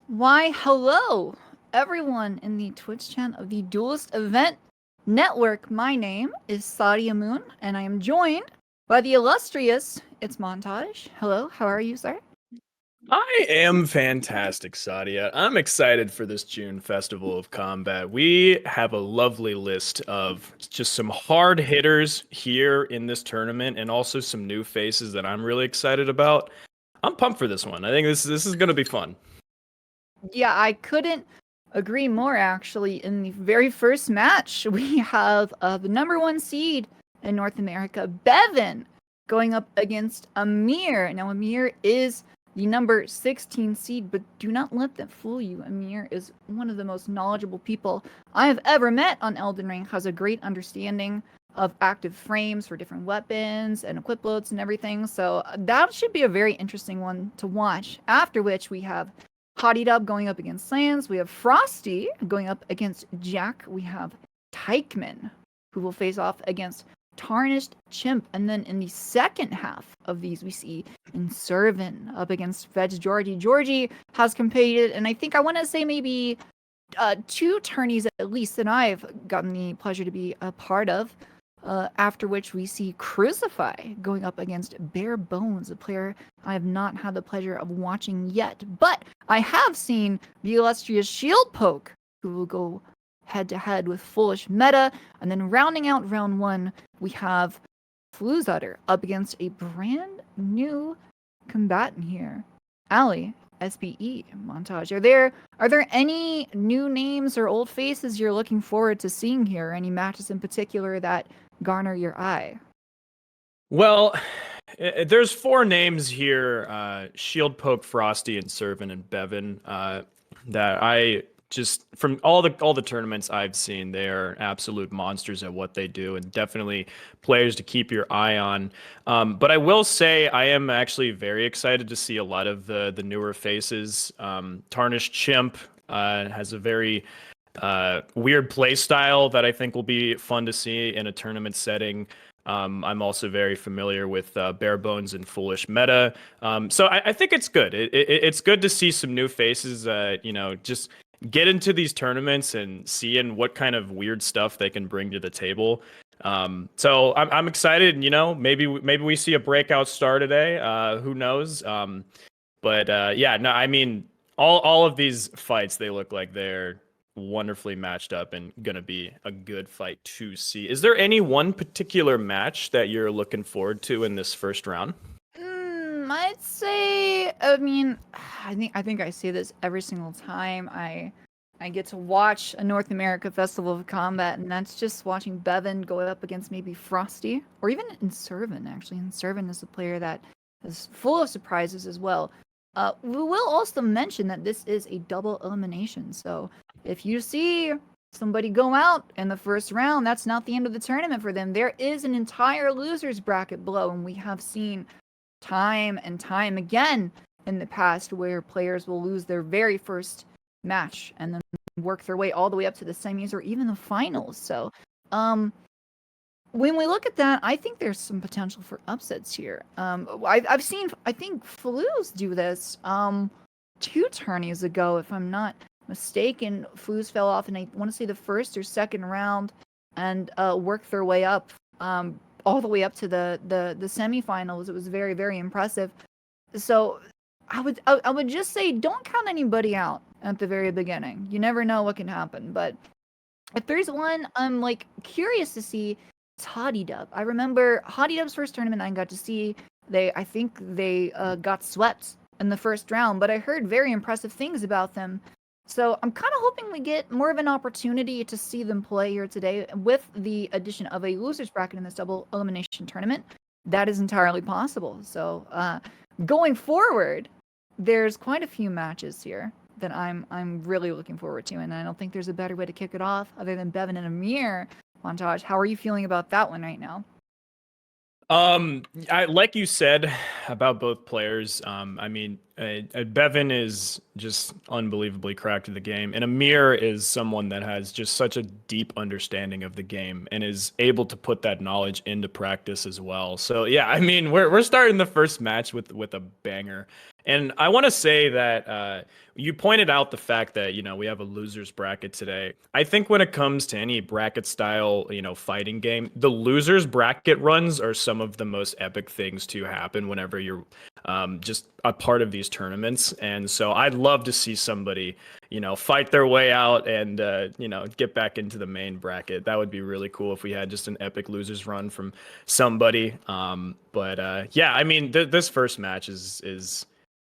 Why, hello, everyone in the Twitch channel of the Duelist Event Network. My name is Sadia Moon, and I am joined by the illustrious It's Montage. Hello, how are you, sir? I am fantastic, Sadia. I'm excited for this June Festival of Combat. We have a lovely list of just some hard hitters here in this tournament and also some new faces that I'm really excited about. I'm pumped for this one. I think this is going to be fun. Yeah, I couldn't agree more, actually. In the very first match, we have the #1 seed in North America, Beven, going up against Amir. Now, Amir is the number 16 seed, but do not let that fool you. Amir is one of the most knowledgeable people I have ever met on Elden Ring, has a great understanding of active frames for different weapons and equip loads and everything. So that should be a very interesting one to watch. After which we have hadidub going up against Slandz. We have Frosty going up against Jackk. We have Taikman, who will face off against TarnishedChimp. And then in the second half of these, we see Inservin up against Veg Georgie. Georgie has competed, and I want to say maybe 2 tourneys at least that I've gotten the pleasure to be a part of. After which we see Crucify going up against Barebones, a player I have not had the pleasure of watching yet. But I have seen the illustrious Shieldpoke, who will go head-to-head with FoolishMeta. And then rounding out round 1, we have Floozutter up against a brand new combatant here, Ali-SBE Montage. Are there any new names or old faces you're looking forward to seeing here? Any matches in particular that garner your eye? Well, there's 4 names here, Shieldpoke, Frosty, Inservin, and Beven, that I just, from all the tournaments I've seen, they're absolute monsters at what they do, and definitely players to keep your eye on. But I will say I am actually very excited to see a lot of the newer faces. TarnishedChimp has a very weird play style that I think will be fun to see in a tournament setting. I'm also very familiar with Barebones and FoolishMeta. So I think it's good. It's good to see some new faces, just get into these tournaments and seeing what kind of weird stuff they can bring to the table. So I'm excited, maybe we see a breakout star today. Who knows? Yeah, no, I mean, all of these fights, they look like they're wonderfully matched up and gonna be a good fight to see. Is there any one particular match that you're looking forward to in this first round? I'd say, I think I say this every single time I get to watch a North America Festival of Combat, and that's just watching Beven go up against maybe Frosty, or even Inservin, actually. Inservin is a player that is full of surprises as well. We will also mention that this is a double elimination, so if you see somebody go out in the first round, that's not the end of the tournament for them. There is an entire losers bracket below, and we have seen time and time again in the past where players will lose their very first match and then work their way all the way up to the semis or even the finals. So when we look at that, I think there's some potential for upsets here. I've seen, I think Flooz do this 2 tourneys ago, if I'm not mistaken. Flooz fell off in, I want to say, the first or second round and worked their way up all the way up to the semifinals. It was very, very impressive. So I would just say don't count anybody out at the very beginning. You never know what can happen. But if there's one I'm curious to see, it's hadidub. I remember hadidub's first tournament I got to see. I think they got swept in the first round, but I heard very impressive things about them. So I'm kind of hoping we get more of an opportunity to see them play here today with the addition of a losers bracket in this double elimination tournament. That is entirely possible. So going forward, there's quite a few matches here that I'm really looking forward to, and I don't think there's a better way to kick it off other than Beven and Amir. Montage, how are you feeling about that one right now? Like you said, about both players. I mean, Beven is just unbelievably cracked at the game, and Amir is someone that has just such a deep understanding of the game and is able to put that knowledge into practice as well. So yeah, I mean, we're starting the first match with a banger. And I want to say that you pointed out the fact that, you know, we have a losers bracket today. I think when it comes to any bracket style, you know, fighting game, the losers bracket runs are some of the most epic things to happen whenever you're just a part of these tournaments. And so I'd love to see somebody, you know, fight their way out and, you know, get back into the main bracket. That would be really cool if we had just an epic losers run from somebody. But yeah, I mean, this first match is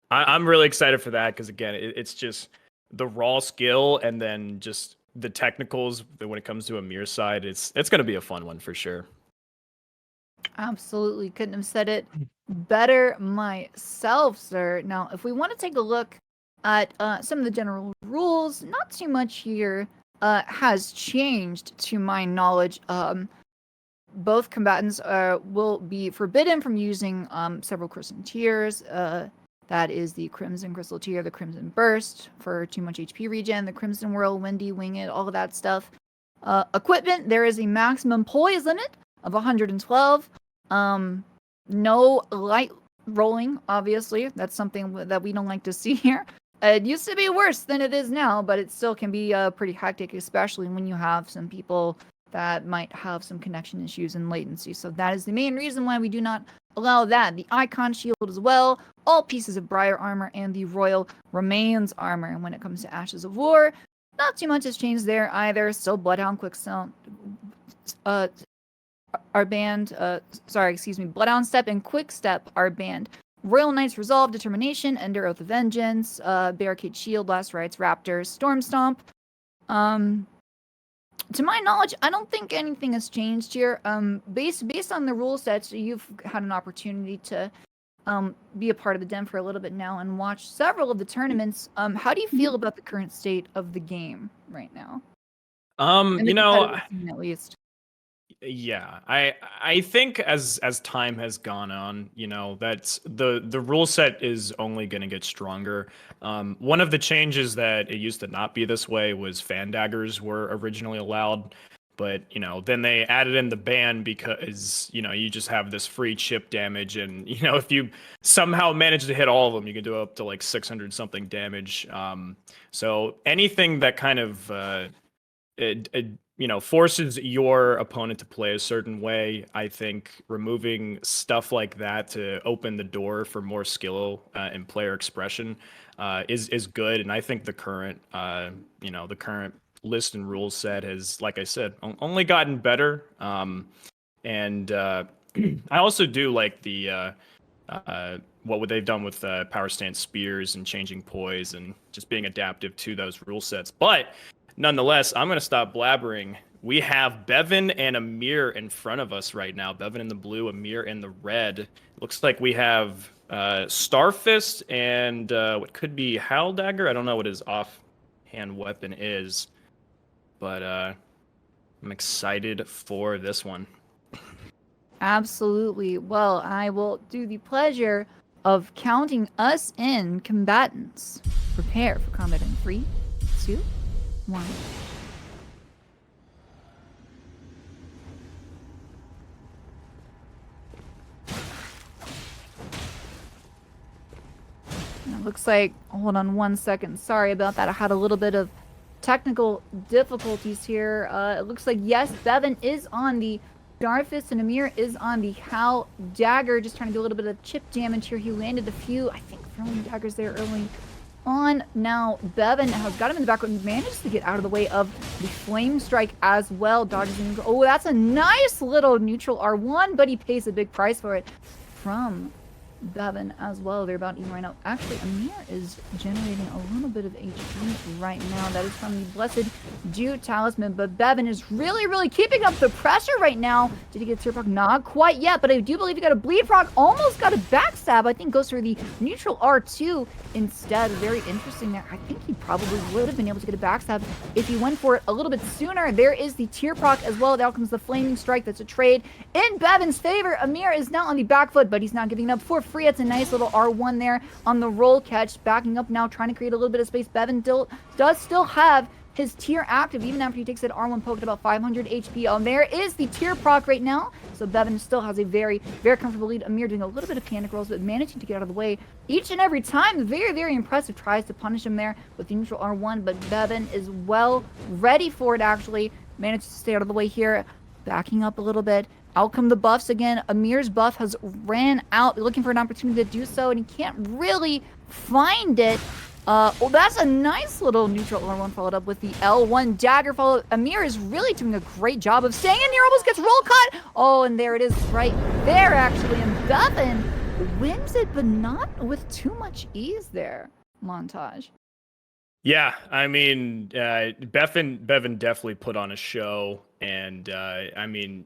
I'm really excited for that because, again, it's just the raw skill and then just the technicals when it comes to Amir's side. It's going to be a fun one for sure. Absolutely. Couldn't have said it better myself, sir. Now, if we want to take a look at some of the general rules, not too much here has changed to my knowledge. Both combatants will be forbidden from using several crystal tiers. That is the Crimson Crystal tier, the Crimson Burst for too much HP regen, the Crimson Whirl, Windy, Wing It, all of that stuff. Equipment, there is a maximum poise limit of 112. No light rolling, obviously. That's something that we don't like to see here. It used to be worse than it is now, but it still can be pretty hectic, especially when you have some people that might have some connection issues and latency. So that is the main reason why we do not allow that. The Icon Shield as well, all pieces of Briar armor, and the Royal Remains armor. And when it comes to Ashes of War, not too much has changed there either. Still Bloodhound Quickstep are banned. Bloodhound Step and Quickstep are banned. Royal Knight's Resolve, Determination, Ender Oath of Vengeance, Barricade Shield, Last Rites, Raptors, Storm Stomp. To my knowledge, I don't think anything has changed here. Based on the rule sets, you've had an opportunity to be a part of the den for a little bit now and watch several of the tournaments. How do you feel about the current state of the game right now? You know, at least. Yeah, I think as time has gone on, you know, that's the rule set is only going to get stronger. One of the changes that it used to not be this way was fan daggers were originally allowed, but you know, then they added in the ban because, you know, you just have this free chip damage, and you know, if you somehow manage to hit all of them, you can do up to like 600 something damage. So anything that kind of you know, forces your opponent to play a certain way, I think removing stuff like that to open the door for more skill and player expression is good. And I think the current, you know, the current list and rules set has, like I said, only gotten better. And I also do like the what they've done with power stance spears and changing poise and just being adaptive to those rule sets. But nonetheless, I'm going to stop blabbering. We have Beven and Amir in front of us right now. Beven in the blue, Amir in the red. Looks like we have Starfist and what could be Howl Dagger. I don't know what his offhand weapon is, but I'm excited for this one. Absolutely. Well, I will do the pleasure of counting us in, combatants. Prepare for combat in 3, 2, 1. It looks like, hold on 1 second. Sorry about that. I had a little bit of technical difficulties here. It looks like, yes, Beven is on the Starfist and Amir is on the Howl Dagger. Just trying to do a little bit of chip damage here. He landed a few, I think, throwing daggers there early on. Now Beven has got him in the background, manages to get out of the way of the Flame Strike as well. Dodges in. Oh, that's a nice little neutral R1, but he pays a big price for it from Beven as well. They're about even right now. Actually, Amir is generating a little bit of HP right now. That is from the Blessed Dew Talisman, but Beven is really keeping up the pressure right now. Did he get Tear Proc? Not quite yet, but I do believe he got a Bleed Proc. Almost got a backstab. I think goes for the neutral R2 instead. Very interesting there. I think he probably would have been able to get a backstab if he went for it a little bit sooner. There is the Tear Proc as well. Out comes the Flaming Strike. That's a trade in Beven's favor. Amir is now on the back foot, but he's not giving up for free. It's a nice little R1 there on the roll catch. Backing up now, trying to create a little bit of space. Beven does still have his tier active, even after he takes that R1 poke at about 500 HP. There is the tier proc right now. So Beven still has a very, very comfortable lead. Amir doing a little bit of panic rolls, but managing to get out of the way each and every time. Very, very impressive. Tries to punish him there with the neutral R1, but Beven is well ready for it, actually. Manages to stay out of the way here. Backing up a little bit. Out come the buffs again. Amir's buff has ran out, looking for an opportunity to do so, and he can't really find it. Well, that's a nice little neutral R1 followed up with the L1 dagger follow. Amir is really doing a great job of staying in here. Almost gets roll cut. Oh, and there it is right there, actually. And Beven wins it, but not with too much ease there. Montage. Yeah, I mean, Beven definitely put on a show, and I mean,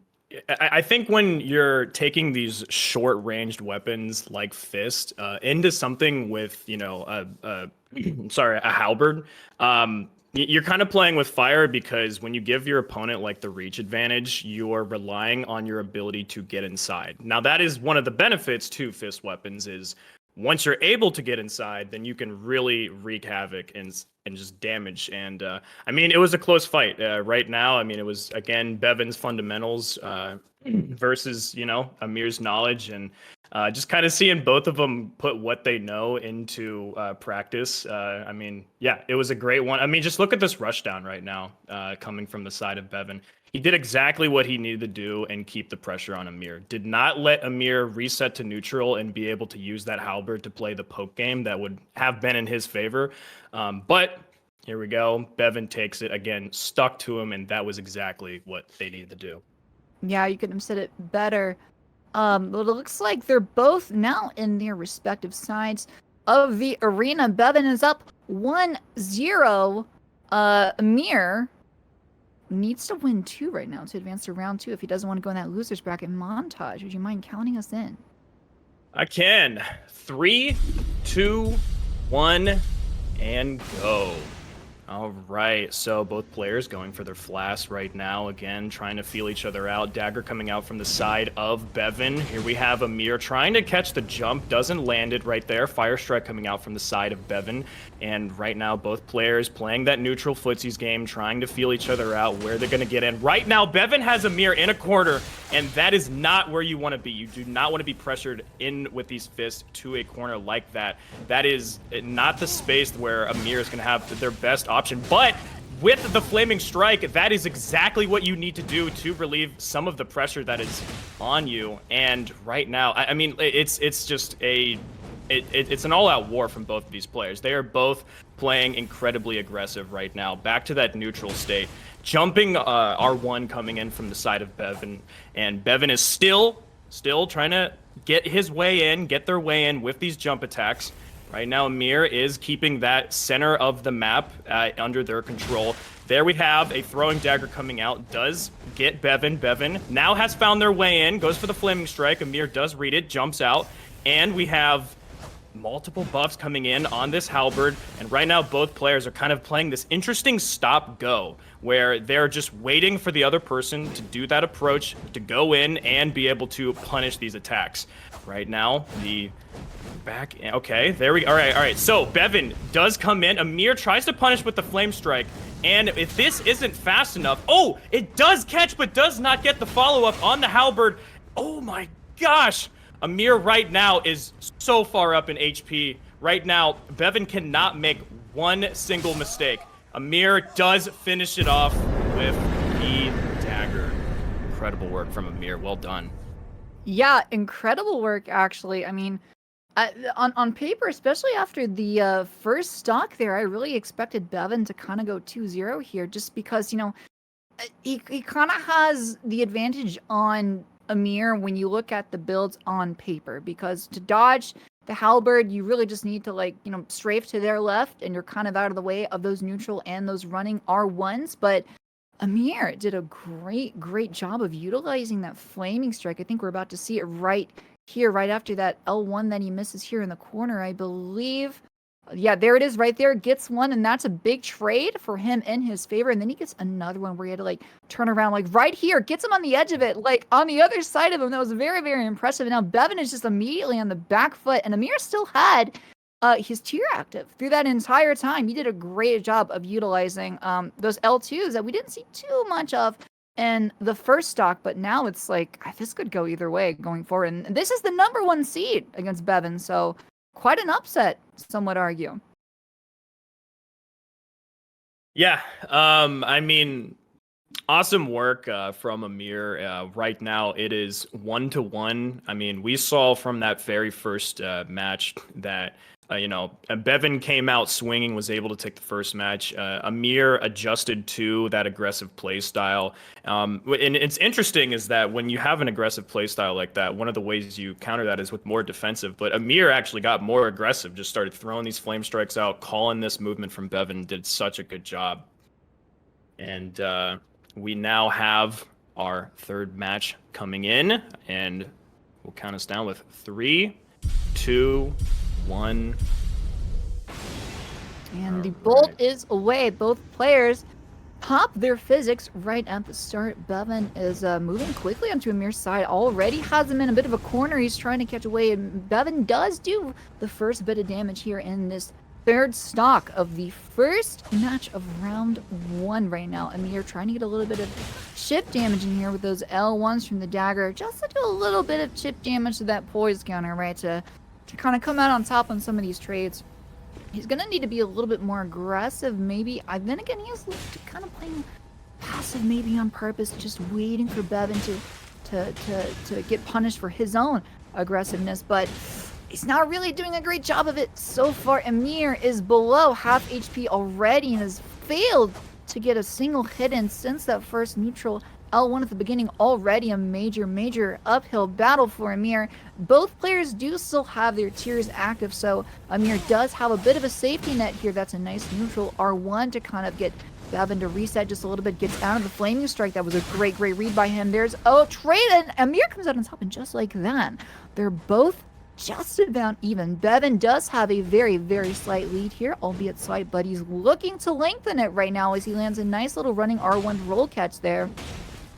I think when you're taking these short-ranged weapons like Fist into something with, you know, a halberd, you're kind of playing with fire, because when you give your opponent like the reach advantage, you're relying on your ability to get inside. Now, that is one of the benefits to Fist weapons is once you're able to get inside, then you can really wreak havoc and just damage. And I mean, it was a close fight right now. I mean, it was, again, Beven's fundamentals versus, you know, Amir's knowledge, and just kind of seeing both of them put what they know into practice. I mean, yeah, it was a great one. I mean, just look at this rushdown right now coming from the side of Beven. He did exactly what he needed to do and keep the pressure on Amir. Did not let Amir reset to neutral and be able to use that halberd to play the poke game that would have been in his favor. But here we go. Beven takes it again, stuck to him, and that was exactly what they needed to do. Yeah, you couldn't have said it better. But it looks like they're both now in their respective sides of the arena. Beven is up 1-0. Amir needs to win 2 right now to advance to round 2 if he doesn't want to go in that loser's bracket. Montage, would you mind counting us in? I can. 3, 2, 1, and go. All right, so both players going for their flasks right now. Again, trying to feel each other out. Dagger coming out from the side of Beven. Here we have Amir trying to catch the jump. Doesn't land it right there. Fire Strike coming out from the side of Beven. And right now, both players playing that neutral footsies game, trying to feel each other out, where they're going to get in. Right now, Beven has Amir in a corner, and that is not where you want to be. You do not want to be pressured in with these fists to a corner like that. That is not the space where Amir is going to have their best option. But with the Flaming Strike, that is exactly what you need to do to relieve some of the pressure that is on you. And right now, I mean, it's just it's an all-out war from both of these players. They are both playing incredibly aggressive right now. Back to that neutral state. Jumping R1 coming in from the side of Beven. And Beven is still trying to get his way in, get their way in with these jump attacks. Right now, Amir is keeping that center of the map under their control. There we have a throwing dagger coming out. Does get Beven. Beven now has found their way in. Goes for the Flaming Strike. Amir does read it. Jumps out. And we have multiple buffs coming in on this halberd. And right now, both players are kind of playing this interesting stop-go, where they're just waiting for the other person to do that approach, to go in and be able to punish these attacks. Right now, the back, okay, there we go. All right. So Beven does come in. Amir tries to punish with the Flame Strike, and if this isn't fast enough, oh, it does catch, but does not get the follow-up on the halberd. Oh my gosh, Amir right now is so far up in HP. Right now, Beven cannot make one single mistake. Amir does finish it off with the dagger. Incredible work from Amir. Well done. Yeah, incredible work, actually. I mean, on paper, especially after the first stock there, I really expected Beven to kind of go 2-0 here, just because, you know, he kind of has the advantage on Amir when you look at the builds on paper, because to dodge the halberd, you really just need to, like, you know, strafe to their left, and you're kind of out of the way of those neutral and those running R1s. But Amir did a great job of utilizing that Flaming Strike. I think we're about to see it right here, right after that L1 that he misses here in the corner, I believe. Yeah, there it is right there. Gets one, and that's a big trade for him in his favor. And then he gets another one where he had to like turn around, like right here, gets him on the edge of it, like on the other side of him. That was very, very impressive. And now Beven is just immediately on the back foot, and Amir still had his tier active through that entire time. He did a great job of utilizing those L2s that we didn't see too much of in the first stock, but now it's like this could go either way going forward. And this is the #1 seed against Beven, so quite an upset, some would argue. Yeah, I mean, awesome work from Amir. Right now, it is 1-1. I mean, we saw from that very first match that Beven came out swinging, was able to take the first match. Amir adjusted to that aggressive play style. And it's interesting is that when you have an aggressive play style like that, one of the ways you counter that is with more defensive. But Amir actually got more aggressive, just started throwing these flame strikes out, calling this movement from Beven, did such a good job. And we now have our third match coming in, and we'll count us down with 3, 2, 1. And the bolt is away. Both players pop their physics right at the start. Beven is moving quickly onto Amir's side. Already has him in a bit of a corner. He's trying to catch away. And Beven does do the first bit of damage here in this third stock of the first match of round 1 right now. Amir trying to get a little bit of chip damage in here with those L1s from the dagger. Just to do a little bit of chip damage to that poise counter, right? To kind of come out on top on some of these trades. He's going to need to be a little bit more aggressive, maybe. Then again, he is kind of playing passive, maybe on purpose, just waiting for Beven to get punished for his own aggressiveness. But he's not really doing a great job of it so far. Amir is below half HP already and has failed to get a single hit in since that first neutral L1 at the beginning. Already a major uphill battle for Amir. Both players do still have their tiers active, so Amir does have a bit of a safety net here. That's a nice neutral R1 to kind of get Beven to reset just a little bit. Gets out of the flaming strike. That was a great read by him. There's a trade, and Amir comes out on top, and just like that, they're both just about even. Beven does have a very slight lead here, albeit slight, but he's looking to lengthen it right now as he lands a nice little running R1 roll catch there.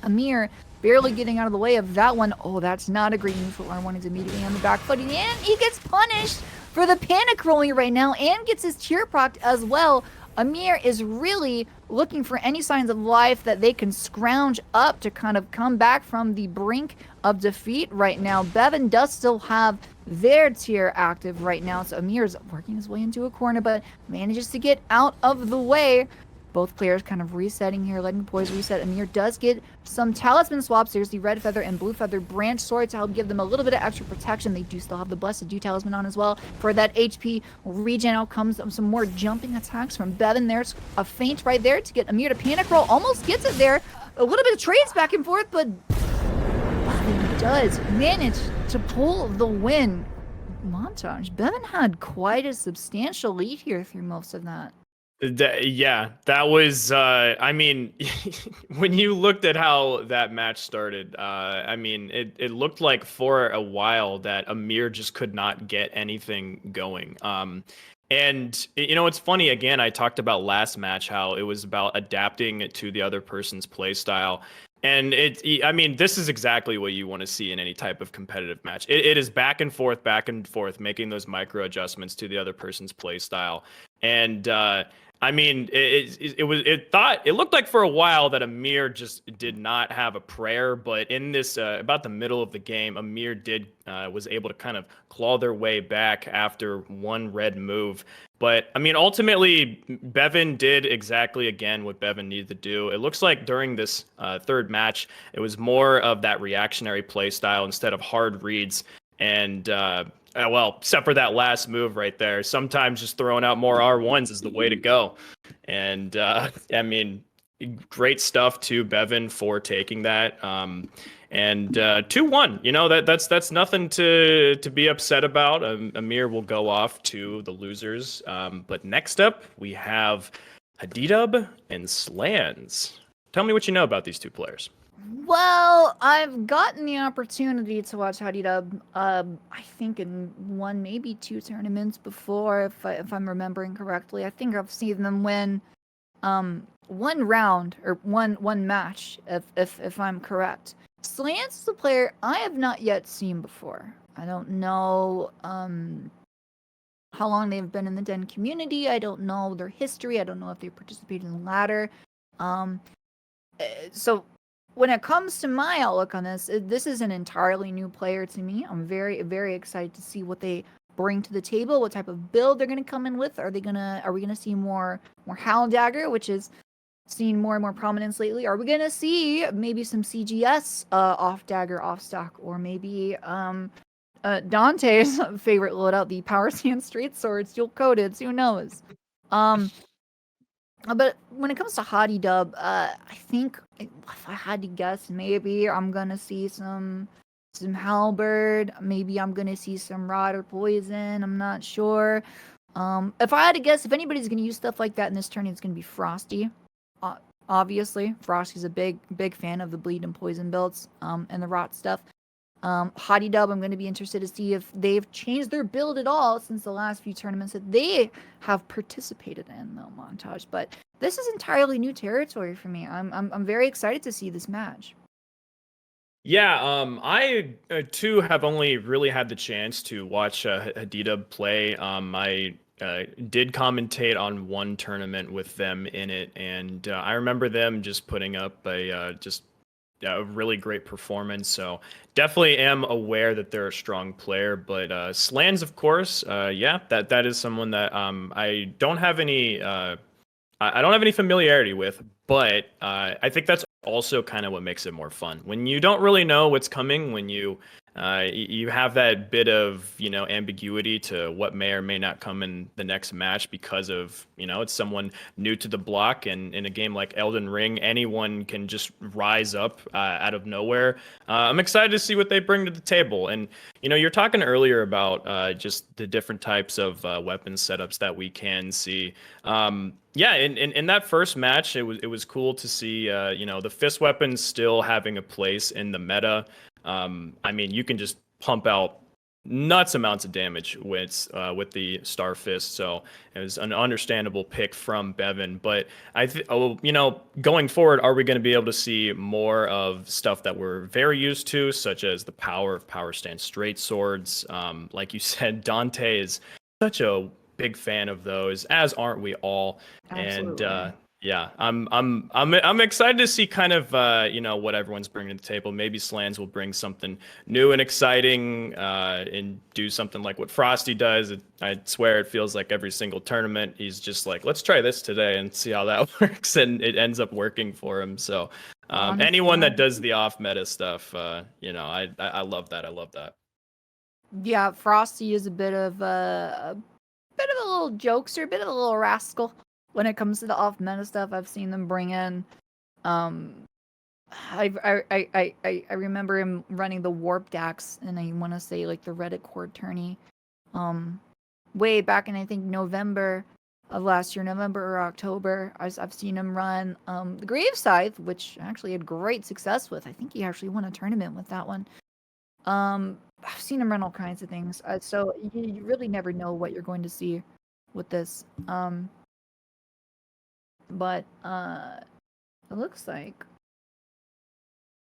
Amir barely getting out of the way of that one. Oh, that's not a great neutral R1. He's immediately on the back foot, and he gets punished for the panic rolling right now and gets his tier procced as well. Amir is really looking for any signs of life that they can scrounge up to kind of come back from the brink of defeat right now. Beven does still have their tier active right now, so Amir is working his way into a corner, but manages to get out of the way. Both players kind of resetting here, letting poise reset. Amir does get some talisman swaps. There's the red feather and blue feather branch sword to help give them a little bit of extra protection. They do still have the blessed dew talisman on as well for that HP regen. Out comes some more jumping attacks from Beven. There's a feint right there to get Amir to panic roll. Almost gets it there. A little bit of trades back and forth, but Beven does manage to pull the win. Montage. Beven had quite a substantial lead here through most of that. Yeah, that was, I mean, when you looked at how that match started, I mean, it looked like for a while that Amir just could not get anything going. And, it's funny, again, I talked about last match, how it was about adapting to the other person's play style. And I mean, this is exactly what you want to see in any type of competitive match. It is back and forth, making those micro adjustments to the other person's play style. And, I mean, it looked like for a while that Amir just did not have a prayer, but in this about the middle of the game, Amir was able to kind of claw their way back after one red move. But I mean, ultimately, Beven did exactly again what Beven needed to do. It looks like during this third match, it was more of that reactionary play style instead of hard reads. And well, except for that last move right there, sometimes just throwing out more R1s is the way to go. And I mean, great stuff to Beven for taking that. And 2-1, that's nothing to be upset about. Amir will go off to the losers. But next up, we have hadidub and Slandz. Tell me what you know about these two players. Well, I've gotten the opportunity to watch hadidub, I think in one, maybe two tournaments before, if I'm remembering correctly. I think I've seen them win, one round or one match, if I'm correct. Slandz is a player I have not yet seen before. I don't know, how long they've been in the Den community. I don't know their history. I don't know if they participated in the ladder. So when it comes to my outlook on this, this is an entirely new player to me. I'm very, very excited to see what they bring to the table, what type of build they're gonna come in with. Are we gonna see more Howl Dagger, which is seen more and more prominence lately? Are we gonna see maybe some CGS off dagger, off stock, or maybe Dante's favorite loadout, the Power Sand Straight Swords, dual coated? Who knows? But when it comes to hadidub, I think if I had to guess, maybe I'm gonna see some halberd. Maybe I'm gonna see some rod or poison. I'm not sure. If I had to guess, if anybody's gonna use stuff like that in this tourney, it's gonna be Frosty. Obviously, Frosty's a big fan of the bleed and poison builds, and the rot stuff. hadidub, I'm going to be interested to see if they've changed their build at all since the last few tournaments that they have participated in, though, Montage. But this is entirely new territory for me. I'm very excited to see this match. Yeah, I too have only really had the chance to watch hadidub play. I did commentate on one tournament with them in it, and I remember them just putting up a really great performance. So definitely am aware that they're a strong player. But Slandz, of course, yeah, that is someone that I don't have any familiarity with, but I think that's also kind of what makes it more fun. When you don't really know what's coming, when you have that bit of, ambiguity to what may or may not come in the next match because of, it's someone new to the block. And in a game like Elden Ring, anyone can just rise up out of nowhere. I'm excited to see what they bring to the table. And, you're talking earlier about just the different types of weapon setups that we can see. Yeah, in that first match, it was cool to see, the fist weapons still having a place in the meta. I mean, you can just pump out nuts amounts of damage with the Star Fist, so it was an understandable pick from Beven. But going forward, are we going to be able to see more of stuff that we're very used to, such as the power of Power Stand Straight Swords? Like you said, Dante is such a big fan of those, as aren't we all? Absolutely. And yeah, I'm excited to see kind of what everyone's bringing to the table. Maybe Slandz will bring something new and exciting, and do something like what Frosty does. I swear it feels like every single tournament he's just like, let's try this today and see how that works, and it ends up working for him. So anyone that does the off meta stuff, I love that. I love that. Yeah, Frosty is a bit of a little jokester, a bit of a little rascal. When it comes to the off meta stuff, I've seen them bring in. I remember him running the warped axe, and I want to say like the Reddit cord tourney, way back in I think November of last year, November or October. I've seen him run the Grave Scythe, which actually had great success with. I think he actually won a tournament with that one. I've seen him run all kinds of things. So you really never know what you're going to see with this. But it looks like,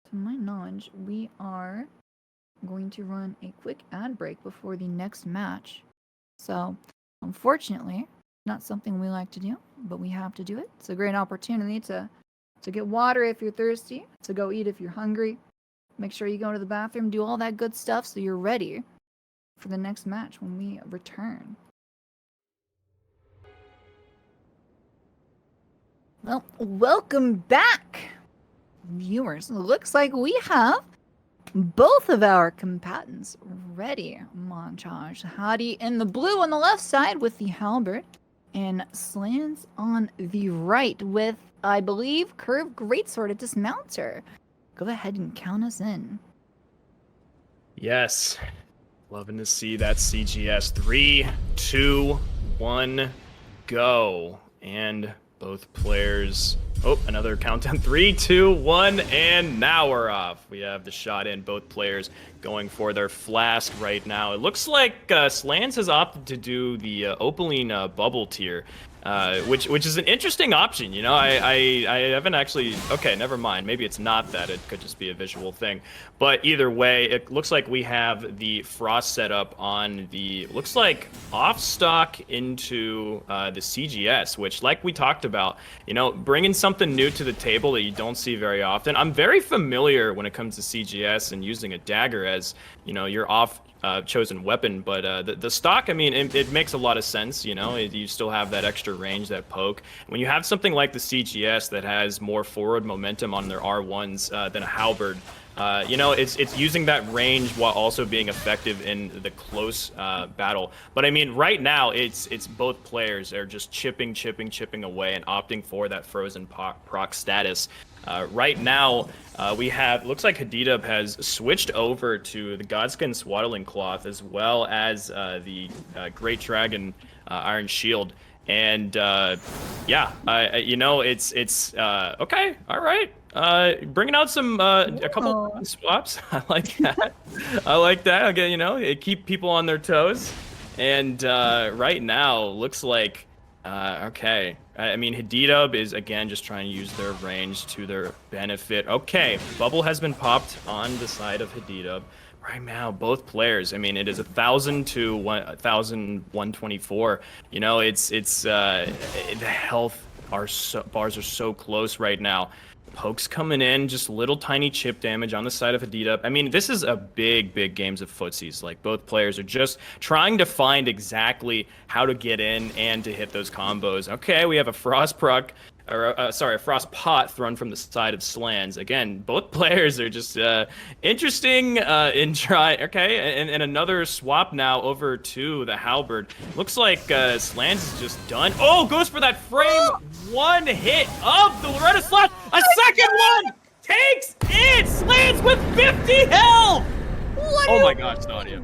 to my knowledge, we are going to run a quick ad break before the next match. So, unfortunately, not something we like to do, but we have to do it. It's a great opportunity to get water if you're thirsty, to go eat if you're hungry. Make sure you go to the bathroom, do all that good stuff so you're ready for the next match when we return. Well, welcome back, viewers. It looks like we have both of our combatants ready. Montage. Hadi in the blue on the left side with the halberd, and Slandz on the right with, I believe, curved greatsword at dismounter. Go ahead and count us in. Yes. Loving to see that CGS. 3, 2, 1, go. And both players Oh, another countdown. 3, 2, 1, and now we're off. We have the shot in. Both players going for their flask right now. It looks like Slandz has opted to do the Opaline bubble tier, which is an interesting option. You know, I haven't actually. Okay, never mind. Maybe it's not that. It could just be a visual thing. But either way, it looks like we have the Frost setup on the, looks like off stock into the CGS, which, like we talked about, you know, bringing something new to the table that you don't see very often. I'm very familiar when it comes to CGS and using a dagger as, you know, your off chosen weapon, but the stock, I mean, it makes a lot of sense. You know, you still have that extra range, that poke. When you have something like the CGS that has more forward momentum on their R1s than a halberd, you know, it's using that range while also being effective in the close battle. But I mean, right now, it's both players are just chipping away and opting for that frozen proc status. Right now, we have, looks like hadidub has switched over to the Godskin Swaddling Cloth as well as the Great Dragon Iron Shield. And yeah, you know, it's okay, all right. Bringing out some a couple swaps. I like that. I like that. Again, you know, it keep people on their toes. And right now, looks like okay. I mean, hadidub is again just trying to use their range to their benefit. Okay, bubble has been popped on the side of hadidub. Right now, both players. I mean, it is 1,000 to 1,124. You know, it's the health bars are so close right now. Poke's coming in, just little tiny chip damage on the side of hadidub. I mean, this is a big games of footsies. Like, both players are just trying to find exactly how to get in and to hit those combos. Okay, we have a frost proc, or sorry, a frost pot thrown from the side of Slandz. Again, both players are just interesting in trying. Okay, and another swap now over to the halberd. Looks like Slandz is just done. Oh, goes for that frame one hit of the Loretta Slash. A second one takes it. Slandz with 50 health. Oh my gosh, Nadia.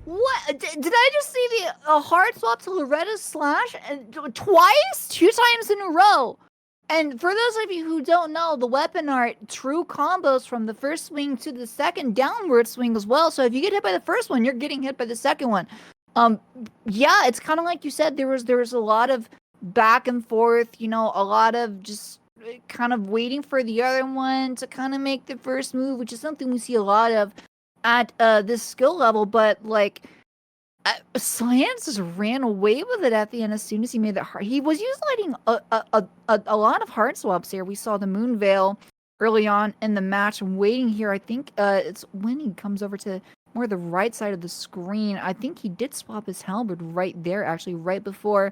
What? Did I just see the hard swap to Loretta's Slash twice? 2 times in a row. And for those of you who don't know, the weapon are true combos from the first swing to the second downward swing as well. So if you get hit by the first one, you're getting hit by the second one. Yeah, it's kind of like you said, there was a lot of back and forth, you know, a lot of just kind of waiting for the other one to kind of make the first move, which is something we see a lot of at this skill level. But like Slandz just ran away with it at the end as soon as he made that hard. He was utilizing a lot of hard swaps here. We saw the Moon Veil early on in the match. I'm waiting here. I think it's when he comes over to more the right side of the screen. I think he did swap his halberd right there, actually, right before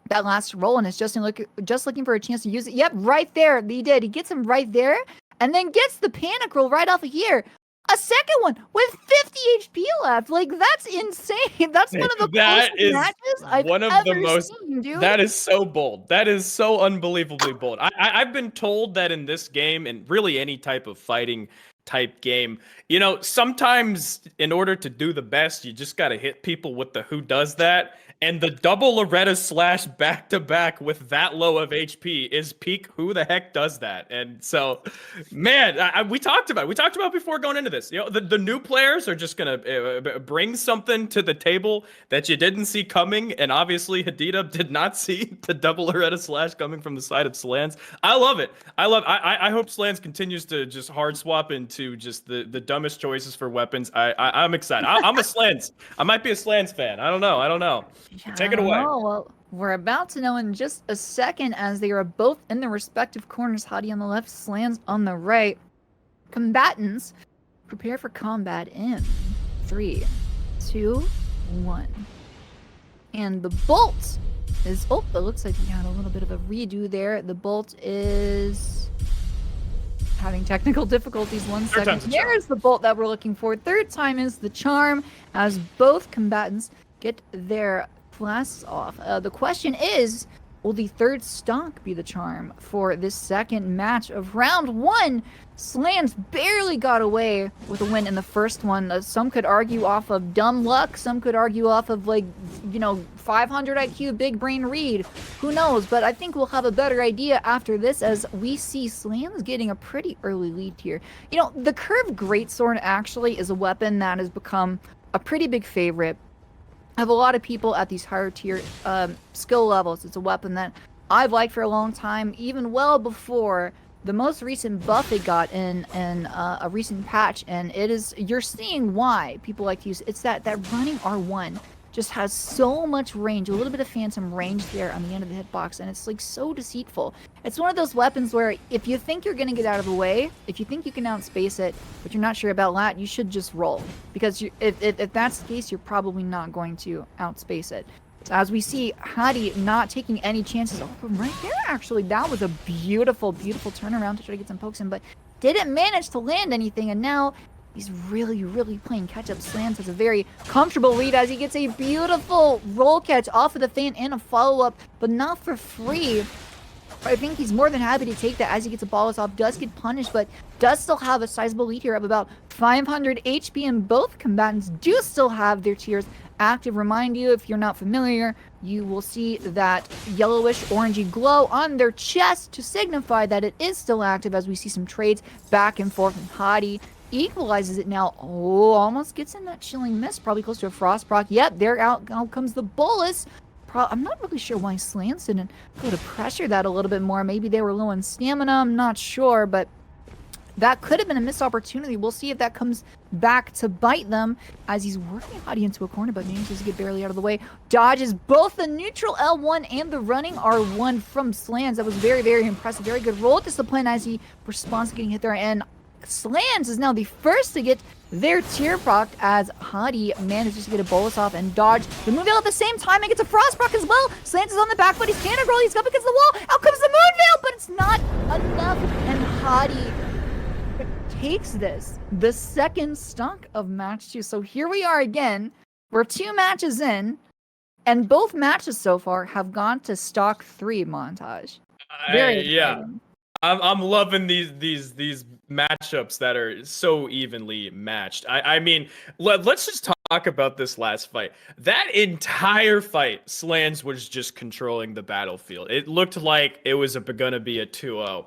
that last roll, and it's just looking for a chance to use it. Yep, right there. He did. He gets him right there, and then gets the panic roll right off of here. A second one with 50 HP left. Like, that's insane. That's one of the closest matches I've ever seen, dude. That is so bold. That is so unbelievably bold. I've been told that in this game, and really any type of fighting type game, you know, sometimes in order to do the best, you just got to hit people with the who does that. And the double Loretta Slash back-to-back with that low of HP is peak who the heck does that. And so, man, we talked about before going into this. You know, the new players are just going to bring something to the table that you didn't see coming. And obviously, hadidub did not see the double Loretta Slash coming from the side of Slandz. I love it. I hope Slandz continues to just hard swap into just the dumbest choices for weapons. I'm excited. I'm a Slandz. I might be a Slandz fan. I don't know. Yeah, Take it away. Well, we're about to know in just a second, as they are both in their respective corners. Hadi on the left, Slandz on the right. Combatants, prepare for combat in 3, 2, 1. And the bolt is... Oh, it looks like we had a little bit of a redo there. The bolt is having technical difficulties. 1 second. There's the bolt that we're looking for. Third time is the charm, as both combatants get their flasks off. The question is, will the third stock be the charm for this second match of round 1? Slandz barely got away with a win in the first one. Some could argue off of dumb luck. Some could argue off of, like, 500 IQ big brain read. Who knows? But I think we'll have a better idea after this as we see Slandz getting a pretty early lead here. The curved greatsword actually is a weapon that has become a pretty big favorite of a lot of people at these higher tier skill levels. It's a weapon that I've liked for a long time, even well before the most recent buff it got in a recent patch, and you're seeing why people like to use it. It's that running R1 just has so much range, a little bit of phantom range there on the end of the hitbox, and it's like so deceitful. It's one of those weapons where if you think you're gonna get out of the way, if you think you can outspace it, but you're not sure about that, you should just roll. Because if that's the case, you're probably not going to outspace it. So as we see, Hadi not taking any chances. Oh, but right there, actually, that was a beautiful, beautiful turnaround to try to get some pokes in, but didn't manage to land anything, and now he's really, really playing catch-up. Slandz has a very comfortable lead as he gets a beautiful roll catch off of the feint and a follow-up, but not for free. I think he's more than happy to take that as he gets a ball off, does get punished, but does still have a sizable lead here of about 500 HP, and both combatants do still have their tiers active. Remind you, if you're not familiar, you will see that yellowish orangey glow on their chest to signify that it is still active, as we see some trades back and forth, and Hadi equalizes it now. Oh, almost gets in that chilling mist, probably close to a frost proc. Yep, there out comes the bolus. I'm not really sure why Slandz didn't go to pressure that a little bit more. Maybe they were low on stamina, I'm not sure, but that could have been a missed opportunity. We'll see if that comes back to bite them as he's working Hadi into a corner, but manages to get barely out of the way. Dodges both the neutral L1 and the running R1 from Slandz. That was very, very impressive. Very good roll discipline as he responds to getting hit there, and Slandz is now the first to get their tier proc as Hadi manages to get a bolus off and dodge the Moonveil at the same time and gets a frost proc as well. Slandz is on the back foot, he's cannon roll, he's up against the wall, out comes the Moonveil, but it's not enough, and Hadi takes this, the second stock of match 2. So here we are again, we're 2 matches in, and both matches so far have gone to stock 3 montage. Yeah. I'm loving these matchups that are so evenly matched. I mean, let's just talk about this last fight. That entire fight, Slandz was just controlling the battlefield. It looked like it was gonna be a 2-0.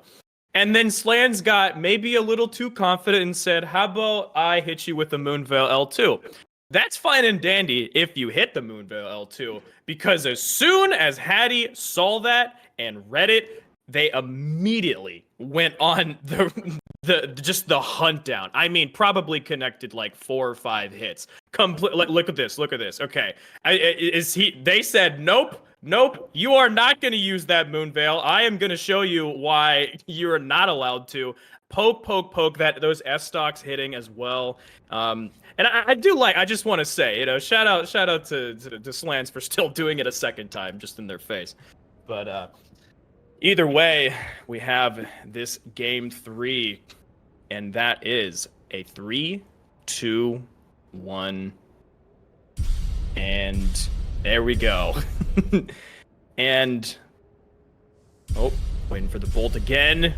And then Slandz got maybe a little too confident and said, how about I hit you with the Moonveil L2? That's fine and dandy if you hit the Moonveil L2, because as soon as Hadi saw that and read it, they immediately went on the hunt down. I mean, probably connected like 4 or 5 hits. Look at this. Okay, they said nope. You are not going to use that Moonveil. I am going to show you why you are not allowed to. Poke. Those S stocks hitting as well. And I just want to say, shout out to Slandz for still doing it a second time, just in their face. But either way, we have this game 3, and that is a 3-2-1, and there we go. And waiting for the bolt again.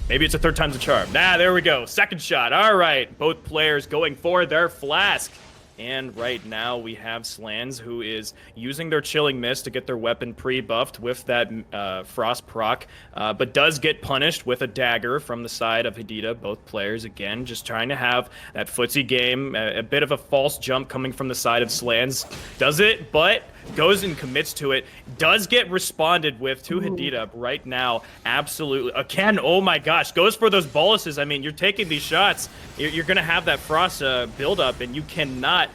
Maybe it's a 3rd time's a charm. There we go. Second shot. All right, both players going for their flask. And right now we have Slandz, who is using their Chilling Mist to get their weapon pre-buffed with that Frost proc, but does get punished with a dagger from the side of hadidub. Both players, again, just trying to have that footsie game. A bit of a false jump coming from the side of Slandz. Does it, but goes and commits to it. Does get responded with to hadidub right now. Absolutely. Again, oh my gosh, goes for those boluses. I mean, you're taking these shots. You're going to have that Frost build up, and you cannot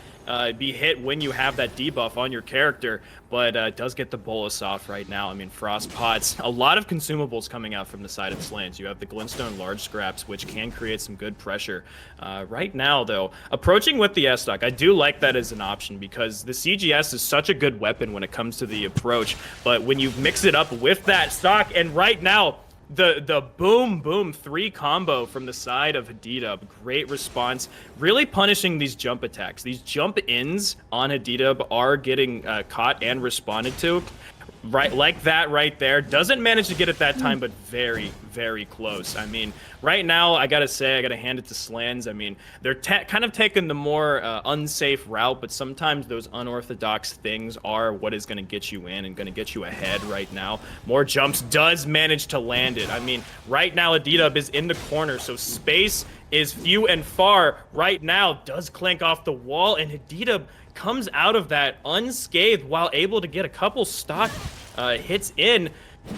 be hit when you have that debuff on your character, but does get the bolus off right now. I mean, Frost Pots, a lot of consumables coming out from the side of Slandz. You have the Glintstone Large Scraps, which can create some good pressure. Right now, though, approaching with the S-Stock, I do like that as an option because the CGS is such a good weapon when it comes to the approach, but when you mix it up with that stock, and right now, the boom 3 combo from the side of hadidub, great response, really punishing these jump attacks. These jump ins on hadidub are getting caught and responded to. right like that right there. Doesn't manage to get it that time, but very, very close. I mean, right now, I gotta say, I gotta hand it to Slandz. I mean, they're kind of taking the more unsafe route, but sometimes those unorthodox things are what is gonna get you in and gonna get you ahead right now. More jumps does manage to land it. I mean, right now, hadidub is in the corner, so space is few and far right now. Does clank off the wall, and hadidub comes out of that unscathed while able to get a couple stock hits in.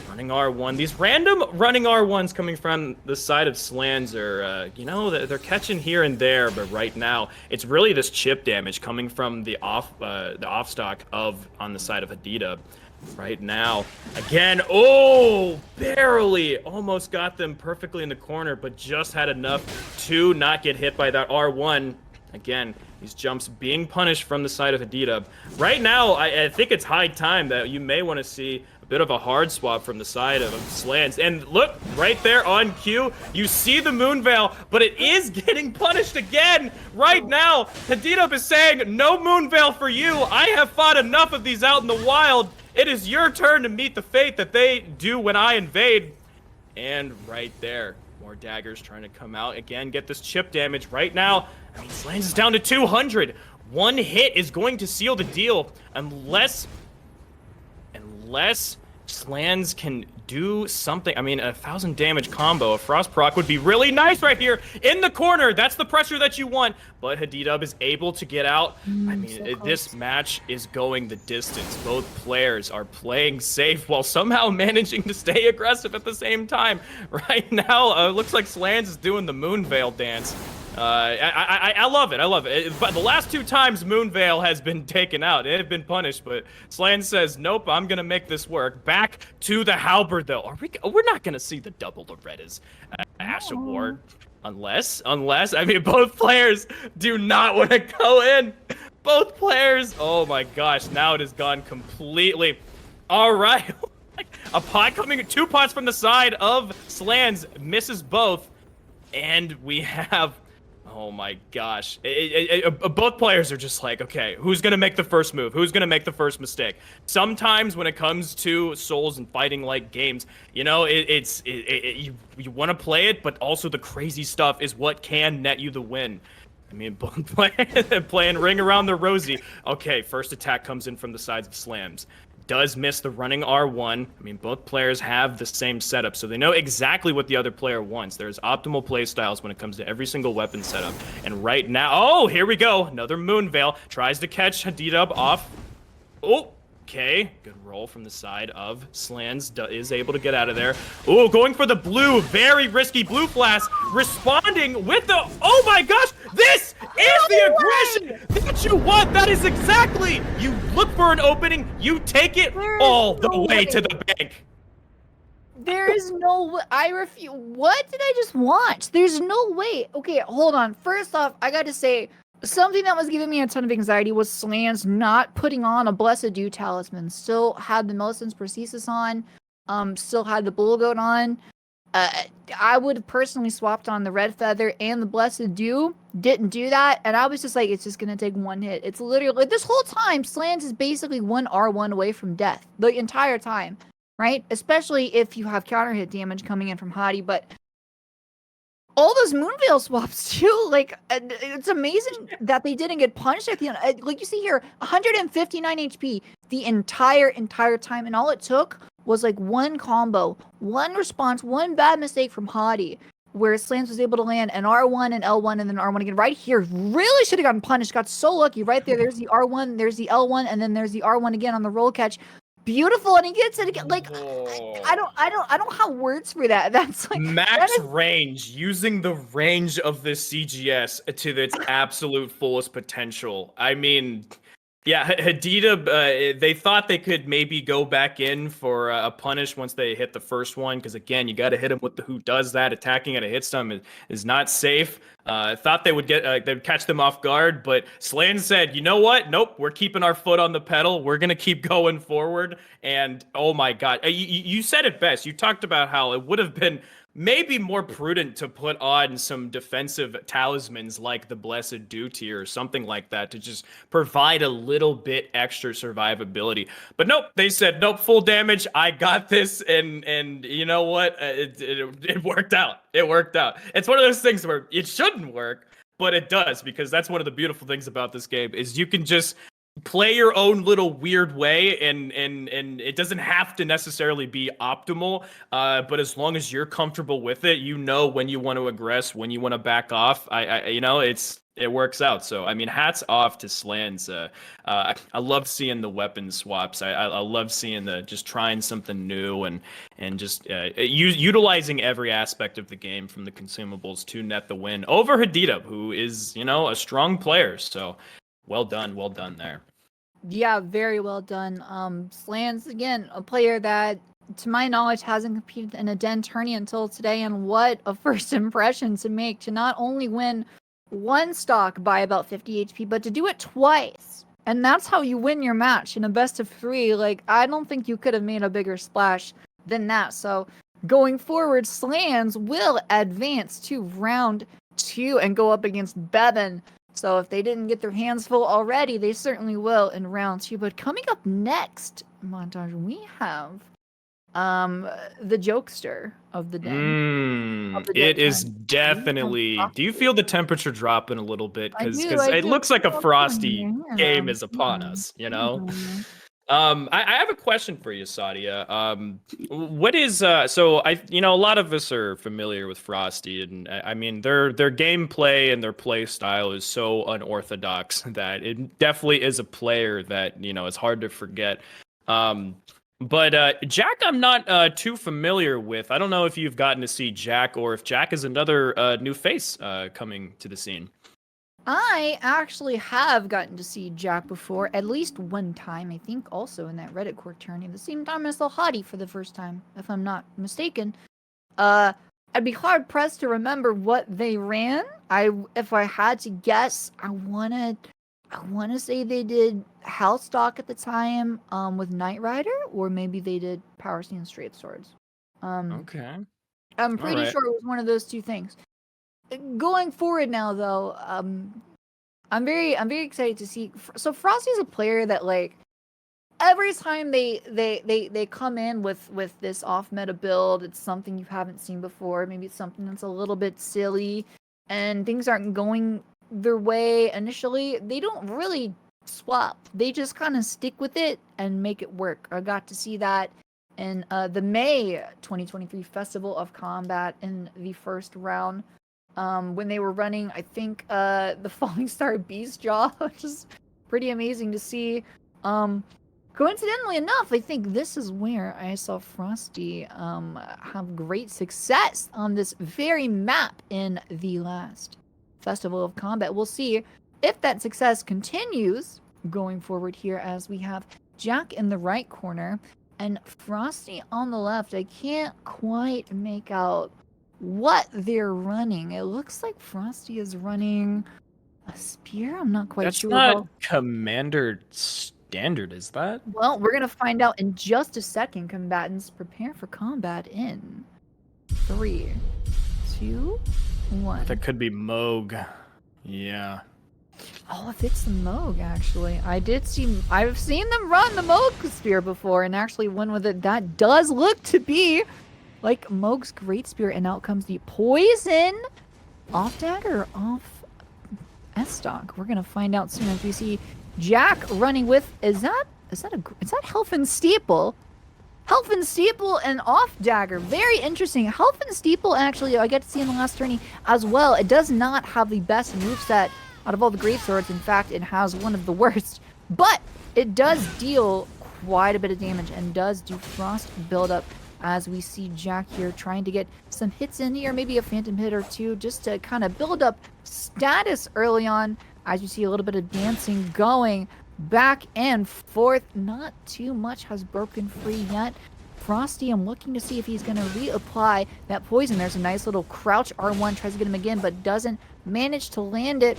Running R1. These random running R1s coming from the side of Slandz are, you know, they're catching here and there, but right now it's really this chip damage coming from the off stock on the side of hadidub. Right now, again, oh, barely almost got them perfectly in the corner, but just had enough to not get hit by that R1. Again, these jumps being punished from the side of hadidub. Right now, I think it's high time that you may want to see a bit of a hard swap from the side of Slandz. And look, right there on cue, you see the Moonveil, but it is getting punished again. Right now, hadidub is saying, no Moonveil for you. I have fought enough of these out in the wild. It is your turn to meet the fate that they do when I invade. And right there, more daggers trying to come out. Again, get this chip damage right now. I mean, Slandz is down to 200. One hit is going to seal the deal unless Slandz can do something. I mean, a 1,000 damage combo, a frost proc would be really nice right here in the corner. That's the pressure that you want. But hadidub is able to get out. I mean, so this match is going the distance. Both players are playing safe while somehow managing to stay aggressive at the same time. Right now, it looks like Slandz is doing the Moonveil dance. I love it. I love it. But the last two times Moonveil has been taken out, it had been punished. But Slandz says, "Nope, I'm gonna make this work." Back to the halberd, though. We're not gonna see the double Loretta's Ash Award, unless I mean, both players do not want to go in. Both players. Oh my gosh! Now it has gone completely. All right, a pot coming, 2 pots from the side of Slandz, misses both, and we have. Oh my gosh. Both players are just like, okay, who's going to make the first move? Who's going to make the first mistake? Sometimes when it comes to Souls and fighting like games, you know, you want to play it, but also the crazy stuff is what can net you the win. I mean, both playing Ring Around the Rosie. Okay, first attack comes in from the sides of Slams. Does miss the running R1. I mean, both players have the same setup, so they know exactly what the other player wants. There's optimal play styles when it comes to every single weapon setup. And right now, oh, here we go. Another Moonveil. Tries to catch hadidub off. Oh, okay. Good roll from the side of Slandz. Is able to get out of there. Oh, going for the blue. Very risky blue flash. Responding with the, oh my gosh, this is the aggression that you want. That is exactly, you look for an opening, you take it all the way to the bank. There is no way. I refuse. What did I just watch? There's no way. Okay, hold on. First off, I got to say, something that was giving me a ton of anxiety was Slandz not putting on a Blessed Dew talisman. Still had the Millicent's Prosthesis on. Still had the Bull Goat on. I would have personally swapped on the Red Feather and the Blessed Dew. Didn't do that, and I was just like, it's just gonna take one hit. It's literally like this whole time, Slandz is basically one R1 away from death the entire time, right? Especially if you have counter hit damage coming in from Hadi, but all those Moonveil swaps too, like it's amazing that they didn't get punished at the end. Like you see here, 159 HP the entire time, and all it took was like one combo, one response, one bad mistake from Hadi, where Slandz was able to land an R1 and L1 and then R1 again. Right here, really should have gotten punished. Got so lucky. Right there, there's the R1, there's the L1, and then there's the R1 again on the roll catch. Beautiful, and he gets it again. Like, I don't have words for that. That's like max range, using the range of the CGS to its absolute fullest potential. I mean, yeah, hadidub, they thought they could maybe go back in for a punish once they hit the first one, because again, you got to hit him with the who does that. Attacking at a hit stun is not safe. Thought they would they'd catch them off guard, but Slandz said, you know what? Nope, we're keeping our foot on the pedal. We're gonna keep going forward. And oh my god, you said it best. You talked about how it would have been maybe more prudent to put on some defensive talismans like the Blessed Dew tier or something like that to just provide a little bit extra survivability. But nope, they said nope, full damage. I got this, and you know what? It worked out. It worked out. It's one of those things where it shouldn't work, but it does, because that's one of the beautiful things about this game is you can just play your own little weird way, and it doesn't have to necessarily be optimal, but as long as you're comfortable with it, you know when you want to aggress, when you want to back off. It works out. So I mean, hats off to Slandz. I love seeing the weapon swaps. I love seeing the just trying something new and just utilizing every aspect of the game from the consumables to net the win over hadidub, who is a strong player. So well done there. Yeah, very well done. Slandz, again, a player that, to my knowledge, hasn't competed in a Den tourney until today, and what a first impression to make, to not only win one stock by about 50 HP, but to do it twice. And that's how you win your match in a best of 3. Like, I don't think you could have made a bigger splash than that. So, going forward, Slandz will advance to round 2 and go up against Beven. So if they didn't get their hands full already, they certainly will in round 2. But coming up next, montage, we have the jokester of the den. It is definitely. Do you feel the temperature dropping a little bit? Because it do. looks like a Frosty game is upon us. I have a question for you, Sadia. What is so a lot of us are familiar with Frosty, and I mean their gameplay and their play style is so unorthodox that it definitely is a player that it's hard to forget. But jackk, I'm not too familiar with. I don't know if you've gotten to see jackk, or if jackk is another new face coming to the scene. I actually have gotten to see jackk before, at least one time, I think, also in that Reddit court tourney. The same time I saw Hottie for the first time, if I'm not mistaken. I'd be hard pressed to remember what they ran. If I had to guess, I wanna say they did Hellstalk at the time, with Knight Rider, or maybe they did Power Stance Straight Swords. Okay. I'm pretty sure it was one of those two things. Going forward now, though, I'm very excited to see. So Frosty's a player that, like, every time they come in with this off meta build, it's something you haven't seen before. Maybe it's something that's a little bit silly, and things aren't going their way initially. They don't really swap. They just kind of stick with it and make it work. I got to see that in the May 2023 Festival of Combat in the first round. When they were running, I think, the Falling Star Beast Jaw, which is pretty amazing to see. Coincidentally enough, I think this is where I saw Frosty have great success on this very map in the last Festival of Combat. We'll see if that success continues going forward here, as we have jackk in the right corner and Frosty on the left. I can't quite make out what they're running. It looks like Frosty is running a spear. I'm not quite sure. That's not Commander Standard, is that? Well, we're gonna find out in just a second. Combatants, prepare for combat in 3, 2, 1. That could be Moog. Yeah. Oh, if it's the Moog, actually. I've seen them run the Moog spear before, and actually one with it that does look to be like Moog's Great Spear, and out comes the poison. Off dagger or off S-Stock? We're gonna find out soon as we see jackk running with, is that Helfen Steeple? Helfen Steeple and off dagger. Very interesting. Helfen Steeple, actually, I get to see in the last tourney as well. It does not have the best moveset out of all the great swords. In fact, it has one of the worst, but it does deal quite a bit of damage and does do frost buildup, as we see jackk here trying to get some hits in here, maybe a phantom hit or two, just to kind of build up status early on. As you see a little bit of dancing going back and forth. Not too much has broken free yet. Frosty, I'm looking to see if he's going to reapply that poison. There's a nice little crouch. R1 tries to get him again, but doesn't manage to land it.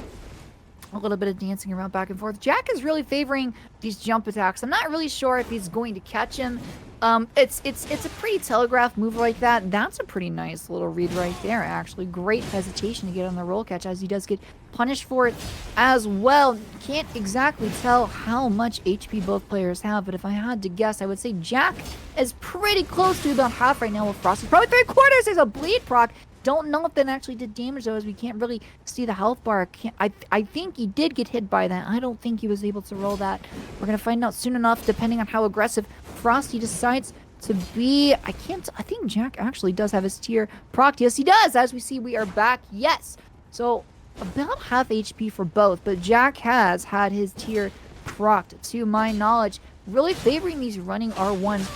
A little bit of dancing around back and forth. Jackk is really favoring these jump attacks. I'm not really sure if he's going to catch him It's a pretty telegraph move like that. That's a pretty nice little read right there, actually. Great hesitation to get on the roll catch, as he does get punished for it as well. Can't exactly tell how much HP both players have, but if I had to guess, I would say Jack is pretty close to about half right now, with Frosty probably 3/4. There's a bleed proc. Don't know if that actually did damage, though, as we can't really see the health bar. I think he did get hit by that. I don't think he was able to roll that. We're going to find out soon enough, depending on how aggressive Frosty decides to be. I think Jack actually does have his tier proc. Yes, he does. As we see, we are back. Yes. So about half HP for both, but Jack has had his tier procced, to my knowledge, really favoring these running R1s.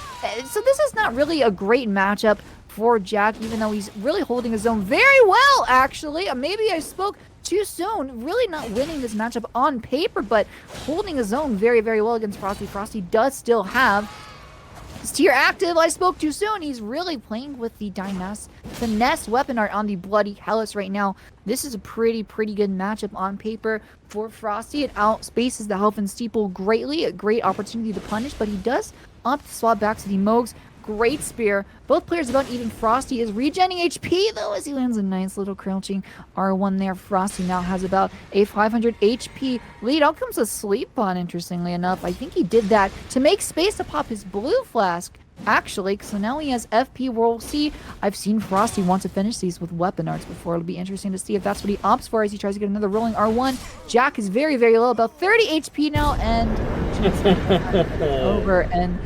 So this is not really a great matchup for Jack, even though he's really holding his own very well, actually. Maybe I spoke too soon. Really not winning this matchup on paper, but holding his own very, very well against Frosty. Frosty does still have his tier active. I spoke too soon. He's really playing with the finesse weapon art on the Bloody Hellas right now. This is a pretty good matchup on paper for Frosty. It outspaces the health and steeple greatly. A great opportunity to punish, but he does opt to swap back to the Mogs. Great spear. Both players about even. Frosty is regenning HP, though, as he lands a nice little crouching R1 there. Frosty now has about a 500 HP lead. Out comes a sleep on, interestingly enough. I think he did that to make space to pop his blue flask, actually. So now he has FP. We'll see. I've seen Frosty want to finish these with weapon arts before. It'll be interesting to see if that's what he opts for as he tries to get another rolling R1. Jack is very, very low, about 30 HP now, and over, and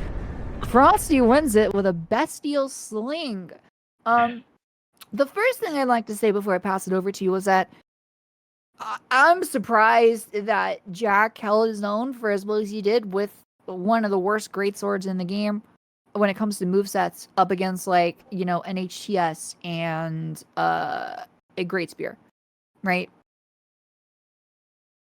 Frosty wins it with a bestial sling. The first thing I'd like to say before I pass it over to you was that I'm surprised that Jack held his own for as well as he did with one of the worst greatswords in the game when it comes to movesets up against, like, you know, an HTS and a great spear, right?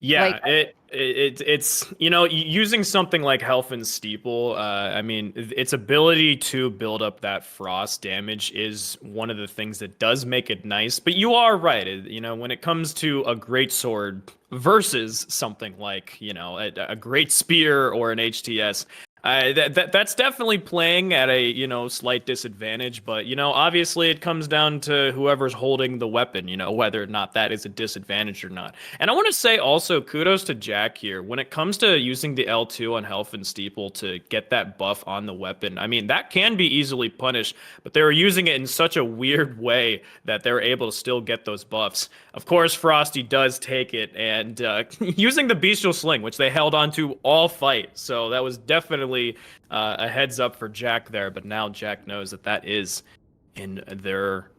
Yeah, Like, it's you know, using something like Health and Steeple, I mean, its ability to build up that frost damage is one of the things that does make it nice. But you are right, you know, when it comes to a great sword versus something like, you know, a great spear or an HTS, that's definitely playing at a, you know, slight disadvantage. But, you know, obviously it comes down to whoever's holding the weapon, you know, whether or not that is a disadvantage or not. And I want to say also kudos to Jack here when it comes to using the L2 on Health and Steeple to get that buff on the weapon. I mean, that can be easily punished, but they were using it in such a weird way that they were able to still get those buffs. Of course, Frosty does take it, and using the Bestial Sling, which they held on to all fight. So that was definitely a heads up for Jack there, but now Jack knows that that is in their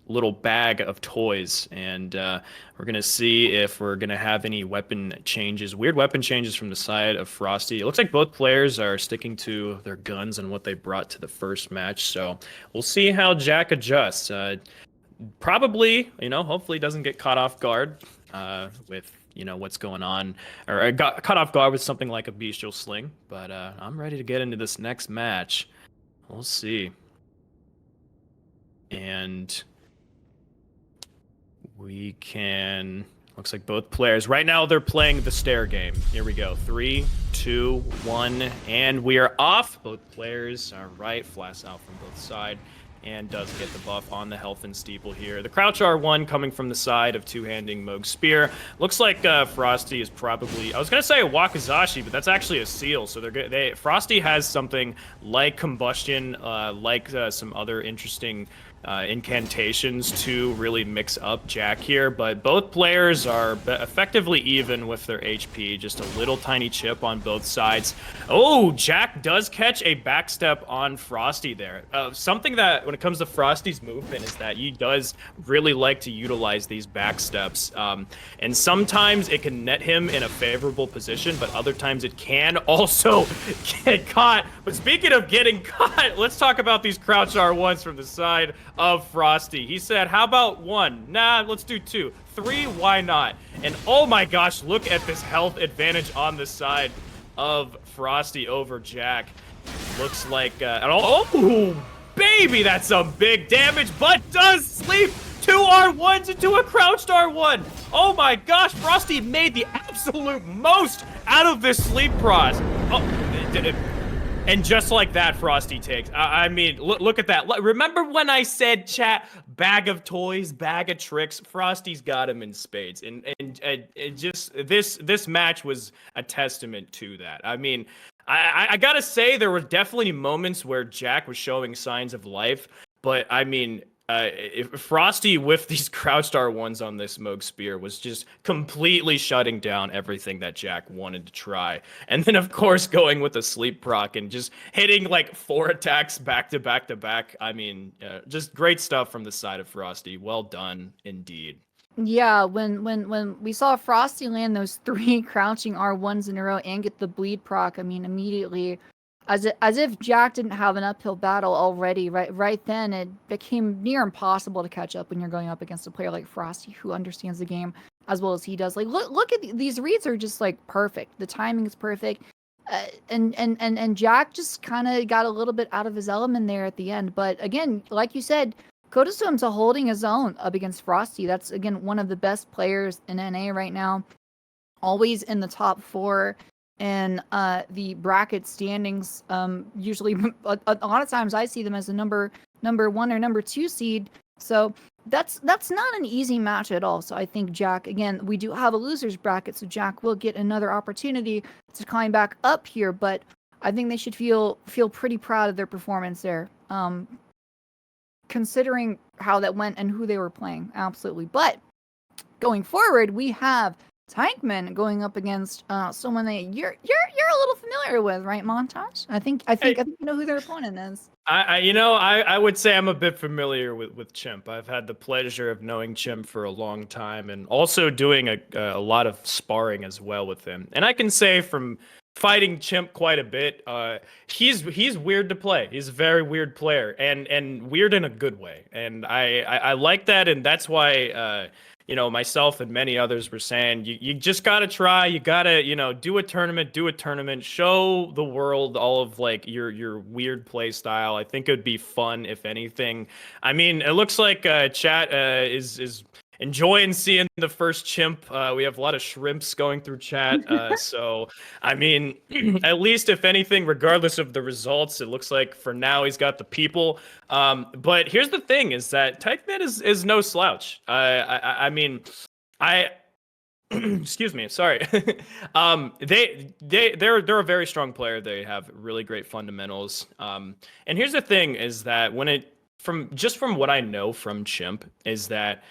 little bag of toys, and we're gonna see if we're gonna have any weapon changes, weird weapon changes from the side of Frosty. It looks like both players are sticking to their guns and what they brought to the first match, so we'll see how Jack adjusts. Probably, you know, hopefully doesn't get caught off guard with, you know, what's going on, or I got caught off guard with something like a Bestial Sling, but I'm ready to get into this next match. We'll see. And we can, looks like both players, right now they're playing the stare game. Here we go, 3, 2, 1, and we are off. Both players are right, flash out from both sides, and does get the buff on the Health and Steeple here. The Crouch R1 coming from the side of two-handing Moog Spear. Looks like Frosty is probably, I was going to say a Wakizashi, but that's actually a seal. So Frosty has something like Combustion, like some other interesting incantations to really mix up Jack here, but both players are effectively even with their HP, just a little tiny chip on both sides. Oh, Jack does catch a backstep on Frosty there. Something that when it comes to Frosty's movement is that he does really like to utilize these backsteps, and sometimes it can net him in a favorable position, but other times it can also get caught. But speaking of getting caught, let's talk about these Crouch R1s from the side of Frosty. He said, how about 1? Nah, let's do 2. 3, why not? And oh my gosh, look at this health advantage on the side of Frosty over Jack. Looks like, oh, baby, that's some big damage, but does sleep 2 R1s into a crouched R1. Oh my gosh, Frosty made the absolute most out of this sleep pros. Oh, And just like that, Frosty takes. I mean, look at that. Remember when I said, chat, bag of toys, bag of tricks? Frosty's got him in spades, and it just this match was a testament to that. I mean, I gotta say there were definitely moments where Jack was showing signs of life, but I mean. If Frosty with these crouched R1s on this Moog Spear was just completely shutting down everything that Jack wanted to try. And then, of course, going with the sleep proc and just hitting like 4 attacks back to back to back. I mean, just great stuff from the side of Frosty. Well done, indeed. Yeah, when we saw Frosty land those 3 crouching R1s in a row and get the bleed proc, I mean, immediately... As if Jack didn't have an uphill battle already, right then, it became near impossible to catch up when you're going up against a player like Frosty, who understands the game as well as he does. Like, look at these reads are just like perfect. The timing is perfect, and Jack just kind of got a little bit out of his element there at the end. But again, like you said, kudos to him to holding his own up against Frosty. That's again one of the best players in NA right now, always in the top 4. And the bracket standings, usually a lot of times I see them as the number 1 or number 2 seed. So that's not an easy match at all. So I think Jack, again, we do have a losers bracket, so Jack will get another opportunity to climb back up here. But I think they should feel pretty proud of their performance there, considering how that went and who they were playing. Absolutely. But going forward, we have taikman going up against someone that you're a little familiar with, right, Montage? I think you know who their opponent is. I would say I'm a bit familiar with Chimp. I've had the pleasure of knowing Chimp for a long time, and also doing a lot of sparring as well with him. And I can say from fighting Chimp quite a bit, he's weird to play. He's a very weird player, and weird in a good way. And I like that, and that's why. Myself and many others were saying, you just got to try. You got to, do a tournament, show the world all of like your weird play style. I think it would be fun, if anything. I mean, it looks like chat is enjoying seeing the first Chimp. We have a lot of shrimps going through chat. So, I mean, at least if anything, regardless of the results, it looks like for now he's got the people. But here's the thing: is that taikman is no slouch. I mean, excuse me, sorry. They're a very strong player. They have really great fundamentals. And here's the thing: is that from what I know from Chimp is that.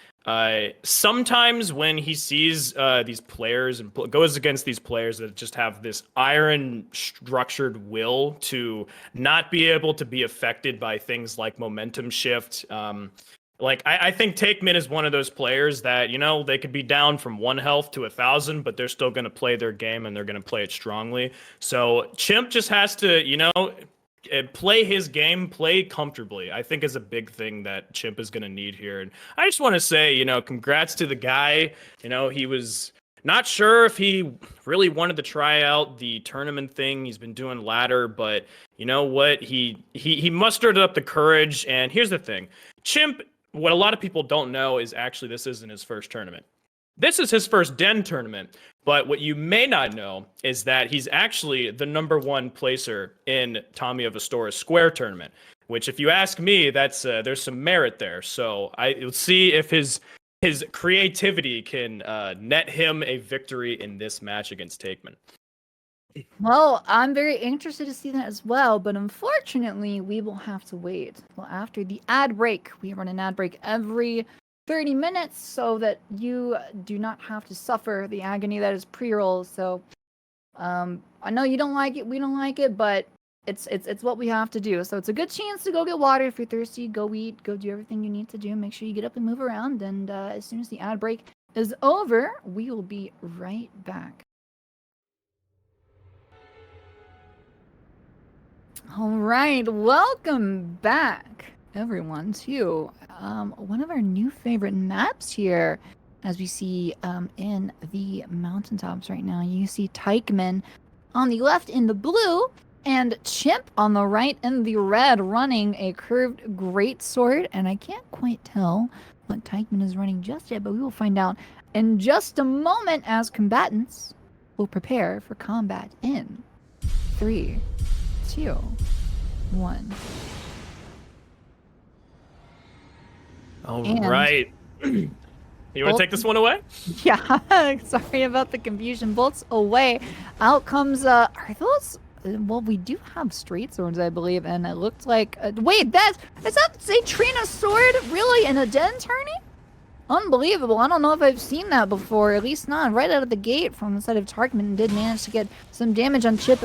Sometimes when he sees these players and goes against these players that just have this iron structured will to not be able to be affected by things like momentum shift. I think taikman is one of those players that, they could be down from 1 health to 1,000, but they're still going to play their game and they're going to play it strongly. So Chimp just has to, play his game, play comfortably, I think is a big thing that Chimp is going to need here. And I just want to say, congrats to the guy. He was not sure if he really wanted to try out the tournament thing. He's been doing ladder, but you know what? He mustered up the courage. And here's the thing. Chimp, what a lot of people don't know is actually this isn't his first tournament. This is his first Den tournament, but what you may not know is that he's actually the number 1 placer in Tommy of Astoria Square tournament, which if you ask me, that's there's some merit there. So I'll see if his creativity can net him a victory in this match against taikman. Well, I'm very interested to see that as well, but unfortunately, we will have to wait. Well, after the ad break, we run an ad break every 30 minutes so that you do not have to suffer the agony that is pre-roll. So I know you don't like it, we don't like it, but it's what we have to do. So it's a good chance to go get water if you're thirsty, go eat, go do everything you need to do. Make sure you get up and move around, and as soon as the ad break is over, we will be right back. All right, welcome back everyone to one of our new favorite maps here. As we see in the mountaintops right now, you see taikman on the left in the blue and Chimp on the right in the red, running a curved greatsword. And I can't quite tell what taikman is running just yet, but we will find out in just a moment as combatants will prepare for combat in 3, 2, 1. All And right. You want to take this one away? Yeah, sorry about the confusion. Bolts away. Out comes, are those, well, we do have straight swords, I believe, and it looked like, wait, is that Trina's sword really in a den tourney? Unbelievable. I don't know if I've seen that before, at least not right out of the gate from the side of Tarkman. Did manage to get some damage on Chimp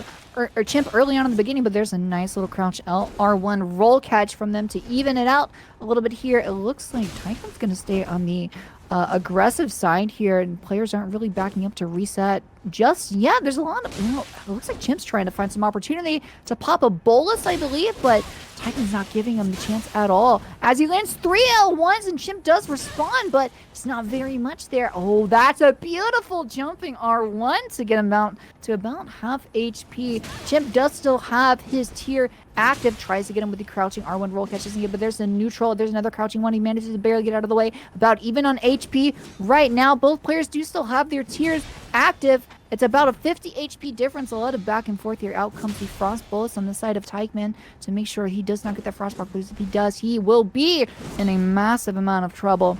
early on in the beginning, but there's a nice little crouch R1 roll catch from them to even it out a little bit here. It looks like Taikman's going to stay on the aggressive side here, and players aren't really backing up to reset just yet. There's a lot of, it looks like Chimp's trying to find some opportunity to pop a bolus, I believe, but Taikman's not giving him the chance at all. As he lands 3 L1s, and Chimp does respond, but it's not very much there. Oh, that's a beautiful jumping R1 to get him out to about half HP. Chimp does still have his tier active, tries to get him with the crouching R1 roll catch, doesn't get, but there's a neutral, there's another crouching one. He manages to barely get out of the way, about even on HP right now. Both players do still have their tiers active. It's about a 50 HP difference, a lot of back and forth here. Out comes the Frost Bullets on the side of Taikman to make sure he does not get that Frostbox boost. If he does, he will be in a massive amount of trouble.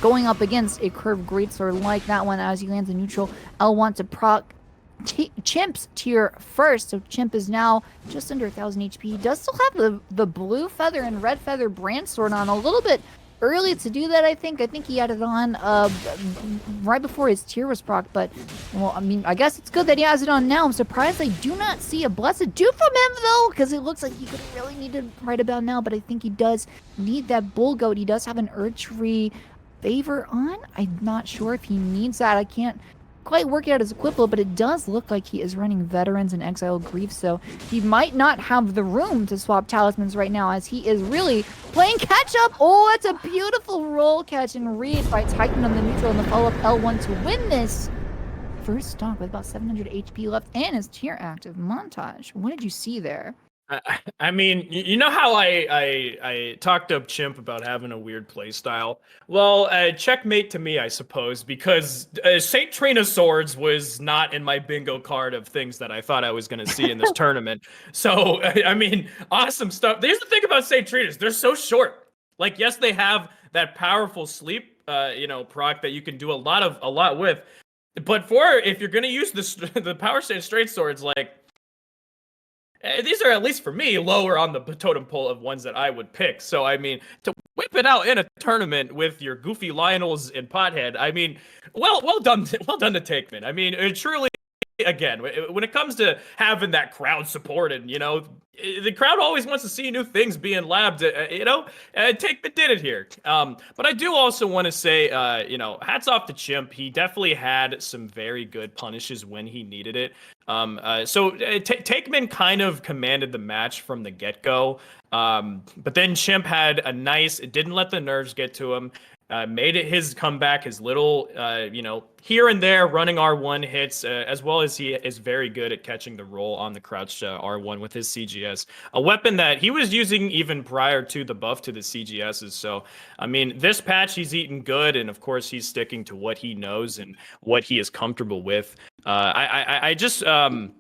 Going up against a curved greatsword like that one as he lands a neutral L1 to proc Chimp's tier first. So Chimp is now just under 1000 HP. He does still have the blue feather and red feather brand sword on, a little bit early to do that, I think. I think he had it on right before his tier was proc, but, well, I mean, I guess it's good that he has it on now. I'm surprised I do not see a Blessed Dew from him, though, because it looks like he could really need it right about now, but I think he does need that Bull Goat. He does have an Erdtree favor on. I'm not sure if he needs that. I can't quite work it out his equipment, but it does look like he is running Veterans and Exile Grief, so he might not have the room to swap talismans right now, as he is really playing catch up. Oh, that's a beautiful roll catch and read by Taikman on the neutral and the follow-up L1 to win this first stock with about 700 HP left and his tier active. Montage, what did you see there? I mean, you know how I talked up Chimp about having a weird play style? Well, checkmate to me, I suppose, because St. Trina Swords was not in my bingo card of things that I thought I was going to see in this tournament. So, I mean, awesome stuff. Here's the thing about St. Trinas. They're so short. Like, yes, they have that powerful sleep, proc that you can do a lot with. But if you're going to use the Power Stance Straight Swords, like, these are, at least for me, lower on the totem pole of ones that I would pick. So, I mean, to whip it out in a tournament with your goofy Lionels and Pothead, I mean, well done to Taikman. I mean, it truly, again, when it comes to having that crowd supported, the crowd always wants to see new things being labbed, Taikman did it here. But I do also want to say, hats off to Chimp. He definitely had some very good punishes when he needed it. So Taikman kind of commanded the match from the get-go. But then Chimp had it didn't let the nerves get to him. Made it his comeback, his little, here and there running R1 hits, as well as he is very good at catching the roll on the crouched R1 with his CGS, a weapon that he was using even prior to the buff to the CGSs. So, I mean, this patch he's eaten good, and of course he's sticking to what he knows and what he is comfortable with. I think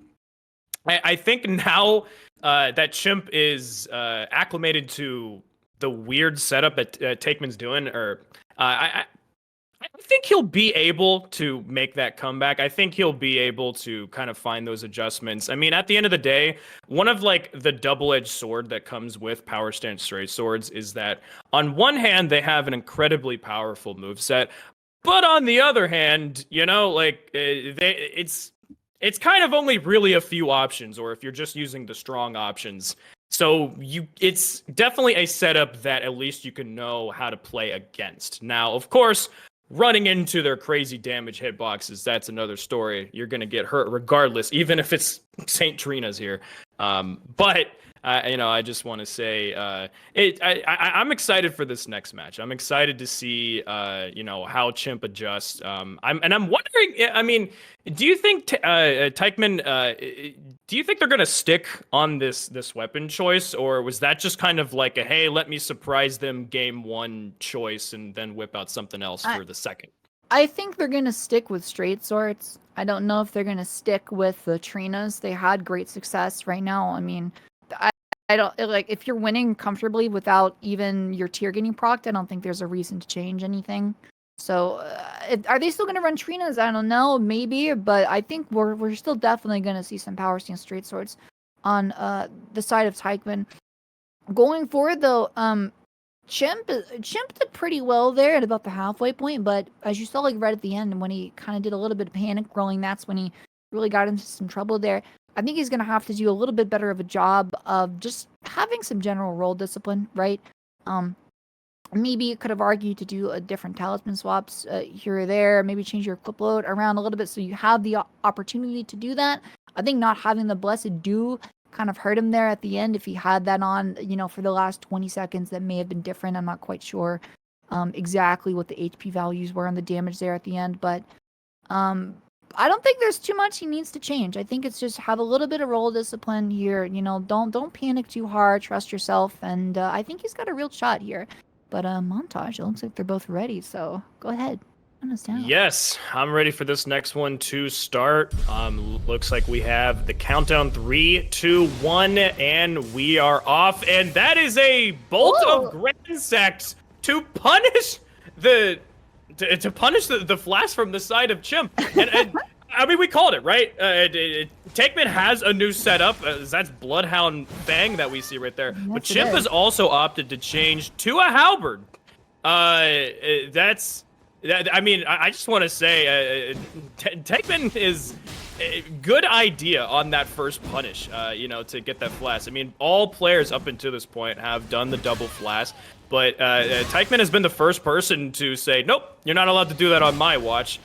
now that Chimp is acclimated to the weird setup that Taikman's doing, I think he'll be able to make that comeback. I think he'll be able to kind of find those adjustments. I mean, at the end of the day, one of the double-edged sword that comes with Power Stance Straight Swords is that on one hand, they have an incredibly powerful moveset, but on the other hand, it's kind of only really a few options, or if you're just using the strong options. So it's definitely a setup that at least you can know how to play against. Now, of course, running into their crazy damage hitboxes, that's another story. You're going to get hurt regardless, even if it's St. Trina's here. But I just want to say, I'm excited for this next match. I'm excited to see, how Chimp adjusts. I'm wondering. I mean, do you think Taikman? Do you think they're gonna stick on this weapon choice, or was that just kind of like a hey, let me surprise them game one choice and then whip out something else for the second? I think they're gonna stick with straight swords. I don't know if they're going to stick with the Trinas. They had great success right now. I mean, I, I don't like if you're winning comfortably without even your tier getting procced, I don't think there's a reason to change anything. So, are they still going to run Trinas? I don't know, maybe, but I think we're still definitely going to see some power stance straight swords on the side of taikman. Going forward, though, Chimp did pretty well there at about the halfway point, but as you saw, like right at the end, when he kind of did a little bit of panic rolling, that's when he really got into some trouble there. I think he's going to have to do a little bit better of a job of just having some general role discipline, right? Maybe you could have argued to do a different talisman swaps here or there, maybe change your equip load around a little bit so you have the opportunity to do that. I think not having the Blessed Dew kind of hurt him there at the end. If he had that on, for the last 20 seconds, that may have been different. I'm not quite sure exactly what the HP values were on the damage there at the end, but I don't think there's too much he needs to change. I think it's just have a little bit of role discipline here. Don't panic too hard. Trust yourself, and I think he's got a real shot here. But Montage, it looks like they're both ready, so go ahead. Yes, I'm ready for this next one to start. Looks like we have the countdown 3, 2, 1, and we are off. And that is a bolt of Grandsect to punish the flash from the side of Chimp. And I mean, we called it, right? taikman has a new setup. That's Bloodhound Fang that we see right there. Yes, but Chimp has also opted to change to a halberd. I just want to say, taikman is a good idea on that first punish, to get that flash. I mean, all players up until this point have done the double flash, but taikman has been the first person to say, nope, you're not allowed to do that on my watch.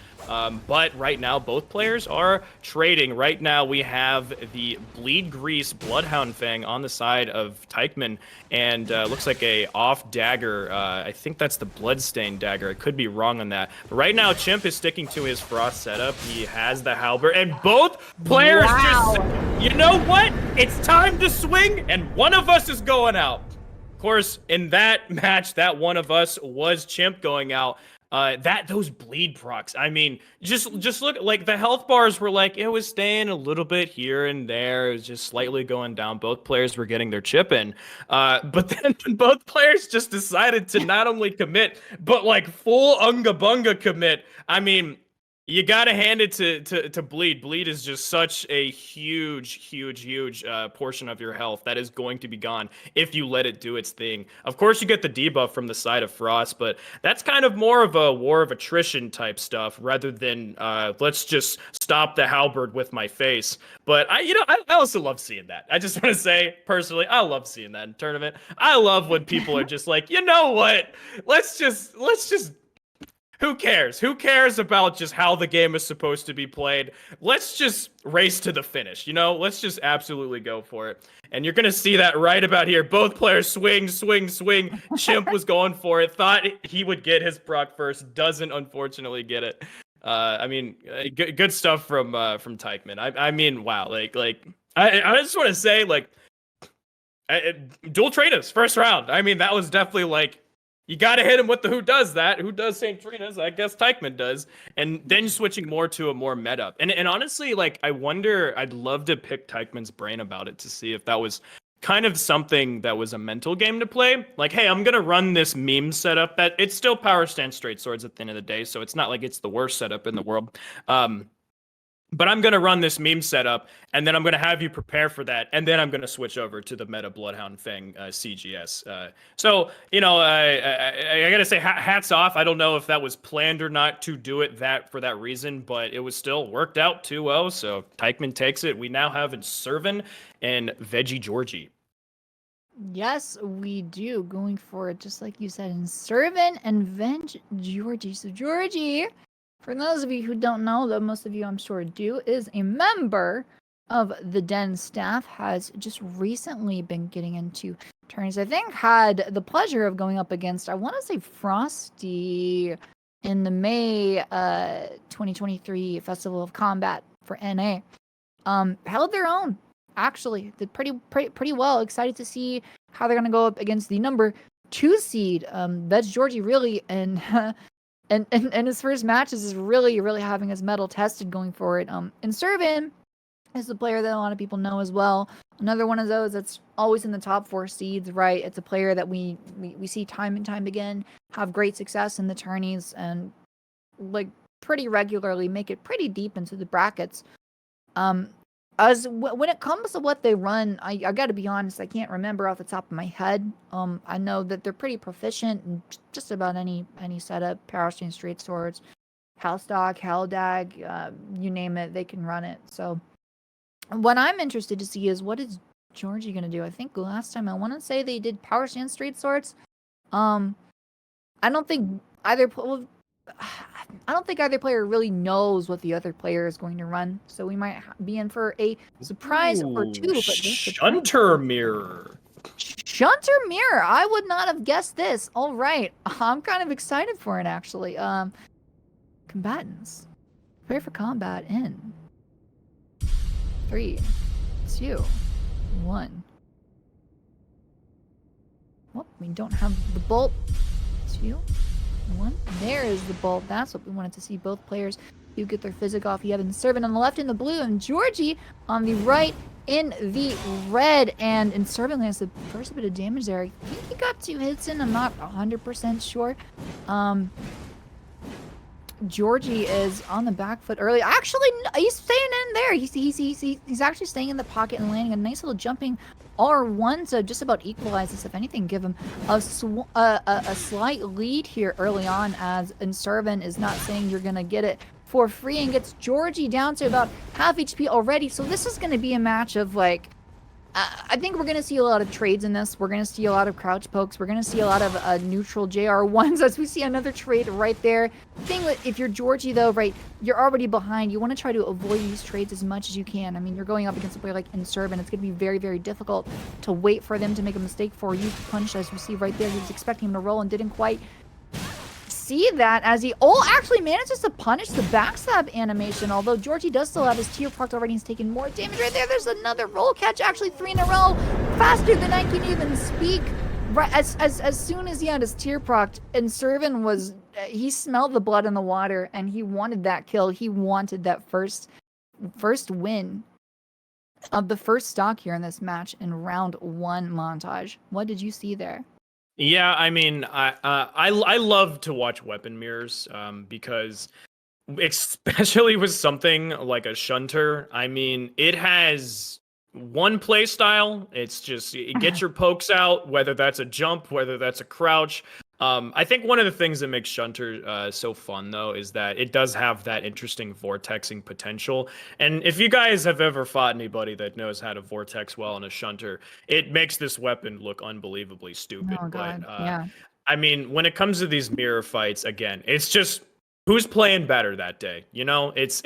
But right now, both players are trading. Right now, we have the Bleed Grease Bloodhound Fang on the side of taikman, and looks like a off dagger. I think that's the Bloodstained dagger. I could be wrong on that. But right now, Chimp is sticking to his Frost setup. He has the halberd, and both players just said, you know what? It's time to swing, and one of us is going out. Of course, in that match, that one of us was Chimp going out. Those bleed procs, I mean, just look, like the health bars were like, it was staying a little bit here and there. It was just slightly going down. Both players were getting their chip in. But then both players just decided to not only commit, but like full unga bunga commit. I mean, you gotta hand it to Bleed. Bleed is just such a huge portion of your health that is going to be gone if you let it do its thing. Of course, you get the debuff from the side of Frost, but that's kind of more of a war of attrition type stuff rather than let's just stop the halberd with my face. But I also love seeing that. I just want to say personally, I love seeing that in tournament. I love when people are just like, you know what? Let's just. Who cares? Who cares about just how the game is supposed to be played? Let's just race to the finish, Let's just absolutely go for it. And you're going to see that right about here. Both players swing. Chimp was going for it. Thought he would get his proc first. Doesn't, unfortunately, get it. Good stuff from taikman. I mean, wow. I just want to say, dual Trinas, first round. I mean, that was definitely you got to hit him with the who does that. Who does St. Trinas? I guess taikman does. And then switching more to a more meta. And honestly, I wonder, I'd love to pick taikman's brain about it to see if that was kind of something that was a mental game to play. Like, hey, I'm going to run this meme setup that it's still power stance straight swords at the end of the day. So it's not like it's the worst setup in the world. But I'm going to run this meme setup, and then I'm going to have you prepare for that, and then I'm going to switch over to the meta Bloodhound Fang CGS. I got to say, hats off. I don't know if that was planned or not to do it for that reason, but it was still worked out too well, so taikman takes it. We now have Inservin and Veggie Georgie. Yes, we do. Going for it, just like you said, Inservin and Veg Georgie. So Georgie, for those of you who don't know, though most of you I'm sure do, is a member of the Den staff, has just recently been getting into tourneys. I think had the pleasure of going up against, I want to say Frosty in the May 2023 Festival of Combat for NA. Held their own, actually. Did pretty well. Excited to see how they're going to go up against the number 2 seed, Veg Georgie, really, and and his first matches is really having his mettle tested going forward. Inservin is the player that a lot of people know as well. Another one of those that's always in the top 4 seeds, right? It's a player that we see time and time again have great success in the tourneys and like pretty regularly make it pretty deep into the brackets. When it comes to what they run, I got to be honest, I can't remember off the top of my head. I know that they're pretty proficient in just about any setup, Power String, Straight Swords, Hellstock, Helldag, you name it, they can run it. So what I'm interested to see is what is Georgie going to do? I think last time I want to say they did Power Stance Straight Swords. I don't think either player really knows what the other player is going to run. So we might be in for a surprise or two. But Shunter Mirror. Shunter Mirror. I would not have guessed this. All right. I'm kind of excited for it, actually. Combatants. Prepare for combat in 3, 2, 1. Well, we don't have the bolt. 2, 1. There is the bolt. That's what we wanted to see. Both players do get their physic off. You have Inservin on the left in the blue and Georgie on the right in the red. And Inservin lands the first bit of damage there. I think he got 2 hits in. I'm not 100% sure. Georgie is on the back foot early. Actually, he's staying in there. He's actually staying in the pocket and landing a nice little jumping R1 to just about equalize this. If anything, give him a slight lead here early on, as Inservin is not saying you're gonna get it for free and gets Georgie down to about half HP already. So this is gonna be a match of like, I think we're going to see a lot of trades in this. We're going to see a lot of crouch pokes. We're going to see a lot of neutral JR1s as we see another trade right there. Thing with, if you're Georgie though, right, you're already behind. You want to try to avoid these trades as much as you can. I mean, you're going up against a player like Inservin. It's going to be very, very difficult to wait for them to make a mistake for you to punish, as we see right there. He was expecting him to roll and didn't quite see that, as he actually manages to punish the backstab animation, although Georgie does still have his tier proc already. He's taking more damage right there. There's another roll catch, actually 3 in a row, faster than I can even speak. Right as soon as he had his tier proc, Inservin was, he smelled the blood in the water and he wanted that kill. He wanted that first win of the first stock here in this match in round 1 montage. What did you see there? Yeah, I mean, I love to watch weapon mirrors because, especially with something like a Shunter, I mean, it has one play style. It's just get your pokes out, whether that's a jump, whether that's a crouch. I think one of the things that makes Shunter so fun, though, is that it does have that interesting vortexing potential. And if you guys have ever fought anybody that knows how to vortex well in a Shunter, it makes this weapon look unbelievably stupid. Oh, God. But, yeah. I mean, when it comes to these mirror fights, again, it's just who's playing better that day. You know, it's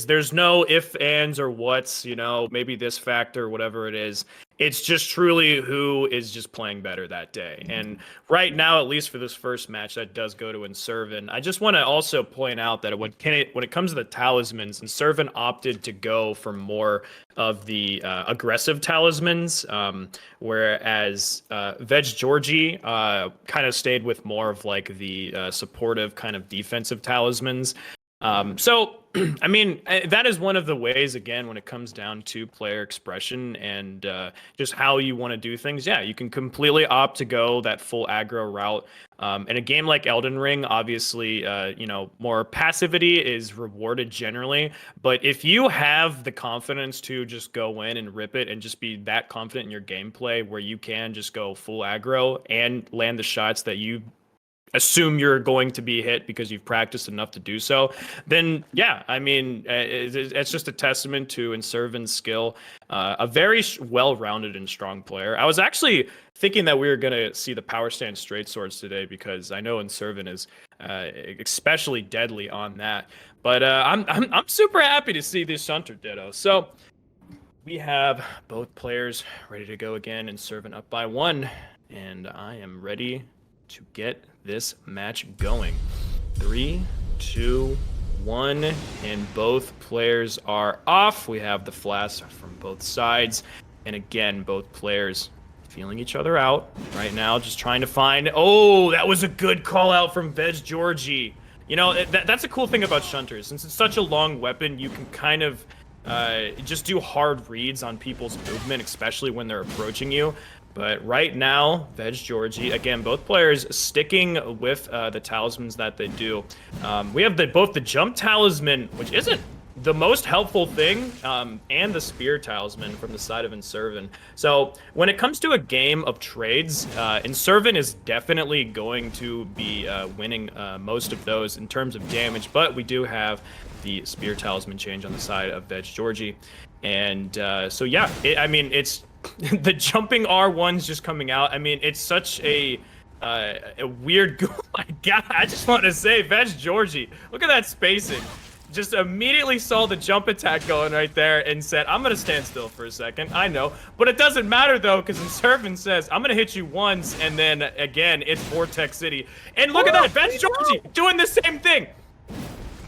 there's no ifs, ands, or whats, you know, maybe this factor, whatever it is. It's just truly who is just playing better that day. And right now, at least for this first match, that does go to Inservin. I just want to also point out that when it comes to the talismans, Inservin opted to go for more of the aggressive talismans, whereas Veg Georgie kind of stayed with more of like the supportive kind of defensive talismans. So, I mean, that is one of the ways, again, when it comes down to player expression and just how you want to do things. Yeah, you can completely opt to go that full aggro route. In a game like Elden Ring, obviously, you know, more passivity is rewarded generally. But if you have the confidence to just go in and rip it and just be that confident in your gameplay where you can just go full aggro and land the shots that you assume you're going to be hit because you've practiced enough to do so, then yeah, I mean, it's just a testament to Inservin's skill. A very well-rounded and strong player. I was actually thinking that we were going to see the power stance straight swords today because I know Inservin is especially deadly on that. But I'm super happy to see this Shunter ditto. So we have both players ready to go again. Inservin up by 1, and I am ready to get this match going. 3, 2, 1, and both players are off. We have the flash from both sides, and again, both players feeling each other out right now, just trying to find. Oh, that was a good call out from Veg Georgie. You know, that's a cool thing about Shunters. Since it's such a long weapon, you can kind of just do hard reads on people's movement, especially when they're approaching you. But right now, Veg Georgie, again, both players sticking with the talismans that they do. We have both the jump talisman, which isn't the most helpful thing, and the spear talisman from the side of Inservin. So when it comes to a game of trades, Inservin is definitely going to be winning most of those in terms of damage, but we do have the spear talisman change on the side of Veg Georgie. And so yeah, I mean, it's the jumping R1's just coming out. I mean, it's such a weird goal. My God, I just want to say, Veg Georgie, look at that spacing. Just immediately saw the jump attack going right there and said, I'm going to stand still for a second. I know. But it doesn't matter, though, because Inservin says, I'm going to hit you once, and then, again, it's Vortex City. And look at that, Veg Georgie doing the same thing.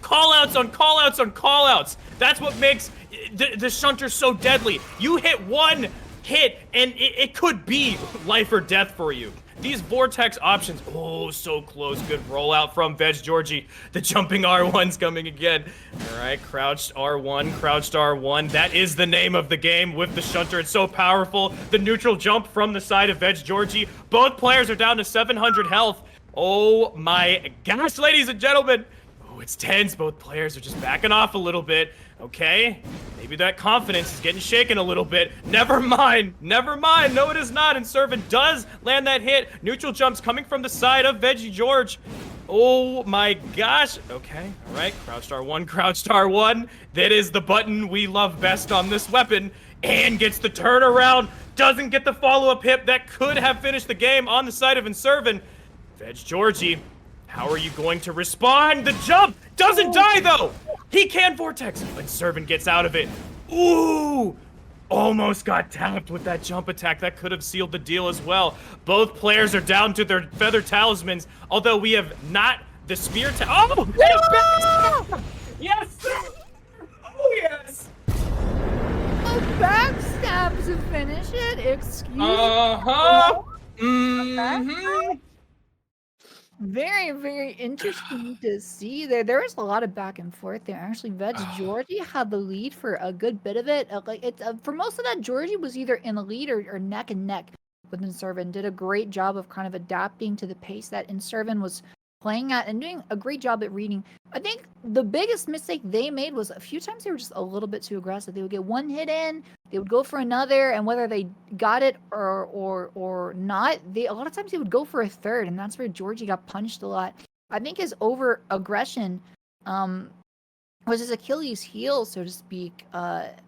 Call-outs on call-outs on call-outs. That's what makes the Shunter so deadly. You hit one hit, and it could be life or death for you. These Vortex options, oh, so close. Good rollout from Veg Georgie. The jumping R1's coming again. All right, crouched R1, crouched R1. That is the name of the game with the Shunter. It's so powerful. The neutral jump from the side of Veg Georgie. Both players are down to 700 health. Oh my gosh, ladies and gentlemen. Oh, it's tense. Both players are just backing off a little bit. Okay, maybe that confidence is getting shaken a little bit. Never mind. Never mind. No, it is not. Inservin does land that hit. Neutral jumps coming from the side of Veggie George. Oh my gosh. Okay, all right. Crouched R1, crouched R1. That is the button we love best on this weapon. And gets the turnaround. Doesn't get the follow-up hit that could have finished the game on the side of Inservin. Veg Georgie, how are you going to respond? The jump doesn't die, though. He can Vortex, but Inservin gets out of it. Ooh! Almost got tapped with that jump attack. That could have sealed the deal as well. Both players are down to their feather talismans, although we have not the spear Oh! No! Yes! Oh, yes! A backstab to finish it? Excuse me? Uh-huh! Mm-hmm. Very, very interesting to see there. There was a lot of back and forth there. Actually, Veg Georgie had the lead for a good bit of it. For most of that, Georgie was either in the lead or neck and neck with Inservin. Did a great job of kind of adapting to the pace that Inservin was playing at and doing a great job at reading. I think the biggest mistake they made was a few times they were just a little bit too aggressive. They would get one hit in, they would go for another, and whether they got it or not, a lot of times they would go for a third, and that's where Georgie got punished a lot. I think his over aggression was his Achilles heel, so to speak,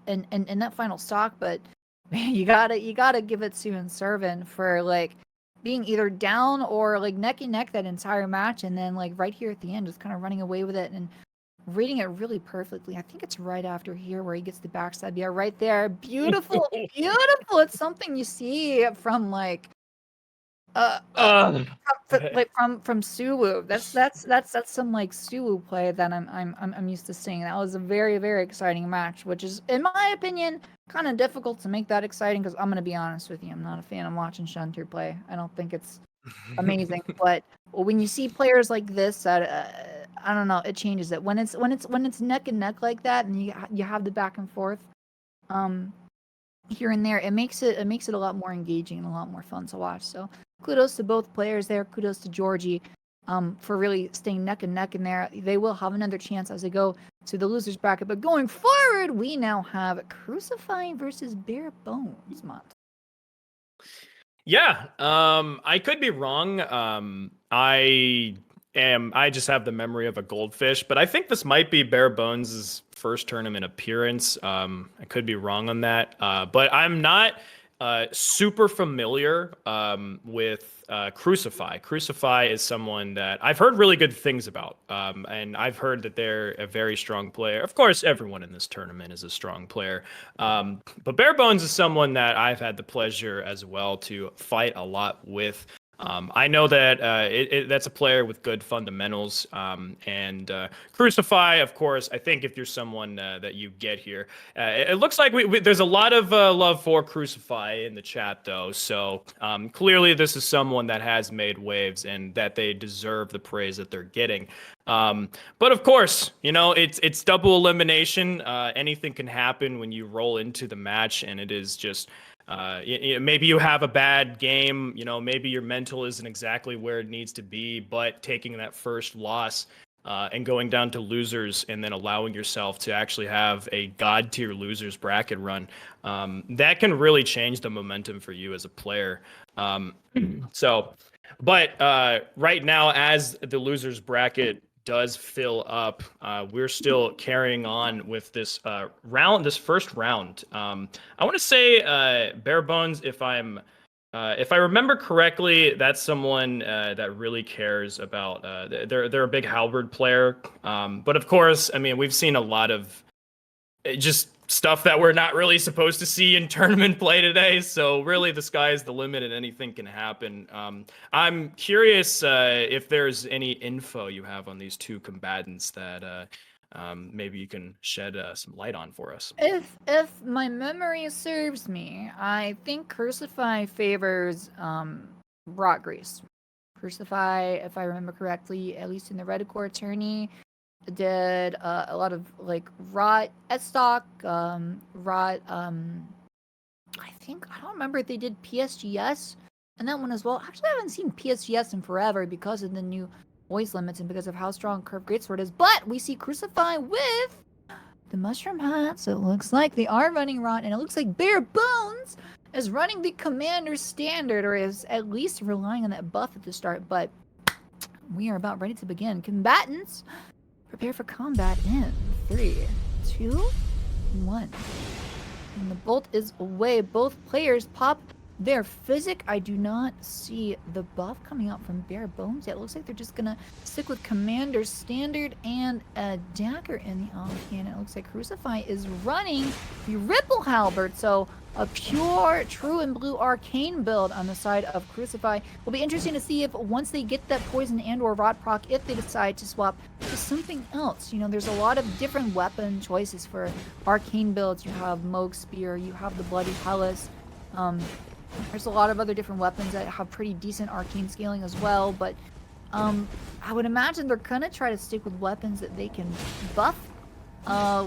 in that final stock. But man, you gotta give it to Inservin for like being either down or like neck and neck that entire match, and then like right here at the end just kind of running away with it and reading it really perfectly. I think it's right after here where he gets the backstab. Yeah, right there. Beautiful, beautiful. It's something you see from like from Sulu. That's some like Sulu play that I'm used to seeing. That was a very, very exciting match, which is, in my opinion, kind of difficult to make that exciting, because I'm gonna be honest with you, I'm not a fan of watching Shunter play. I don't think it's amazing, but when you see players like this, that I don't know, it changes it. When it's neck and neck like that, and you have the back and forth, here and there, it makes it a lot more engaging and a lot more fun to watch. So kudos to both players there. Kudos to Georgie for really staying neck and neck in there. They will have another chance as they go to the losers bracket. But going forward, we now have Crucify versus Barebones. Yeah, I could be wrong. I just have the memory of a goldfish, but I think this might be Barebones' first tournament appearance. I could be wrong on that, but I'm not super familiar with Crucify. Crucify is someone that I've heard really good things about, and I've heard that they're a very strong player. Of course, everyone in this tournament is a strong player, but Barebones is someone that I've had the pleasure as well to fight a lot with. I know that that's a player with good fundamentals. And Crucify, of course, I think if you're someone that you get here, it looks like there's a lot of love for Crucify in the chat, though. So clearly this is someone that has made waves and that they deserve the praise that they're getting. But of course, you know, it's double elimination. Anything can happen when you roll into the match, and it is just maybe you have a bad game, you know, maybe your mental isn't exactly where it needs to be, but taking that first loss and going down to losers and then allowing yourself to actually have a god tier losers bracket run, that can really change the momentum for you as a player. But right now, as the losers bracket does fill up, we're still carrying on with this this first round. I want to say Barebones, if I remember correctly, that's someone that really cares about. They're a big halberd player, but of course, I mean, we've seen a lot of just stuff that we're not really supposed to see in tournament play today. So really, the sky is the limit, and anything can happen. I'm curious if there's any info you have on these two combatants that maybe you can shed some light on for us. If my memory serves me, I think Crucify favors rot grease. Crucify, if I remember correctly, at least in the Red Core tourney, did a lot of like rot stock, rot. I think I don't remember if they did PSGS and that one as well. Actually, I haven't seen PSGS in forever because of the new voice limits and because of how strong Curved Greatsword is. But we see Crucify with the mushroom hat, so it looks like they are running rot, and it looks like Barebones is running the Commander Standard, or is at least relying on that buff at the start. But we are about ready to begin. Combatants, prepare for combat in 3, 2, 1. And the bolt is away. Both players pop their physic. I do not see the buff coming out from Barebones yet. It looks like they're just gonna stick with Commander Standard and a dagger in the offhand. It looks like Crucify is running the Ripple Halberd, so a pure true and blue arcane build on the side of Crucify. Will be interesting to see if once they get that poison and or rot proc, if they decide to swap to something else. You know, there's a lot of different weapon choices for arcane builds. You have Moog Spear, you have the Bloody Hellas. There's a lot of other different weapons that have pretty decent arcane scaling as well, but I would imagine they're gonna try to stick with weapons that they can buff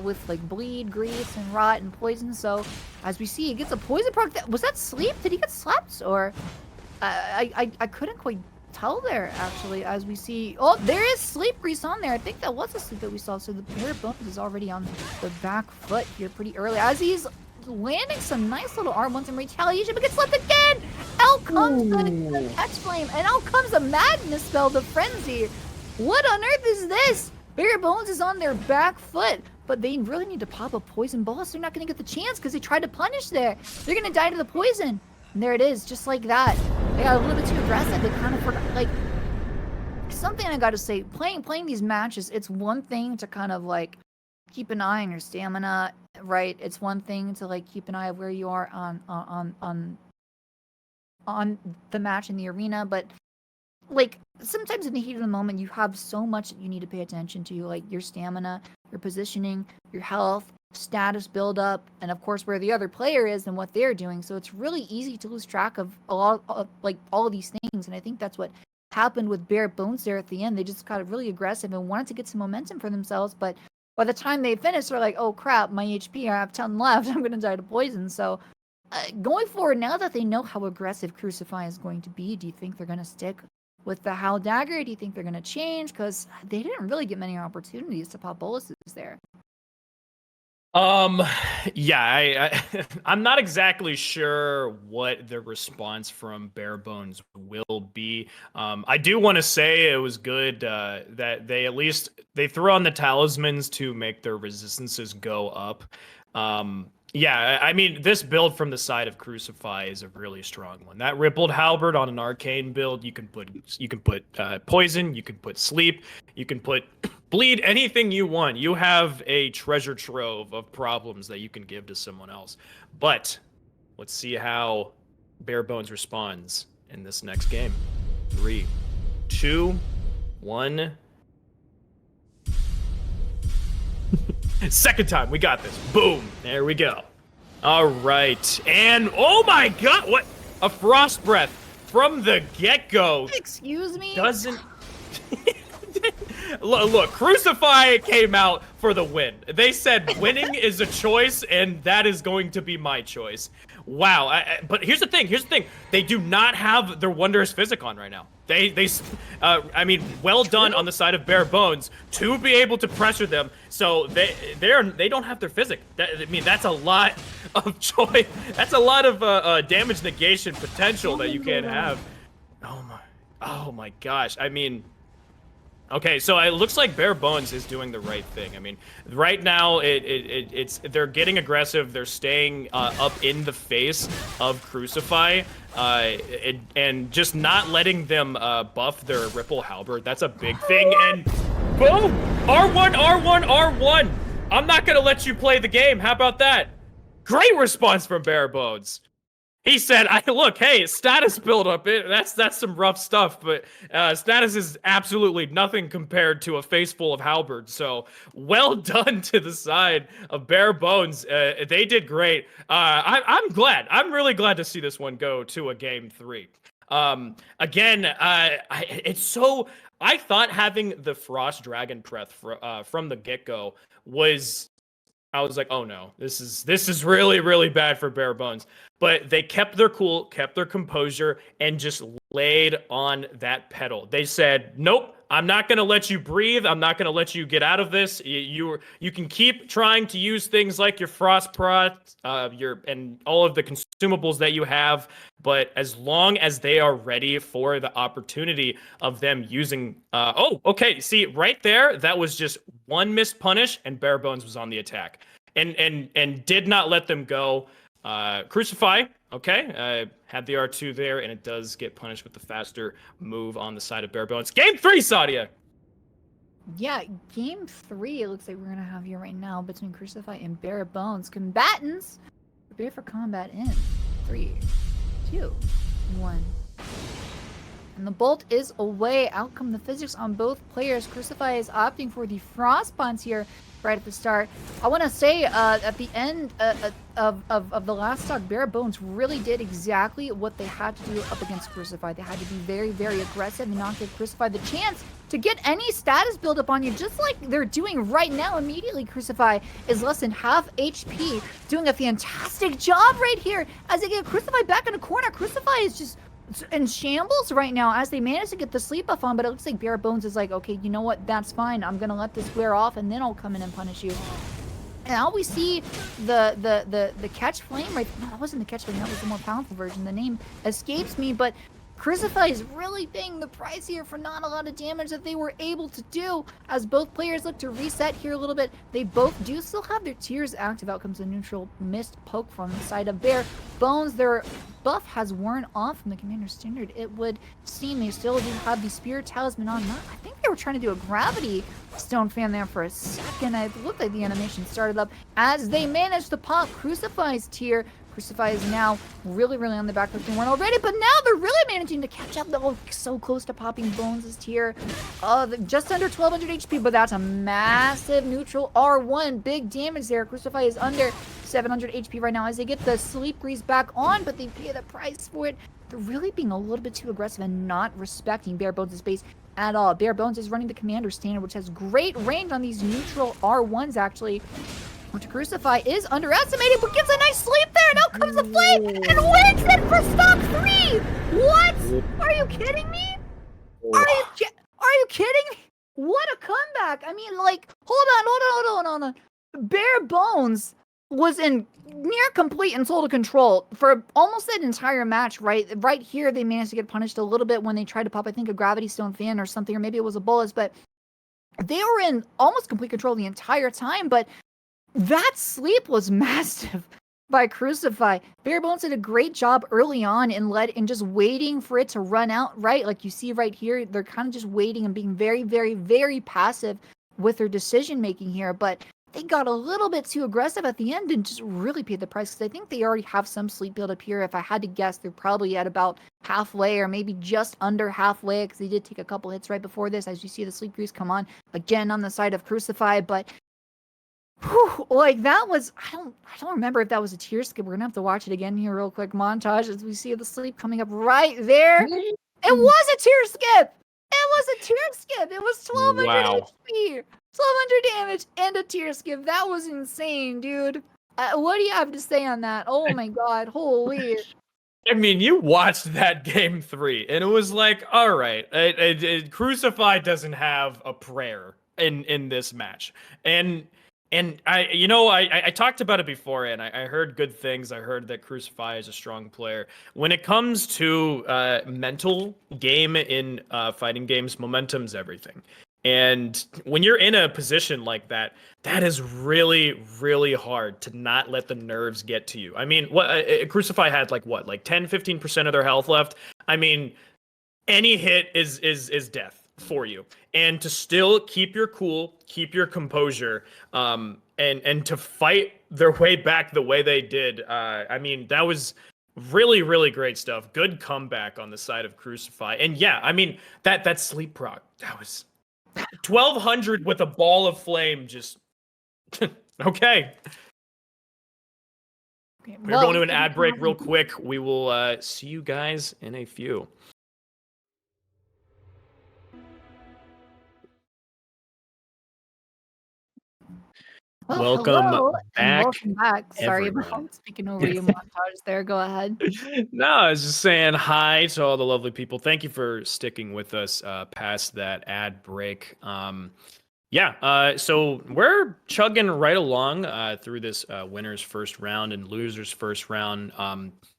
with like bleed, grease, and rot and poison. So as we see, he gets a poison proc. Was that sleep? Did he get slapped? Or I couldn't quite tell there actually. As we see, oh, there is sleep grease on there. I think that was a sleep that we saw. So the Barebones is already on the back foot here pretty early as he's landing some nice little R1s in retaliation, but gets left again. Out comes the catch flame, and out comes a madness spell, the frenzy. What on earth is this? Barebones is on their back foot, but they really need to pop a poison ball, so they're not going to get the chance because they tried to punish there. They're going to die to the poison. And there it is, just like that. They got a little bit too aggressive. They kind of forgot, like, something I got to say, playing these matches, it's one thing to kind of like keep an eye on your stamina, right? It's one thing to like keep an eye of where you are on the match in the arena, but like sometimes in the heat of the moment you have so much that you need to pay attention to, like your stamina, your positioning, your health, status build up, and of course where the other player is and what they're doing. So it's really easy to lose track of a lot of like all of these things, and I think that's what happened with Barebones there at the end. They just got really aggressive and wanted to get some momentum for themselves, but by the time they finished, they're like, oh crap, my HP, I have 10 left, I'm gonna die to poison. So going forward, now that they know how aggressive Crucify is going to be, do you think they're gonna stick with the Howl Dagger? Do you think they're gonna change? Because they didn't really get many opportunities to pop boluses there. Yeah, I'm not exactly sure what the response from Barebones will be. I do want to say it was good that they at least they threw on the talismans to make their resistances go up. Yeah, I mean, this build from the side of Crucify is a really strong one. That Rippled Halberd on an arcane build, you can put poison, you can put sleep, you can put bleed, anything you want. You have a treasure trove of problems that you can give to someone else. But let's see how Barebones responds in this next game. 3, 2, 1. Second time, we got this. Boom. There we go. All right. And oh my god, what? A frost breath from the get-go. Excuse me? Doesn't... Look, Crucify came out for the win. They said winning is a choice, and that is going to be my choice. Wow. But here's the thing. They do not have their Wondrous Physic on right now. I mean, well done on the side of Barebones to be able to pressure them. So they don't have their Physic. I mean, that's a lot of choice. That's a lot of damage negation potential that you can have. Oh my gosh. I mean. Okay, so it looks like Barebones is doing the right thing. I mean, right now they're getting aggressive. They're staying up in the face of Crucify, and just not letting them buff their Ripple Halberd. That's a big thing. And boom, R1, R1, R1. I'm not gonna let you play the game. How about that? Great response from Barebones. He said, look, hey, status buildup, that's some rough stuff, but status is absolutely nothing compared to a face full of halberds. So well done to the side of Barebones. They did great. I'm glad. I'm really glad to see this one go to a game 3. Again, it's so... I thought having the Frost Dragon Breath from the get-go was... I was like, oh no, this is really, really bad for Barebones. But they kept their cool, kept their composure, and just laid on that pedal. They said, nope, I'm not gonna let you breathe. I'm not gonna let you get out of this. You can keep trying to use things like your Frost Prot, and all of the consumables that you have, but as long as they are ready for the opportunity of them using, oh, okay, see right there, that was just one missed punish, and Barebones was on the attack, and did not let them go. Crucify, okay, had the R2 there, and it does get punished with the faster move on the side of Barebones. Game 3, Sadia! Yeah, game 3, it looks like we're going to have here right now between Crucify and Barebones. Combatants, prepare for combat in 3, 2, 1. And the bolt is away. Out come the physics on both players. Crucify is opting for the Frost Bonds here right at the start. I want to say at the end of the last stock, Barebones really did exactly what they had to do up against Crucify. They had to be very, very aggressive and not give Crucify the chance to get any status build up on you, just like they're doing right now. Immediately, Crucify is less than half HP, doing a fantastic job right here as they get Crucify back in the corner. Crucify is just in shambles right now as they manage to get the sleep buff on, but it looks like Barebones is like, okay, you know what, that's fine, I'm gonna let this wear off and then I'll come in and punish you. And now we see the catch flame right. No, that wasn't the catch flame, that was the more powerful version. The name escapes me, but Crucify is really paying the price here for not a lot of damage that they were able to do as both players look to reset here a little bit. They both do still have their tiers active. Out comes the neutral missed poke from the side of Barebones. Their buff has worn off from the Commander Standard. It would seem they still do have the Spirit Talisman on. I think they were trying to do a Gravity Stone Fan there for a second. It looked like the animation started up as they managed to pop Crucify's tier. Crucify is now really, really on the back foot one already, but now they're really managing to catch up. They're so close to popping Bones' tier. Just under 1200 HP, but that's a massive neutral R1. Big damage there. Crucify is under 700 HP right now as they get the Sleep Grease back on, but they pay the price for it. They're really being a little bit too aggressive and not respecting Barebones' base at all. Barebones is running the Commander Standard, which has great range on these neutral R1s, actually. Which Crucify is underestimated, but gets a nice sleep there. Now comes the flame and wins it for stock 3. What? Are you kidding me? Are you kidding me? What a comeback! I mean, like, hold on. Barebones was in near complete and total control for almost that entire match. Right here, they managed to get punished a little bit when they tried to pop, I think, a Gravity Stone Fan or something, or maybe it was a Bolus, but they were in almost complete control the entire time. But that sleep was massive by Crucify. Barebones did a great job early on in just waiting for it to run out, right? Like you see right here, they're kind of just waiting and being very, very, very passive with their decision making here. But they got a little bit too aggressive at the end and just really paid the price, because I think they already have some sleep build up here. If I had to guess, they're probably at about halfway or maybe just under halfway, because they did take a couple hits right before this, as you see the sleep grease come on again on the side of Crucify. But whew, like that was, I don't remember if that was a tear skip. We're gonna have to watch it again here real quick. Montage as we see the sleep coming up right there. It was a tear skip. It was a tear skip. It was 1200 Wow. HP. 1200 damage and a tear skip. That was insane, dude. What do you have to say on that? Oh my god, holy. I mean, you watched that game 3, and it was like, all right, Crucify doesn't have a prayer in this match, and I talked about it before, and I heard good things. I heard that Crucify is a strong player. When it comes to mental game in fighting games, momentum's everything. And when you're in a position like that, that is really, really hard to not let the nerves get to you. I mean, what Crucify had like 10-15% of their health left. I mean, any hit is death for you. And to still keep your cool, keep your composure, and to fight their way back the way they did. I mean, that was really, really great stuff. Good comeback on the side of Crucify. And yeah, I mean, that sleep proc, that was 1200 with a ball of flame, just okay. We're going to an ad break real quick. We will see you guys in a few. Welcome hello, back. Welcome back. Sorry everyone. about speaking over you, Montage there. Go ahead. No, I was just saying hi to all the lovely people. Thank you for sticking with us past that ad break. So we're chugging right along through this winner's first round and loser's first round.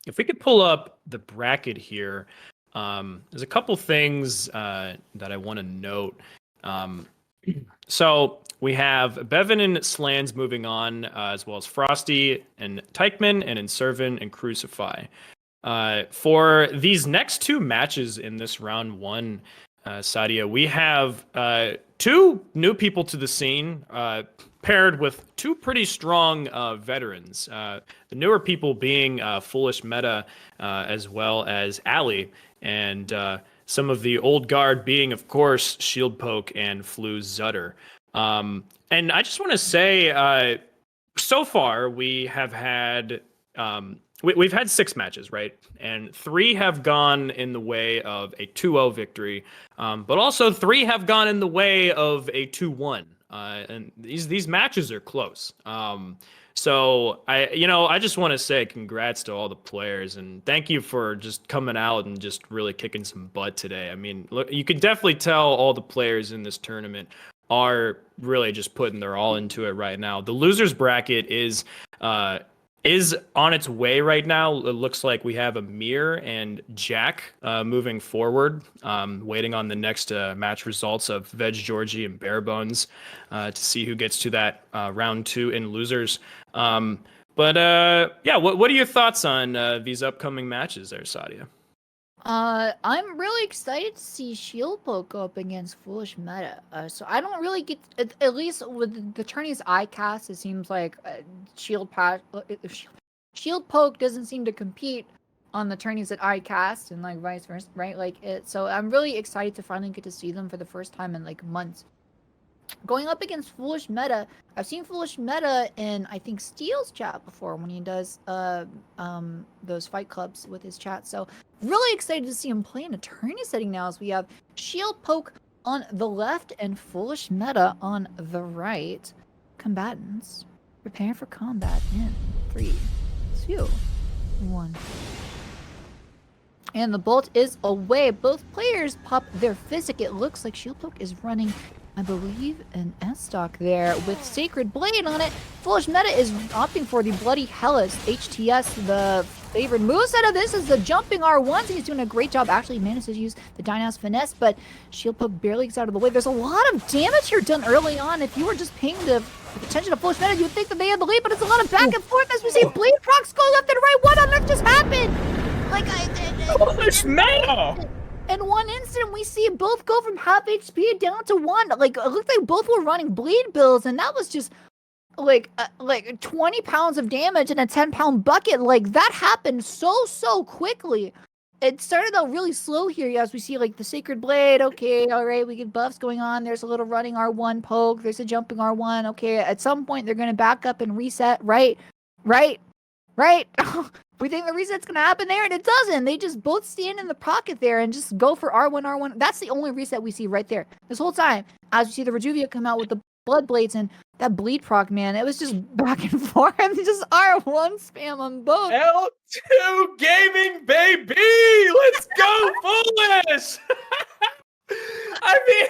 If we could pull up the bracket here, there's a couple things that I want to note. So we have Beven and Slandz moving on, as well as Frosty and Taikman and Inservin and Crucify. For these next two matches in this round one, Sadia, we have two new people to the scene, paired with two pretty strong veterans. The newer people being FoolishMeta, as well as Ali, and some of the old guard being, of course, Shieldpoke and Floozutter. And I just want to say, so far we have had we've had 6 matches, right? And 3 have gone in the way of a 2-0 victory, but also 3 have gone in the way of a 2-1. And these matches are close. So I just want to say congrats to all the players, and thank you for just coming out and just really kicking some butt today. I mean, look, you can definitely tell all the players in this tournament are really just putting their all into it right now. The losers bracket is on its way right now. It looks like we have Amir and jackk moving forward, waiting on the next match results of Veg Georgie and Barebones to see who gets to that round 2 in losers. What are your thoughts on these upcoming matches there, Sadia? I'm really excited to see Shieldpoke go up against FoolishMeta. So I don't really get, at least with the tourney's ICAST, it seems like Shieldpoke doesn't seem to compete on the tourneys at ICAST and like vice versa, right? So I'm really excited to finally get to see them for the first time in like months. Going up against FoolishMeta, I've seen FoolishMeta in, I think, Steel's chat before when he does those fight clubs with his chat. So really excited to see him play in a tourney setting now, as we have Shieldpoke on the left and FoolishMeta on the right. Combatants, prepare for combat in 3, 2, 1. And the bolt is away. Both players pop their physic. It looks like Shieldpoke is running, I believe, an S-stock there with Sacred Blade on it. FoolishMeta is opting for the Bloody Hellas HTS. The favorite moveset of this is the jumping R1s. He's doing a great job. Actually managed to use the Dynas Finesse, but Shieldpoke barely gets out of the way. There's a lot of damage here done early on. If you were just paying the attention to FoolishMeta, you would think that they had the lead, but it's a lot of back and forth as we see Blade procs go left and right. What on earth just happened? FoolishMeta! In one instant, we see both go from half HP down to 1. Like, it looked like both were running bleed builds, and that was just like 20 pounds of damage in a 10-pound bucket. Like, that happened so quickly. It started out really slow here as we see, like, the Sacred Blade. Okay, all right, we get buffs going on. There's a little running R1 poke. There's a jumping R1. Okay, at some point, they're going to back up and reset. Right. We think the reset's going to happen there, and it doesn't. They just both stand in the pocket there and just go for R1. That's the only reset we see right there this whole time. As we see the Rejuvia come out with the Blood Blades and that bleed proc, man, it was just back and forth and just R1 spam on both. L2 gaming, baby! Let's go, Foolish! I mean,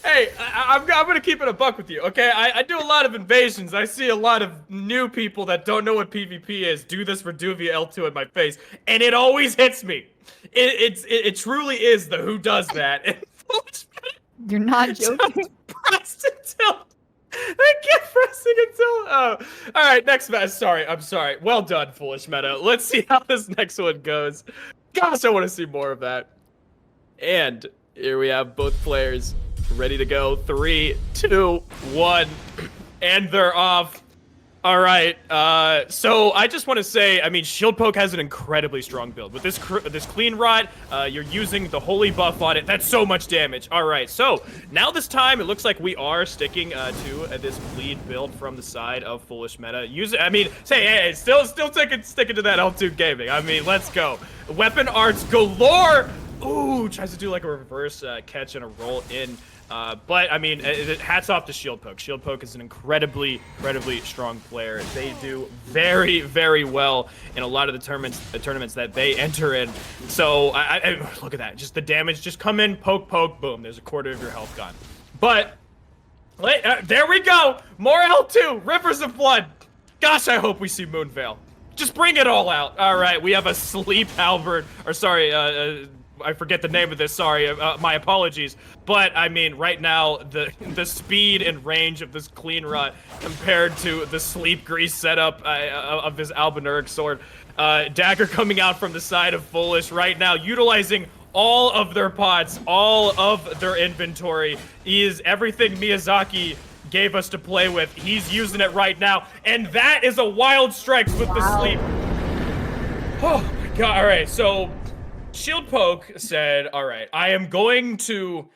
hey, I'm gonna keep it a buck with you, okay? I do a lot of invasions. I see a lot of new people that don't know what PvP is do this Reduvia L2 in my face, and it always hits me. It truly is the who does that. You're not joking. Pressed until they keep pressing until. Oh, all right. Next match. I'm sorry. Well done, FoolishMeta. Let's see how this next one goes. Gosh, I want to see more of that. And here we have both players ready to go. 3, 2, 1, and they're off. All right. So I just want to say, I mean, Shieldpoke has an incredibly strong build. With this clean rot, you're using the holy buff on it. That's so much damage. All right. So now this time, it looks like we are sticking to this bleed build from the side of FoolishMeta. I mean, hey, still sticking to that L2 gaming. I mean, let's go. Weapon arts galore. Ooh, tries to do like a reverse catch and a roll in. But I mean, hats off to Shieldpoke. Shieldpoke is an incredibly strong player. They do very well in a lot of the tournaments that they enter in. So I look at that, just the damage. Just come in, poke, boom. There's a quarter of your health gone. But there we go. More L2, rivers of blood. Gosh, I hope we see Moonveil. Just bring it all out. All right, we have a sleep halberd, or sorry, I forget the name of this, sorry, my apologies. But, I mean, right now, the speed and range of this clean rot compared to the sleep grease setup of this Albinauric sword. Dagger coming out from the side of Foolish right now, utilizing all of their pots, all of their inventory. He is everything Miyazaki gave us to play with. He's using it right now, and that is a wild strike with the sleep. Oh, my God. All right, so Shieldpoke said, all right, I am going to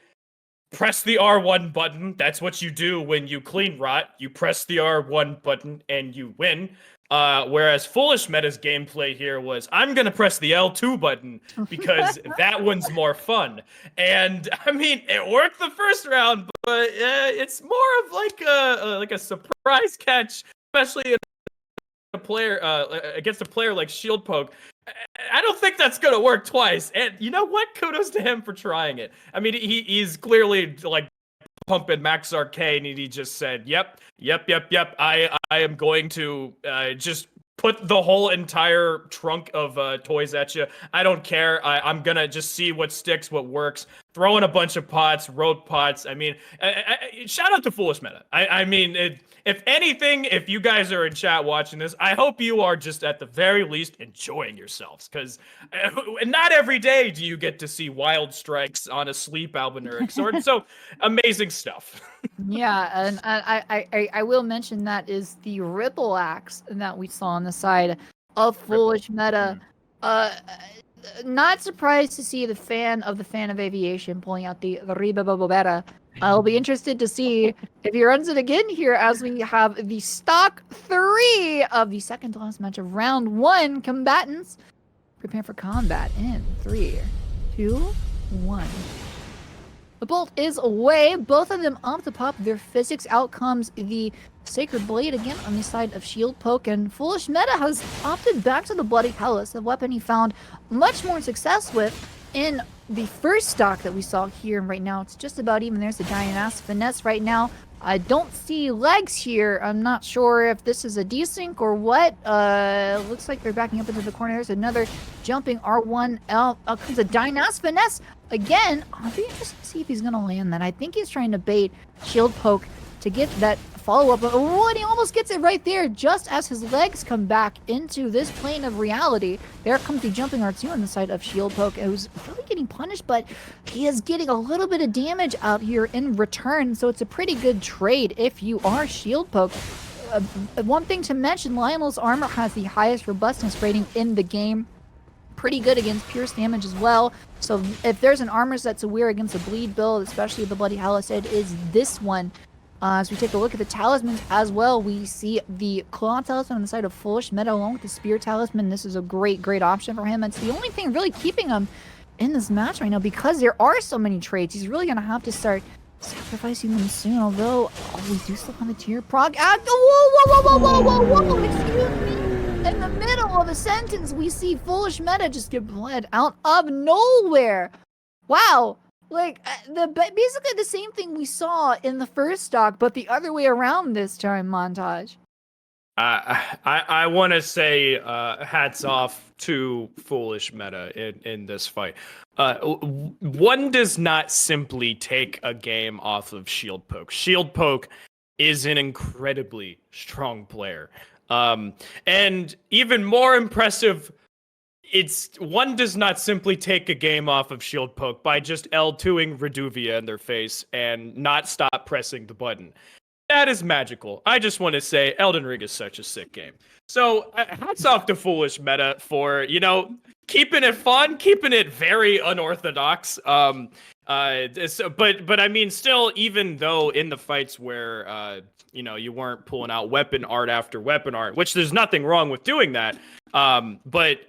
press the R1 button. That's what you do when you clean rot. You press the R1 button and you win. Whereas FoolishMeta's gameplay here was, I'm going to press the L2 button because that one's more fun. And, I mean, it worked the first round, but it's more of like a surprise catch, especially in a player against a player like Shieldpoke. I don't think that's gonna work twice. And you know what? Kudos to him for trying it. I mean, he's clearly like pumping Max Arcane, and he just said, "Yep. I am going to just put the whole entire trunk of toys at you. I don't care. I'm gonna just see what sticks, what works. Throw in a bunch of pots, rope pots. I mean, shout out to FoolishMeta. I mean, if anything, if you guys are in chat watching this, I hope you are just at the very least enjoying yourselves, because not every day do you get to see wild strikes on a sleep Albinauric sword. So amazing stuff. Yeah, and I will mention that is the Ripple Axe that we saw on the side of FoolishMeta. Not surprised to see the fan of aviation pulling out the Ribabobera. I'll be interested to see if he runs it again here as we have the stock 3 of the second to last match of round 1. Combatants prepare for combat in 3, 2, 1. The bolt is away. Both of them up to pop their physics. Out comes the Sacred Blade again on the side of Shieldpoke, and FoolishMeta has opted back to the Bloody Hellas, a weapon he found much more success with in the first stock that we saw here. And right now it's just about even. There's a giant ass finesse right now. I don't see legs here. I'm not sure if this is a desync or what. Looks like they're backing up into the corner. There's another jumping R1. Out comes a Dynas finesse again. I'll be interested to see if he's gonna land that. I think he's trying to bait Shieldpoke to get that follow-up. Oh, and he almost gets it right there, just as his legs come back into this plane of reality. There comes the jumping R2 on the side of Shieldpoke, who's really getting punished, but he is getting a little bit of damage out here in return, so it's a pretty good trade if you are Shieldpoke. one thing to mention, Lionel's armor has the highest robustness rating in the game. Pretty good against pierce damage as well. So if there's an armor set to wear against a bleed build, especially the Bloody Hallows, it is this one. As we take a look at the talismans as well, we see the Claw Talisman on the side of FoolishMeta along with the Spear Talisman. This is a great option for him. It's the only thing really keeping him in this match right now because there are so many traits. He's really going to have to start sacrificing them soon, although we do still have the tier prog. Whoa, excuse me. In the middle of a sentence, we see FoolishMeta just get bled out of nowhere. Wow. Like, basically the same thing we saw in the first stock, but the other way around this time, Montage. I want to say hats off to FoolishMeta in this fight. One does not simply take a game off of Shieldpoke. Shieldpoke is an incredibly strong player. And even more impressive, one does not simply take a game off of Shieldpoke by just L2ing Reduvia in their face and not stop pressing the button. That is magical. I just want to say Elden Ring is such a sick game. So hats off to FoolishMeta for, keeping it fun, keeping it very unorthodox. But I mean, still, even though in the fights where, you weren't pulling out weapon art after weapon art, which there's nothing wrong with doing that. But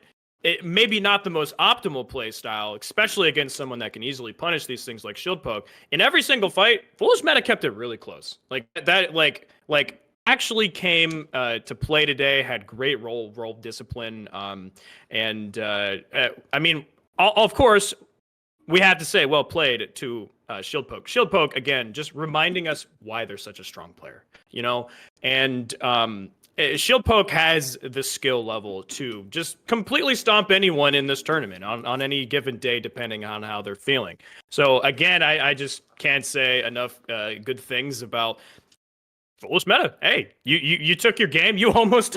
it maybe not the most optimal play style, especially against someone that can easily punish these things like Shieldpoke. In every single fight, FoolishMeta kept it really close. Like that, actually came to play today. Had great roll discipline. I mean, of course, we have to say well played to Shieldpoke. Shieldpoke again, just reminding us why they're such a strong player. And Shieldpoke has the skill level to just completely stomp anyone in this tournament on any given day, depending on how they're feeling. So again, I just can't say enough good things about FoolishMeta. Hey, you took your game. You almost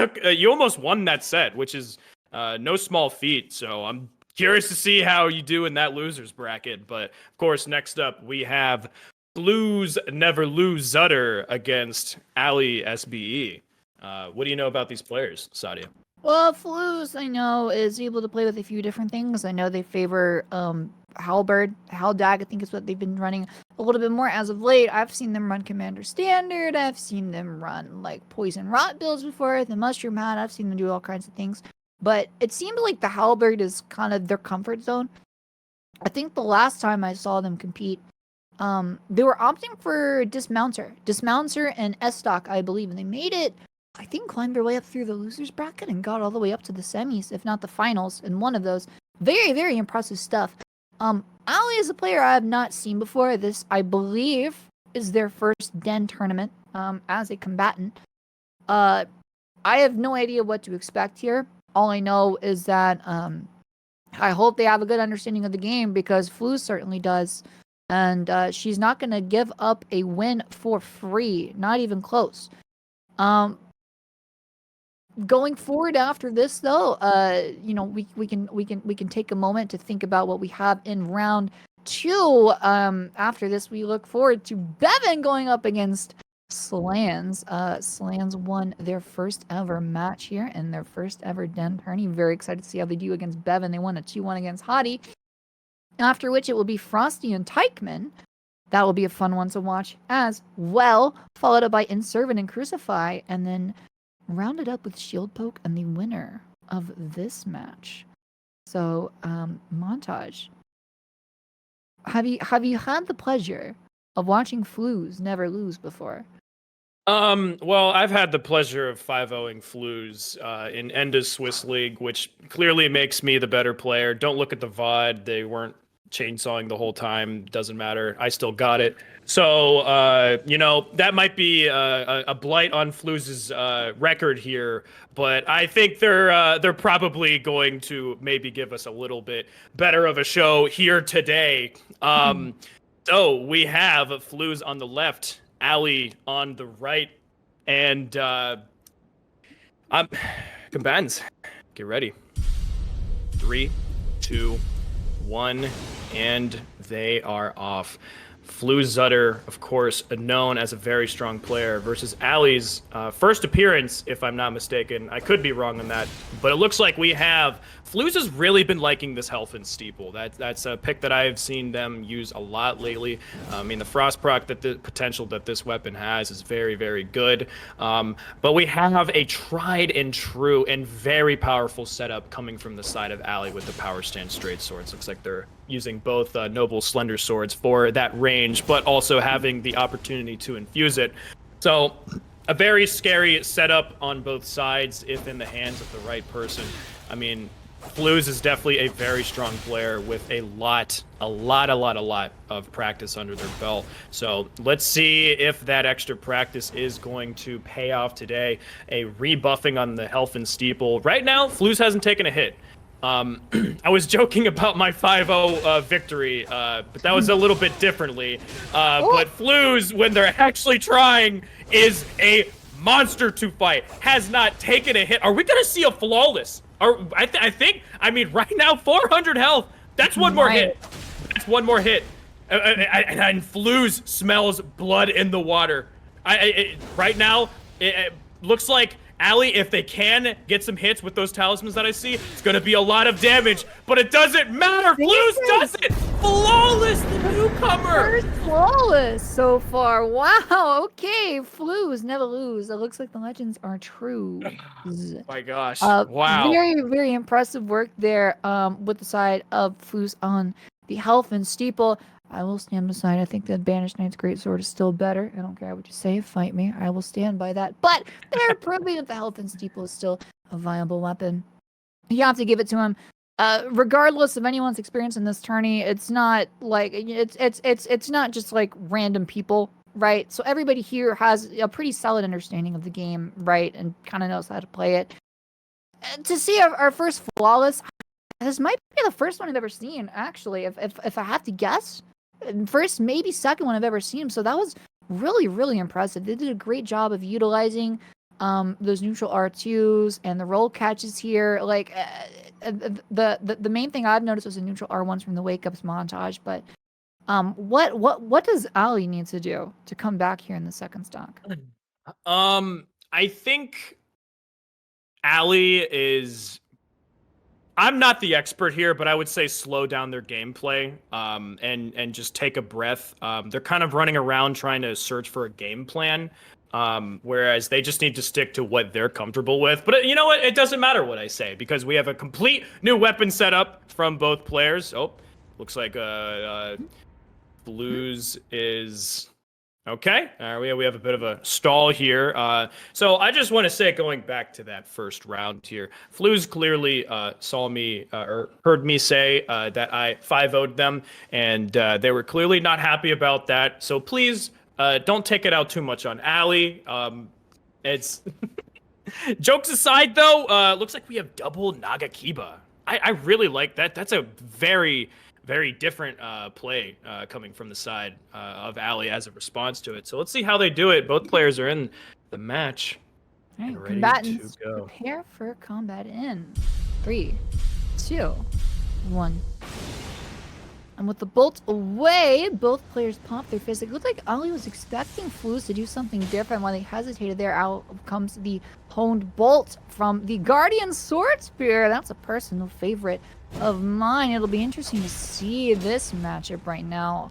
won that set, which is no small feat. So I'm curious to see how you do in that losers bracket. But of course, next up we have Floozutter against Ali-SBE. What do you know about these players, Sadia? Well, Flooz, I know, is able to play with a few different things. I know they favor Halberd. Haldag, I think, is what they've been running a little bit more as of late. I've seen them run Commander Standard. I've seen them run, Poison Rot builds before, the Mushroom Hat. I've seen them do all kinds of things. But it seemed like the Halberd is kind of their comfort zone. I think the last time I saw them compete, they were opting for Dismounter and S-Stock, I believe, and they made it, I think, climbed their way up through the losers bracket and got all the way up to the semis, if not the finals, in one of those. Very, very impressive stuff. Ali is a player I have not seen before. This, I believe, is their first Den tournament as a combatant. I have no idea what to expect here. All I know is that I hope they have a good understanding of the game, because Flooz certainly does. And she's not going to give up a win for free. Not even close. Going forward after this, though, we can take a moment to think about what we have in round 2. After this, we look forward to Beven going up against Slandz. Slandz won their first ever match here and their first ever Den tourney. Very excited to see how they do against Beven. They won a 2-1 against Hadi. After which it will be Frosty and taikman. That will be a fun one to watch as well. Followed up by Inservin and Crucify, and then rounded up with Shieldpoke and the winner of this match. So, Montage, have you had the pleasure of watching Flooz never lose before? Well, I've had the pleasure of 5-0ing Flooz in Enda's Swiss League, which clearly makes me the better player. Don't look at the VOD. They weren't chainsawing the whole time. Doesn't matter. I still got it. So, that might be a blight on Flooz's record here, but I think they're probably going to maybe give us a little bit better of a show here today. So we have Flooz on the left, Ali on the right, and combatants, get ready. 3, 2, 1, and they are off. Floozutter, of course, known as a very strong player, versus Ali's first appearance, if I'm not mistaken. I could be wrong on that, but it looks like we have... Flouz has really been liking this Health and Steeple. That's a pick that I've seen them use a lot lately. I mean, the Frost proc, that the potential that this weapon has is very, very good. But we have a tried and true and very powerful setup coming from the side of Ali with the Power Stand Straight Swords. Looks like they're using both Noble Slender Swords for that range, but also having the opportunity to infuse it. So a very scary setup on both sides if in the hands of the right person. I mean, Flouz is definitely a very strong player with a lot of practice under their belt. So let's see if that extra practice is going to pay off today. A rebuffing on the Health and Steeple. Right now, Flouz hasn't taken a hit. I was joking about my 5-0 victory, but that was a little bit differently. But Flouz, when they're actually trying, is a monster to fight. Has not taken a hit. Are we going to see a flawless? I think, I mean, right now, 400 health. That's one more hit. That's one more hit. And Flouz smells blood in the water. Right now, it looks like Ali, if they can get some hits with those talismans that I see, it's going to be a lot of damage. But it doesn't matter. Flouz does it. Flawless, the newcomer. First flawless so far. Wow. Okay. Flouz never lose. It looks like the legends are true. Oh my gosh. Wow. Very, very impressive work there with the side of Flouz on the Health and Steeple. I will stand beside. I think the Banished Knight's Greatsword is still better. I don't care what you say. Fight me. I will stand by that. But they're proving that the Health and Steeple is still a viable weapon. You have to give it to him. Regardless of anyone's experience in this tourney, it's not like it's not just like random people, right? So everybody here has a pretty solid understanding of the game, right, and kind of knows how to play it. To see our first flawless, this might be the first one I've ever seen, actually. If I have to guess. First, maybe second one I've ever seen. So that was really, really impressive. They did a great job of utilizing those neutral R2s and the roll catches here. Like the main thing I've noticed was the neutral R1s from the Wake Ups montage. But what does Ali need to do to come back here in the second stock? I think Ali is... I'm not the expert here, but I would say slow down their gameplay and just take a breath. They're kind of running around trying to search for a game plan, whereas they just need to stick to what they're comfortable with. But you know what? It doesn't matter what I say because we have a complete new weapon setup from both players. Oh, looks like Flouz is... Okay, we have a bit of a stall here. So I just want to say, going back to that first round here, Flouz clearly saw me or heard me say that I 5-0'd them, and they were clearly not happy about that. So please don't take it out too much on Ali. It's jokes aside, though. Looks like we have double Nagakiba. I really like that. That's a very different play coming from the side of Ali as a response to it. So let's see how they do it. Both players are in the match. All right, and ready combatants, to go. prepare for combat in 3, 2, 1. And with the bolt away, both players pop their fist. It looked like Ali was expecting Flouz to do something different. While they hesitated there, out comes the honed bolt from the Guardian Sword Spear. That's a personal favorite of mine. It'll be interesting to see this matchup right now.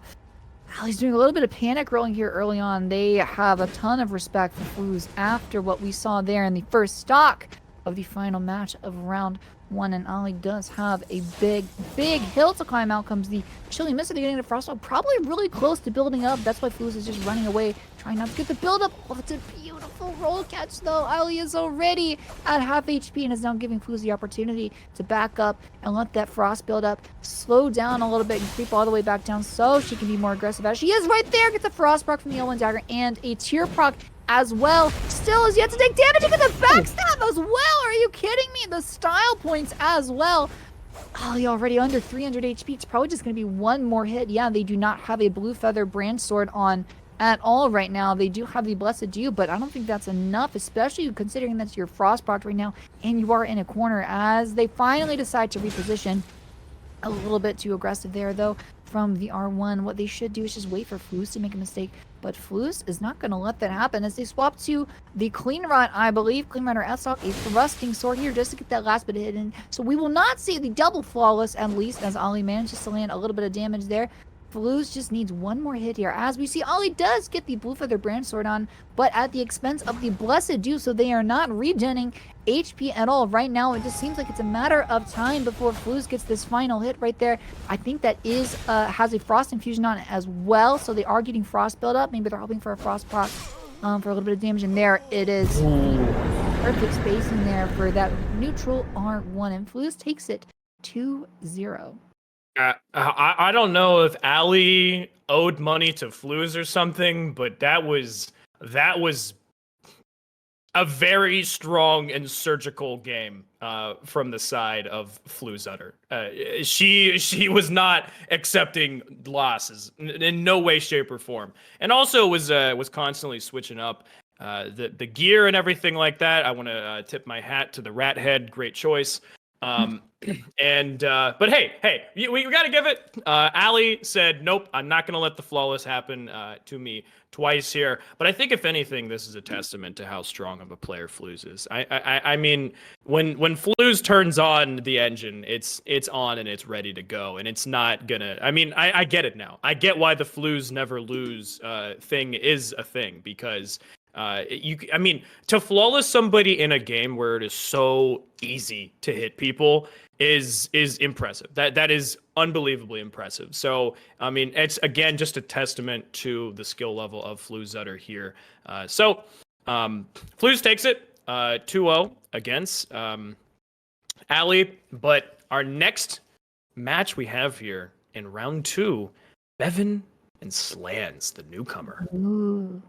Ali's doing a little bit of panic rolling here early on. They have a ton of respect for Flouz after what we saw there in the first stock of the final match of round 1. And Ali does have a big hill to climb. Out comes the Chilly Mist at the beginning of Frost. Probably really close to building up. That's why Flouz is just running away, trying not to get the build up. Oh, it's a beautiful roll catch though. Ali is already at half HP and is now giving Flouz the opportunity to back up and let that Frost build up slow down a little bit and creep all the way back down so she can be more aggressive. As she is right there, gets a Frost proc from the L1 dagger and a Tear proc as well. Still is yet to take damage and get the backstab as well. Are you kidding me? The style points as well. Ali already under 300 HP. It's probably just going to be one more hit. Yeah, they do not have a Blue Feather Branch Sword on at all right now. They do have the Blessed Dew, but I don't think that's enough, especially considering that's your Frost proc right now and you are in a corner as they finally decide to reposition. A little bit too aggressive there though from the R1. What they should do is just wait for Flooz to make a mistake. But Flooz is not going to let that happen as they swap to the Clean Rot, I believe. Clean Rot or S-Hawk, a thrusting sword here just to get that last bit hidden. So we will not see the double flawless, at least, as Ali manages to land a little bit of damage there. Flooz just needs one more hit here. As we see, Ali does get the Blue Feather Brand Sword on, but at the expense of the Blessed Dew, so they are not regenning HP at all. Right now, it just seems like it's a matter of time before Flooz gets this final hit right there. I think that is has a Frost Infusion on it as well, so they are getting Frost build up. Maybe they're hoping for a Frost proc for a little bit of damage, and there it is. Perfect spacing there for that neutral R1, and Flooz takes it 2-0. I don't know if Ali owed money to Flooz or something, but that was a very strong and surgical game from the side of Floozutter. She was not accepting losses in no way, shape, or form, and also was constantly switching up the gear and everything like that. I want to tip my hat to the Rat Head. Great choice. But hey, we got to give it. Ali said, nope, I'm not going to let the flawless happen to me twice here. But I think if anything, this is a testament to how strong of a player Flooz is. I mean, when Flooz turns on the engine, it's on and it's ready to go, and it's not gonna. I mean, I get it now. I get why the Flooz never lose thing is a thing, because I mean, to flawless somebody in a game where it is so easy to hit people is impressive. That is unbelievably impressive. So, I mean, it's again just a testament to the skill level of Floozutter here. Flooz takes it 2-0 against Ali. But our next match we have here in round 2, Beven and Slandz, the newcomer. Ooh.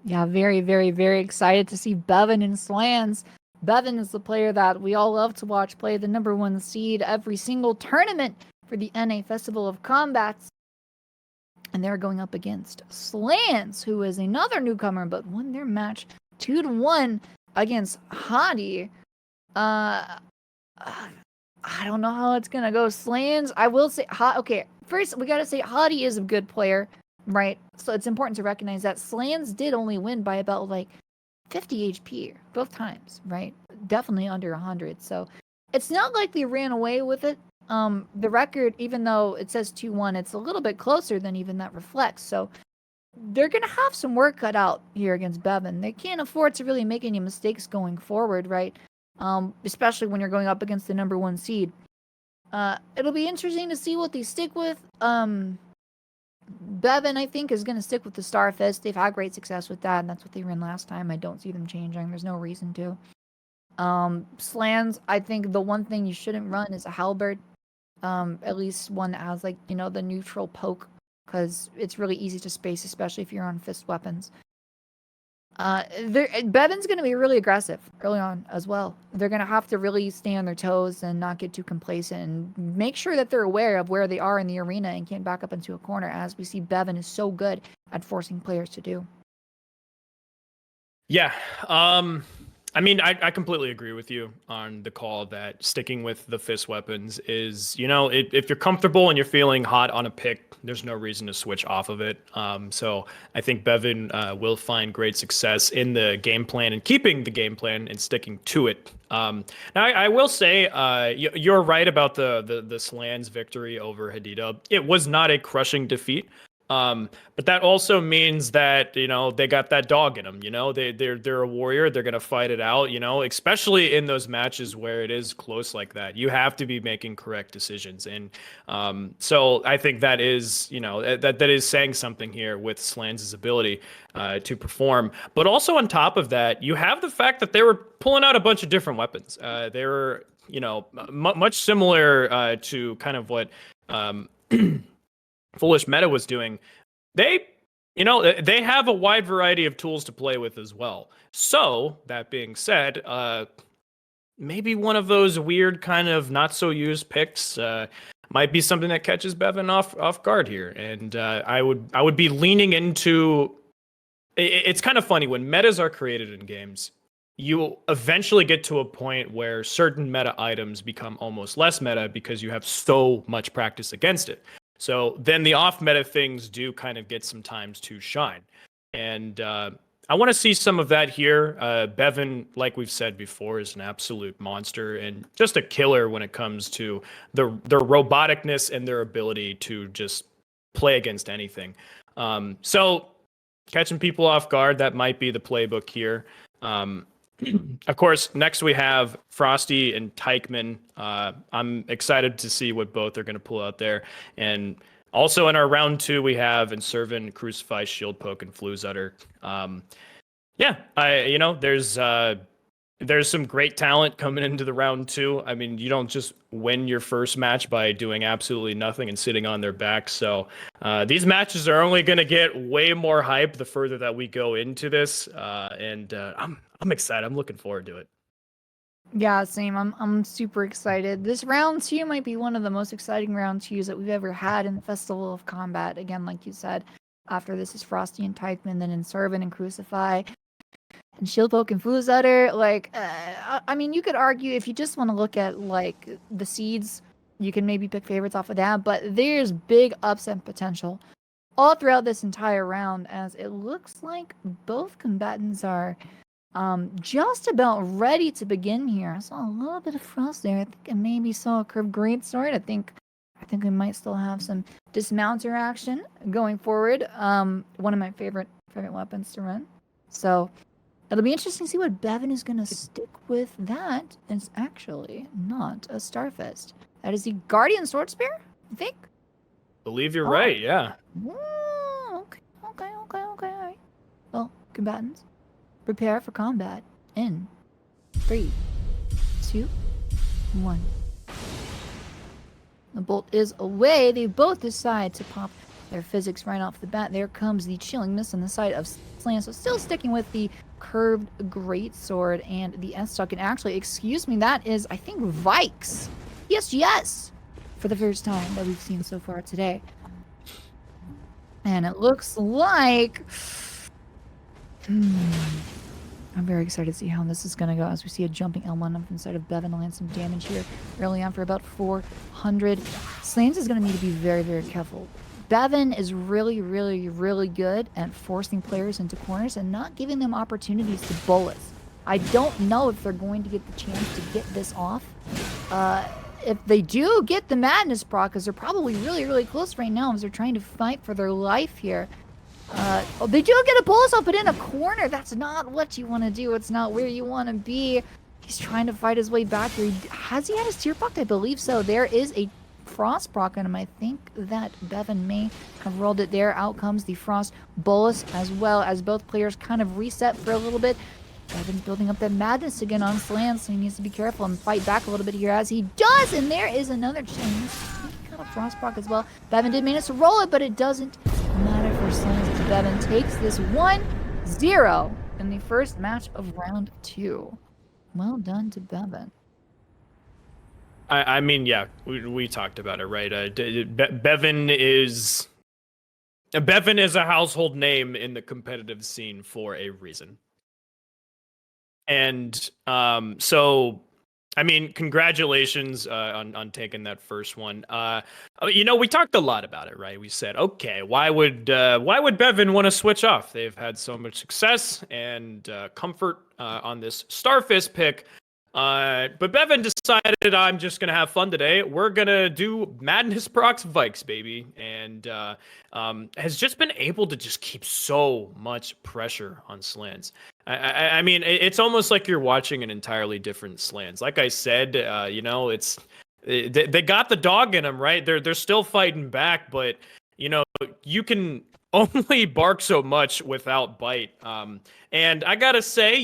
Yeah, very, very, very excited to see Beven and Slandz. Beven is the player that we all love to watch play the #1 seed every single tournament for the NA Festival of Combats. And they're going up against Slandz, who is another newcomer, but won their match 2-1 against Hadi. I don't know how it's going to go. Slandz, I will say, okay, first we got to say Hadi is a good player. Right, so it's important to recognize that Slandz did only win by about like 50 HP both times, right? Definitely under 100. So it's not like they ran away with it. The record, even though it says 2-1, it's a little bit closer than even that reflects. So they're gonna have some work cut out here against Beven. They can't afford to really make any mistakes going forward, right? Especially when you're going up against the #1 seed. It'll be interesting to see what they stick with. Beven, I think, is going to stick with the Starfist. They've had great success with that, and that's what they ran last time. I don't see them changing. There's no reason to. Slandz, I think the one thing you shouldn't run is a Halberd. At least one that has, like, you know, the neutral poke, because it's really easy to space, especially if you're on fist weapons. Beven's going to be really aggressive early on as well. They're going to have to really stay on their toes and not get too complacent and make sure that they're aware of where they are in the arena and can't back up into a corner, as we see Beven is so good at forcing players to do. Yeah. I mean, I completely agree with you on the call that sticking with the fist weapons is, you know, if you're comfortable and you're feeling hot on a pick, there's no reason to switch off of it. So I think Beven will find great success in the game plan and keeping the game plan and sticking to it. Now, I will say you're right about the Slandz victory over hadidub. It was not a crushing defeat. But that also means that, you know, they got that dog in them, you know, they're a warrior. They're going to fight it out, you know, especially in those matches where it is close like that. You have to be making correct decisions. And so I think that is, you know, that is saying something here with Slantz's ability to perform. But also on top of that, you have the fact that they were pulling out a bunch of different weapons. They were, you know, much similar to kind of what FoolishMeta was doing. They have a wide variety of tools to play with as well. So that being said, maybe one of those weird kind of not so used picks might be something that catches Beven off guard here. And I would be leaning into. It's kind of funny when metas are created in games. You eventually get to a point where certain meta items become almost less meta because you have so much practice against it. So then the off-meta things do kind of get some times to shine. And I want to see some of that here. Beven, like we've said before, is an absolute monster and just a killer when it comes to their roboticness and their ability to just play against anything. So catching people off guard, that might be the playbook here. Of course, next we have Frosty and Taikman. I'm excited to see what both are going to pull out there. And also in our round 2, we have Inservin, Crucify, Shieldpoke, and Floozutter. There's some great talent coming into the round 2. I mean, you don't just win your first match by doing absolutely nothing and sitting on their back. So these matches are only going to get way more hype the further that we go into this. I'm excited. I'm looking forward to it. Yeah, same. I'm super excited. This round 2 might be one of the most exciting round 2s that we've ever had in the Festival of Combat. Again, like you said, after this is Frosty and Taikman, then Inservin and Crucify, and Shieldpoke and Floozutter. Like, I mean, you could argue if you just want to look at like the seeds, you can maybe pick favorites off of that. But there's big upset potential all throughout this entire round, as it looks like both combatants are just about ready to begin here. I saw a little bit of frost there. I think I maybe saw a curved greatsword. I think we might still have some dismounter action going forward. One of my favorite weapons to run. So it'll be interesting to see what Beven is going to stick with. That is actually not a Starfist. That is the Guardian Sword Spear, I think. Believe you're right, yeah. Okay. All right. Well, combatants, prepare for combat in 3, 2, 1. The bolt is away. They both decide to pop their physics right off the bat. There comes the chilling miss on the side of Slandz. So still sticking with the curved greatsword and the S-Tuck. And actually, excuse me, that is, I think, Vikes. Yes, for the first time that we've seen so far today. And it looks like... I'm very excited to see how this is going to go as we see a jumping L1 up inside of Beven land some damage here early on for about 400. Slandz is going to need to be very, very careful. Beven is really, really, really good at forcing players into corners and not giving them opportunities to bullets. I don't know if they're going to get the chance to get this off. If they do get the Madness proc, because they're probably really, really close right now as they're trying to fight for their life here. They do get a bolus off, but in a corner. That's not what you want to do. It's not where you want to be. He's trying to fight his way back here. Has he had his tier proc? I believe so. There is a Frost proc on him. I think that Beven may have rolled it there. Out comes the Frost bolus as well as both players kind of reset for a little bit. Beven's building up that madness again on Slandz, so he needs to be careful and fight back a little bit here as he does. And there is another change. Kind of Frost proc as well. Beven did manage to roll it, but it doesn't matter for Slandz. Beven takes this 1-0 in the first match of round 2. Well done to Beven. I mean, yeah, we talked about it, right? Beven is a household name in the competitive scene for a reason. And so, I mean, congratulations on taking that first one. We talked a lot about it, right? We said, okay, why would Beven want to switch off? They've had so much success and comfort on this Starfist pick. But Beven decided, I'm just going to have fun today. We're going to do Madness procs Vikes, baby. And has just been able to just keep so much pressure on Slandz. I mean, it's almost like you're watching an entirely different Slandz. Like I said, they got the dog in them, right? They're still fighting back, but, you can only bark so much without bite. And I got to say,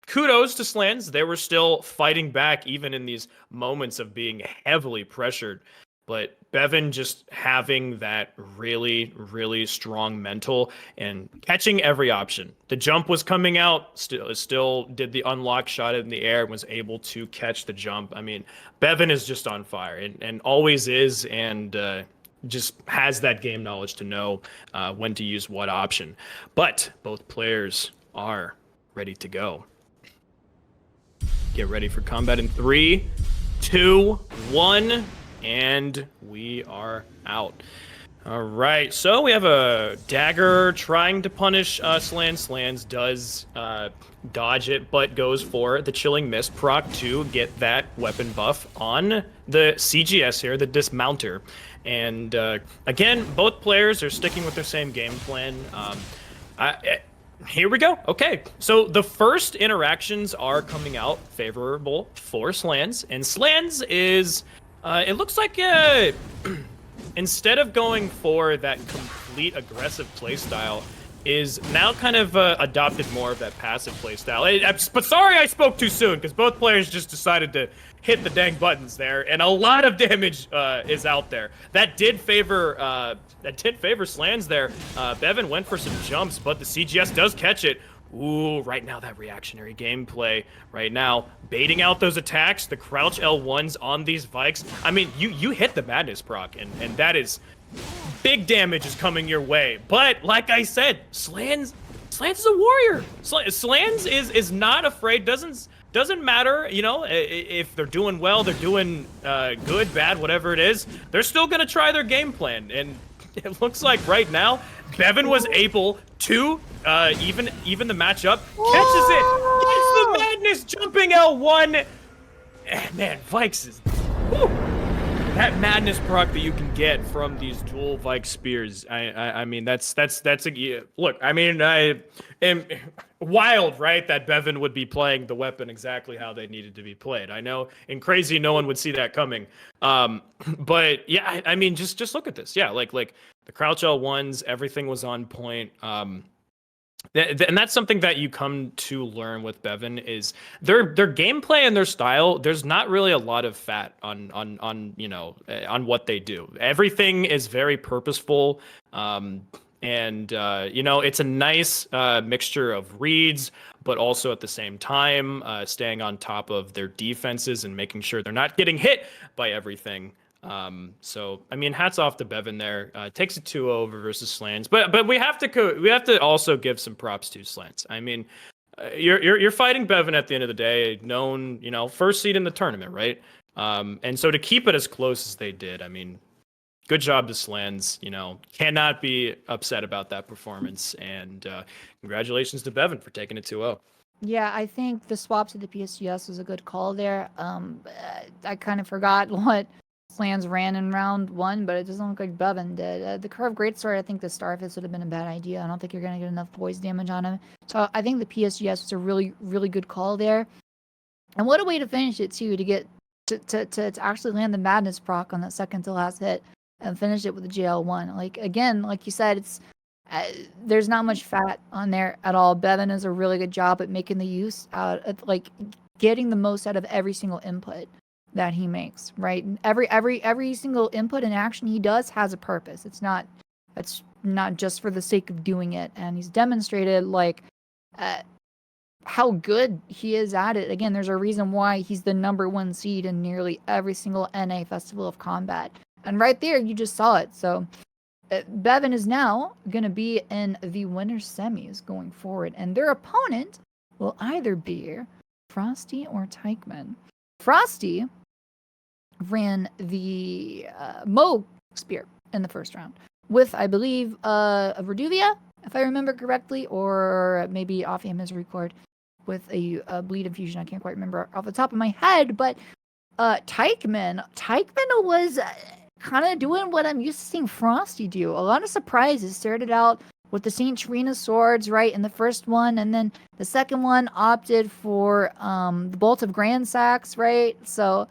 kudos to Slandz. They were still fighting back even in these moments of being heavily pressured. But Beven just having that really, really strong mental and catching every option. The jump was coming out, still did the unlock shot in the air and was able to catch the jump. I mean, Beven is just on fire and always is, and just has that game knowledge to know when to use what option. But both players are ready to go. Get ready for combat in 3, 2, 1. and we are out. All right, so we have a dagger trying to punish Slandz. Slandz does dodge it, but goes for the Chilling Mist proc to get that weapon buff on the CGS here, the dismounter. And again, both players are sticking with their same game plan. Here we go. Okay, so the first interactions are coming out favorable for Slandz, and Slandz is, it looks like instead of going for that complete aggressive playstyle, is now kind of adopted more of that passive playstyle. But sorry I spoke too soon, because both players just decided to hit the dang buttons there, and a lot of damage is out there. That did favor Slandz there. Beven went for some jumps, but the CGS does catch it. Ooh, right now that reactionary gameplay, right now, baiting out those attacks, the crouch L1s on these Vikes. I mean, you hit the Madness proc, and that is big damage is coming your way. But like I said, Slandz is a warrior. Slandz is not afraid, doesn't matter, you know, if they're doing well, they're doing good, bad, whatever it is, they're still gonna try their game plan. And it looks like right now, Beven was able to even the matchup, catches it, gets the Madness jumping L1. Man, Vikes is, whew, that Madness proc that you can get from these dual Vike spears. I mean, that's a look. I mean, I am wild, right? That Beven would be playing the weapon exactly how they needed to be played. I know in Crazy, no one would see that coming. But yeah, I mean, just look at this. Yeah, like the crouch L1s, everything was on point. And that's something that you come to learn with Beven is their gameplay and their style. There's not really a lot of fat on you know, on what they do. Everything is very purposeful, and you know, it's a nice mixture of reads, but also at the same time staying on top of their defenses and making sure they're not getting hit by everything. So I mean, hats off to Beven there. Takes a 2-0 versus Slandz, but we have to also give some props to Slandz. I mean, you're fighting Beven at the end of the day, known, you know, first seed in the tournament, right? And so to keep it as close as they did, I mean, good job to Slandz. You know, cannot be upset about that performance, and congratulations to Beven for taking it 2-0. Yeah, I think the swap to the PSGS was a good call there. I kind of forgot what Slandz ran in round one, but it doesn't look like Beven did. The Curve Greatsword, I think the Starfist would have been a bad idea. I don't think you're going to get enough poise damage on him. So I think the PSGS was a really, really good call there. And what a way to finish it, too, to get to actually land the Madness proc on that second to last hit and finish it with the JL1. Like, again, like you said, it's there's not much fat on there at all. Beven does a really good job at making the use out of, like, getting the most out of every single input that he makes, right? Every single input and action he does has a purpose. It's not just for the sake of doing it. And he's demonstrated like how good he is at it. Again, there's a reason why he's the #1 seed in nearly every single NA Festival of Combat. And right there, you just saw it. So Beven is now going to be in the winner's semis going forward. And their opponent will either be Frosty or taikman. Frosty ran the Mo spear in the first round with, I believe, a Verduvia, if I remember correctly, or maybe offhand his record with a bleed infusion. I can't quite remember off the top of my head, but taikman was kind of doing what I'm used to seeing Frosty do. A lot of surprises. Started out with the Saint Trina swords, right, in the first one, and then the second one opted for the Bolt of Grand Sax, right? So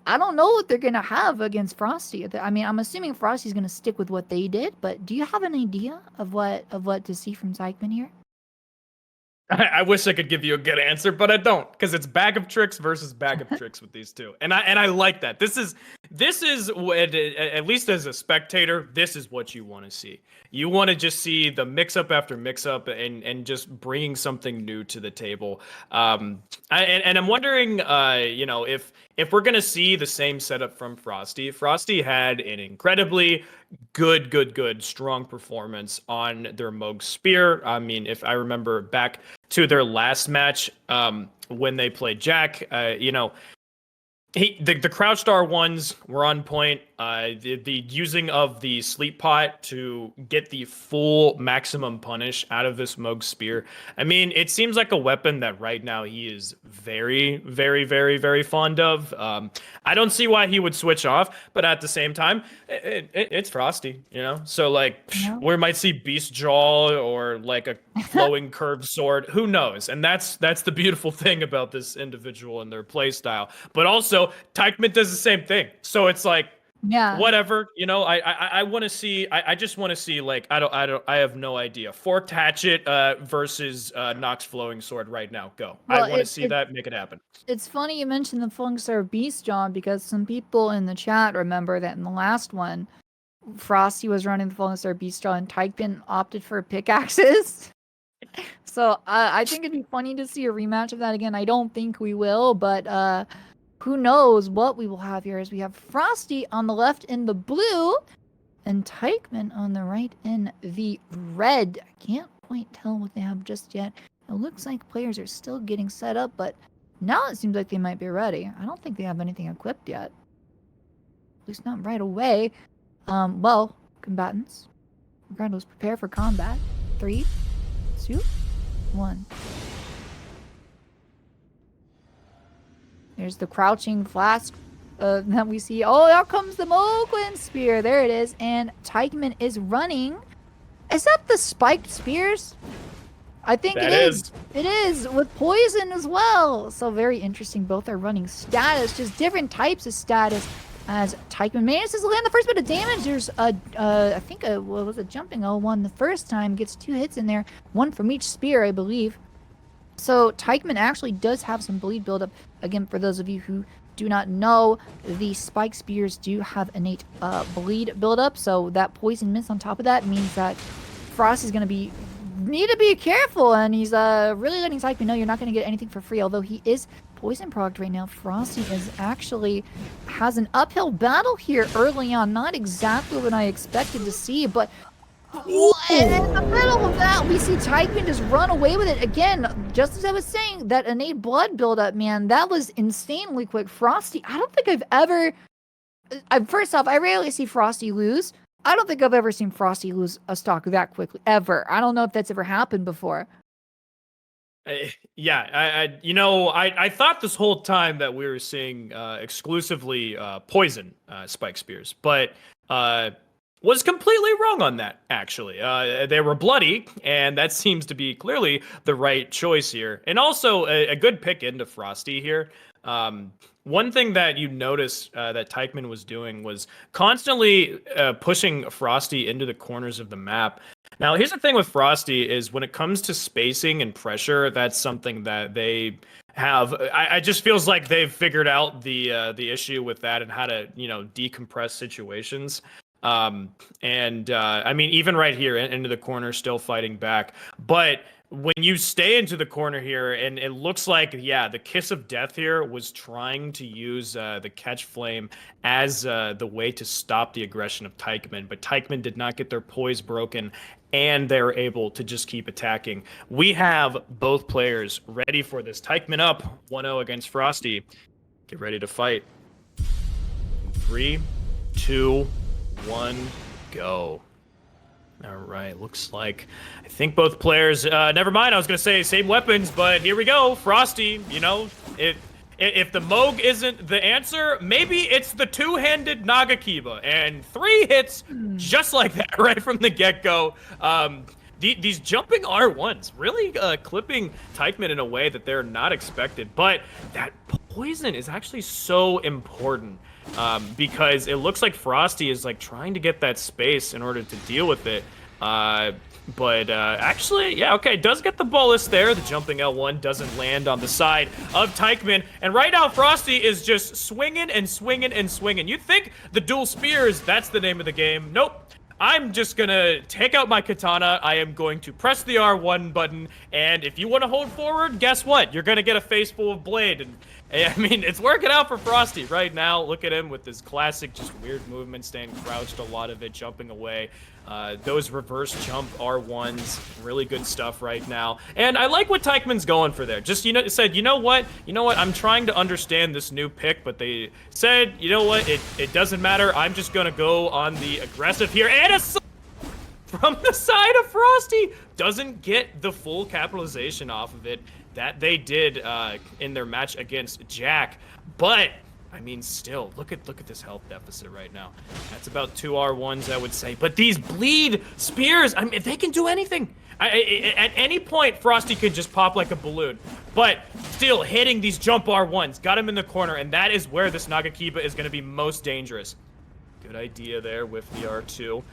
I don't know what they're going to have against Frosty. I mean, I'm assuming Frosty's going to stick with what they did, but do you have an idea of what to see from taikman here? I wish I could give you a good answer, but I don't, because it's bag of tricks versus bag of tricks with these two, and I like that. This is what, at least as a spectator, this is what you want to see. You want to just see the mix up after mix up, and just bringing something new to the table. And I'm wondering, you know, if we're gonna see the same setup from Frosty. Frosty had an incredibly good, strong performance on their Moog Spear. I mean, if I remember back to their last match, when they played jackk, you know, The crouched R1s were on point. The using of the sleep pot to get the full maximum punish out of this Moog spear. I mean, it seems like a weapon that right now he is very, very, very, very fond of. I don't see why he would switch off, but at the same time, it's Frosty, you know. So like, we might see Beast Jaw or like a flowing curved sword. Who knows? And that's the beautiful thing about this individual and their play style. But also, taikman does the same thing. So it's like, whatever, you know. I want to see. I just want to see, like, I have no idea. Forked hatchet versus Nox flowing sword right now. Go. Well, I want to see that. Make it happen. It's funny you mentioned the flowing sword Beast Jaw, because some people in the chat remember that in the last one, Frosty was running the flowing sword Beast Jaw and taikman opted for pickaxes. So I think it'd be funny to see a rematch of that again. I don't think we will, but who knows what we will have here, as we have Frosty on the left in the blue and taikman on the right in the red. I can't quite tell what they have just yet. It looks like players are still getting set up, but now it seems like they might be ready. I don't think they have anything equipped yet. At least not right away. Well, combatants, regardless, prepare for combat. 3, 2, 1. There's the crouching flask that we see. Oh, out comes the Moogwin spear. There it is. And taikman is running. Is that the spiked spears? I think it is. It is, with poison as well. So very interesting. Both are running status, just different types of status. As taikman manages to land the first bit of damage. There's I think what was it, jumping L1 the first time, gets 2 hits in there, 1 from each spear, I believe. So taikman actually does have some bleed buildup. Again, for those of you who do not know, the spike spears do have innate bleed buildup. So that poison miss on top of that means that Frosty's going to need to be careful, and he's really letting taikman know you're not going to get anything for free. Although he is poison procced right now, Frosty has an uphill battle here early on. Not exactly what I expected to see, but and in the middle of that, we see taikman just run away with it. Again, just as I was saying, that innate blood buildup, man, that was insanely quick. Frosty, I don't think I've ever... first off, I rarely see Frosty lose. I don't think I've ever seen Frosty lose a stock that quickly, ever. I don't know if that's ever happened before. Yeah, I thought this whole time that we were seeing exclusively poison spike spears, but was completely wrong on that, actually. They were bloody, and that seems to be clearly the right choice here. And also a good pick into Frosty here. One thing that you notice that taikman was doing was constantly pushing Frosty into the corners of the map. Now, here's the thing with Frosty is when it comes to spacing and pressure, that's something that they have. I just feels like they've figured out the issue with that and how to, decompress situations. I mean, even right here into the corner, still fighting back. But when you stay into the corner here, and it looks like, the Kiss of Death here was trying to use the Catch Flame as the way to stop the aggression of taikman, but taikman did not get their poise broken, and they're able to just keep attacking. We have both players ready for this. taikman up 1-0 against Frosty. Get ready to fight. 3, 2, 1, go. All right, looks like I think both players, never mind, I was going to say same weapons, but here we go. Frosty, if the Moog isn't the answer, maybe it's the two-handed Nagakiba, and 3 hits just like that right from the get-go. These jumping R1s really clipping taikman in a way that they're not expected, but that poison is actually so important. Because it looks like Frosty is like trying to get that space in order to deal with it. But actually, does get the bolus there. The jumping L1 doesn't land on the side of taikman. And right now, Frosty is just swinging and swinging and swinging. You'd think the dual spears, that's the name of the game. Nope. I'm just gonna take out my katana. I am going to press the R1 button. And if you want to hold forward, guess what? You're gonna get a face full of blade. And I mean, it's working out for Frosty right now. Look at him with his classic, just weird movement, staying crouched a lot of it, jumping away. Those reverse jump R1s, really good stuff right now. And I like what taikman's going for there. Just, said, you know what? I'm trying to understand this new pick, but they said, you know what? It doesn't matter. I'm just going to go on the aggressive here. And a from the side of Frosty. Doesn't get the full capitalization off of it that they did in their match against Jack. But I mean, still, look at this health deficit right now. That's about 2 R1s, I would say. But these bleed spears, I mean, they can do anything. At any point, Frosty could just pop like a balloon. But still, hitting these jump R1s, got him in the corner, and that is where this Nagakiba is going to be most dangerous. Good idea there with the R2.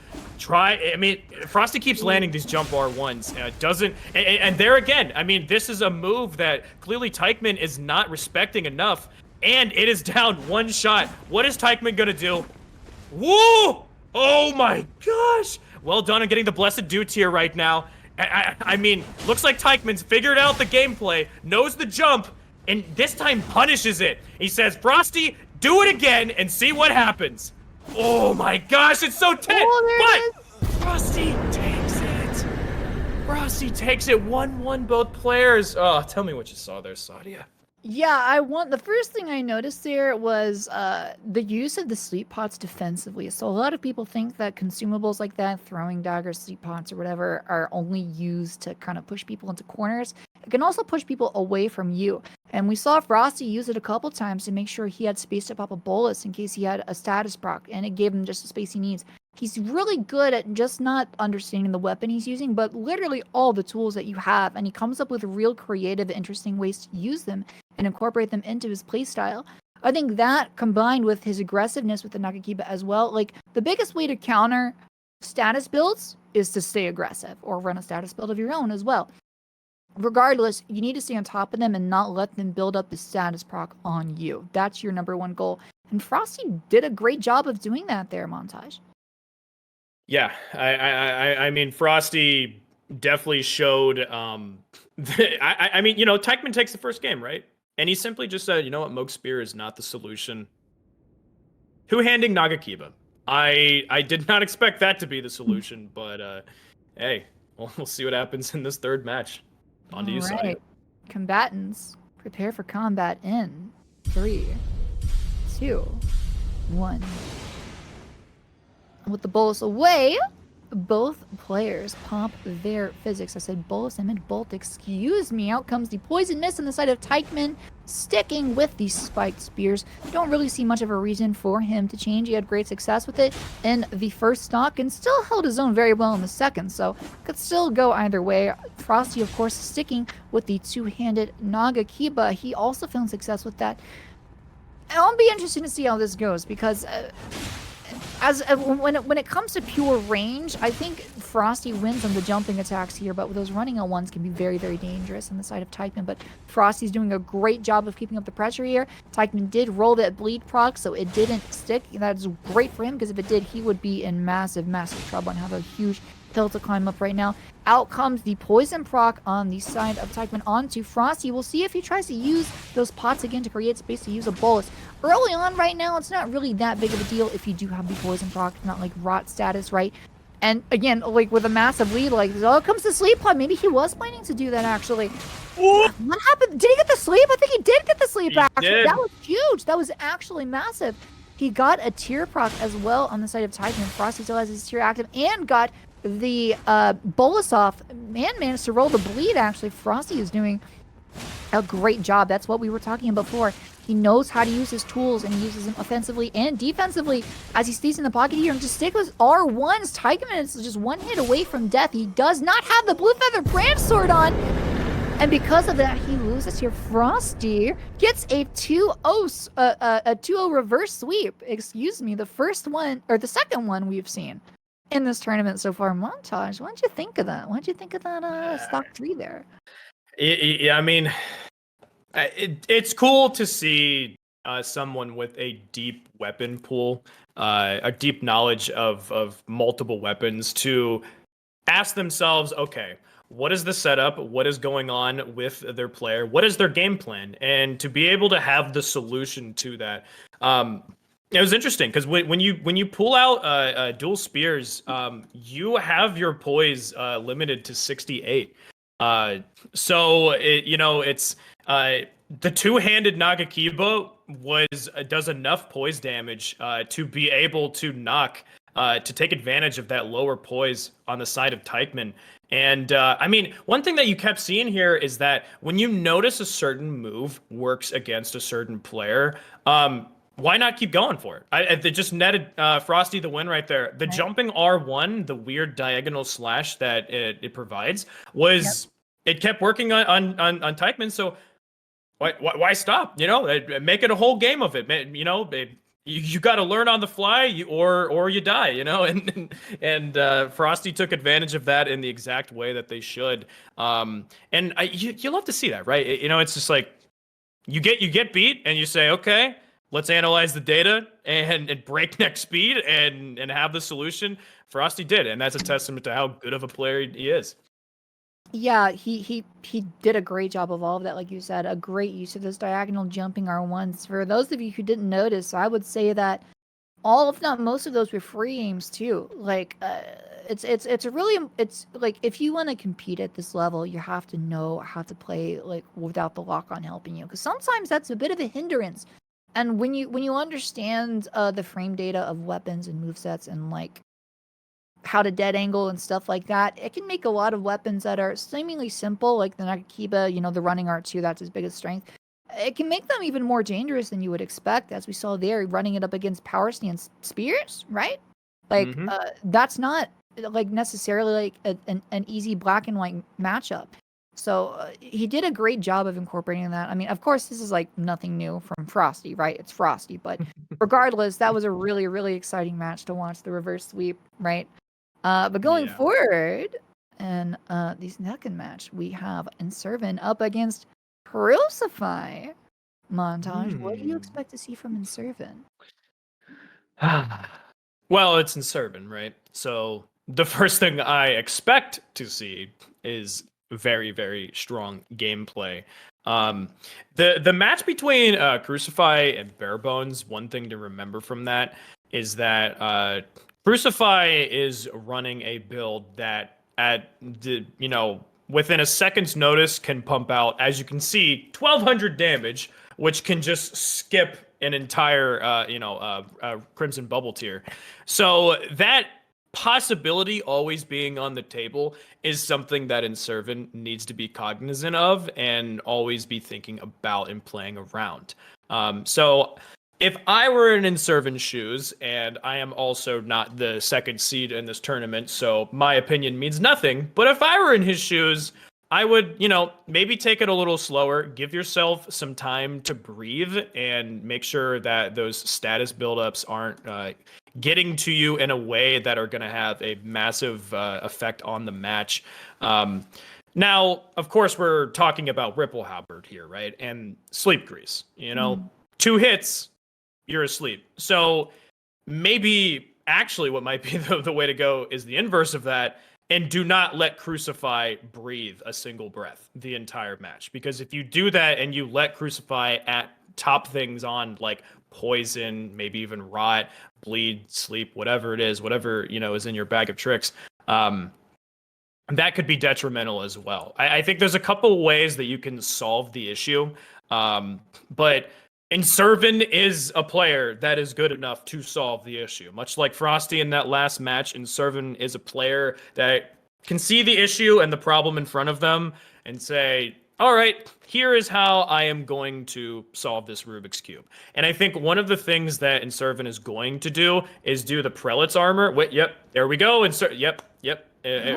I mean, Frosty keeps landing these jump R1s. And there again, I mean, this is a move that clearly taikman is not respecting enough. And it is down 1 shot. What is taikman gonna do? Whoa! Oh my gosh! Well done on getting the blessed do tier right now. I mean, looks like taikman's figured out the gameplay, knows the jump, and this time punishes it. He says, Frosty, do it again and see what happens. Oh my gosh, it's so tense! But Frosty takes it. Frosty takes it 1-1 both players. Oh, tell me what you saw there, Sadia. Yeah, the first thing I noticed there was the use of the sleep pots defensively. So a lot of people think that consumables like that, throwing daggers, sleep pots, or whatever, are only used to kind of push people into corners. It can also push people away from you. And we saw Frosty use it a couple times to make sure he had space to pop a bolus in case he had a status proc, and it gave him just the space he needs. He's really good at just not understanding the weapon he's using, but literally all the tools that you have, and he comes up with real creative, interesting ways to use them and incorporate them into his playstyle. I think that, combined with his aggressiveness with the Nagakiba as well, like, the biggest way to counter status builds is to stay aggressive, or run a status build of your own as well. Regardless, you need to stay on top of them and not let them build up the status proc on you. That's your number 1 goal. And Frosty did a great job of doing that there, Montage. Yeah, I mean, Frosty definitely showed, I mean, taikman takes the first game, right? And he simply just said, you know what, Moog Spear is not the solution. Two-handing Nagakiba. I did not expect that to be the solution, but hey, we'll see what happens in this third match. On to you, Sadia. Combatants, prepare for combat in 3, 2, 1. With the bolus away, both players pop their physics. I said bolus, I meant bolt. Excuse me. Out comes the poison mist on the side of taikman, sticking with the spiked spears. Don't really see much of a reason for him to change. He had great success with it in the first stock and still held his own very well in the second, so could still go either way. Frosty, of course, sticking with the two-handed Nagakiba. He also found success with that. I'll be interested to see how this goes, because when it comes to pure range, I think Frosty wins on the jumping attacks here, but those running L1s can be very, very dangerous on the side of taikman. But Frosty's doing a great job of keeping up the pressure here. taikman did roll that bleed proc, so it didn't stick. That's great for him, because if it did, he would be in massive, massive trouble and have a huge hill to climb up right now. Out comes the poison proc on the side of taikman onto Frosty. We'll see if he tries to use those pots again to create space to use a bolus. Early on right now, it's not really that big of a deal if you do have the poison proc, not like rot status, right? And again, like with a massive lead like this, it comes to sleep pod. Maybe he was planning to do that actually. What happened? Did he get the sleep? I think he did get the sleep actually. That was huge. That was actually massive. He got a tier proc as well on the side of taikman. Frosty still has his tier active and got the bolus off and managed to roll the bleed. Actually, Frosty is doing a great job. That's what we were talking about before. He knows how to use his tools, and he uses them offensively and defensively as he stays in the pocket here and just stick with R1s. taikman is just 1 hit away from death. He does not have the blue feather branch sword on, and because of that, he loses here. Frosty gets a 2-0 reverse sweep. Excuse me, the first one, or the second one we've seen in this tournament so far. Montage, what did you think of that? What did you think of that stock 3 there? Yeah, I mean, it's cool to see someone with a deep weapon pool, a deep knowledge of multiple weapons, to ask themselves, okay, what is the setup, what is going on with their player, what is their game plan, and to be able to have the solution to that. It was interesting because when you pull out dual spears, you have your poise limited to 68. So it's the two-handed Nagakiba does enough poise damage to be able to knock to take advantage of that lower poise on the side of taikman. And I mean, one thing that you kept seeing here is that when you notice a certain move works against a certain player, why not keep going for it? They just netted Frosty the win right there. The jumping R1, the weird diagonal slash that it provides, it kept working on taikman. So why stop? Make it a whole game of it. You got to learn on the fly, or you die. And Frosty took advantage of that in the exact way that they should. And you love to see that, right? It's just like you get beat, and you say, okay, let's analyze the data and breakneck speed and have the solution. Frosty did, and that's a testament to how good of a player he is. Yeah, he did a great job of all of that, like you said, a great use of those diagonal jumping R1s. For those of you who didn't notice, I would say that all, if not most of those, were free aims too. Like, it's like if you want to compete at this level, you have to know how to play like without the lock on helping you, because sometimes that's a bit of a hindrance. And when you understand the frame data of weapons and movesets and like how to dead angle and stuff like that, it can make a lot of weapons that are seemingly simple, like the Nagakiba, the running R2, that's his biggest strength. It can make them even more dangerous than you would expect, as we saw there, running it up against power stance spears, right? Like, that's not like necessarily like an easy black and white matchup. So he did a great job of incorporating that. I mean, of course, this is like nothing new from Frosty, right? It's Frosty, but regardless, that was a really, really exciting match to watch, the reverse sweep, right? But going forward, in the second match, we have Inservin up against Crucify. Montage, what do you expect to see from Inservin? Well, it's Inservin, right? So the first thing I expect to see is very, very strong gameplay. The match between Crucify and Barebones, one thing to remember from that is that Crucify is running a build that within a second's notice can pump out, as you can see, 1200 damage, which can just skip an entire Crimson Bubble tier. So that possibility always being on the table is something that Inservin needs to be cognizant of and always be thinking about and playing around. So if I were in Inservin's shoes, and I am also not the second seed in this tournament, so my opinion means nothing, but if I were in his shoes, I would, maybe take it a little slower, give yourself some time to breathe, and make sure that those status buildups aren't getting to you in a way that are going to have a massive effect on the match. Now, of course, we're talking about Ripple Halberd here, right? And Sleep Grease, 2 hits, you're asleep. So maybe actually what might be the way to go is the inverse of that, and do not let Crucify breathe a single breath the entire match. Because if you do that and you let Crucify top things on like poison, maybe even rot, bleed, sleep, whatever it is, whatever is in your bag of tricks, that could be detrimental as well. I think there's a couple ways that you can solve the issue, but Inservin is a player that is good enough to solve the issue. Much like Frosty in that last match, Inservin is a player that can see the issue and the problem in front of them and say, all right, here is how I am going to solve this Rubik's Cube. And I think one of the things that Inservin is going to do is do the Prelate's armor. Wait, yep, there we go. Yep.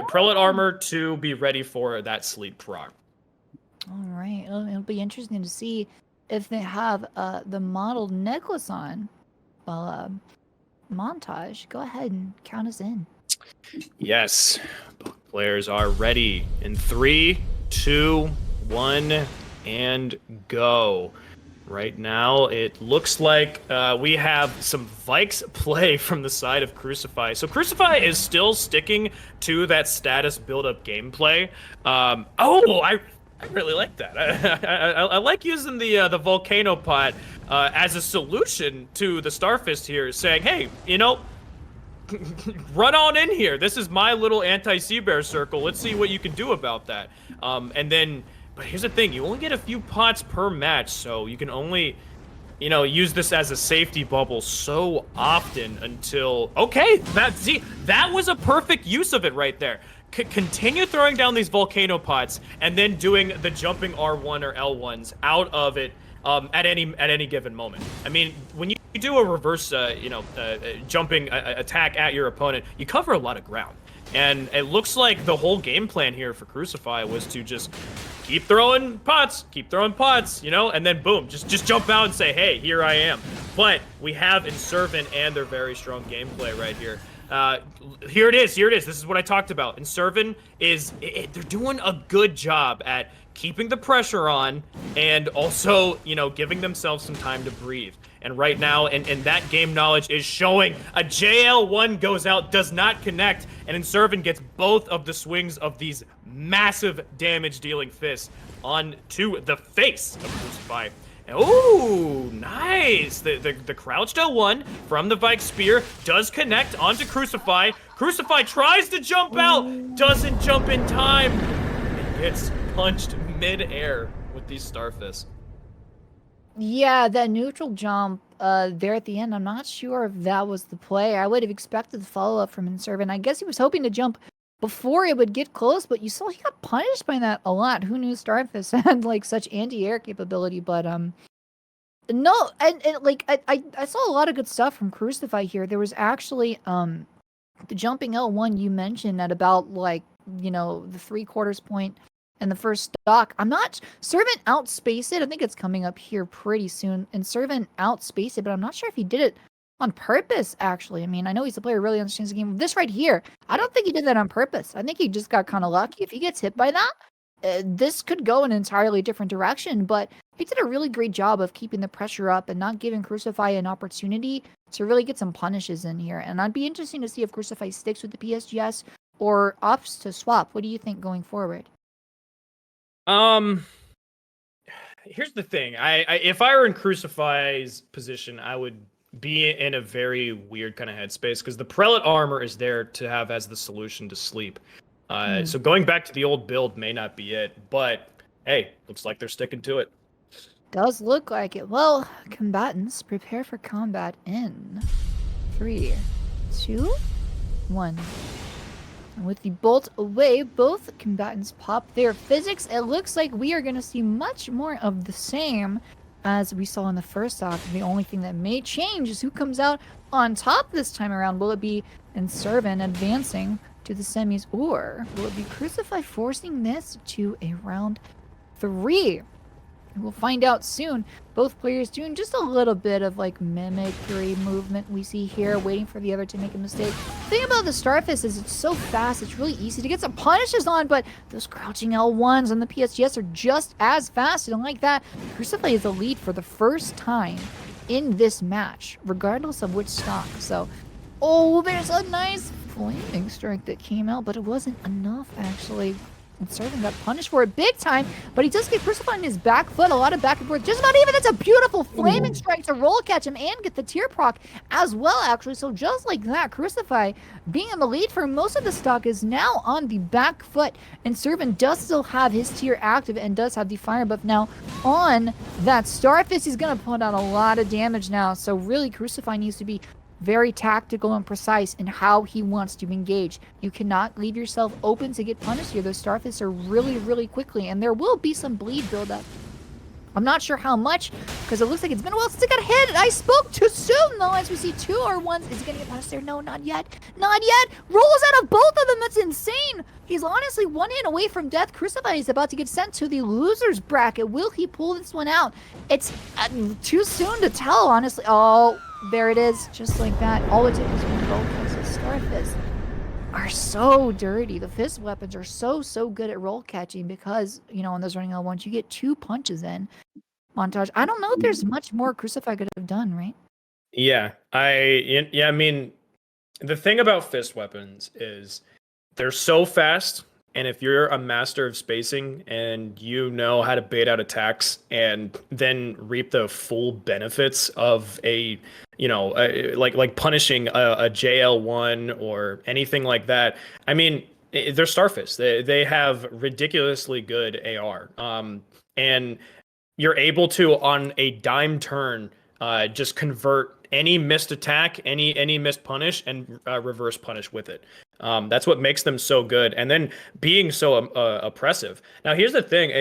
Prelate armor to be ready for that sleep proc. All right, it'll be interesting to see if they have the modeled necklace on. Well, Montage, go ahead and count us in. Yes, both players are ready in 3, 2, 1, and go. Right now, it looks like we have some Vikes play from the side of Crucify. So Crucify is still sticking to that status build-up gameplay. I really like that. I like using the volcano pot as a solution to the Starfist here, saying, hey, you know, run on in here. This is my little anti-sea bear circle. Let's see what you can do about that. But here's the thing, you only get a few pots per match, so you can only, you know, use this as a safety bubble so often until, okay, that was a perfect use of it right there. Continue throwing down these volcano pots and then doing the jumping R1 or L1s out of it at any given moment. I mean, when you do a reverse, jumping attack at your opponent, you cover a lot of ground. And it looks like the whole game plan here for Crucify was to just keep throwing pots, you know, and then boom, just jump out and say, hey, here I am. But we have Inservin and their very strong gameplay right here. Here it is. This is what I talked about. Inservin they're doing a good job at keeping the pressure on and also, you know, giving themselves some time to breathe. And right now, and that game knowledge is showing. A JL1 goes out, does not connect, and Inservin gets both of the swings of these massive damage-dealing fists onto the face of Crucify. Oh, nice! The crouched L1 from the Vike Spear does connect onto Crucify. Crucify tries to jump out, doesn't jump in time, and gets punched mid-air with these Starfists. Yeah, that neutral jump there at the end, I'm not sure if that was the play. I would have expected the follow-up from Inservin. I guess he was hoping to jump before it would get close, but you saw he got punished by that a lot. Who knew Starfist had like such anti-air capability? But no, and like I saw a lot of good stuff from Crucify here. There was actually the jumping L1 you mentioned at about like, you know, the 3/4 point and the first stock. Servant outspaced it. I think it's coming up here pretty soon. And Servant outspaced it, but I'm not sure if he did it on purpose, actually. I mean, I know he's a player who really understands the game. This right here, I don't think he did that on purpose. I think he just got kind of lucky. If he gets hit by that, this could go in an entirely different direction. But he did a really great job of keeping the pressure up and not giving Crucify an opportunity to really get some punishes in here. And I'd be interesting to see if Crucify sticks with the PSGS or opts to swap. What do you think going forward? Here's the thing. If I were in Crucify's position, I would be in a very weird kind of headspace because the prelate armor is there to have as the solution to sleep. So going back to the old build may not be it, but hey, looks like they're sticking to it. Does look like it. Well, combatants, prepare for combat in 3, 2, 1. And with the bolt away, both combatants pop their physics. It looks like we are going to see much more of the same as we saw in the first act. The only thing that may change is who comes out on top this time around. Will it be Inservin advancing to the semis, or will it be Crucify forcing this to a round 3? We'll find out soon. Both players doing just a little bit of like mimicry movement we see here, waiting for the other to make a mistake. The thing about the Starfist is it's so fast, it's really easy to get some punishes on, but those crouching L1s on the PSGS are just as fast. And like that, Crucify is the lead for the first time in this match, regardless of which stock. So, oh, there's a nice flaming strike that came out, but it wasn't enough actually. Inservin got punished for it big time, but he does get Crucify on his back foot. A lot of back and forth. Just about even. That's a beautiful flaming strike to roll catch him and get the tier proc as well, actually. So just like that, Crucify being in the lead for most of the stock is now on the back foot. Inservin does still have his tier active and does have the fire buff now on that Starfist. He's going to put out a lot of damage now. So really, Crucify needs to be very tactical and precise in how he wants to engage. You cannot leave yourself open to get punished here. Those Starfists are really, really quickly, and there will be some bleed buildup. I'm not sure how much, because it looks like it's been a while since it got hit. I spoke too soon, though, as we see 2 R1s. Is he going to get punished there? No, not yet. Not yet. Rolls out of both of them. That's insane. He's honestly 1 hit away from death. Crucify is about to get sent to the loser's bracket. Will he pull this one out? It's too soon to tell, honestly. Oh, there it is. Just like that. All it took was one roll because the Starfists are so dirty. The fist weapons are so good at roll catching because, you know, on those running L1s, you get 2 punches in. montage. I don't know if there's much more Crucify could have done, right? Yeah, I mean, the thing about fist weapons is they're so fast, and if you're a master of spacing and you know how to bait out attacks and then reap the full benefits of like punishing a JL1 or anything like that. I mean, they're Starfists. They have ridiculously good AR. And you're able to on a dime turn just convert any missed attack, any missed punish, and reverse punish with it. That's what makes them so good, and then being so oppressive. Now, here's the thing: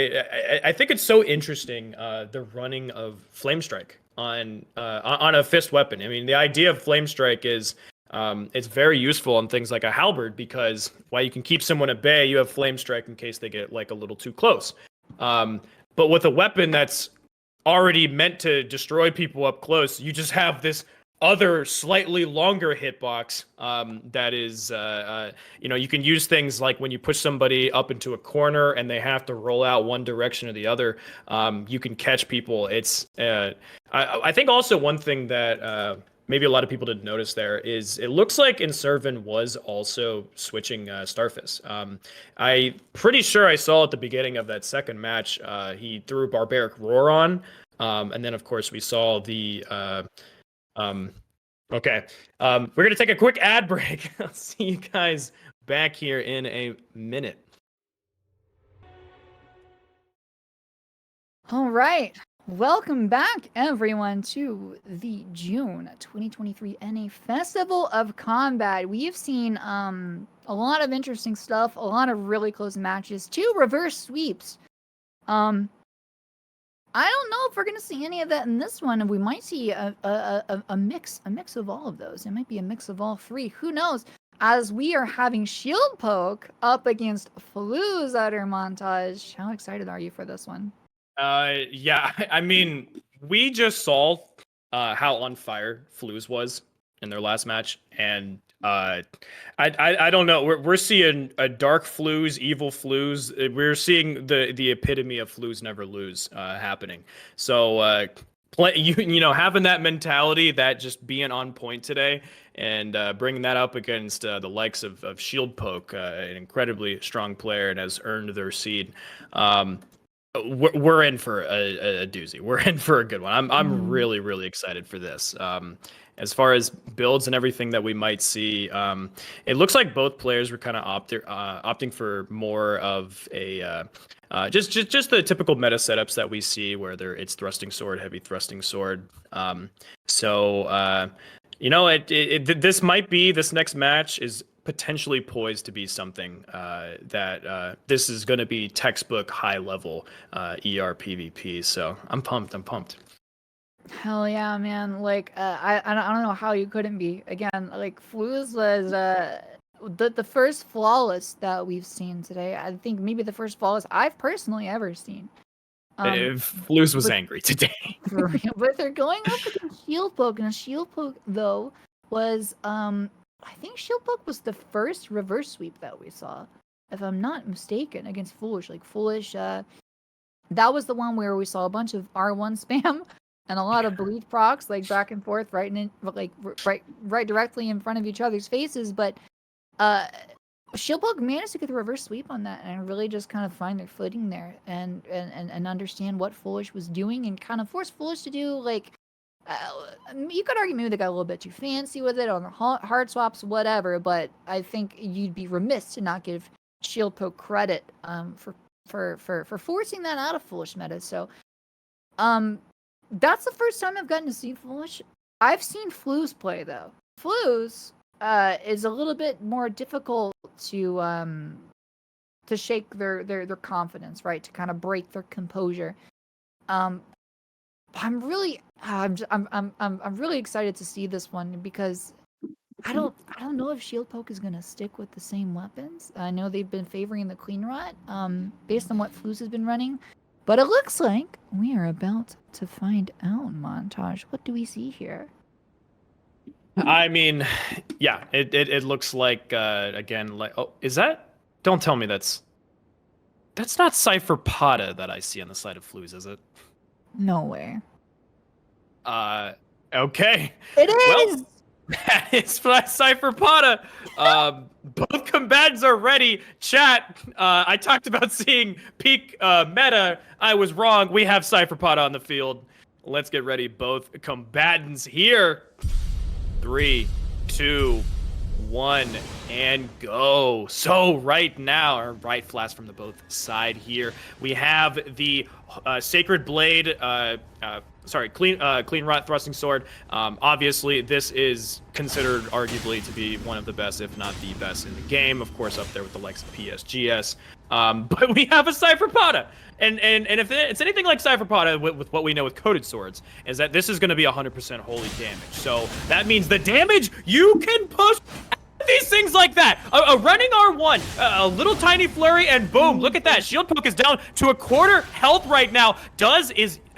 I think it's so interesting the running of Flame Strike on a fist weapon. I mean, the idea of Flame Strike is it's very useful on things like a halberd because while you can keep someone at bay, you have Flame Strike in case they get like a little too close. But with a weapon that's already meant to destroy people up close, you just have this other slightly longer hitbox that is, you can use things like when you push somebody up into a corner and they have to roll out one direction or the other, you can catch people. I think also one thing that maybe a lot of people didn't notice there is it looks like Inservin was also switching Starfist. I'm pretty sure I saw at the beginning of that second match, he threw Barbaric Roar on, and then of course we saw the okay. We're gonna take a quick ad break. I'll see you guys back here in a minute. All right. Welcome back, everyone, to the June 2023 NA Festival of Combat. We've seen a lot of interesting stuff, a lot of really close matches, 2 reverse sweeps. I don't know if we're gonna see any of that in this one, and we might see a mix of all of those. It might be a mix of all 3. Who knows? As we are having Shieldpoke up against Floozutter montage. How excited are you for this one? Yeah, I mean, we just saw how on fire Flooz was in their last match, and I don't know. We're seeing a dark Flooz, evil Flooz. We're seeing the epitome of Flooz never lose happening. So having that mentality, that just being on point today, and bringing that up against the likes of Shieldpoke, an incredibly strong player and has earned their seed. We're in for a doozy. We're in for a good one. I'm really, really excited for this. As far as builds and everything that we might see, it looks like both players were kind of opting for more of a just the typical meta setups that we see, where it's thrusting sword, heavy thrusting sword. This next match is potentially poised to be something that this is going to be textbook high level ER PvP. So I'm pumped. Hell yeah, man! Like I don't know how you couldn't be. Again, like Flooz was the first flawless that we've seen today. I think maybe the first flawless I've personally ever seen. Flooz was angry today. For real, but they're going up against Shieldpoke, and Shieldpoke though was I think Shieldpoke was the first reverse sweep that we saw, if I'm not mistaken, against Foolish. Like Foolish, that was the one where we saw a bunch of R1 spam and a lot of bleed procs, like back and forth, right directly in front of each other's faces. But Shieldpoke managed to get the reverse sweep on that and really just kind of find their footing there and understand what Foolish was doing and kind of force Foolish to do like. You could argue maybe they got a little bit too fancy with it on the hard swaps, whatever. But I think you'd be remiss to not give Shieldpoke credit for forcing that out of FoolishMeta. So, that's the first time I've gotten to see Foolish. I've seen Flooz play though. Flooz is a little bit more difficult to shake their confidence, right? To kind of break their composure. I'm really excited to see this one because I don't know if Shieldpoke is gonna stick with the same weapons. I know they've been favoring the Clean Rot, based on what Flooz has been running, but it looks like we are about to find out. Montage. What do we see here? I mean, yeah, it looks like again, like, oh, is that? Don't tell me that's not Cypher Pata that I see on the side of Flooz, is it? No way. Okay. It is! Well, that is Cypher Potta. Both combatants are ready. Chat, I talked about seeing peak meta. I was wrong. We have Cypher Potta on the field. Let's get ready. Both combatants here. 3, 2, 1, and go. So right now, or right flash from the both side here, we have the Sacred Blade, clean rot thrusting sword. Obviously, this is considered arguably to be one of the best, if not the best in the game. Of course, up there with the likes of PSGS. But we have a Cypher Potta. And if it's anything like Cypher Potta with what we know with coated swords, is that this is going to be 100% holy damage. So that means the damage you can push these things like that. A running R1, a little tiny flurry, and boom, look at that. Shieldpoke is down to a quarter health right now.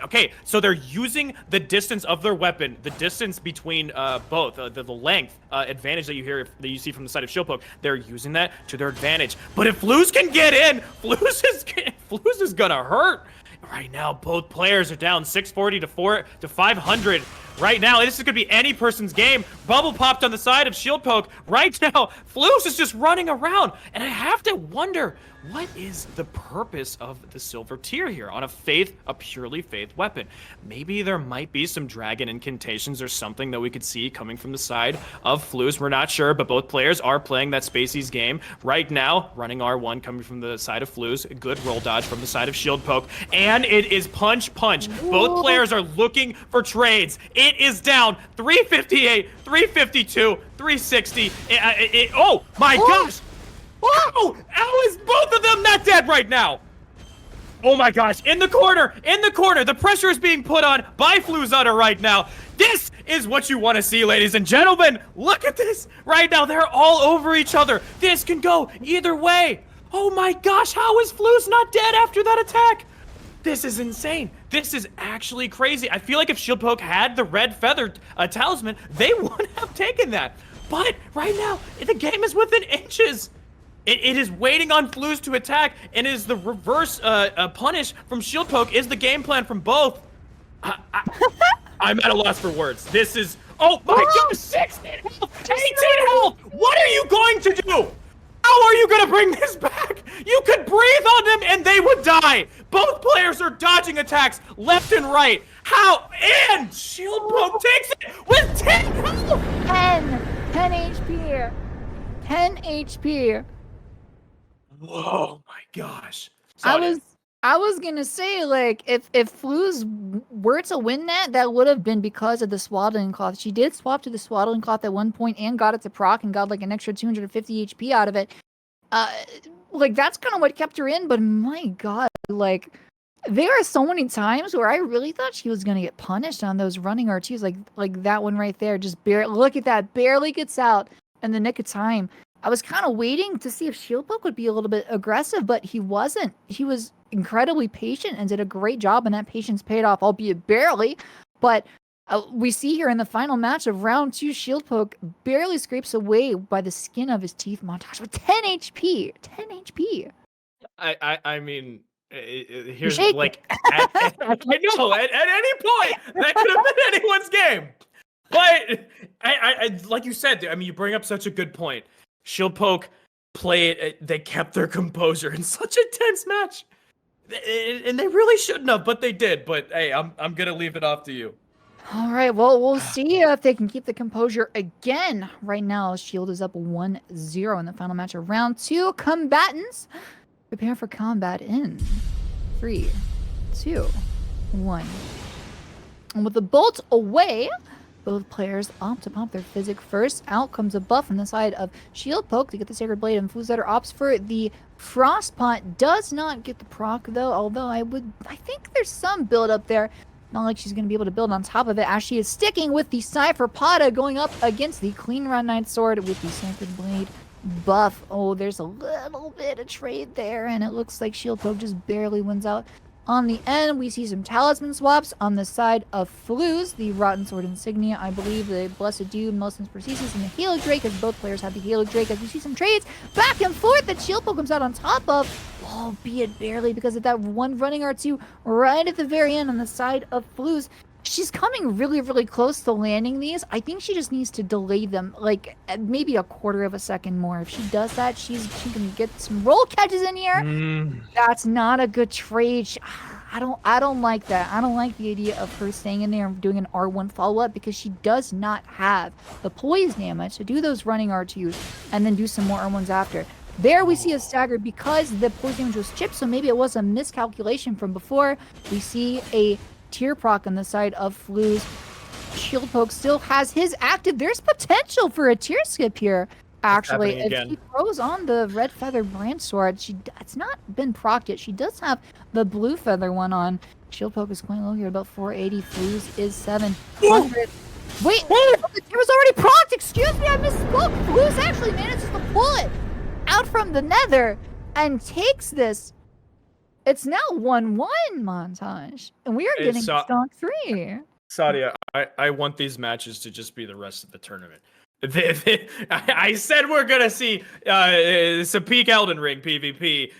Okay, so they're using the distance of their weapon, the distance between both, the length advantage that you see from the side of Shieldpoke. They're using that to their advantage. But if Flooz can get in, Flooz is gonna hurt. Right now, both players are down 640 to 500. Right now, this is gonna be any person's game. Bubble popped on the side of Shieldpoke. Right now, Flooz is just running around, and I have to wonder, what is the purpose of the silver tier here on a purely faith weapon? Maybe there might be some dragon incantations or something that we could see coming from the side of Flooz. We're not sure, but both players are playing that Spacies game. Right now, running R1 coming from the side of Flooz. A good roll dodge from the side of Shieldpoke. And it is punch. Both players are looking for trades. It is down 358, 352, 360. Oh my gosh! Wow! How is both of them not dead right now? Oh my gosh, in the corner! The pressure is being put on by Floozutter right now. This is what you want to see, ladies and gentlemen. Look at this. Right now, they're all over each other. This can go either way. Oh my gosh, how is Flooz not dead after that attack? This is insane. This is actually crazy. I feel like if Shieldpoke had the red feathered talisman, they would have taken that. But right now, the game is within inches. It is waiting on Flooz to attack, and is the reverse punish from Shieldpoke is the game plan from both. I'm at a loss for words. This is, oh my gosh, 16 health, 18 health. What are you going to do? How are you going to bring this back? You could breathe on them and they would die. Both players are dodging attacks left and right. How? And Shieldpoke takes it with 10 health. 10 HP. 10 HP. Whoa, my gosh. I was gonna say, like, if Flooz were to win that would have been because of the swaddling cloth. She did swap to the swaddling cloth at one point and got it to proc and got like an extra 250 HP out of it. Like, that's kind of what kept her in, but my god, like, there are so many times where I really thought she was gonna get punished on those running R2s, like that one right there. Just look at that, barely gets out in the nick of time. I was kind of waiting to see if Shieldpoke would be a little bit aggressive, but he wasn't. He was incredibly patient and did a great job, and that patience paid off, albeit barely. But we see here in the final match of round 2, Shieldpoke barely scrapes away by the skin of his teeth montage with 10 HP. 10 HP. I mean, here's like, I know, at any point, that could have been anyone's game. But I like you said, I mean, you bring up such a good point. Shieldpoke they kept their composure in such a tense match. And they really shouldn't have, but they did. But hey, I'm gonna leave it off to you. All right, well, we'll see if they can keep the composure again. Right now, Shield is up 1-0 in the final match of round 2. Combatants, prepare for combat in 3, 2, 1. And with the bolt away, both players opt to pump their physic first. Out comes a buff on the side of Shieldpoke to get the Sacred Blade, and Floozutter opts for the Frostpot. Does not get the proc though, although I think there's some build up there. Not like she's going to be able to build on top of it, as she is sticking with the Cypher Potta, going up against the Clean Run Knight Sword with the Sacred Blade buff. Oh, there's a little bit of trade there, and it looks like Shieldpoke just barely wins out. On the end, we see some talisman swaps on the side of Flooz, the Rotten Sword Insignia, I believe, the Blessed Dew, Molson's Prosthesis, and the Halo Drake, as both players have the Halo Drake, as we see some trades back and forth that Shieldpoke comes out on top of, albeit barely because of that one running R2 right at the very end on the side of Flooz. She's coming really, really close to landing these. I think she just needs to delay them, like, maybe a quarter of a second more. If she does that, she can get some roll catches in here. That's not a good trade. I don't like that. I don't like the idea of her staying in there and doing an R1 follow-up because she does not have the poise damage to do those running R2s and then do some more R1s after. There we see a stagger because the poise damage was chipped, so maybe it was a miscalculation from before. We see a tier proc on the side of Flooz. Shieldpoke still has his active. There's potential for a tier skip here. Actually, if she throws on the red feather branch sword, it's not been procced yet. She does have the blue feather one on. Shieldpoke is quite low here, about 480. Flooz is 700. Wait, the tier was already procced. Excuse me, I misspoke. Flooz actually manages to pull it out from the nether and takes this. It's now 1-1 montage, and we are getting stock 3. Sadia, I want these matches to just be the rest of the tournament. I said we're gonna see some peak Elden Ring PvP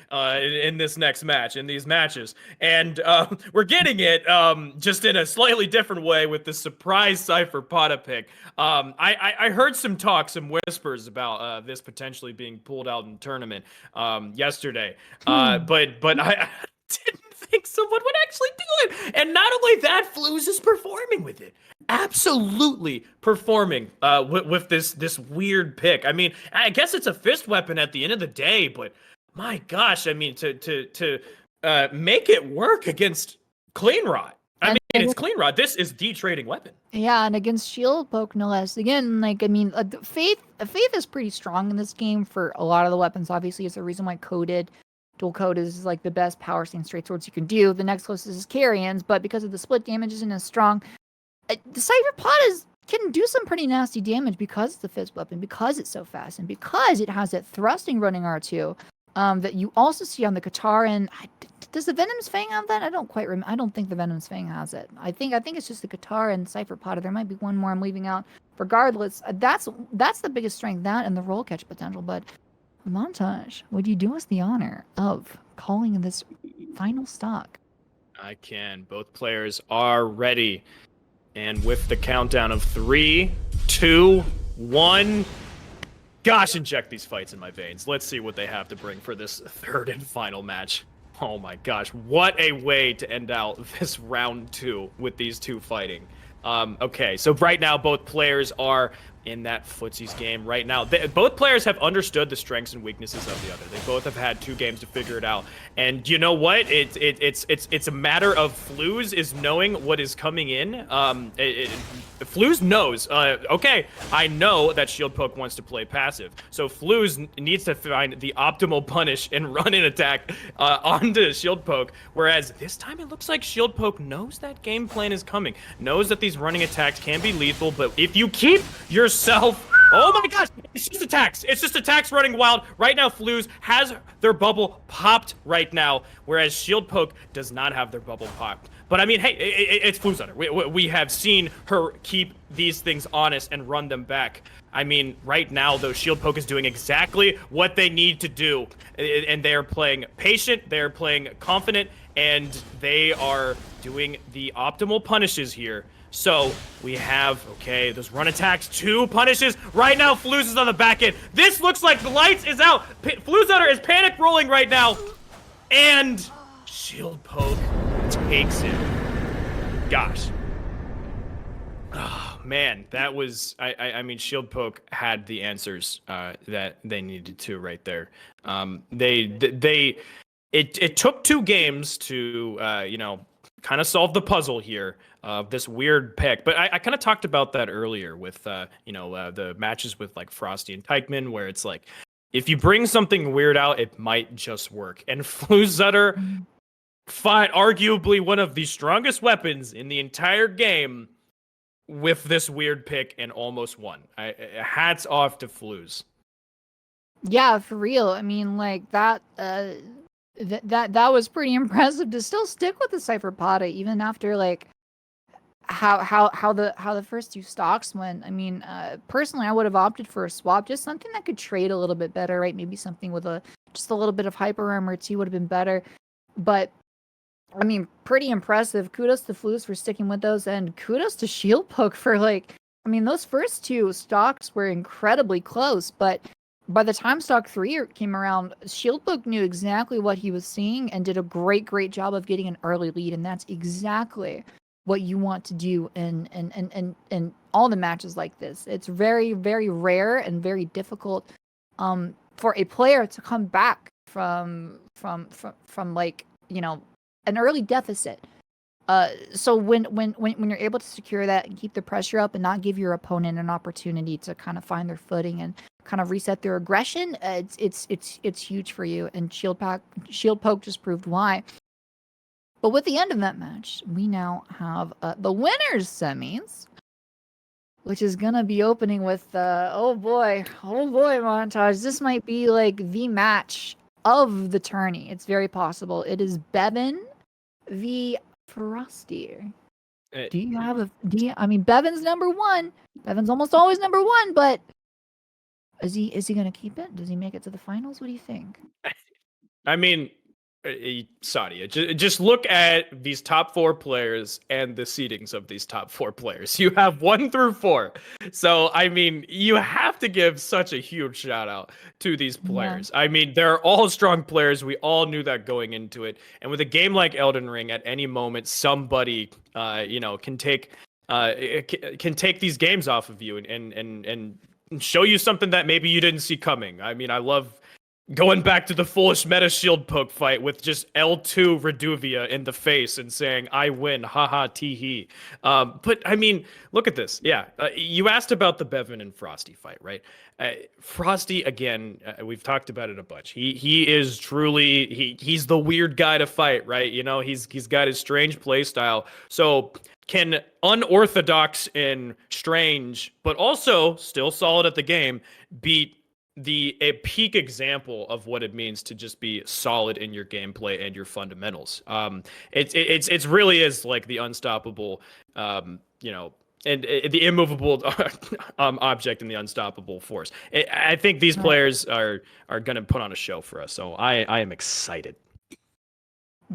in this next match, in these matches, and we're getting it just in a slightly different way with the surprise Cypher Potta pick. I heard some talk, some whispers about this potentially being pulled out in tournament yesterday, but I didn't think someone would actually do it. And not only that, Flooz is performing with it. Absolutely performing with this weird pick. I mean, I guess it's a fist weapon at the end of the day, but my gosh, I mean, to make it work against Clean Rot. I mean, it's Clean Rot. This is the trading weapon. Yeah, and against Shieldpoke, no less. Again, like, I mean, Faith is pretty strong in this game for a lot of the weapons. Obviously, it's the reason why dual code is like the best power stance straight swords you can do. The next closest is Carrions, but because of the split damage isn't as strong, the Cypher Potta can do some pretty nasty damage because it's the fist weapon, because it's so fast, and because it has that thrusting running R2 that you also see on the Qatar. And does the Venom's Fang have that? I don't quite remember. I don't think the Venom's Fang has it. I think it's just the Qatar and Cypher Potta. There might be one more I'm leaving out. Regardless, that's the biggest strength, that and the roll catch potential. But Montage, would you do us the honor of calling this final stock? I can. Both players are ready. And with the countdown of 3, 2, 1. Gosh, inject these fights in my veins. Let's see what they have to bring for this third and final match. Oh my gosh, what a way to end out this round 2 with these two fighting. Okay, so right now both players are in that footsies game right now. Both players have understood the strengths and weaknesses of the other. They both have had 2 games to figure it out. And you know what? It's a matter of Flooz is knowing what is coming in. Flooz knows, okay, I know that Shieldpoke wants to play passive. So Flooz needs to find the optimal punish and run in attack onto Shieldpoke. Whereas this time it looks like Shieldpoke knows that game plan is coming, knows that these running attacks can be lethal, but if you keep yourself... Oh my gosh, it's just attacks. It's just attacks running wild. Right now, Flooz has their bubble popped right now, whereas Shieldpoke does not have their bubble popped. But I mean, hey, it's Floozutter. We have seen her keep these things honest and run them back. I mean, right now, though, Shieldpoke is doing exactly what they need to do. And they are playing patient, they're playing confident, and they are doing the optimal punishes here. So we have, okay, those run attacks, 2 punishes. Right now, Flooz is on the back end. This looks like the lights is out. Floozutter is panic rolling right now. And Shieldpoke takes it. Gosh. Oh, man, that was, I mean, Shieldpoke had the answers that they needed to right there. It took 2 games to, you know, kind of solve the puzzle here of this weird pick. But I kind of talked about that earlier with, you know, the matches with like Frosty and Taikman, where it's like, if you bring something weird out, it might just work. And Floozutter fought arguably one of the strongest weapons in the entire game with this weird pick and almost won. Hats off to Flooz. Yeah, for real. I mean, like that, that was pretty impressive to still stick with the Cypher Pata even after like how the first two stocks went. I mean, personally, I would have opted for a swap, just something that could trade a little bit better, right? Maybe something with just a little bit of hyper armor too would have been better. But I mean, pretty impressive. Kudos to Flooz for sticking with those, and kudos to Shieldpoke for like. I mean, those first two stocks were incredibly close, but by the time stock 3 came around, Shieldpoke knew exactly what he was seeing and did a great job of getting an early lead, and that's exactly what you want to do in all the matches like this. It's very rare and very difficult for a player to come back from like, you know, an early deficit. So when you're able to secure that and keep the pressure up and not give your opponent an opportunity to kind of find their footing and kind of reset their aggression, it's huge for you. And Shieldpoke just proved why. But with the end of that match, we now have the winners semis, which is gonna be opening with oh boy montage. This might be like the match of the tourney. It's very possible. It is Beven v Frosty. I mean, Beven's number one. Beven's almost always number one, but is he gonna keep it? Does he make it to the finals? What do you think? I mean, Sadia, just look at these top 4 players and the seedings of these top 4 players. You have 1 through 4. So, I mean, you have to give such a huge shout out to these players. Yeah. I mean, they're all strong players. We all knew that going into it. And with a game like Elden Ring, at any moment, somebody, can take these games off of you and show you something that maybe you didn't see coming. I mean, I love going back to the FoolishMeta Shieldpoke fight with just L2 Reduvia in the face and saying, I win, haha, tee-hee. But, I mean, look at this. Yeah, you asked about the Beven and Frosty fight, right? Frosty, again, we've talked about it a bunch. He is truly, he's the weird guy to fight, right? You know, he's got his strange play style. So can unorthodox and strange, but also still solid at the game, beat a peak example of what it means to just be solid in your gameplay and your fundamentals. It's really is like the unstoppable, and the immovable object and the unstoppable force. I think these players are going to put on a show for us. So I am excited.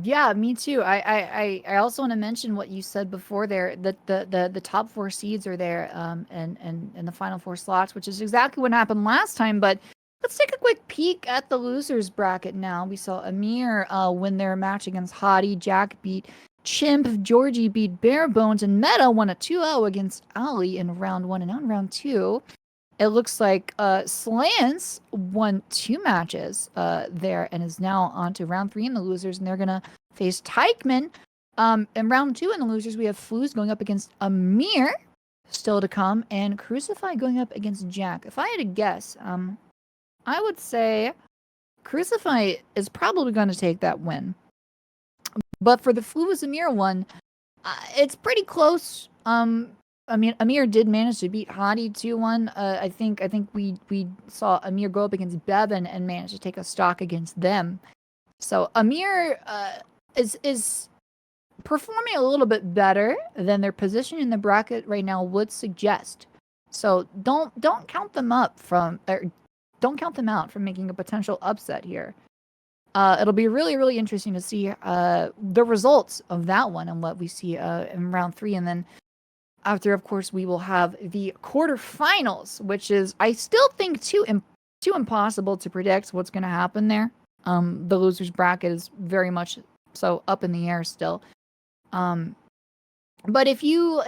Yeah, me too. I also want to mention what you said before there, that the top 4 seeds are there and the final 4 slots, which is exactly what happened last time. But let's take a quick peek at the losers bracket now. We saw Amir win their match against Hottie, Jackk beat Chimp, Georgie beat Barebones, and Meta won a 2-0 against Ali in round 1. And now in round 2, it looks like Slandz won 2 matches there and is now on to round 3 in the losers, and they're going to face taikman. In round 2 in the losers, we have Flooz going up against Amir, still to come, and Crucify going up against Jackk. If I had to guess, I would say Crucify is probably going to take that win. But for the Flooz Amir one, it's pretty close. I mean, Amir did manage to beat Hottie 2-1. I think we saw Amir go up against Beven and manage to take a stock against them. So Amir is performing a little bit better than their position in the bracket right now would suggest. So don't count them out from making a potential upset here. It'll be really interesting to see the results of that one and what we see in round 3, and then after, of course, we will have the quarterfinals, which is, I still think, too impossible to predict what's going to happen there. The losers bracket is very much so up in the air still. But if you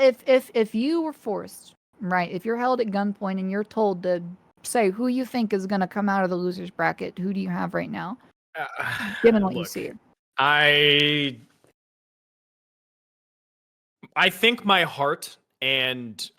were forced, right, if you're held at gunpoint and you're told to say who you think is going to come out of the losers bracket, who do you have right now? Given what you see. I think my heart and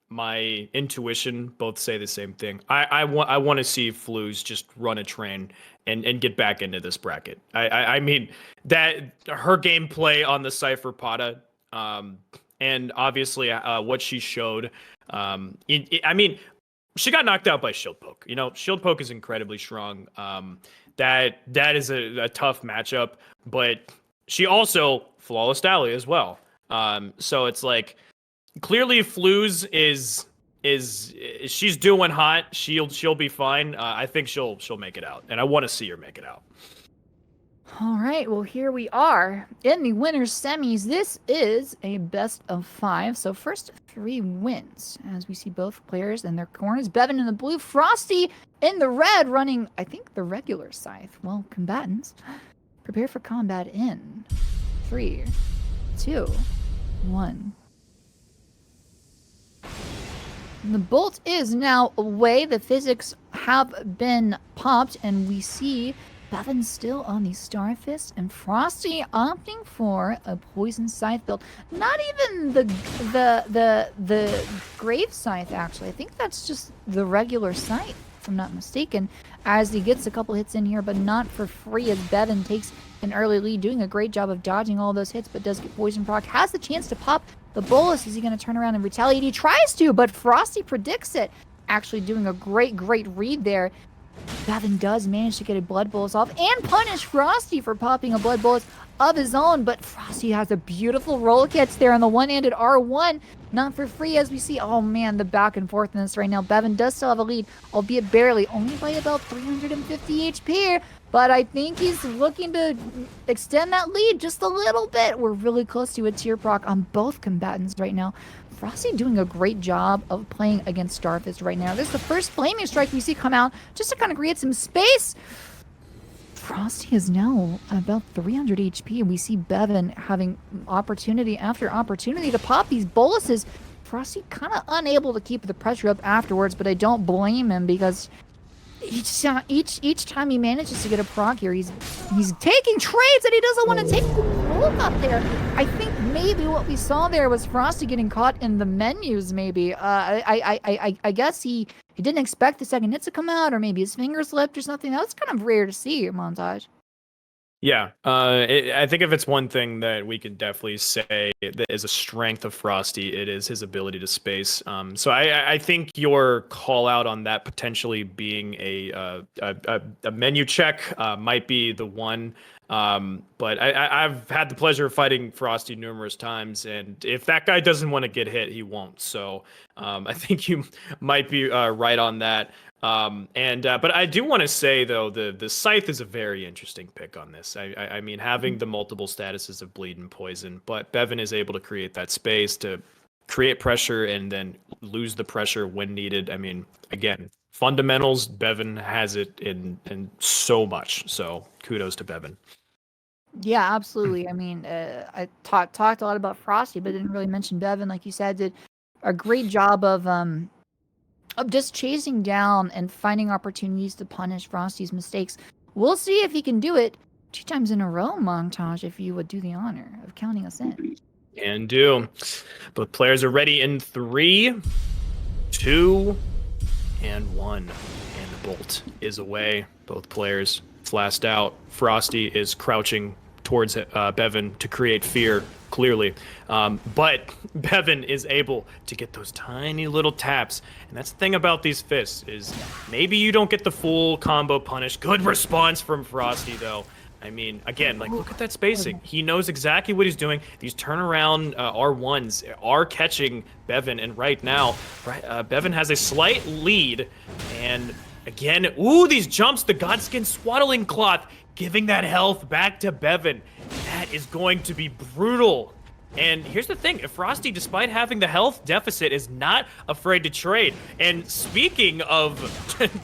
my intuition both say the same thing. I want to see Flooz just run a train and get back into this bracket. I mean, that her gameplay on the Cypher Pata, and obviously what she showed. I mean, she got knocked out by Shieldpoke. You know, Shieldpoke is incredibly strong. that is a tough matchup. But she also flawless Dally as well. So it's like clearly Flooz is she's doing hot. She'll be fine. I think she'll make it out, and I want to see her make it out. All right, well, here we are in the winners semis. This is a best of 5. So first 3 wins, as we see both players in their corners. Beven in the blue, Frosty in the red, running, I think, the regular scythe. Well, combatants, prepare for combat in 3, 2, 1. And the bolt is now away. The physics have been popped, and we see Beven still on the Starfist, and Frosty opting for a poison scythe build. Not even the grave scythe, actually. I think that's just the regular scythe, if I'm not mistaken, as he gets a couple hits in here, but not for free, as Beven takes an early lead, doing a great job of dodging all those hits, but does get poison proc. Has the chance to pop the bolus. Is he going to turn around and retaliate? He tries to, but Frosty predicts it. Actually doing a great read there. Beven does manage to get a blood bolus off and punish Frosty for popping a blood bolus of his own, but Frosty has a beautiful roll catch there on the one-handed R1, not for free, as we see. Oh man, the back and forth in this right now. Beven does still have a lead, albeit barely, only by about 350 HP, but I think he's looking to extend that lead just a little bit. We're really close to a tier proc on both combatants right now. Frosty doing a great job of playing against Starfist right now. This is the first Flaming Strike we see come out just to kind of create some space. Frosty is now about 300 HP, and we see Beven having opportunity after opportunity to pop these boluses. Frosty kind of unable to keep the pressure up afterwards, but I don't blame him, because each time he manages to get a proc here, he's taking trades that he doesn't want to take. Look up there. I think maybe what we saw there was Frosty getting caught in the menus. Maybe I guess he didn't expect the second hit to come out, or maybe his finger slipped or something. That was kind of rare to see, Montage. Yeah, I think if it's one thing that we can definitely say that is a strength of Frosty, it is his ability to space. So I think your call out on that potentially being a menu check might be the one. But I've had the pleasure of fighting Frosty numerous times, and if that guy doesn't want to get hit, he won't. So I think you might be right on that. But I do want to say, though, the scythe is a very interesting pick on this. I mean, having the multiple statuses of bleed and poison, but Beven is able to create that space to create pressure and then lose the pressure when needed. I mean, again, fundamentals, Beven has it in so much. So kudos to Beven. Yeah, absolutely. I mean, I talked a lot about Frosty, but didn't really mention Beven. Like you said, did a great job of just chasing down and finding opportunities to punish Frosty's mistakes. We'll see if he can do it 2 times in a row, Montage, if you would do the honor of counting us in. Can do. Both players are ready in 3, 2, and 1. And the bolt is away. Both players flashed out. Frosty is crouching towards Beven to create fear, clearly. But Beven is able to get those tiny little taps. And that's the thing about these fists, is maybe you don't get the full combo punish. Good response from Frosty, though. I mean, again, like, look at that spacing. He knows exactly what he's doing. These turnaround R1s are catching Beven, and right now, Beven has a slight lead. And again, ooh, these jumps, the Godskin Swaddling Cloth, giving that health back to Beven. That is going to be brutal. And here's the thing, if Frosty, despite having the health deficit, is not afraid to trade. And speaking of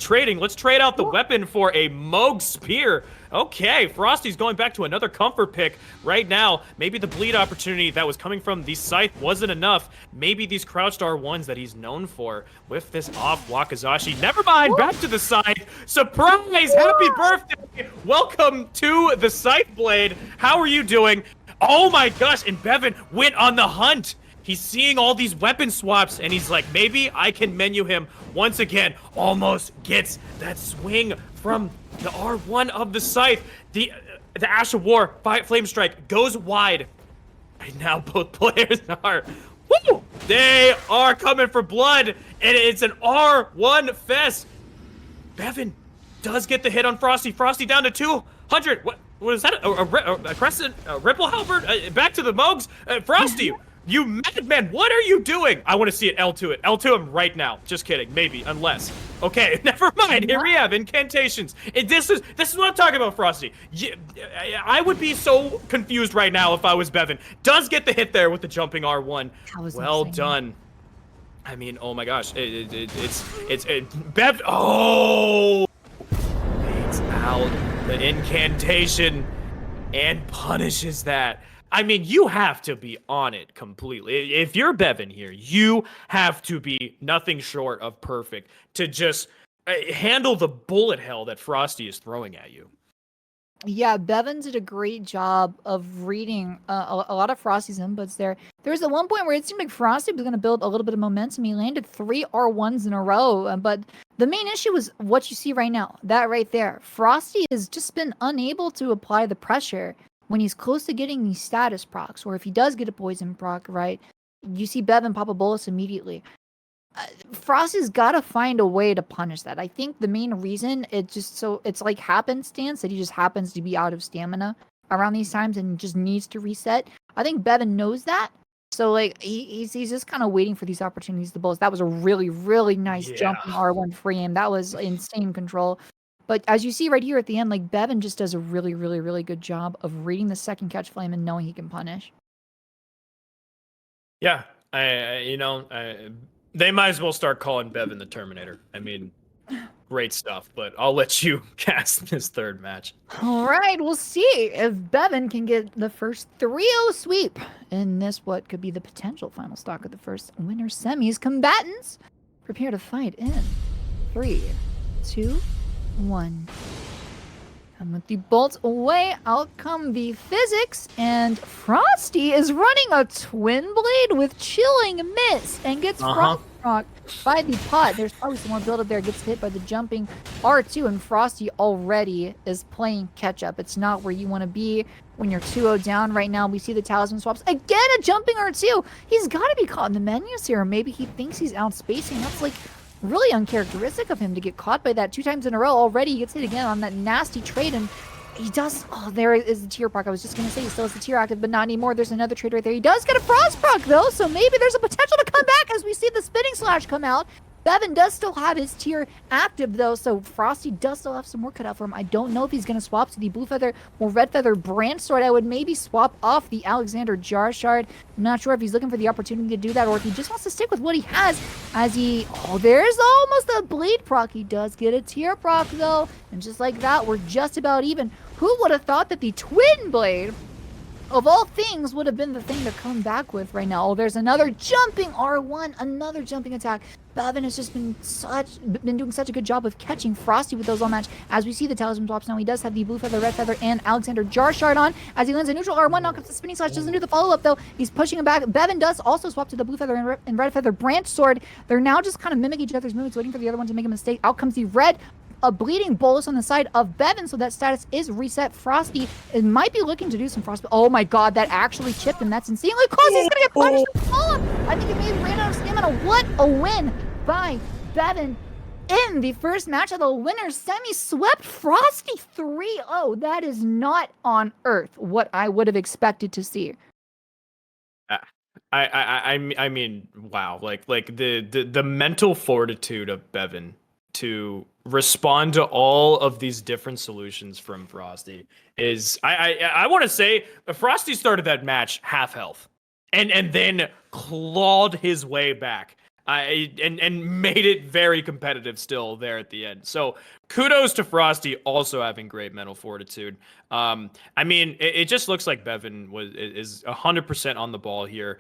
trading, let's trade out the weapon for a Moog Spear. Okay, Frosty's going back to another comfort pick right now. Maybe the bleed opportunity that was coming from the scythe wasn't enough. Maybe these crouched R1s that he's known for with this off Wakazashi. Never mind, back to the scythe. Surprise! Happy birthday! Welcome to the Scythe Blade. How are you doing? Oh my gosh, and Beven went on the hunt. He's seeing all these weapon swaps, and he's like, maybe I can menu him once again. Almost gets that swing from the R1 of the scythe. The Ash of War, Flame Strike, goes wide. And now both players are, woo! They are coming for blood, and it's an R1 fest. Beven does get the hit on Frosty. Frosty down to 200. What is that? A crescent? A ripple halberd? Back to the Mogs? Frosty, you madman, what are you doing? I want to see it L2 it. L2 him right now. Just kidding. Maybe. Unless. Okay, never mind. Here we have incantations. This is what I'm talking about, Frosty. I would be so confused right now if I was Beven. Does get the hit there with the jumping R1. Well done. I mean, oh my gosh. It's Bev. Oh! It's out the incantation and punishes that. I mean, you have to be on it completely. If you're Beven here, you have to be nothing short of perfect to just handle the bullet hell that Frosty is throwing at you. Yeah, Bevan did a great job of reading a lot of Frosty's inputs there. There was at one point where it seemed like Frosty was going to build a little bit of momentum. He landed 3 R1s in a row, but the main issue was what you see right now. That right there. Frosty has just been unable to apply the pressure when he's close to getting these status procs, or if he does get a poison proc, right, you see Beven pop a bolus immediately. Frosty's got to find a way to punish that. I think the main reason it's like happenstance that he just happens to be out of stamina around these times and just needs to reset. I think Beven knows that. So like he's just kind of waiting for these opportunities to bolus. That was a really, really nice jumping R1 frame. That was insane control. But as you see right here at the end, like Beven just does a really, really, really good job of reading the second catch flame and knowing he can punish. Yeah, they might as well start calling Beven the Terminator. I mean, great stuff, but I'll let you cast this third match. All right, we'll see if Beven can get the first 3-0 sweep in this, what could be the potential final stock of the first winner semis. Combatants, prepare to fight in 3, 2, 1. And with the bolts away, out come the physics, and Frosty is running a twin blade with chilling miss and gets frost rocked by the pot. There's probably some more build up there, gets hit by the jumping R2, and Frosty already is playing catch up. It's not where you want to be when you're 2-0 down right now. We see the talisman swaps. Again, a jumping R2. He's got to be caught in the menus here. Maybe he thinks he's outspacing. That's like really uncharacteristic of him to get caught by that 2 times in a row. Already he gets hit again on that nasty trade, and he does. Oh, there is the tier proc. I was just going to say he still has the tier active, but not anymore. There's another trade right there. He does get a frost proc, though, so maybe there's a potential to come back as we see the spinning slash come out. Beven does still have his tier active, though, so Frosty does still have some work cut out for him. I don't know if he's going to swap to the blue feather or red feather branch sword. I would maybe swap off the Alexander Jar Shard. I'm not sure if he's looking for the opportunity to do that or if he just wants to stick with what he has as he... Oh, there's almost a blade proc. He does get a tier proc, though, and just like that, we're just about even. Who would have thought that the twin blade, of all things, would have been the thing to come back with right now? Oh, there's another jumping R1, another jumping attack. Beven has just been doing such a good job of catching Frosty with those all match. As we see the talisman swaps now, he does have the blue feather, red feather, and Alexander Jar Shard on. As he lands a neutral R1, knock up the spinning slash, doesn't do the follow-up though. He's pushing him back. Beven does also swap to the blue feather and red feather branch sword. They're now just kind of mimic each other's moves, waiting for the other one to make a mistake. Out comes the red. A bleeding bolus on the side of Beven, so that status is reset. Frosty might be looking to do some frost. Oh my god, that actually chipped him. That's insanely close. He's gonna get punished with the follow-up. I think he may have ran out of stamina. What a win by Beven in the first match of the winner's semi. Swept Frosty 3-0. That is not on earth what I would have expected to see. I mean, wow. Like the mental fortitude of Beven to respond to all of these different solutions from Frosty is, I want to say Frosty started that match half health and then clawed his way back and made it very competitive still there at the end. So kudos to Frosty also having great mental fortitude. I mean, it just looks like Beven is 100% on the ball here.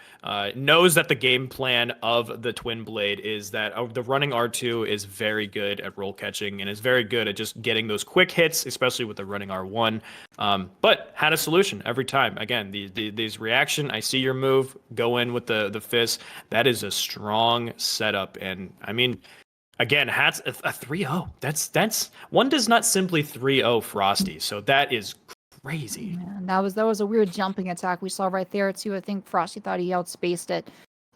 Knows that the game plan of the Twin Blade is that the running R2 is very good at roll catching and is very good at just getting those quick hits, especially with the running R1. But had a solution every time. Again, these reaction, I see your move, go in with the fist. That is a strong setup. And I mean, again, hats a 3-0. That's one does not simply 3-0 Frosty. So that is crazy. Yeah, that was a weird jumping attack we saw right there too. I think Frosty thought he outspaced it.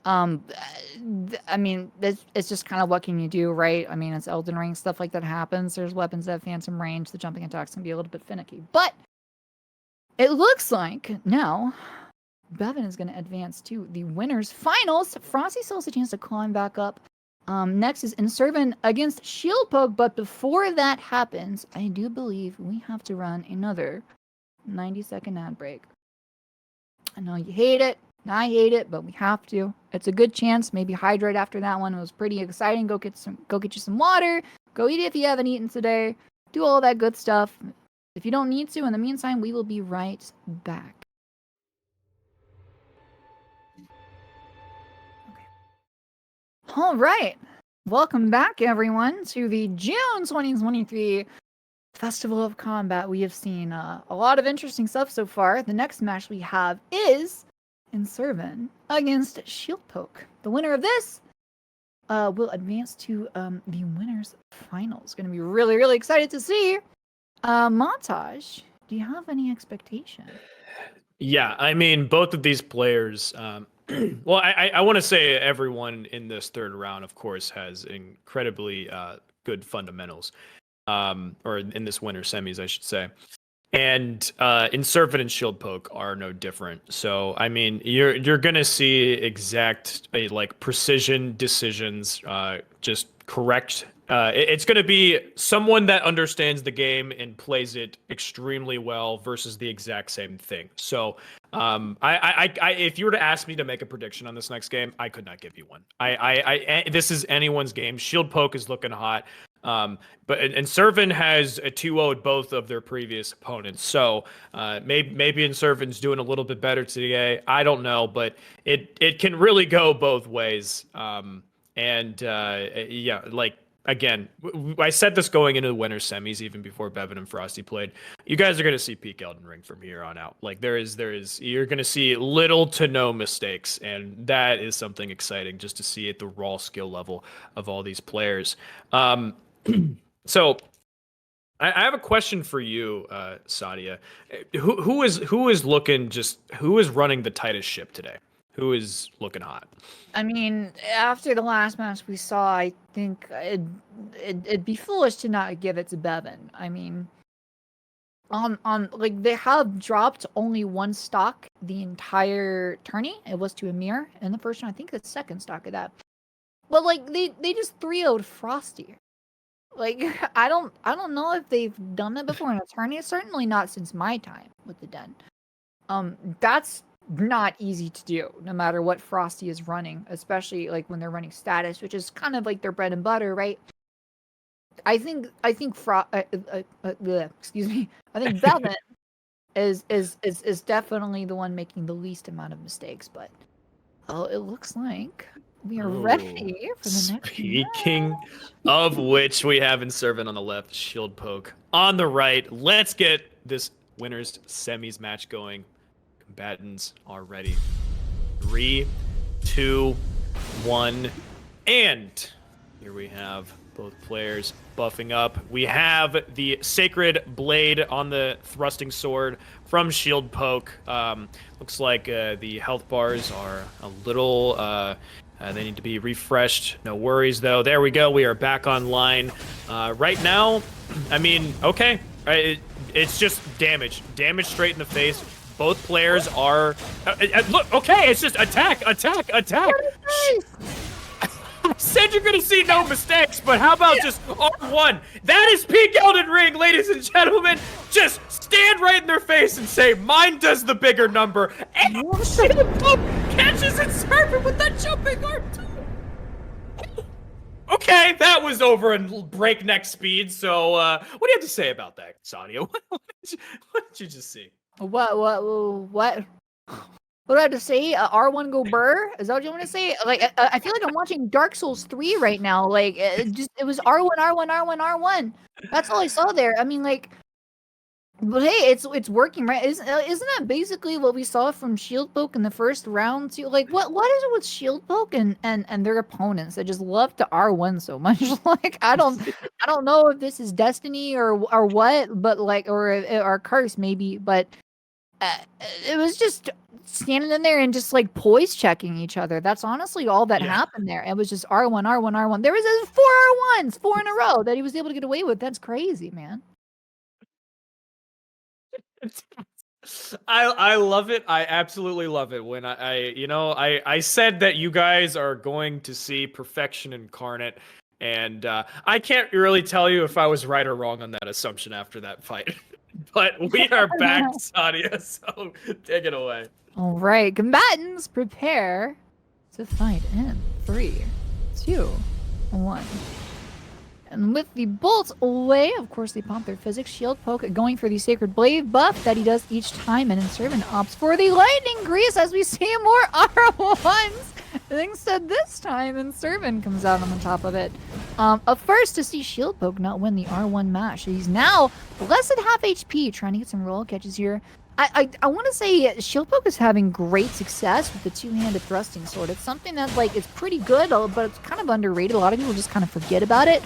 I mean, it's just kind of what can you do, right? I mean, it's Elden Ring, stuff like that happens. There's weapons that have phantom range. The jumping attacks can be a little bit finicky. But it looks like now Beven is going to advance to the winners finals. Frosty still has a chance to climb back up. Next is Inservin against Shieldpoke, but before that happens, I do believe we have to run another 90-second ad break. I know you hate it. I hate it, but we have to. It's a good chance. Maybe hydrate after that one. It was pretty exciting. Go get you some water. Go eat if you haven't eaten today. Do all that good stuff. If you don't need to, in the meantime, we will be right back. Okay. All right. Welcome back, everyone, to the June 2023 Festival of Combat. We have seen a lot of interesting stuff so far. The next match we have is Inservin against Shieldpoke. The winner of this will advance to the winners finals. Going to be really, really excited to see. Montage, do you have any expectation? Yeah, I mean, both of these players. Well, I want to say everyone in this third round, of course, has incredibly good fundamentals. Or in this winter semis, I should say. And Inservin and Shieldpoke are no different. So I mean, you're gonna see exact like precision decisions, just correct. It's gonna be someone that understands the game and plays it extremely well versus the exact same thing. So if you were to ask me to make a prediction on this next game, I could not give you one. This is anyone's game. Shieldpoke is looking hot. But Inservin has a 2-0'd both of their previous opponents, so maybe Inservin's doing a little bit better today. I don't know, but it can really go both ways. Yeah, like again, I said this going into the winter semis, even before Beven and Frosty played. You guys are gonna see peak Elden Ring from here on out. Like you're gonna see little to no mistakes, and that is something exciting just to see at the raw skill level of all these players. So I have a question for you, Sadia. Who is running the tightest ship today? Who is looking hot? I mean, after the last match we saw, I think it'd be foolish to not give it to Beven. I mean, on like they have dropped only one stock the entire tourney. It was to Amir in the first round. I think the second stock of that. But like they just 3-0'd Frosty. Like I don't know if they've done that before in a tourney. Certainly not since my time with the Den. That's not easy to do, no matter what Frosty is running, especially like when they're running status, which is kind of like their bread and butter, right? I think excuse me. I think Beven is definitely the one making the least amount of mistakes, but it looks like we are ready for the next Speaking of which, we have Inservin on the left, Shieldpoke on the right. Let's get this winners semis match going. Combatants are ready. 3, 2, 1, and here we have both players buffing up. We have the Sacred Blade on the thrusting sword from Shieldpoke. Looks like the health bars are a little... they need to be refreshed. No worries, though. There we go. We are back online. Right now, I mean, okay. It's just damage. Damage straight in the face. Both players are... look, okay, it's just attack, attack, attack. I said you're going to see no mistakes, but how about just R1? That is peak Elden Ring, ladies and gentlemen. Just stand right in their face and say, mine does the bigger number. And Shieldpoke catches Inservin with that jumping R2. Okay, that was over in breakneck speed. So what do you have to say about that, Sadia? What did you just see? What do I have to say? R1 go burr? Is that what you want to say? Like, I feel like I'm watching Dark Souls 3 right now. Like, it was R1, R1, R1, R1. That's all I saw there. I mean, like, but hey, it's working, right? Isn't that basically what we saw from Shieldpoke in the first round too? Like, what is it with Shieldpoke and their opponents that just love to R1 so much? Like, I don't know if this is destiny or what, but like, or curse maybe, but it was just standing in there and just like poise checking each other. That's honestly all that happened there. It was just R1, R1, R1. There was 4 R1s, 4 in a row that he was able to get away with. That's crazy, man. I love it. I absolutely love it when I said that you guys are going to see perfection incarnate, and I can't really tell you if I was right or wrong on that assumption after that fight. But we are back, Sadia, so take it away. All right, combatants, prepare to fight in 3, 2, 1. And with the bolt away, of course, they pump their physics. Shieldpoke going for the Sacred Blade buff that he does each time. And Inservin opts for the Lightning Grease as we see more R1s. Instead, this time, Inservin comes out on the top of it. A first to see Shieldpoke not win the R1 match. He's now less than half HP, trying to get some roll catches here. I want to say Shieldpoke is having great success with the two-handed thrusting sword. It's something that, like, is pretty good, but it's kind of underrated. A lot of people just kind of forget about it.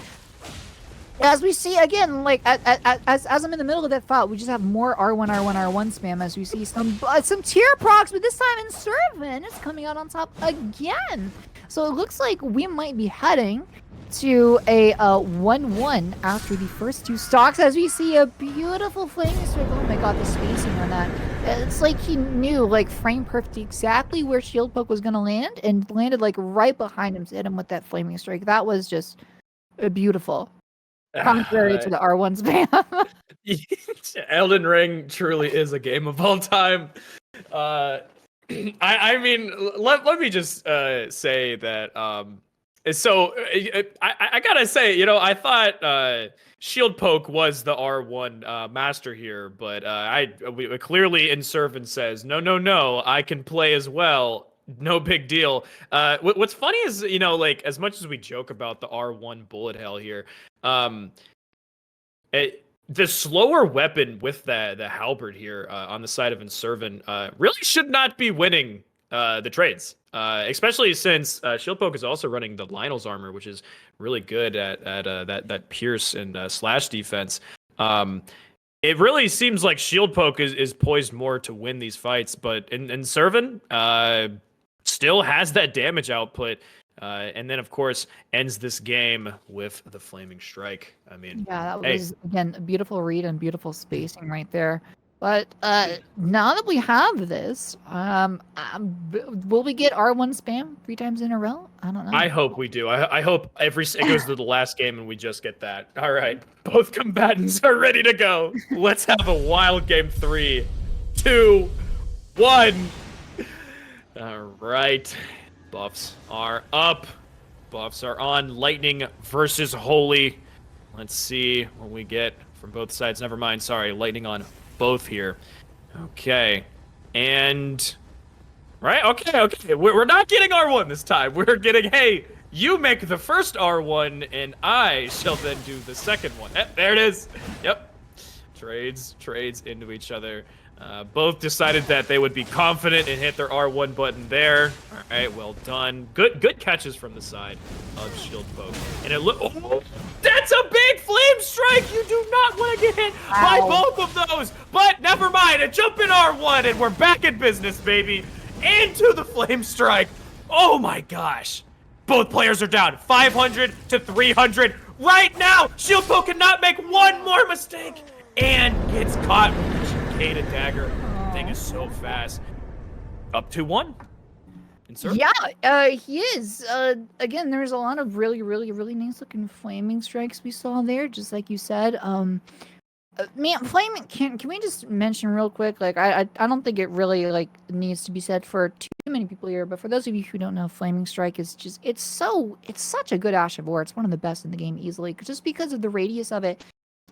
As we see again, like as I'm in the middle of that fight, we just have more R1, R1, R1 spam as we see some tier procs, but this time Inservin is coming out on top again. So it looks like we might be heading to a 1-1 after the first 2 stocks as we see a beautiful flaming strike. Oh my god, the spacing on that. It's like he knew, like, frame perfect exactly where Shieldpoke was going to land and landed like right behind him to hit him with that flaming strike. That was just beautiful. Contrary to the R1 spam. Elden Ring truly is a game of all time. I mean, let me just say that. So I gotta say, I thought Shieldpoke was the R1 master here, but clearly Inservin says no, I can play as well. No big deal. What's funny is, like, as much as we joke about the R1 bullet hell here, the slower weapon with the halberd here on the side of Inservin really should not be winning the trades, especially since Shieldpoke is also running the Lionel's armor, which is really good at that pierce and slash defense. It really seems like Shieldpoke is poised more to win these fights, but Inservin still has that damage output, and then of course ends this game with the flaming strike. I mean, yeah, that was again a beautiful read and beautiful spacing right there. But now that we have this, will we get R1 spam 3 times in a row? I don't know. I hope we do. I hope it goes to the last game and we just get that. All right, both combatants are ready to go. Let's have a wild game. 3, 2, 1. All right, buffs are up. Buffs are on. Lightning versus Holy. Let's see what we get from both sides. Never mind. Sorry, lightning on both here. Okay. And right. Okay. We're not getting R1 this time. We're getting, hey, you make the first R1 and I shall then do the second one. There it is. Yep. Trades into each other. Both decided that they would be confident and hit their R1 button there. All right, well done. Good catches from the side of Shieldpoke. And oh, that's a big flame strike. You do not want to get hit by both of those. But never mind, a jump in R1 and we're back in business, baby. Into the flame strike. Oh my gosh. Both players are down 500 to 300 right now. Shieldpoke cannot make one more mistake and gets caught. Kata dagger. Thing is so fast. Up 2-1. Yeah, he is. Again, there's a lot of really nice looking flaming strikes we saw there, just like you said. Man, flaming. Can we just mention real quick? Like, I don't think it really like needs to be said for too many people here, but for those of you who don't know, flaming strike is just it's such a good Ash of War. It's one of the best in the game easily, just because of the radius of it.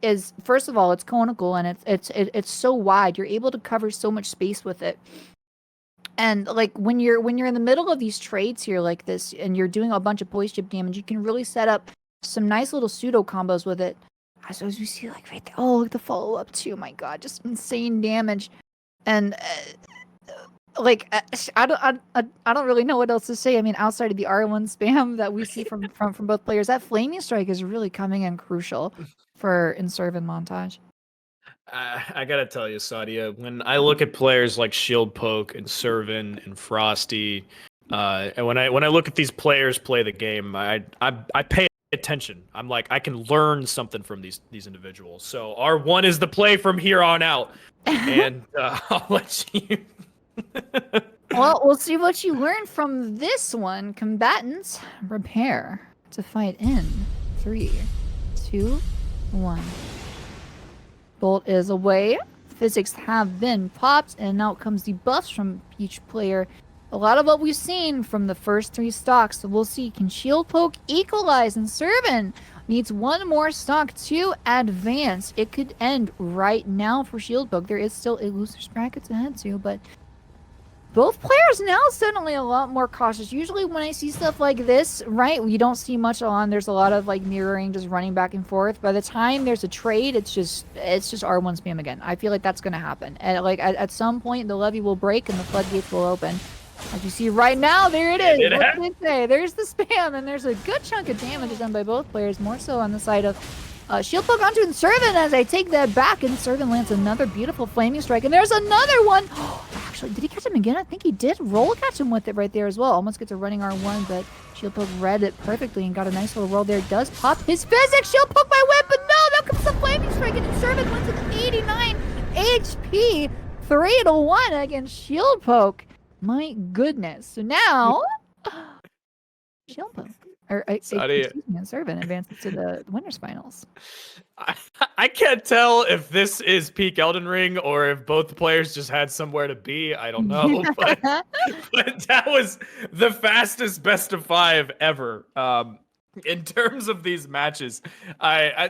Is first of all, it's conical and it's so wide. You're able to cover so much space with it. And like when you're in the middle of these trades here like this, and you're doing a bunch of poise chip damage, you can really set up some nice little pseudo combos with it. As we see, like right there. Oh, look, the follow up too. My God, just insane damage. And like I don't really know what else to say. I mean, outside of the R1 spam that we see from both players, that flaming strike is really coming in crucial for Inservin montage. I gotta tell you, Sadia, when I look at players like Shieldpoke and Inservin and Frosty, and when I look at these players play the game, I pay attention. I'm like, I can learn something from these individuals. So R1 is the play from here on out, and I'll let you. Well, we'll see what you learn from this one. Combatants, prepare to fight in 3, 2, 1. Bolt is away. Physics have been popped, and out comes the buffs from each player. A lot of what we've seen from the first 3 stocks. So we'll see, can Shieldpoke equalize? And Inservin needs one more stock to advance. It could end right now for Shieldpoke. There is still a loser's bracket to head to, but both players now suddenly a lot more cautious. Usually when I see stuff like this, right, you don't see much on. There's a lot of like mirroring, just running back and forth. By the time there's a trade, it's just R1 spam again. I feel like that's gonna happen. And like at some point the levee will break and the floodgates will open. As you see right now, there it is. What did it say? There's the spam, and there's a good chunk of damage done by both players, more so on the side of Shieldpoke onto Inservin as I take that back, and Inservin lands another beautiful flaming strike, and there's another one! Actually, did he catch him again? I think he did roll catch him with it right there as well. Almost gets a running R1, but Shieldpoke read it perfectly and got a nice little roll there. Does pop his physics! Shieldpoke by whip, but no! Now comes the flaming strike, and Inservin went to 89 HP. 3-1 against Shieldpoke. My goodness. So now, Shieldpoke. Excuse me, Inservin advances to the winners finals. I can't tell if this is peak Elden Ring or if both players just had somewhere to be. I don't know, but that was the fastest best of 5 ever. In terms of these matches, I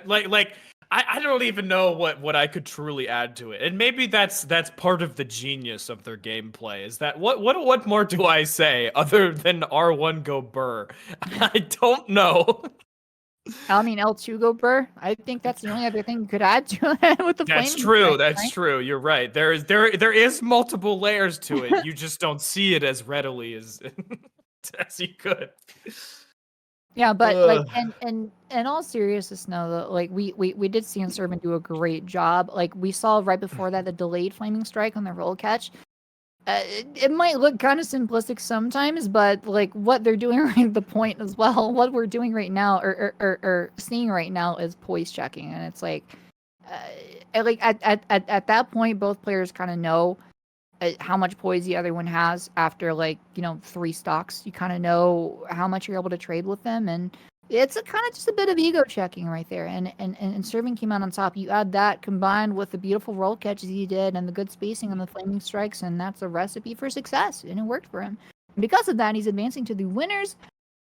don't even know what I could truly add to it, and maybe that's part of the genius of their gameplay. Is that what more do I say other than R1 go burr? I don't know. I mean, L2 go burr. I think that's the only other thing you could add to it with the. That's true. That's true. You're right. There is multiple layers to it. You just don't see it as readily as you could. Yeah, but like, and in all seriousness, no, like we did see Inservin do a great job. Like we saw right before that the delayed flaming strike on the roll catch. It might look kind of simplistic sometimes, but like what they're doing right, the point as well. What we're doing right now, or seeing right now, is poise checking, and it's like at that point, both players kind of know how much poise the other one has after 3 stocks. You kind of know how much you're able to trade with them, and it's kind of just a bit of ego checking right there. And Inservin came out on top. You add that combined with the beautiful roll catches he did and the good spacing on the flaming strikes, and that's a recipe for success, and it worked for him. And because of that, he's advancing to the winners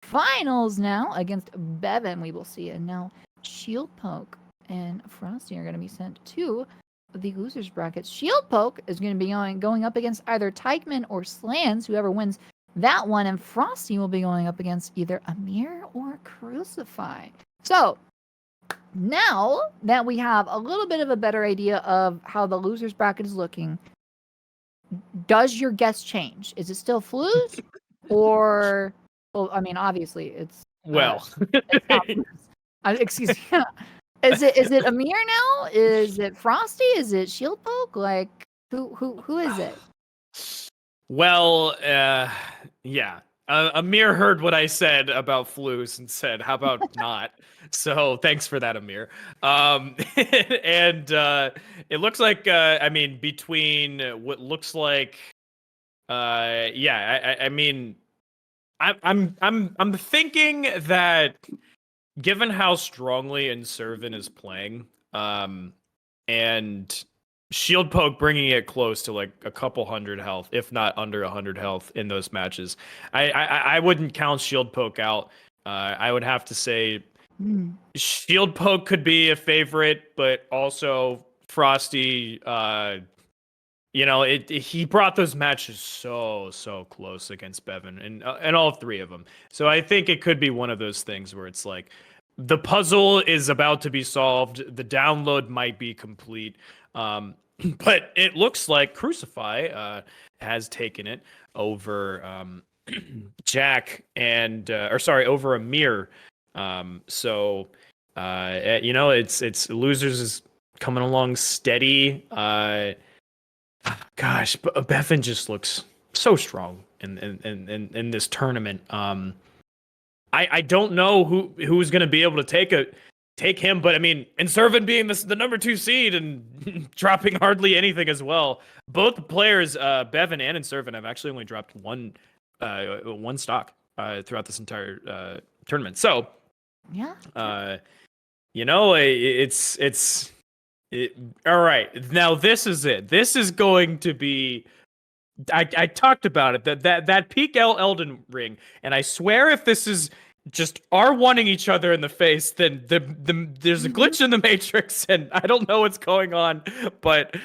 finals now against Beven. We will see. And now Shieldpoke and Frosty are going to be sent to the losers bracket. Shieldpoke is going to be going up against either taikman or Slandz, whoever wins that one, and Frosty will be going up against either Amir or Crucify. So now that we have a little bit of a better idea of how the losers bracket is looking, does your guess change? Is it still Flooz, or well, I mean, obviously it's it's not Flooz. Excuse me. Is it Amir now? Is it Frosty? Is it Shieldpoke? Like who is it? Well, yeah. Amir heard what I said about Flooz and said, "How about not?" So thanks for that, Amir. And it looks like I mean, between what looks like I mean, I'm thinking that given how strongly Inservin is playing, and Shieldpoke bringing it close to like a couple hundred health, if not under 100 health in those matches, I wouldn't count Shieldpoke out. I would have to say Shieldpoke could be a favorite, but also Frosty. He brought those matches so close against Beven and all 3 of them. So I think it could be one of those things where it's like the puzzle is about to be solved, the download might be complete, but it looks like Crucify has taken it over jackk and over Amir. So it's losers coming along steady. Gosh, Beven just looks so strong in this tournament. I don't know who's going to be able to take him, but I mean, Inservin being the number 2 seed and dropping hardly anything as well. Both players, Beven and Inservin, have actually only dropped one stock throughout this entire tournament. So, yeah, you know, it's all right. Now this is it. This is going to be. I talked about it, that peak Elden ring, and I swear if this is just R1ing each other in the face, then there's a glitch in the matrix, and I don't know what's going on, but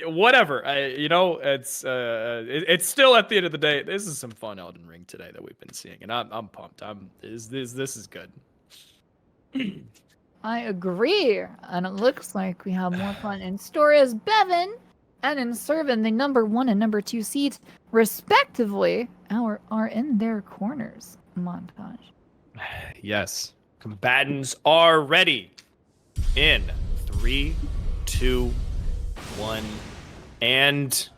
whatever. You know, it's still, at the end of the day, this is some fun Elden Ring today that we've been seeing, and I'm pumped. This is good. I agree, and it looks like we have more fun in store as Beven and Inservin, the number 1 and number 2 seeds, respectively, are in their corners. Montage. Yes, combatants are ready. In 3, 2, 1, and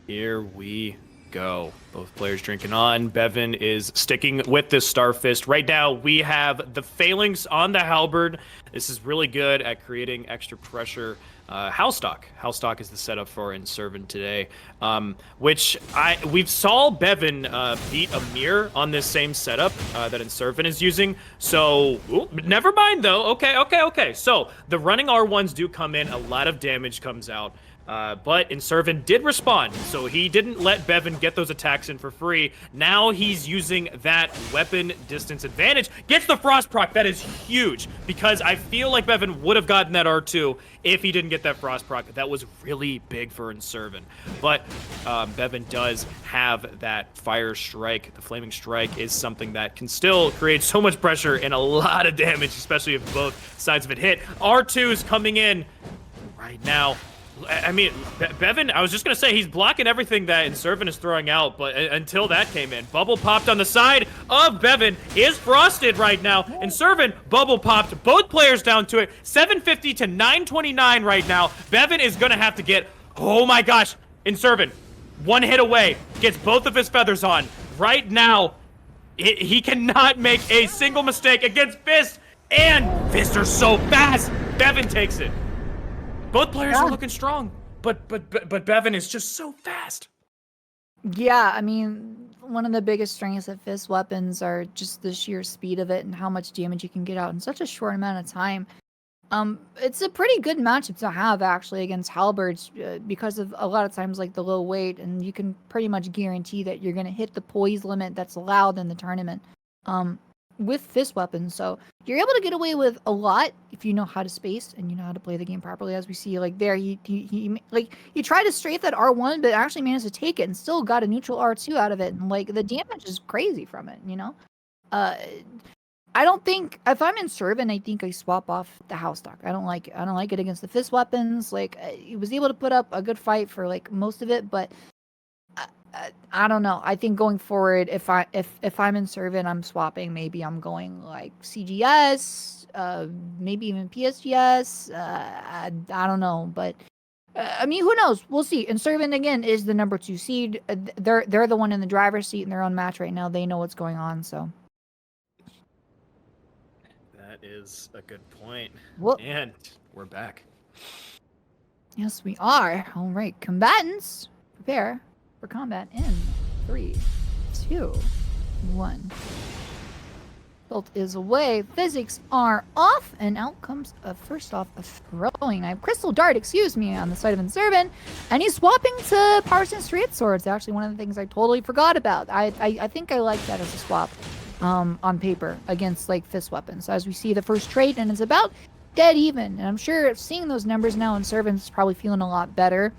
here we go. Both players drinking on. Beven is sticking with this Starfist. Right now, we have the Phalanx on the Halberd. This is really good at creating extra pressure. Howstock. Howstock is the setup for Inservin today, which we've saw Beven beat Amir on this same setup that Inservin is using. So, never mind though. Okay. So, the running R1s do come in. A lot of damage comes out. But Inservin did respond, so he didn't let Beven get those attacks in for free. Now he's using that weapon distance advantage. Gets the Frost proc. That is huge, because I feel like Beven would have gotten that R2 if he didn't get that Frost proc. That was really big for Inservin. But Beven does have that Fire Strike. The Flaming Strike is something that can still create so much pressure and a lot of damage, especially if both sides of it hit. R2 is coming in right now. I mean, Beven, I was just going to say, he's blocking everything that Inservin is throwing out, but until that came in. Bubble popped on the side of Beven, is frosted right now. Inservin, bubble popped, both players down to it. 750 to 929 right now. Beven is going to have to get, oh my gosh, Inservin, 1 hit away, gets both of his feathers on. Right now, he cannot make a single mistake against Fist, and Fist are so fast. Beven takes it. Both players are looking strong, but Beven is just so fast. Yeah, I mean, one of the biggest strengths of Fist weapons are just the sheer speed of it and how much damage you can get out in such a short amount of time. It's a pretty good matchup to have, actually, against halberds, because of a lot of times, like, the low weight, and you can pretty much guarantee that you're going to hit the poise limit that's allowed in the tournament. With Fist weapons, so you're able to get away with a lot if you know how to space and you know how to play the game properly. As we see, like there, he tried to strafe that R1, but actually managed to take it and still got a neutral R2 out of it, and like the damage is crazy from it. You know, I don't think, if I'm Inservin, I think I swap off the Howstock. I don't like it against the Fist weapons. Like, he was able to put up a good fight for like most of it, but I don't know. I think going forward, if I'm Inservin, I'm swapping. Maybe I'm going like CGS, maybe even PSGS. I don't know, but I mean, who knows? We'll see. Inservin again is the number 2 seed. They're the one in the driver's seat in their own match right now. They know what's going on. So that is a good point. Well, and we're back. Yes, we are. All right, combatants, prepare for combat in 3, 2, 1. Bolt is away. Physics are off, and out comes first off a throwing knife. Crystal Dart, excuse me, on the side of Inservin, and he's swapping to Parsons Straight Swords. Actually, one of the things I totally forgot about. I think I like that as a swap on paper against like Fist weapons. So as we see the first trade, and it's about dead even. And I'm sure seeing those numbers now, Inservin's probably feeling a lot better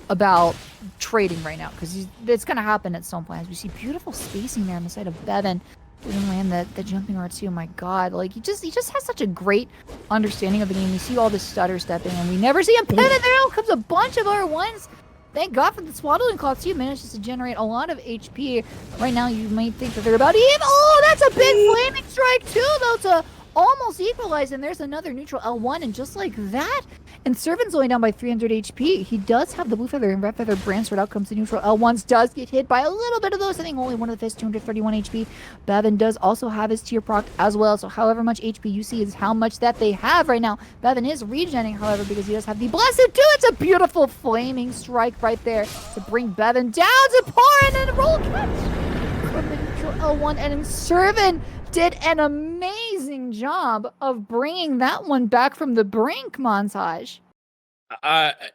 about trading right now, because it's going to happen at some point. As we see beautiful spacing there on the side of Beven, didn't land the jumping R2. Oh my god, like he just has such a great understanding of the game. We see all this stutter stepping, and we never see him pivot. There comes a bunch of R1s. Thank God for the Swaddling Claw too. Manages to generate a lot of HP. Right now, you might think that they're about even. Oh, that's a big flaming strike too, though, to almost equalized, and there's another neutral L1, and just like that, Inservin's only down by 300 HP. He does have the blue feather and red feather brand sword. Out comes the neutral L1s, does get hit by a little bit of those. I think only one of the fists, 231 HP. Beven does also have his tier proc as well, so however much HP you see is how much that they have right now. Beven is regenerating, however, because he does have the blessed too. It's a beautiful flaming strike right there to bring Beven down to par and then roll catch from the neutral L1, and Inservin did an amazing job of bringing that one back from the brink, Montage.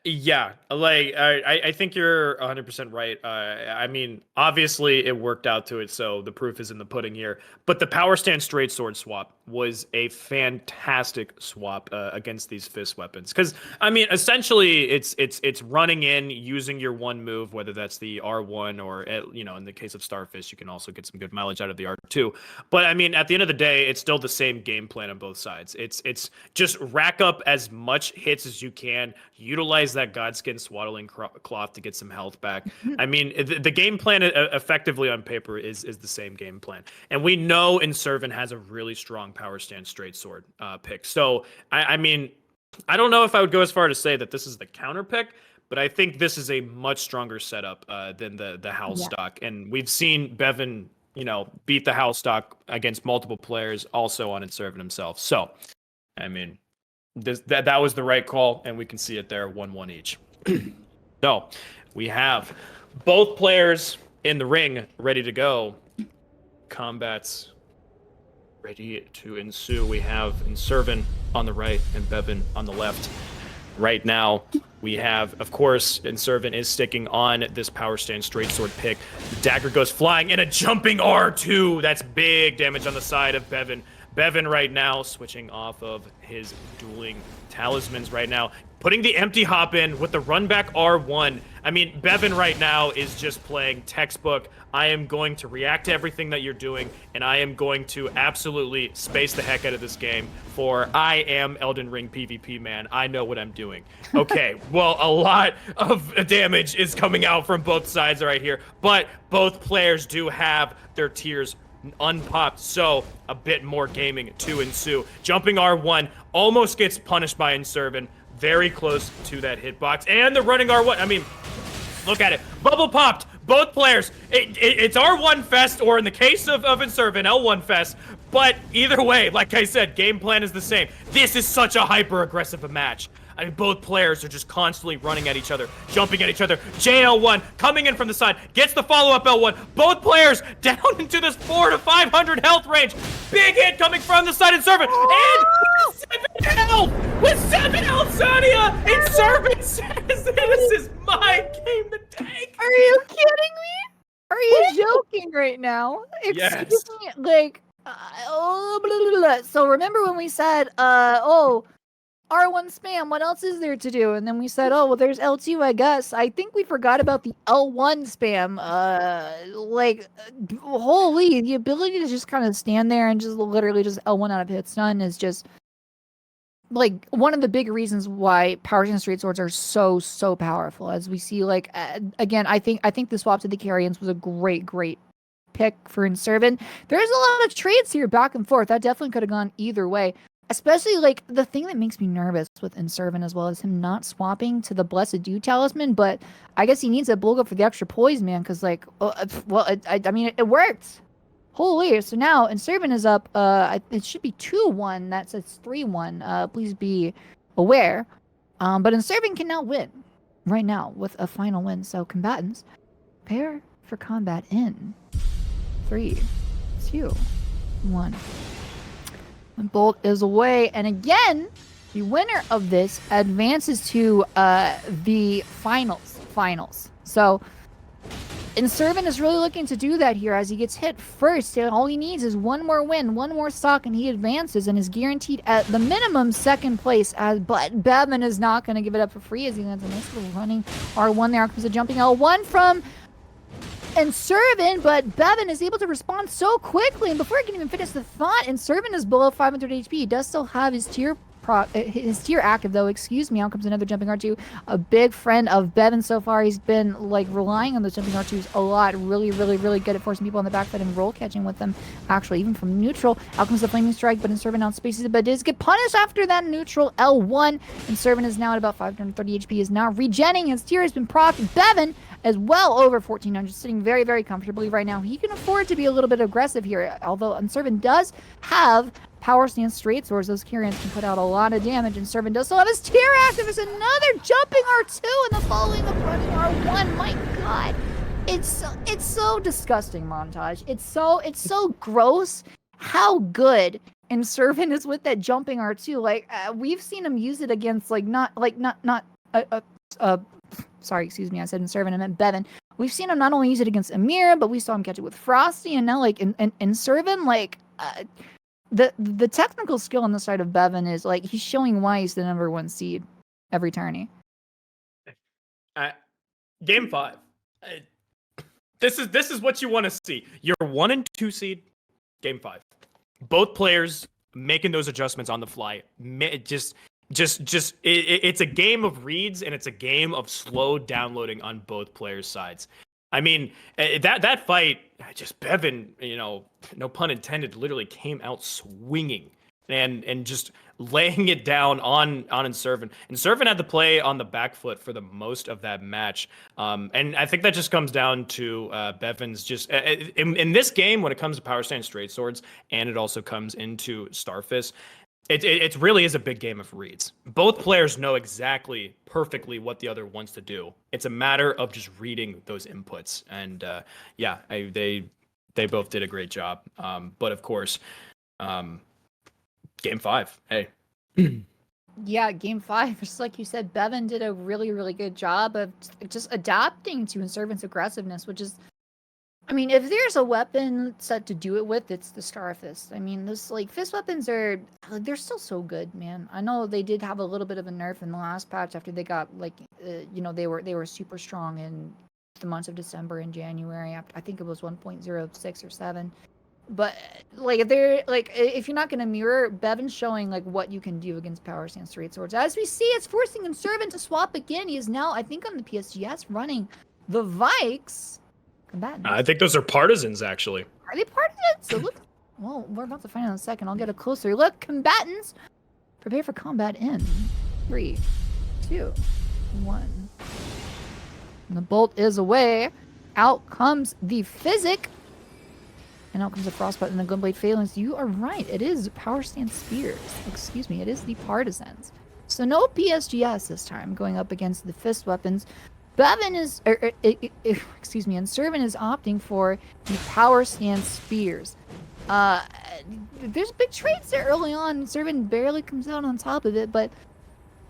Yeah, like I think you're 100% right. I mean, obviously it worked out to it, so the proof is in the pudding here. But the power stance straight sword swap was a fantastic swap against these fist weapons, because I mean, essentially it's running in using your one move, whether that's the R1 or in the case of Starfish, you can also get some good mileage out of the R2. But I mean, at the end of the day, it's still the same game plan on both sides. It's just rack up as much hits as you can. Utilize that Godskin swaddling cloth to get some health back. I mean, the game plan effectively on paper is the same game plan. And we know Inservin has a really strong power stance straight sword pick. So, I mean, I don't know if I would go as far to say that this is the counter pick, but I think this is a much stronger setup than the house stock. And we've seen Beven, beat the house stock against multiple players, also on Inservin himself. So, I mean, that was the right call, and we can see it there, 1-1 each. So we have both players in the ring ready to go. Combats ready to ensue. We have Inservin on the right and Beven on the left. Right now, we have, of course, Inservin is sticking on this power stance straight sword pick. The dagger goes flying and a jumping R2. That's big damage on the side of Beven. Beven right now switching off of his dueling talismans right now, putting the empty hop in with the run back R1. I mean, Beven right now is just playing textbook. I am going to react to everything that you're doing, and I am going to absolutely space the heck out of this game, for I am Elden Ring PvP, man. I know what I'm doing. Okay, well, a lot of damage is coming out from both sides right here, but both players do have their tiers unpopped, so a bit more gaming to ensue. Jumping R1 almost gets punished by Inservin, very close to that hitbox, and the running R1. I mean, look at it, bubble popped. Both players, it's R1 fest, or in the case of Inservin, L1 fest. But either way, like I said, game plan is the same. This is such a hyper aggressive match. I mean, both players are just constantly running at each other, jumping at each other. JL1 coming in from the side, gets the follow-up L1. Both players down into this 400 to 500 health range. Big hit coming from the side, Inservin. And 7 health! With 7 health, Sonia! Inservin says, this is my game to take. Are you kidding me? Are you joking right now? Excuse me, like, so remember when we said, R1 spam, what else is there to do? And then we said, oh, well, there's L2, I guess. I think we forgot about the L1 spam. Holy, the ability to just kind of stand there and just literally just L1 out of hit stun is just, like, one of the big reasons why power stance straight swords are so powerful. As we see, like, again, I think the swap to the Carrions was a great pick for Inservin. There's a lot of trades here back and forth. That definitely could have gone either way. Especially, like, the thing that makes me nervous with Inservin as well is him not swapping to the Blessed Dew talisman, but I guess he needs that Bulga for the extra poise, man, because, like, I mean, it worked. Holy, so now Inservin is up, it should be 2-1, that says 3-1, please be aware. But Inservin can now win, right now, with a final win, so combatants, prepare for combat in 3, 2, 1. And Bolt is away, and again, the winner of this advances to the finals. So Inservin is really looking to do that here as he gets hit first. All he needs is one more win, one more stock, and he advances and is guaranteed at the minimum second place. But Beven is not going to give it up for free as he lands a nice little running R1 there. Comes a jumping L1 from Inservin, but Beven is able to respond so quickly, and before he can even finish the thought, Inservin is below 500 HP. He does still have his tier his tier active though. Excuse me. Out comes another jumping R2. A big friend of Beven so far. He's been like relying on those jumping R2s a lot. Really, really, really good at forcing people on the back foot and roll catching with them. Actually, even from neutral. Out comes the flaming strike, but Inservin outspaces it, but does get punished after that neutral L1. Inservin is now at about 530 HP. Is now regenning. His tier has been propped. Beven as well over 1400, sitting very, very comfortably right now. He can afford to be a little bit aggressive here, although Inservin does have power stance straight swords. Those Kyrians can put out a lot of damage, and Inservin does still have his tier active. Is another jumping R2 and the following up running R1. My god. It's so disgusting, Montage. It's so gross how good Inservin is with that jumping R2. Like we've seen him use it against sorry, excuse me, I said Inservin, I meant Beven. We've seen him not only use it against Amir, but we saw him catch it with Frosty, and now like in Inservin, like the technical skill on the side of Beven is like he's showing why he's the #1 seed every tourney. Game 5. This is what you want to see. You're 1 and 2 seed. Game 5. Both players making those adjustments on the fly. It's a game of reads, and it's a game of slow downloading on both players' sides. I mean, that fight, just Beven, no pun intended, literally came out swinging and just laying it down on Inservin. Inservin had to play on the back foot for the most of that match. And I think that just comes down to Beven's just in this game when it comes to power stance straight swords, and it also comes into Starfist. It really is a big game of reads. Both players know exactly perfectly what the other wants to do. It's a matter of just reading those inputs. And they both did a great job. But of course, Game 5, hey. Yeah, Game 5, just like you said, Beven did a really, really good job of just adapting to Inservin's aggressiveness, which is, I mean, if there's a weapon set to do it with, it's the Starfist. I mean, this like fist weapons they're still so good, man. I know they did have a little bit of a nerf in the last patch after they got like, they were super strong in the months of December and January. I think it was 1.06 or 7. But like if you're not gonna mirror, Beven's showing like what you can do against power stance straight swords. As we see, it's forcing Inservin to swap again. He is now, I think, on the PSGS running the Vikes. Combatants. I think those are partisans, actually. Are they partisans? So look. Well, we're about to find out in a second. I'll get a closer look. Combatants, prepare for combat in 3, 2, 1. And the bolt is away. Out comes the Physic. And out comes the Frostbite and the Gunblade Phalanx. You are right. It is Power Stance Spears. Excuse me. It is the Partisans. So no PSGS this time going up against the fist weapons. Beven is, excuse me, Inservin is opting for the Power Stance Spears. There's big trades there early on. Inservin barely comes out on top of it, but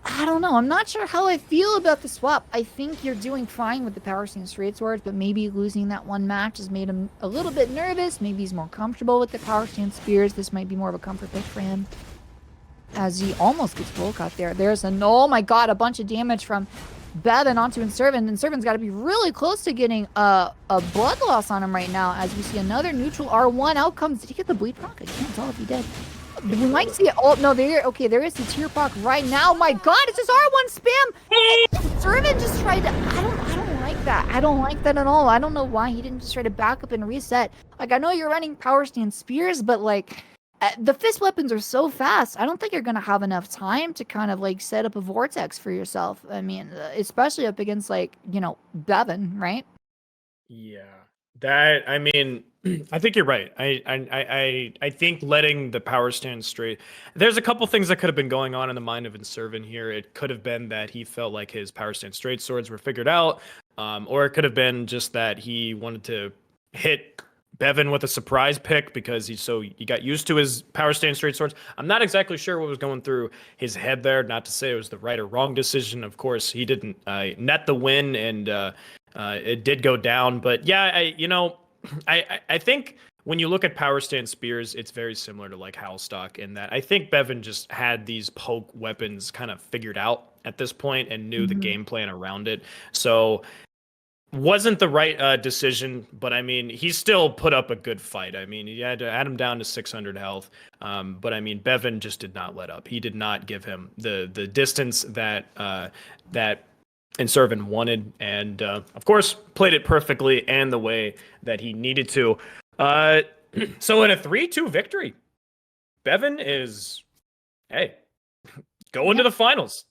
I don't know. I'm not sure how I feel about the swap. I think you're doing fine with the Power Stance straight swords, but maybe losing that one match has made him a little bit nervous. Maybe he's more comfortable with the Power Stance spears. This might be more of a comfort pick for him. As he almost gets roll cut there. There's oh my god, a bunch of damage from Beven onto Inservin. Inservin's got to be really close to getting a blood loss on him right now, as we see another neutral R1 outcomes. Did he get the bleed proc? I can't tell if he did. We might see it. Oh no, there is the tier proc right now. My god, it's just R1 spam. Inservin just tried to, I don't like that. I don't like that at all. I don't know why he didn't just try to back up and reset. Like, I know you're running power stance spears, but like the fist weapons are so fast. I don't think you're gonna have enough time to kind of like set up a vortex for yourself. I mean, especially up against like, Beven, right? Yeah. I mean, I think you're right. I think letting the power stand straight. There's a couple things that could have been going on in the mind of Inservin here. It could have been that he felt like his power stand straight swords were figured out, or it could have been just that he wanted to hit Beven with a surprise pick because he got used to his power stand straight swords. I'm not exactly sure what was going through his head there. Not to say it was the right or wrong decision. Of course, he didn't net the win, and it did go down. But yeah, I think when you look at power stand spears, it's very similar to like Howlstock in that I think Beven just had these poke weapons kind of figured out at this point and knew the game plan around it. So wasn't the right decision, but I mean, he still put up a good fight. I mean, he had to add him down to 600 health. But I mean, Beven just did not let up. He did not give him the distance that that Inservin wanted, and of course, played it perfectly and the way that he needed to. So in a 3-2 victory, Beven is, hey, going to the finals.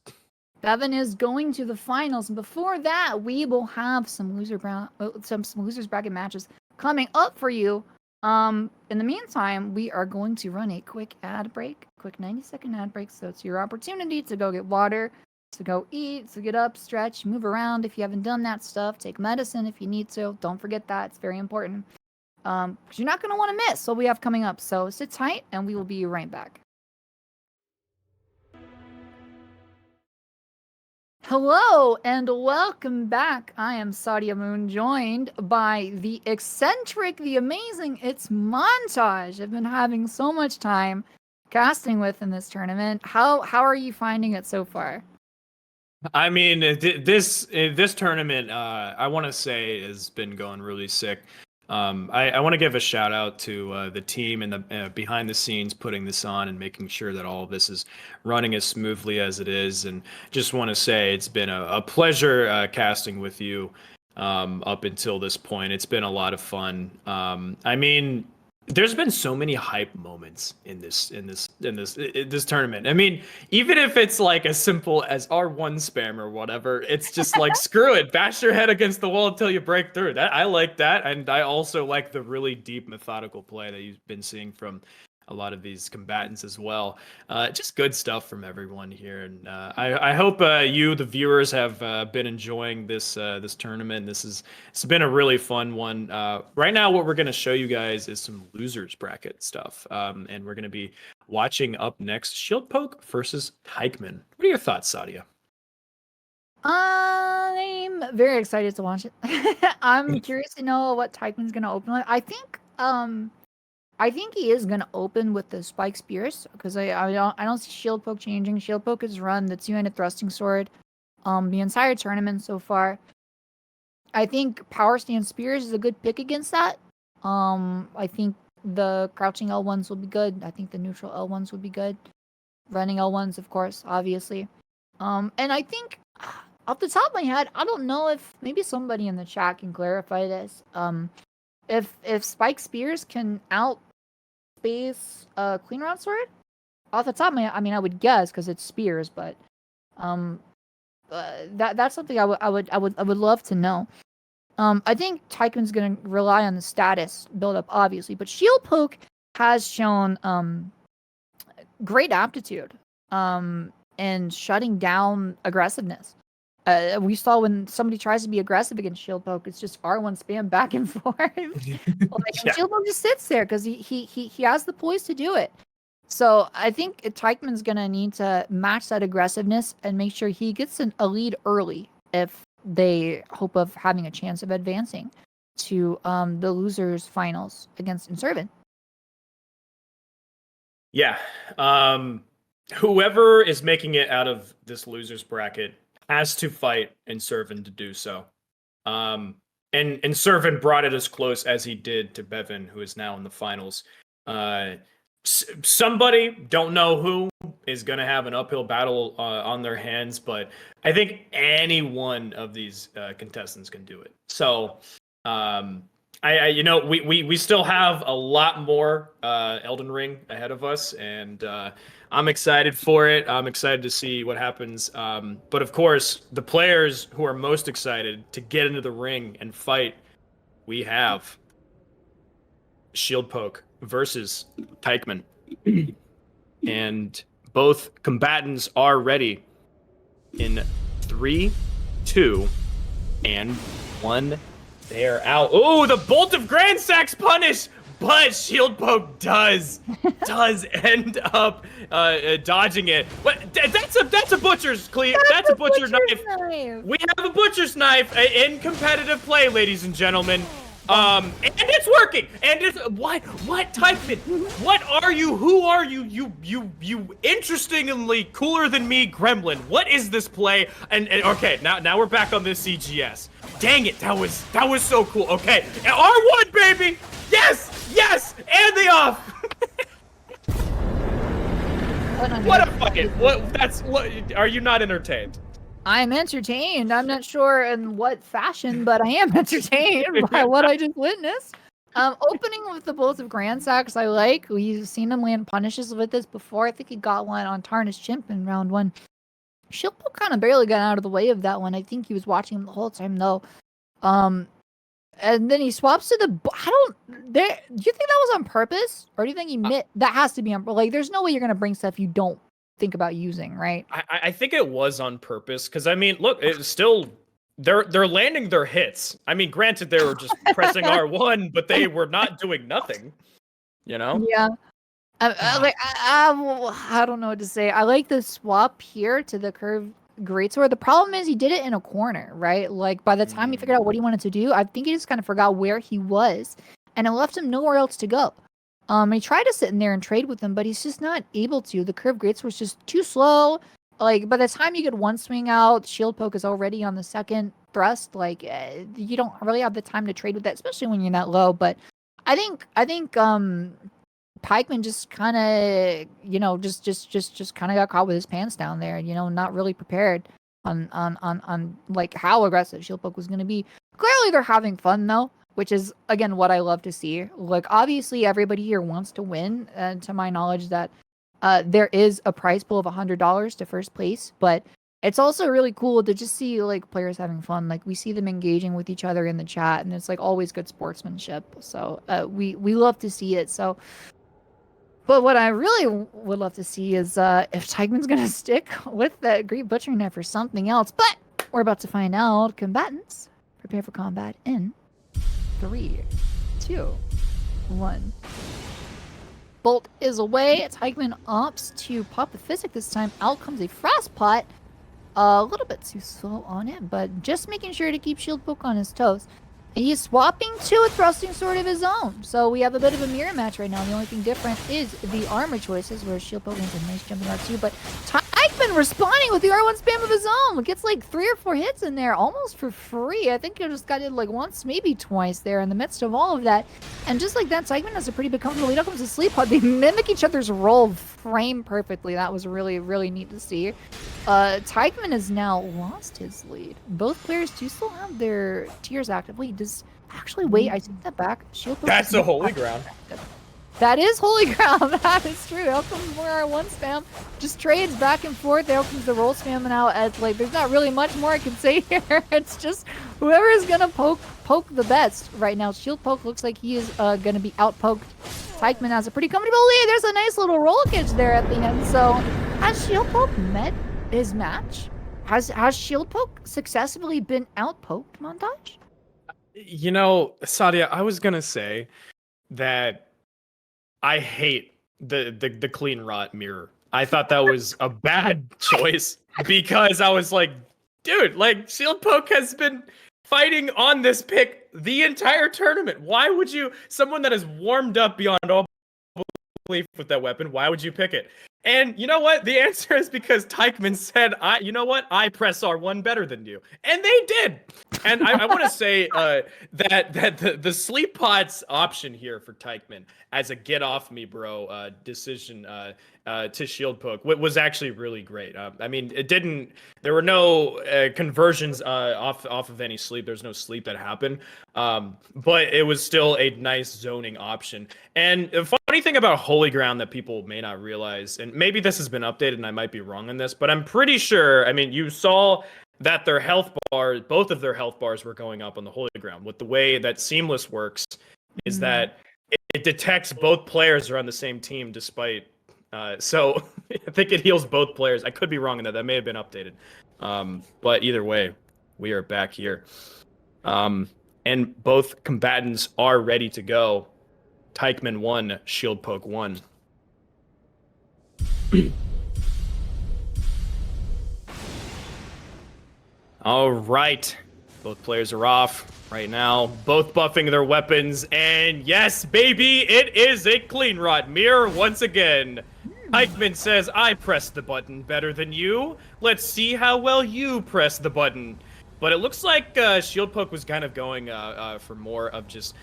Beven is going to the finals. And before that, we will have some losers bracket matches coming up for you. In the meantime, we are going to run a quick ad break, quick 90-second ad break. So it's your opportunity to go get water, to go eat, to get up, stretch, move around if you haven't done that stuff. Take medicine if you need to. Don't forget that. It's very important. Because you're not going to want to miss what we have coming up. So sit tight, and we will be right back. Hello and welcome back. I am Sadia Moon, joined by the eccentric, the amazing It's Montage. I've been having so much time casting with in this tournament. How are you finding it so far? I mean, this tournament, I want to say, has been going really sick. I want to give a shout out to the team and the behind the scenes putting this on and making sure that all of this is running as smoothly as it is. And just want to say it's been a pleasure casting with you up until this point. It's been a lot of fun. I mean, there's been so many hype moments in this tournament. I mean, even if it's like as simple as R1 spam or whatever, it's just like screw it, bash your head against the wall until you break through. That I like that, and I also like the really deep methodical play that you've been seeing from a lot of these combatants as well. Just good stuff from everyone here, and I hope you, the viewers, have been enjoying this tournament. It's been a really fun one. Right now, what we're going to show you guys is some losers bracket stuff, and we're going to be watching up next Shieldpoke versus taikman. What are your thoughts, Sadia? I'm very excited to watch it. I'm curious to know what taikman's going to open with. I think he is gonna open with the spike spears because I don't see Shieldpoke changing. Shieldpoke has run the two-handed thrusting sword, the entire tournament so far. I think power stance spears is a good pick against that. I think the crouching L1s will be good. I think the neutral L1s would be good. Running L1s, of course, obviously. And I think off the top of my head, I don't know if maybe somebody in the chat can clarify this. If Spike Spears can outspace Clean Round Sword, off the top of my head, I mean, I would guess because it's Spears, but that's something I would love to know. I think taikman's gonna rely on the status build up, obviously, but Shieldpoke has shown great aptitude in shutting down aggressiveness. We saw when somebody tries to be aggressive against Shieldpoke, it's just R1 spam back and forth. Shieldpoke just sits there because he has the poise to do it. So I think taikman's gonna need to match that aggressiveness and make sure he gets a lead early if they hope of having a chance of advancing to the losers finals against Inservin. Yeah. Whoever is making it out of this losers bracket has to fight Inservin to do so. And Inservin brought it as close as he did to Beven, who is now in the finals. Somebody, don't know who, is going to have an uphill battle on their hands, but I think any one of these contestants can do it. So, we still have a lot more Elden Ring ahead of us, and I'm excited for it. I'm excited to see what happens. But of course, the players who are most excited to get into the ring and fight, we have Shieldpoke versus taikman. And both combatants are ready in 3, 2, and 1. They are out. Oh, the Bolt of Grand Sax punish! But Shieldpoke does end up dodging it. What? That's a butcher's cleave. That's a butcher knife. We have a butcher's knife in competitive play, ladies and gentlemen. And it's working. And it's what taikman? What are you? Who are you? You interestingly cooler than me gremlin. What is this play? And okay, now we're back on this CGS. Dang it, that was so cool. Okay, R1, baby! Yes! And the off! What a fucking, what, are you not entertained? I'm entertained. I'm not sure in what fashion, but I am entertained by what I just witnessed. Opening with the Bolts of Grand Sacks, I like. We've seen him land punishes with this before. I think he got one on TarnishedChimp in round 1. Shieldpoke kind of barely got out of the way of that one. I think he was watching him the whole time, though. And then he swaps to the. Do you think that was on purpose, or do you think he that has to be on? Like, there's no way you're gonna bring stuff you don't think about using, right? I think it was on purpose because I mean, look, it's still they're landing their hits. I mean, granted, they were just pressing R1, but they were not doing nothing. You know? Yeah. I don't know what to say. I like the swap here to the curve greatsword. The problem is he did it in a corner, right? Like by the time he figured out what he wanted to do, I think he just kind of forgot where he was, and it left him nowhere else to go. He tried to sit in there and trade with him, but he's just not able to. The curve greatsword was just too slow. Like by the time you get one swing out, Shieldpoke is already on the second thrust. Like you don't really have the time to trade with that, especially when you're that low. But I think Taikman just kind of, just kind of got caught with his pants down there, not really prepared on like how aggressive Shieldpoke was going to be. Clearly they're having fun though, which is again what I love to see. Like obviously everybody here wants to win, to my knowledge that there is a prize pool of $100 to first place, but it's also really cool to just see like players having fun. Like we see them engaging with each other in the chat, and it's like always good sportsmanship. So we love to see it. So. But what I really would love to see is if Taikman's going to stick with that Great Butchering Knife or something else. But we're about to find out. Combatants, prepare for combat in 3, 2, 1. Bolt is away. Taikman opts to pop the Physic this time. Out comes a Frostpot. A little bit too slow on it, but just making sure to keep Shieldpoke on his toes. He's swapping to a thrusting sword of his own. So we have a bit of a mirror match right now. The only thing different is the armor choices, where Shieldpoke lands a nice jumping R2, but Taikman responding with the R1 spam of his own. Gets like 3 or 4 hits in there almost for free. I think he just got it like once, maybe twice there in the midst of all of that. And just like that, Taikman has a pretty big comfortable lead. Out comes the sleep pod. They mimic each other's roll frame perfectly. That was really, really neat to see. Taikman has now lost his lead. Both players do still have their tiers active. Wait, actually, wait, I take that back. Shieldpoke. That's the holy ground. That is holy ground. That is true. Out comes more R1 spam. Just trades back and forth. Out comes the roll spam, and out as like there's not really much more I can say here. It's just whoever is gonna poke the best right now. Shieldpoke looks like he is gonna be outpoked. Taikman has a pretty comfortable lead. There's a nice little roll catch there at the end. So has Shieldpoke met his match? Has Shieldpoke successfully been outpoked, Montage? You know, Sadia, I was gonna say that I hate the clean rot mirror. I thought that was a bad choice because I was like, dude, like Shieldpoke has been fighting on this pick the entire tournament. Why would you, someone that has warmed up beyond all belief with that weapon, why would you pick it? And you know what? The answer is because Taikman said, you know what? I press R1 better than you. And they did. And I want to say that the sleep pods option here for Taikman as a get off me, bro, decision to Shieldpoke was actually really great. I mean, there were no conversions off of any sleep. There's no sleep that happened. But it was still a nice zoning option. And the funny thing about Holy Ground that people may not realize, and maybe this has been updated and I might be wrong on this, but I'm pretty sure, I mean, you saw that their health bar, both of their health bars were going up on the Holy Ground. With the way that Seamless works is that it detects both players are on the same team despite, so I think it heals both players. I could be wrong in that. That may have been updated. But either way, we are back here. And both combatants are ready to go. Taikman 1, Shieldpoke 1. All right. Both players are off right now. Both buffing their weapons. And yes, baby, it is a clean rot mirror once again. Taikman says, I pressed the button better than you. Let's see how well you press the button. But it looks like Shieldpoke was kind of going for more of just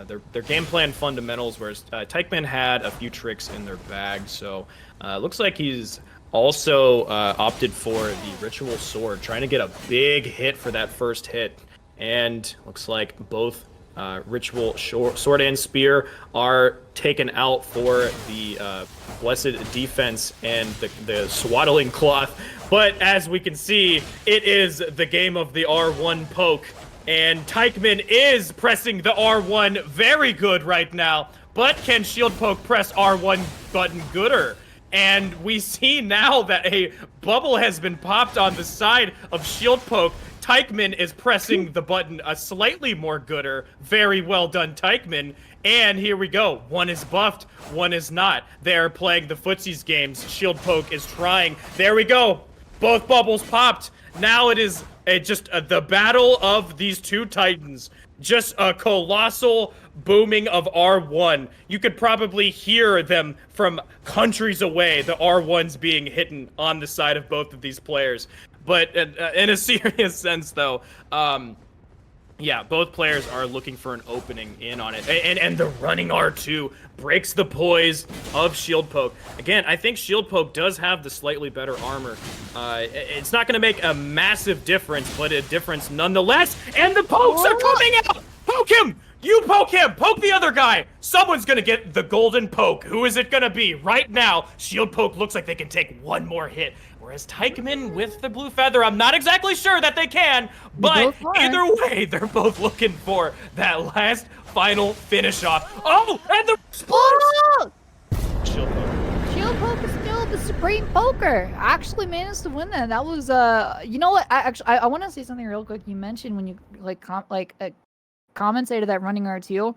their game plan fundamentals, whereas taikman had a few tricks in their bag. So it looks like he's also opted for the Ritual Sword, trying to get a big hit for that first hit. And looks like both Ritual Sword and Spear are taken out for the Blessed Defense and the Swaddling Cloth. But as we can see, it is the game of the R1 poke. And taikman is pressing the R1 very good right now. But can Shieldpoke press R1 button gooder? And we see now that a bubble has been popped on the side of Shieldpoke. taikman is pressing the button a slightly more gooder. Very well done, taikman. And here we go. One is buffed, one is not. They're playing the footsies games. Shieldpoke is trying. There we go. Both bubbles popped. Now it is just the battle of these two titans. Just a colossal booming of R1. You could probably hear them from countries away, the R1s being hidden on the side of both of these players. But in a serious sense, though, yeah, both players are looking for an opening in on it. And the running R2 breaks the poise of Shieldpoke. Again, I think Shieldpoke does have the slightly better armor. It's not going to make a massive difference, but a difference nonetheless. And the pokes are coming out! Poke him! You poke him! Poke the other guy! Someone's gonna get the golden poke. Who is it gonna be? Right now, Shieldpoke looks like they can take one more hit. Whereas taikman with the blue feather, I'm not exactly sure that they can, but either way, they're both looking for that last final finish off. Oh, and the Oh! Shieldpoke. Shieldpoke is still the supreme poker. Actually managed to win that. That was you know what? I want to say something real quick. You mentioned when you commentated that running R2.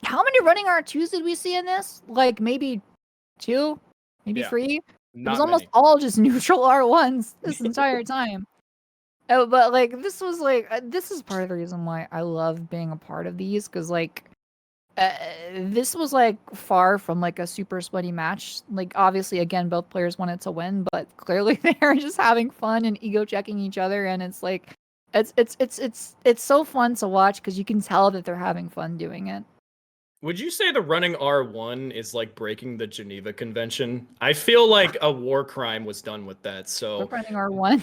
How many running R2s did we see in this? Like maybe 2, maybe 3. It was almost all just neutral R1s this entire time. Oh, but like this was like this is part of the reason why I love being a part of these, because like this was like far from like a super sweaty match. Like obviously, again, both players wanted to win, but clearly they are just having fun and ego checking each other, and it's like it's so fun to watch because you can tell that they're having fun doing it. Would you say the running R1 is like breaking the Geneva Convention? I feel like a war crime was done with that. So running R1.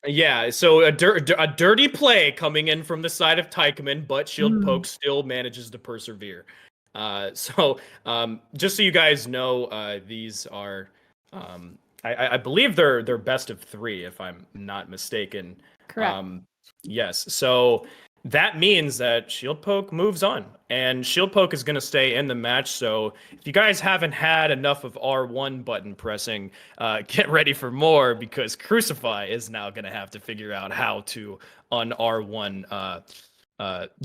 Yeah, so a dirty play coming in from the side of taikman, but Shieldpoke still manages to persevere. Just so you guys know, these are, I believe they're best of 3, if I'm not mistaken. Correct. Yes, so that means that Shieldpoke moves on, and Shieldpoke is going to stay in the match. So if you guys haven't had enough of R1 button pressing, get ready for more, because Crucify is now going to have to figure out how to R1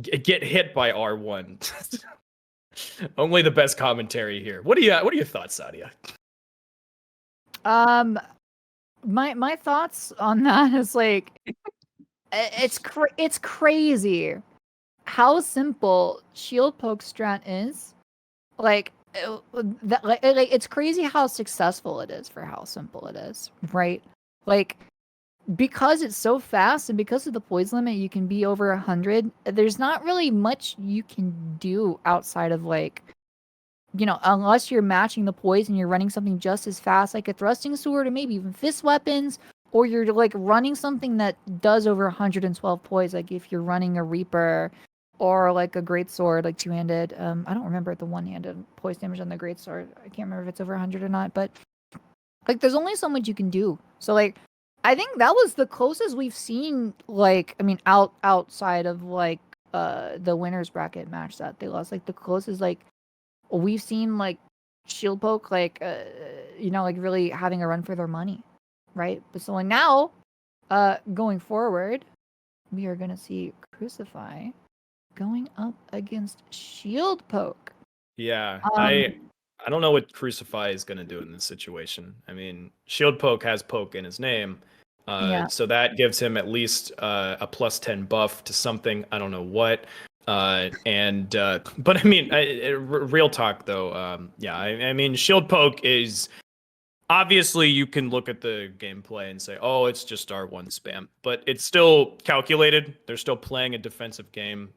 get hit by R1. Only the best commentary here. What are your thoughts, Sadia? My thoughts on that is like it's crazy how simple Shieldpoke strat is. Like it's crazy how successful it is for how simple it is, right? Like because it's so fast and because of the poise limit, you can be over 100. There's not really much you can do outside of like, you know, unless you're matching the poise and you're running something just as fast, like a thrusting sword or maybe even fist weapons, or you're like running something that does over 112 poise, like if you're running a Reaper or like a great sword, like two-handed. I don't remember the one-handed poise damage on the great sword. I can't remember if it's over 100 or not, but like there's only so much you can do. So like I think that was the closest we've seen, like, I mean, outside of like the winners bracket match that they lost, like the closest like we've seen like Shieldpoke like you know, like really having a run for their money, right? But so now going forward, we are gonna see Crucify going up against Shieldpoke. Yeah, I don't know what Crucify is gonna do in this situation. I mean, Shieldpoke has poke in his name, so that gives him at least a +10 buff to something. I don't know what. But I mean, real talk though. Yeah, I mean, Shieldpoke is. obviously you can look at the gameplay and say, oh, it's just R1 spam, but it's still calculated. They're still playing a defensive game.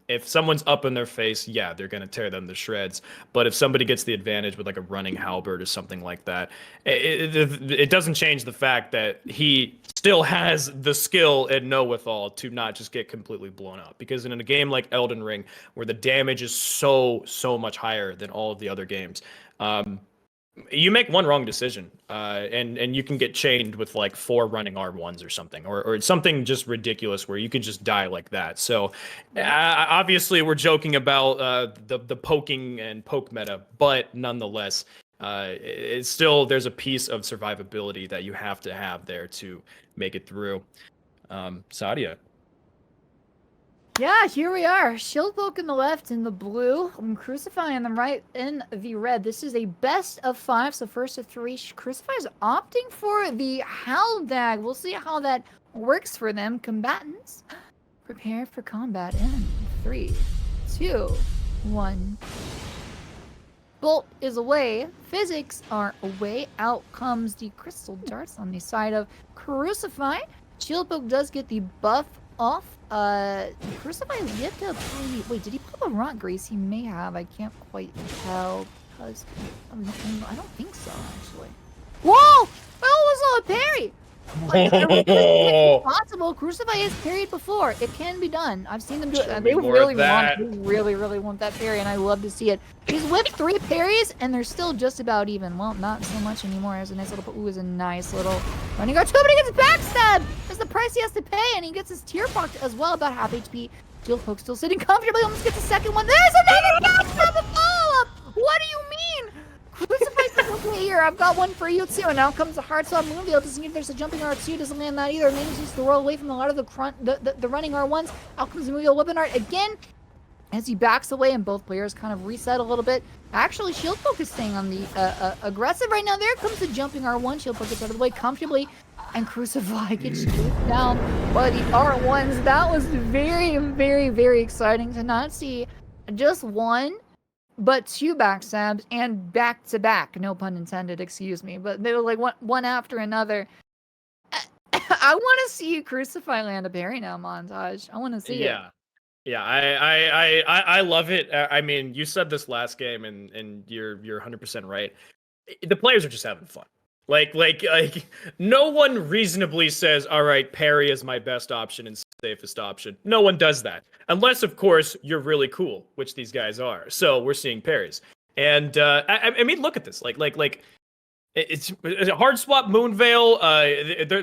If someone's up in their face, yeah, they're going to tear them to shreds. But if somebody gets the advantage with like a running halberd or something like that, it doesn't change the fact that he still has the skill and know-withal to not just get completely blown up. Because in a game like Elden Ring, where the damage is so much higher than all of the other games, you make one wrong decision, and you can get chained with like 4 running R1s or something, or something just ridiculous where you can just die like that. So obviously we're joking about the poking and poke meta, but nonetheless, it's still, there's a piece of survivability that you have to have there to make it through. Sadia. Yeah, here we are. Shieldpoke in the left in the blue, and Crucify on the right in the red. This is a best of 5, so first of 3. Crucify is opting for the Howl Dag. We'll see how that works for them. Combatants, prepare for combat in 3, 2, 1. Bolt is away. Physics are away. Out comes the crystal darts on the side of Crucify. Shieldpoke does get the buff off. Crucify lived up. Wait, did he pop a rock grease? He may have. I can't quite tell because I don't think so actually. Whoa! That was a parry. It's possible. Crucify has parried before. It can be done. I've seen them do it. They really want that parry, and I love to see it. He's whipped 3 parries, and they're still just about even. Well, not so much anymore. As a nice little, ooh, is a nice little running guard. But he gets backstabbed. That's the price he has to pay, and he gets his tear pocked as well, about half HP. Shieldpoke still sitting comfortably. Almost gets the second one. There's another backstab and follow-up. What do you mean? Crucify says, okay, here, I've got one for you too. And now comes the hard swap Moonveil. Doesn't see if there's a jumping R2. Doesn't land that either. Manages to roll away from a lot of the running R1s. Out comes the Moonveil Weapon Art again. As he backs away and both players kind of reset a little bit. Actually, Shieldpoke is staying on the aggressive right now. There comes the jumping R1. Shieldpoke gets out of the way comfortably. And Crucify gets chased down by the R1s. That was very exciting to not see just one, but 2 backstabs and back to back. No pun intended, excuse me. But they were like one after another. I want to see Crucify land a parry now montage. I want to see it. Yeah, I love it. I mean, you said this last game, and you're 100% right. The players are just having fun. Like no one reasonably says, all right, parry is my best option and safest option. No one does that. Unless, of course, you're really cool, which these guys are. So we're seeing parries. And I mean, look at this. It's a hard swap Moonveil.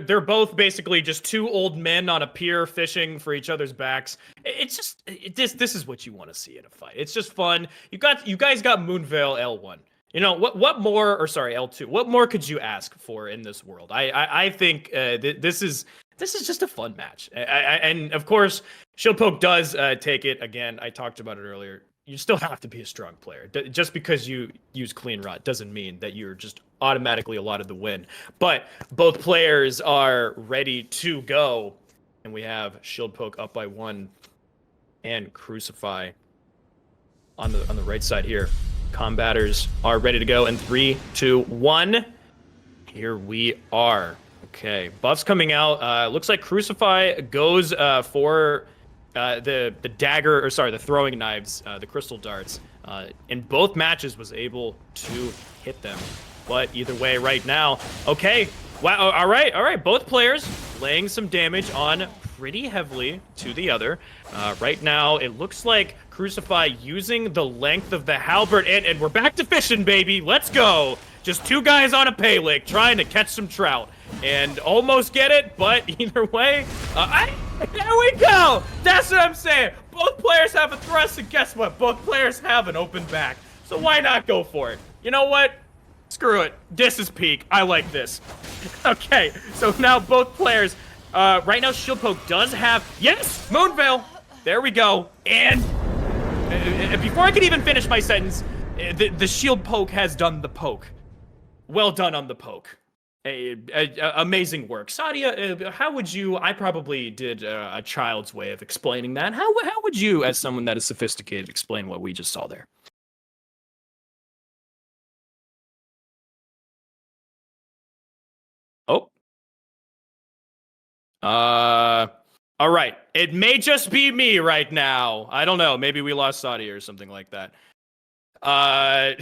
They're both basically just 2 old men on a pier fishing for each other's backs. It's just this is what you want to see in a fight. It's just fun. You guys got Moonveil L1. You know what more, or sorry, L2. What more could you ask for in this world? I think this is just a fun match. And of course, Shieldpoke does take it again. I talked about it earlier. You still have to be a strong player. Just because you use clean rot doesn't mean that you're just automatically allotted the win. But both players are ready to go, and we have Shieldpoke up by 1 and Crucify on the right side here. Combatters are ready to go in 3, 2, 1. Here we are. Okay, buffs coming out. Looks like Crucify goes for the dagger, or sorry, the throwing knives, the crystal darts. In both matches was able to hit them. But either way, right now, okay. Wow. All right. Both players laying some damage on pretty heavily to the other. Right now, it looks like Crucify using the length of the halberd, and we're back to fishing, baby. Let's go. Just 2 guys on a pay lake trying to catch some trout, and almost get it. But either way, there we go. That's what I'm saying. Both players have a thrust, and guess what? Both players have an open back. So why not go for it? You know what? Screw it. This is peak. I like this. Okay, so now both players. Right now, Shieldpoke does have, yes, Moonveil. There we go. And before I can even finish my sentence, the Shieldpoke has done the poke. Well done on the poke. Amazing work. Sadia, how would you, I probably did a child's way of explaining that. How would you, as someone that is sophisticated, explain what we just saw there? All right. It may just be me right now. I don't know. Maybe we lost Sadia or something like that. Yeah,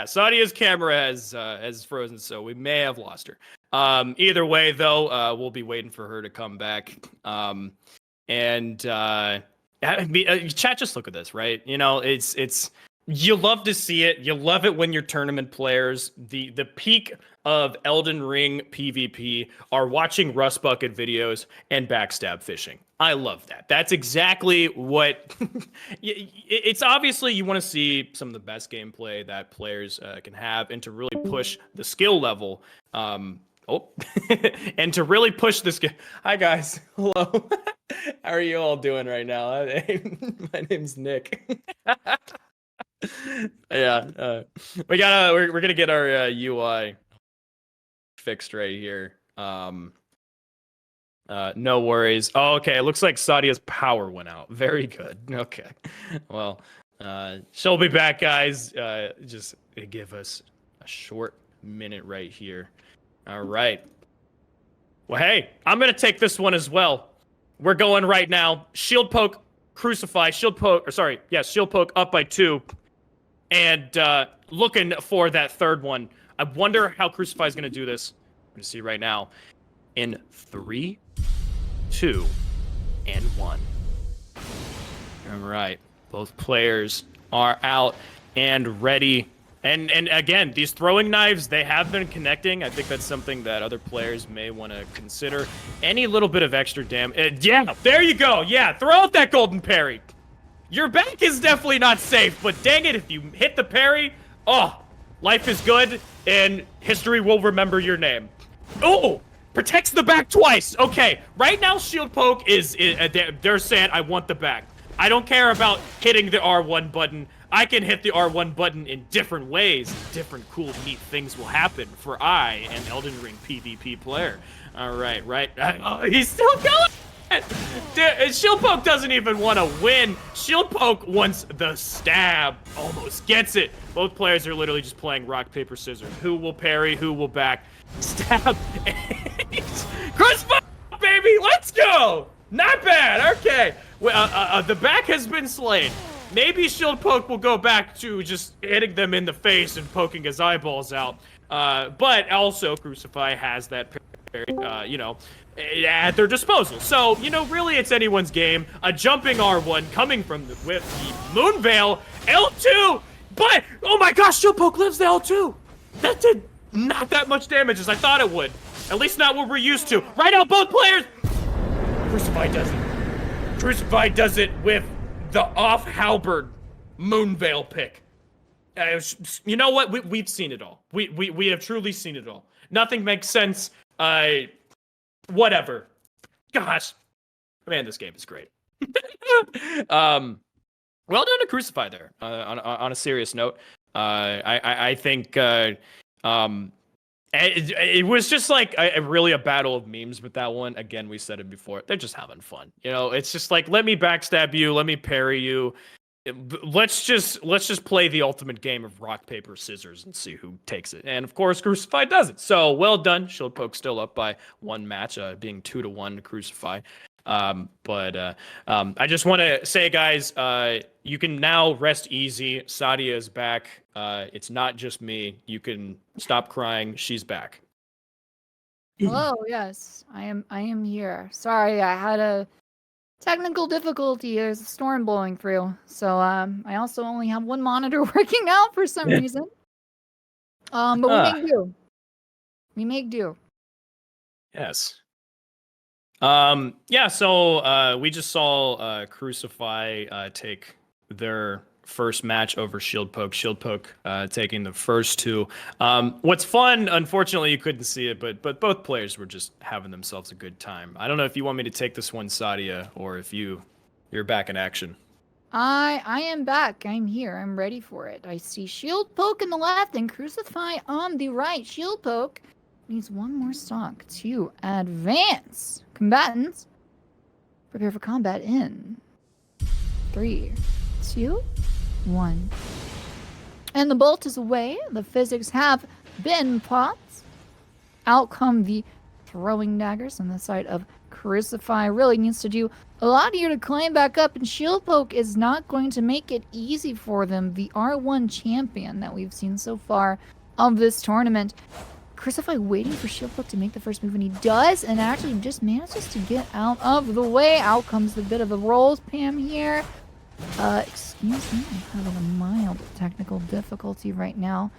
Sadia's camera has frozen, so we may have lost her. Either way, though, we'll be waiting for her to come back. Chat, just look at this, right? You know, it's you love to see it. You love it when your tournament players, the peak of Elden Ring PvP, are watching Rust Bucket videos and backstab fishing. I love that. That's exactly what... It's obviously you want to see some of the best gameplay that players can have, and to really push the skill level. And to really push this... Hi, guys. Hello. How are you all doing right now? My name's Nick. Yeah, we're gonna get our UI fixed right here. No worries. Oh, okay. It looks like Sadia's power went out. Very good. Okay. Well, she'll be back, guys. Just give us a short minute right here. All right. Well, hey, I'm gonna take this one as well. We're going right now. Shieldpoke, Crucify, Shieldpoke up by 2. And looking for that third one. I wonder how Crucify is going to do this. I'm going to see right now. In 3, 2, and 1. All right. Both players are out and ready. And again, these throwing knives, they have been connecting. I think that's something that other players may want to consider. Any little bit of extra damage. Yeah, there you go. Yeah, throw out that golden parry. Your back is definitely not safe, but dang it, if you hit the parry, oh, life is good, and history will remember your name. Oh, protects the back twice. Okay, right now Shieldpoke is they're saying, I want the back. I don't care about hitting the R1 button. I can hit the R1 button in different ways. Different cool, neat things will happen for I, an Elden Ring PvP player. All right, right. Oh, he's still going. Shieldpoke doesn't even want to win. Shieldpoke wants the stab. Almost gets it. Both players are literally just playing rock, paper, scissors. Who will parry? Who will back? Stab. Crucify, baby. Let's go. Not bad. Okay. The back has been slain. Maybe Shieldpoke will go back to just hitting them in the face and poking his eyeballs out. But also Crucify has that parry, at their disposal. So, really it's anyone's game. A jumping R1 coming from with the Moonveil L2, but oh my gosh, Shieldpoke lives the L2. That did not that much damage as I thought it would. At least not what we're used to. Right now, both players. Crucify does it. Crucify does it with the off-halberd Moonveil pick. You know what? We've seen it all. We have truly seen it all. Nothing makes sense. Whatever. Gosh. Man, this game is great. Well done to Crucify there. On a serious note, I think it was just like really a battle of memes with that one. Again, we said it before. They're just having fun. It's just like, let me backstab you, let me parry you. Let's just play the ultimate game of rock, paper, scissors and see who takes it. And of course, Crucify does it. So well done. Shieldpoke still up by 1 match, being 2-1 to Crucify. I just want to say, guys, you can now rest easy. Sadia is back. It's not just me. You can stop crying. She's back. Hello, yes, I am here. Sorry, I had a technical difficulty. There's a storm blowing through, so I also only have 1 monitor working out for some reason. But we make do. We make do. Yes. So we just saw Crucify take their first match over Shieldpoke. Shieldpoke taking the first 2. What's fun, unfortunately, you couldn't see it, but both players were just having themselves a good time. I don't know if you want me to take this one, Sadia, or if you're back in action. I am back. I'm here. I'm ready for it. I see Shieldpoke in the left and Crucify on the right. Shieldpoke needs 1 more stock to advance. Combatants, prepare for combat in 3, 2, 1. And the bolt is away. The physics have been popped. Out come the throwing daggers on the side of Crucify. Really needs to do a lot here to climb back up, and Shieldpoke is not going to make it easy for them. The R1 champion that we've seen so far of this tournament. Crucify waiting for Shieldpoke to make the first move, and he does, and actually just manages to get out of the way. Out comes the bit of a roll spam here. Excuse me, I'm having a mild technical difficulty right now.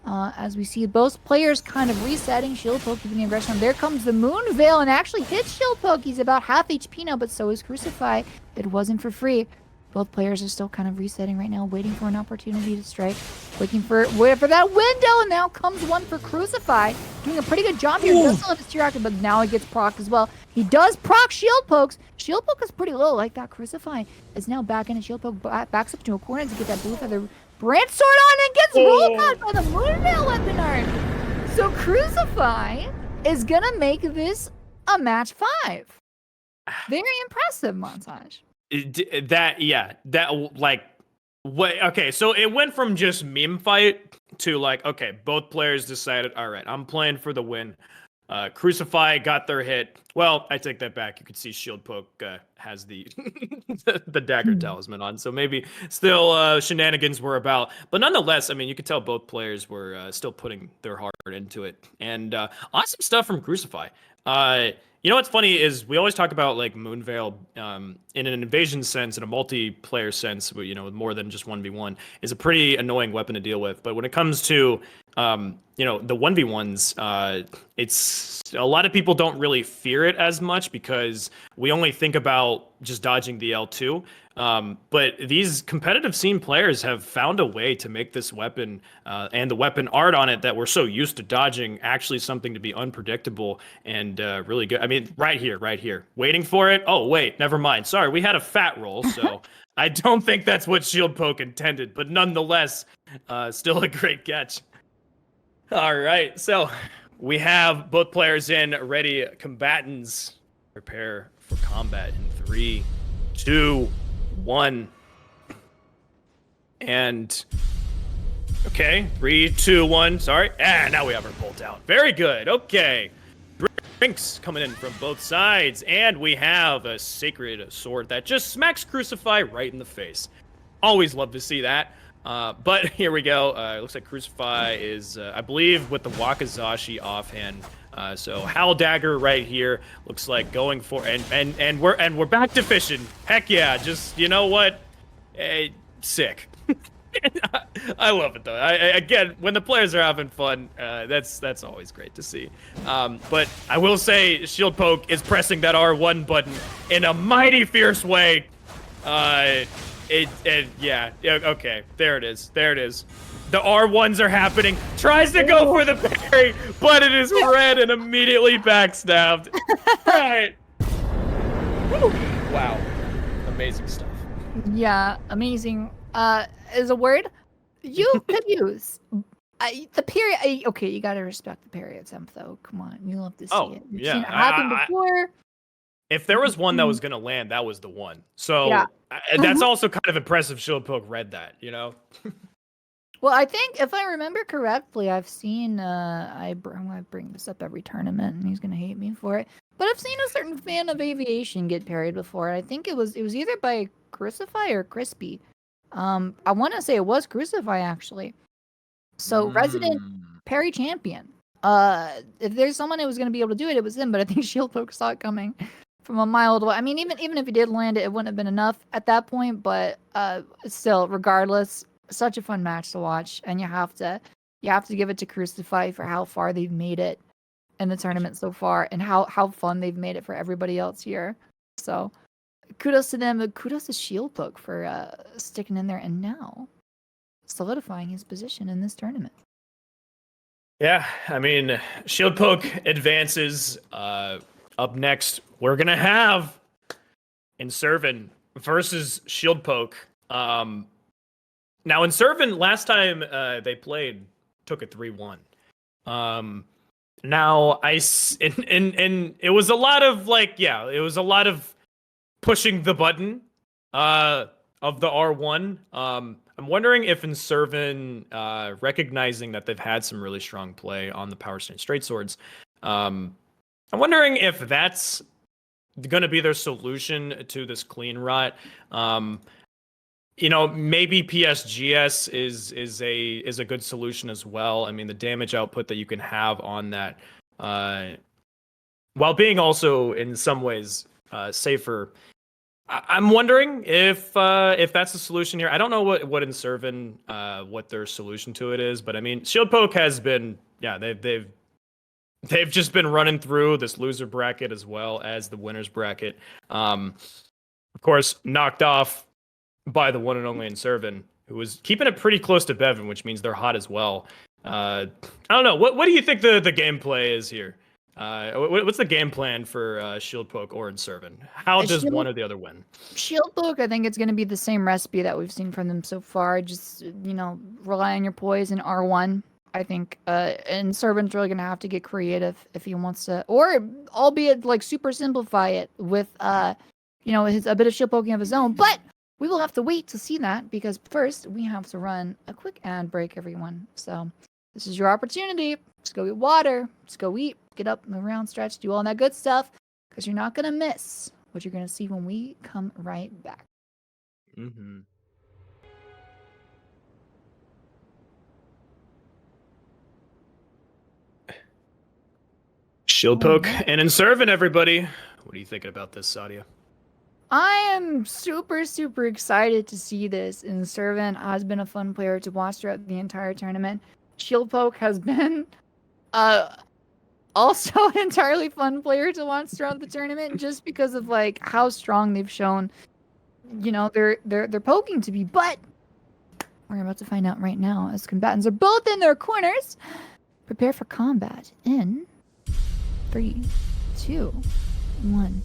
As we see both players kind of resetting, Shieldpoke keeping the aggression on. There comes the Moon Veil and actually hits Shieldpoke. He's about half HP now, but so is Crucify. It wasn't for free. Both players are still kind of resetting right now, waiting for an opportunity to strike. Waiting for that window, and now comes one for Crucify. Doing a pretty good job here. Does still have his tier active, but now he gets procced as well. He does proc Shieldpokes. Shieldpoke is pretty low like that. Crucify is now back in, and Shieldpoke backs up to a corner to get that blue feather branch sword on and gets roll caught by the Moonveil weapon art. So Crucify is gonna make this a match 5. Very impressive montage. Okay, so it went from just meme fight to like, okay, both players decided, all right, I'm playing for the win. Crucify got their hit. Well, I take that back. You could see Shieldpoke has the the dagger talisman on, so maybe still shenanigans were about. But nonetheless, I mean, you could tell both players were still putting their heart into it, and awesome stuff from Crucify. You know what's funny is we always talk about like Moonveil in an invasion sense, in a multiplayer sense, you know, with more than just 1v1, is a pretty annoying weapon to deal with. But when it comes to you know, the 1v1s, it's a lot of people don't really fear it as much because we only think about just dodging the L2. But these competitive scene players have found a way to make this weapon and the weapon art on it that we're so used to dodging actually something to be unpredictable and really good. I mean, right here, waiting for it. Oh, wait, never mind. Sorry, we had a fat roll, so I don't think that's what Shieldpoke intended, but nonetheless, still a great catch. All right, so we have both players in, ready. Combatants prepare for combat in 3, 2, 1. And okay, 3, 2, 1. Sorry. And now we have our bolt out. Very good. Okay. Drinks coming in from both sides, and we have a sacred sword that just smacks Crucify right in the face. Always love to see that. But here we go. It looks like Crucify is, I believe, with the Wakizashi offhand. So Howl Dagger right here looks like going for, and we're back to fishing. Heck yeah! Just, you know what? Sick. I love it though. Again, when the players are having fun, that's always great to see. But I will say, Shieldpoke is pressing that R1 button in a mighty fierce way. Yeah, okay, there it is. The R1s are happening. Tries to go for the parry, but it is red and immediately backstabbed. Right. Wow. Amazing stuff. Yeah, amazing. Is a word you could use. The period. Okay, you gotta respect the period, Sem, though. Come on, you love to see it. You've seen it happen before. If there was one that was gonna land, that was the one. So yeah. That's also kind of impressive. Shieldpoke read that, you know. Well, I think if I remember correctly, I've seen. I bring this up every tournament, and he's gonna hate me for it. But I've seen a certain fan of aviation get parried before. I think it was either by Crucify or Crispy. I want to say it was Crucify actually. So resident parry champion. If there's someone who was going to be able to do it, it was him. But I think Shieldpoke saw it coming from a mile away. I mean, even if he did land it, it wouldn't have been enough at that point. But still, regardless, such a fun match to watch, and you have to give it to Crucify for how far they've made it in the tournament so far, and how fun they've made it for everybody else here. So. Kudos to them, but kudos to Shieldpoke for sticking in there and now solidifying his position in this tournament. Yeah, I mean, Shieldpoke advances. Up next, we're going to have Inservin versus Shieldpoke. Now, Inservin, last time they played, took a 3-1. Now, and it was a lot of, it was a lot of pushing the button of the R1. I'm wondering if Inservin, recognizing that they've had some really strong play on the power stance straight swords, I'm wondering if that's going to be their solution to this clean rot. You know, maybe PSGS is a good solution as well. I mean, the damage output that you can have on that, while being also in some ways safer. I'm wondering if that's the solution here. I don't know what Inservin what their solution to it is, but I mean, Shieldpoke has been they've just been running through this loser bracket as well as the winners bracket. Of course, knocked off by the one and only Inservin, who was keeping it pretty close to Beven, which means they're hot as well. I don't know. What do you think the gameplay is here? What's the game plan for Shieldpoke or Inservin? How does one or the other win? Shieldpoke, I think it's going to be the same recipe that we've seen from them so far. Just, you know, rely on your poise in R1. I think Inservin's really going to have to get creative if he wants to, or albeit like super simplify it with, you know, a bit of Shieldpoking of his own. But we will have to wait to see that because first we have to run a quick ad break, everyone. So this is your opportunity. Just go get water. Just go eat. Get up, move around, stretch, do all that good stuff because you're not going to miss what you're going to see when we come right back. Mm-hmm. Shieldpoke and Inservin, everybody. What are you thinking about this, Sadia? I am super, super excited to see this. Inservin has been a fun player to watch throughout the entire tournament. Shieldpoke has been also an entirely fun player to watch throughout the tournament just because of like how strong they've shown, you know, they're poking to be. But we're about to find out right now as combatants are both in their corners. Prepare for combat in 3, 2, 1.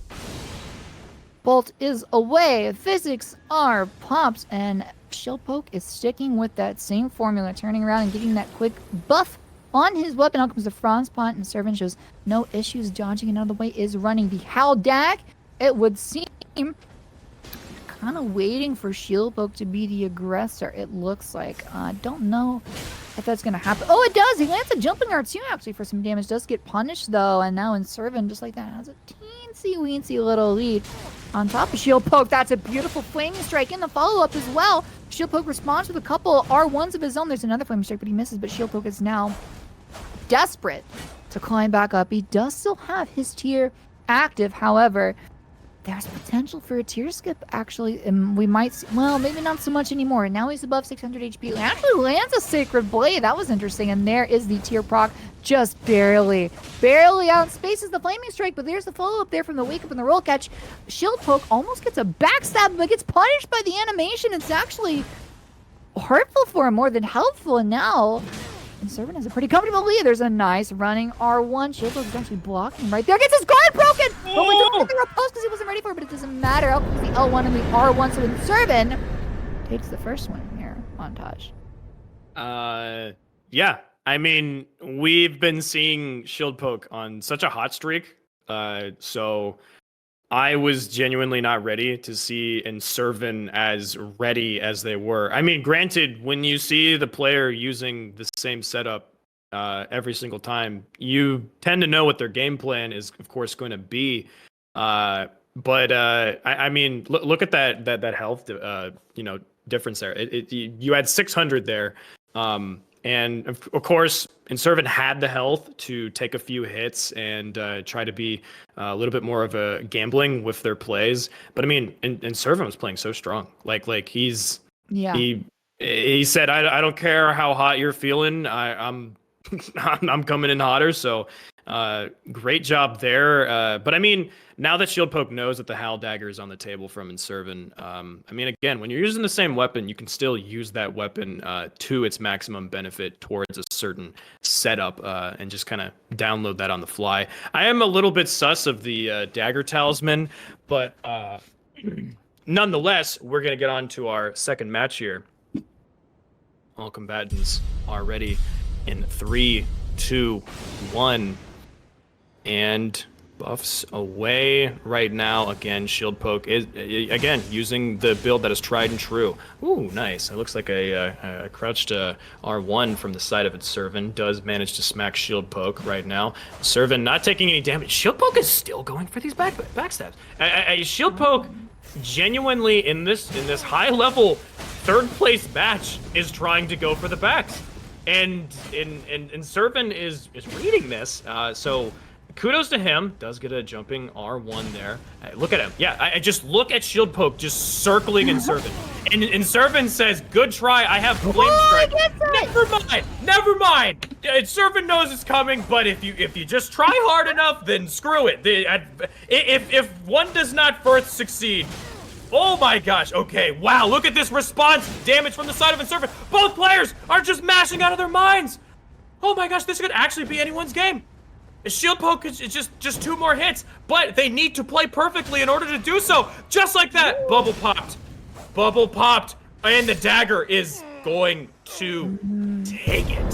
Bolt is away. Physics are pops, and Shieldpoke is sticking with that same formula, turning around and getting that quick buff on his weapon. Out comes the Frostpont, and Inservin shows no issues dodging it out of the way, is running the Haldag. It would seem kind of waiting for Shieldpoke to be the aggressor, it looks like. I don't know if that's going to happen. Oh, it does! He lands a jumping R2 actually for some damage. Does get punished though, and now Inservin just like that has a teensy-weensy little lead on top of Shieldpoke. That's a beautiful Flaming Strike in the follow-up as well. Shieldpoke responds with a couple R1s of his own. There's another Flaming Strike, but he misses, but Shieldpoke is now desperate to climb back up. He does still have his tier active, however, there's potential for a tier skip, actually. We might see, well, maybe not so much anymore. Now he's above 600 HP. He actually lands a Sacred Blade. That was interesting. And there is the tier proc, just barely outspaces the Flaming Strike. But there's the follow-up there from the Wake Up and the Roll Catch. Shieldpoke almost gets a backstab, but gets punished by the animation. It's actually hurtful for him more than helpful. And now Inservin has a pretty comfortable lead. There's a nice running R1. Shieldpoke is actually blocking right there. Gets his guard broken! But we don't get the repulse because he wasn't ready for it, but it doesn't matter. Out comes the L1 and the R1. So Inservin takes the first one here, Montage. Yeah. I mean, we've been seeing Shieldpoke on such a hot streak. So I was genuinely not ready to see Inservin as ready as they were. I mean, granted, when you see the player using the same setup every single time, you tend to know what their game plan is, of course, going to be. I mean, look at that health, difference there. You had 600 there. And of course, Inservin had the health to take a few hits and try to be a little bit more of a gambling with their plays. But I mean, Inservin was playing so strong. Like he said, I don't care how hot you're feeling. I'm coming in hotter. So great job there. But I mean, now that Shieldpoke knows that the Hal Dagger is on the table from Inservin, I mean, again, when you're using the same weapon, you can still use that weapon to its maximum benefit towards a certain setup and just kind of download that on the fly. I am a little bit sus of the Dagger Talisman, but nonetheless, we're going to get on to our second match here. All combatants are ready in 3, 2, 1. And buffs away right now. Again, Shieldpoke is again using the build that is tried and true. Ooh, nice. It looks like a crouched R1 from the side of Inservin does manage to smack Shieldpoke right now. Inservin not taking any damage. Shieldpoke is still going for these backstabs. Shieldpoke genuinely in this high level third place match is trying to go for the backs, and Inservin is reading this. So kudos to him. Does get a jumping R1 there. Look at him. Yeah, I just look at Shieldpoke just circling Inservin. And Inservin says, good try, I have flame strike. Never mind. Inservin knows it's coming, but if you just try hard enough, then screw it. If one does not first succeed, oh my gosh, okay, wow, look at this response damage from the side of Inservin. Both players are just mashing out of their minds. Oh my gosh, this could actually be anyone's game. Shieldpoke is just 2 more hits, but they need to play perfectly in order to do so. Just like that, bubble popped, and the dagger is going to take it.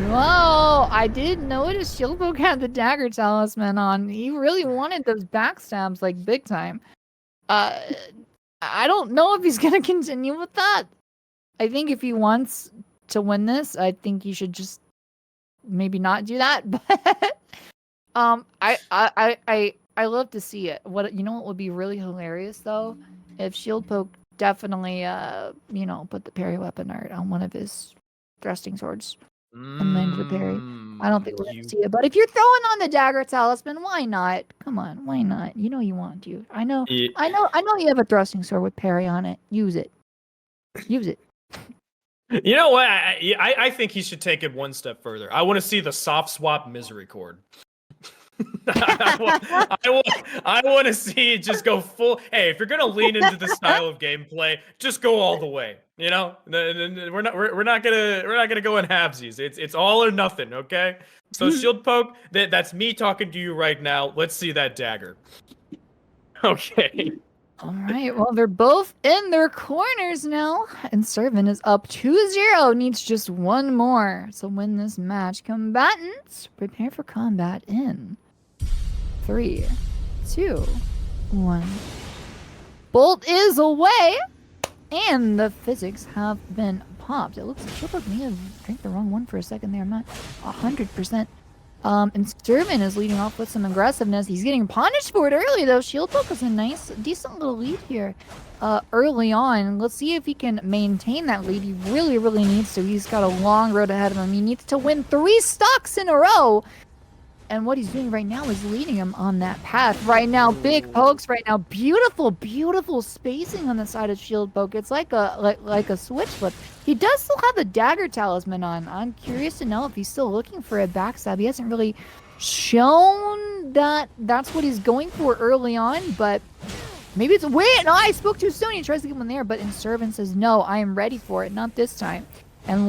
Whoa, I did notice Shieldpoke had the dagger talisman on. He really wanted those backstabs like big time. I don't know if he's gonna continue with that. I think if he wants to win this, I think he should just maybe not do that. But I love to see it. What would be really hilarious though, if Shieldpoke definitely put the parry weapon art on one of his thrusting swords and landed the parry. I don't think we're gonna see it. But if you're throwing on the dagger talisman, why not? Come on, why not? You know you want to. I know you have a thrusting sword with parry on it. Use it. You know what? I think he should take it one step further. I want to see the soft swap misery chord. I want to see it just go full. Hey, if you're gonna lean into the style of gameplay, just go all the way. You know, we're not gonna go in halvesies. It's all or nothing. Okay. So Shieldpoke, that's me talking to you right now. Let's see that dagger. Okay. All right, well, they're both in their corners now. Inservin is up 2-0, needs just one more to win this match. Combatants, prepare for combat in 3, 2, 1. Bolt is away, and the physics have been popped. It looks like Shieldpoke may have drank the wrong one for a second there. I'm not 100%. Inservin is leading off with some aggressiveness. He's getting punished for it early, though. Shieldpoke has a nice, decent little lead here early on. Let's see if he can maintain that lead. He really, really needs to. He's got a long road ahead of him. He needs to win 3 stocks in a row. And what he's doing right now is leading him on that path. Right now, big pokes right now. Beautiful, beautiful spacing on the side of Shieldpoke. It's like a switch flip. He does still have the dagger talisman on. I'm curious to know if he's still looking for a backstab. He hasn't really shown that that's what he's going for early on, but maybe it's wait, no, I spoke too soon. He tries to get one there, but Inservin says, no, I am ready for it, not this time. And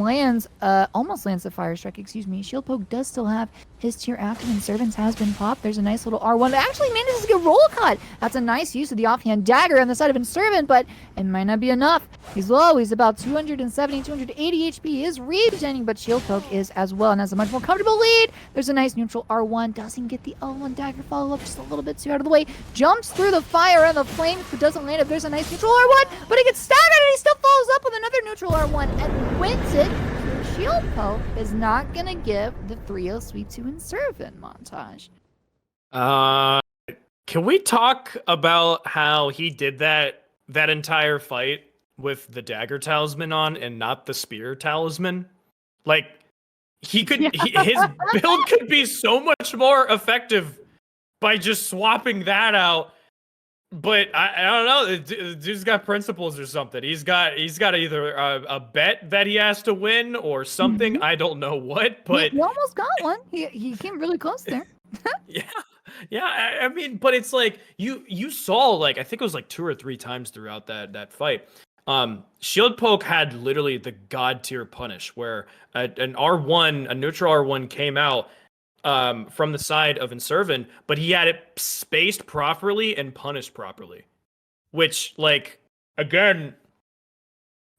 almost lands the fire strike, excuse me. Shieldpoke does still have his tier after Inservin's has been popped. There's a nice little R1 that actually manages to get roll cut. That's a nice use of the offhand dagger on the side of Inservin, but it might not be enough. He's low. He's about 270, 280 HP. He is regening, but Shieldpoke is as well and has a much more comfortable lead. There's a nice neutral R1. Doesn't get the L1 dagger follow-up just a little bit too out of the way. Jumps through the fire and the flames, but doesn't land it. There's a nice neutral R1, but he gets staggered and he still follows up with another neutral R1 and wins it. Shieldpoke is not gonna give the 3-0 sweep to Inservin montage. Can we talk about how he did that entire fight with the dagger talisman on and not the spear talisman? Like, his build could be so much more effective by just swapping that out. But I don't know. The dude's got principles or something. He's got either a bet that he has to win or something. Mm-hmm. I don't know what. But he almost got one. He came really close there. Yeah. I mean, but it's like you saw, like, I think it was like 2 or 3 times throughout that fight. Shieldpoke had literally the god tier punish where a neutral R1 came out from the side of Inservin, but he had it spaced properly and punished properly. Which, like, again,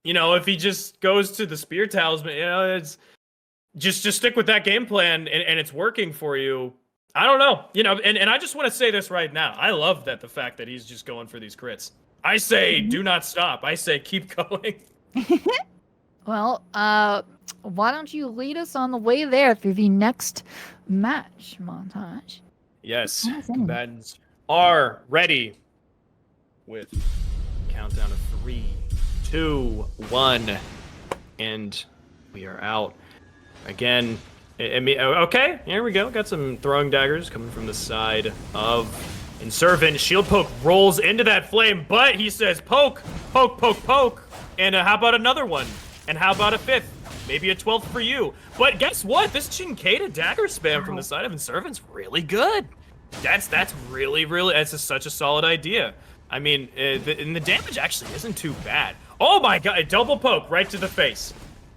if he just goes to the spear talisman, it's just stick with that game plan and it's working for you. I don't know. You know, and I just want to say this right now. I love that the fact that he's just going for these crits. I say do not stop. I say keep going. Well, why don't you lead us on the way there through the next match montage? Yes, Awesome. combatants are ready with countdown of 3, 2, 1, and we are out. Again, okay, here we go. Got some throwing daggers coming from the side of Inservin. Shieldpoke rolls into that flame, but he says poke, poke, poke, poke. And how about another one? And how about a 5th? Maybe a 12th for you. But guess what? This Chinkata dagger spam from the side of Inservin's really good. That's really, that's such a solid idea. I mean, and the damage actually isn't too bad. Oh my god, a double poke right to the face.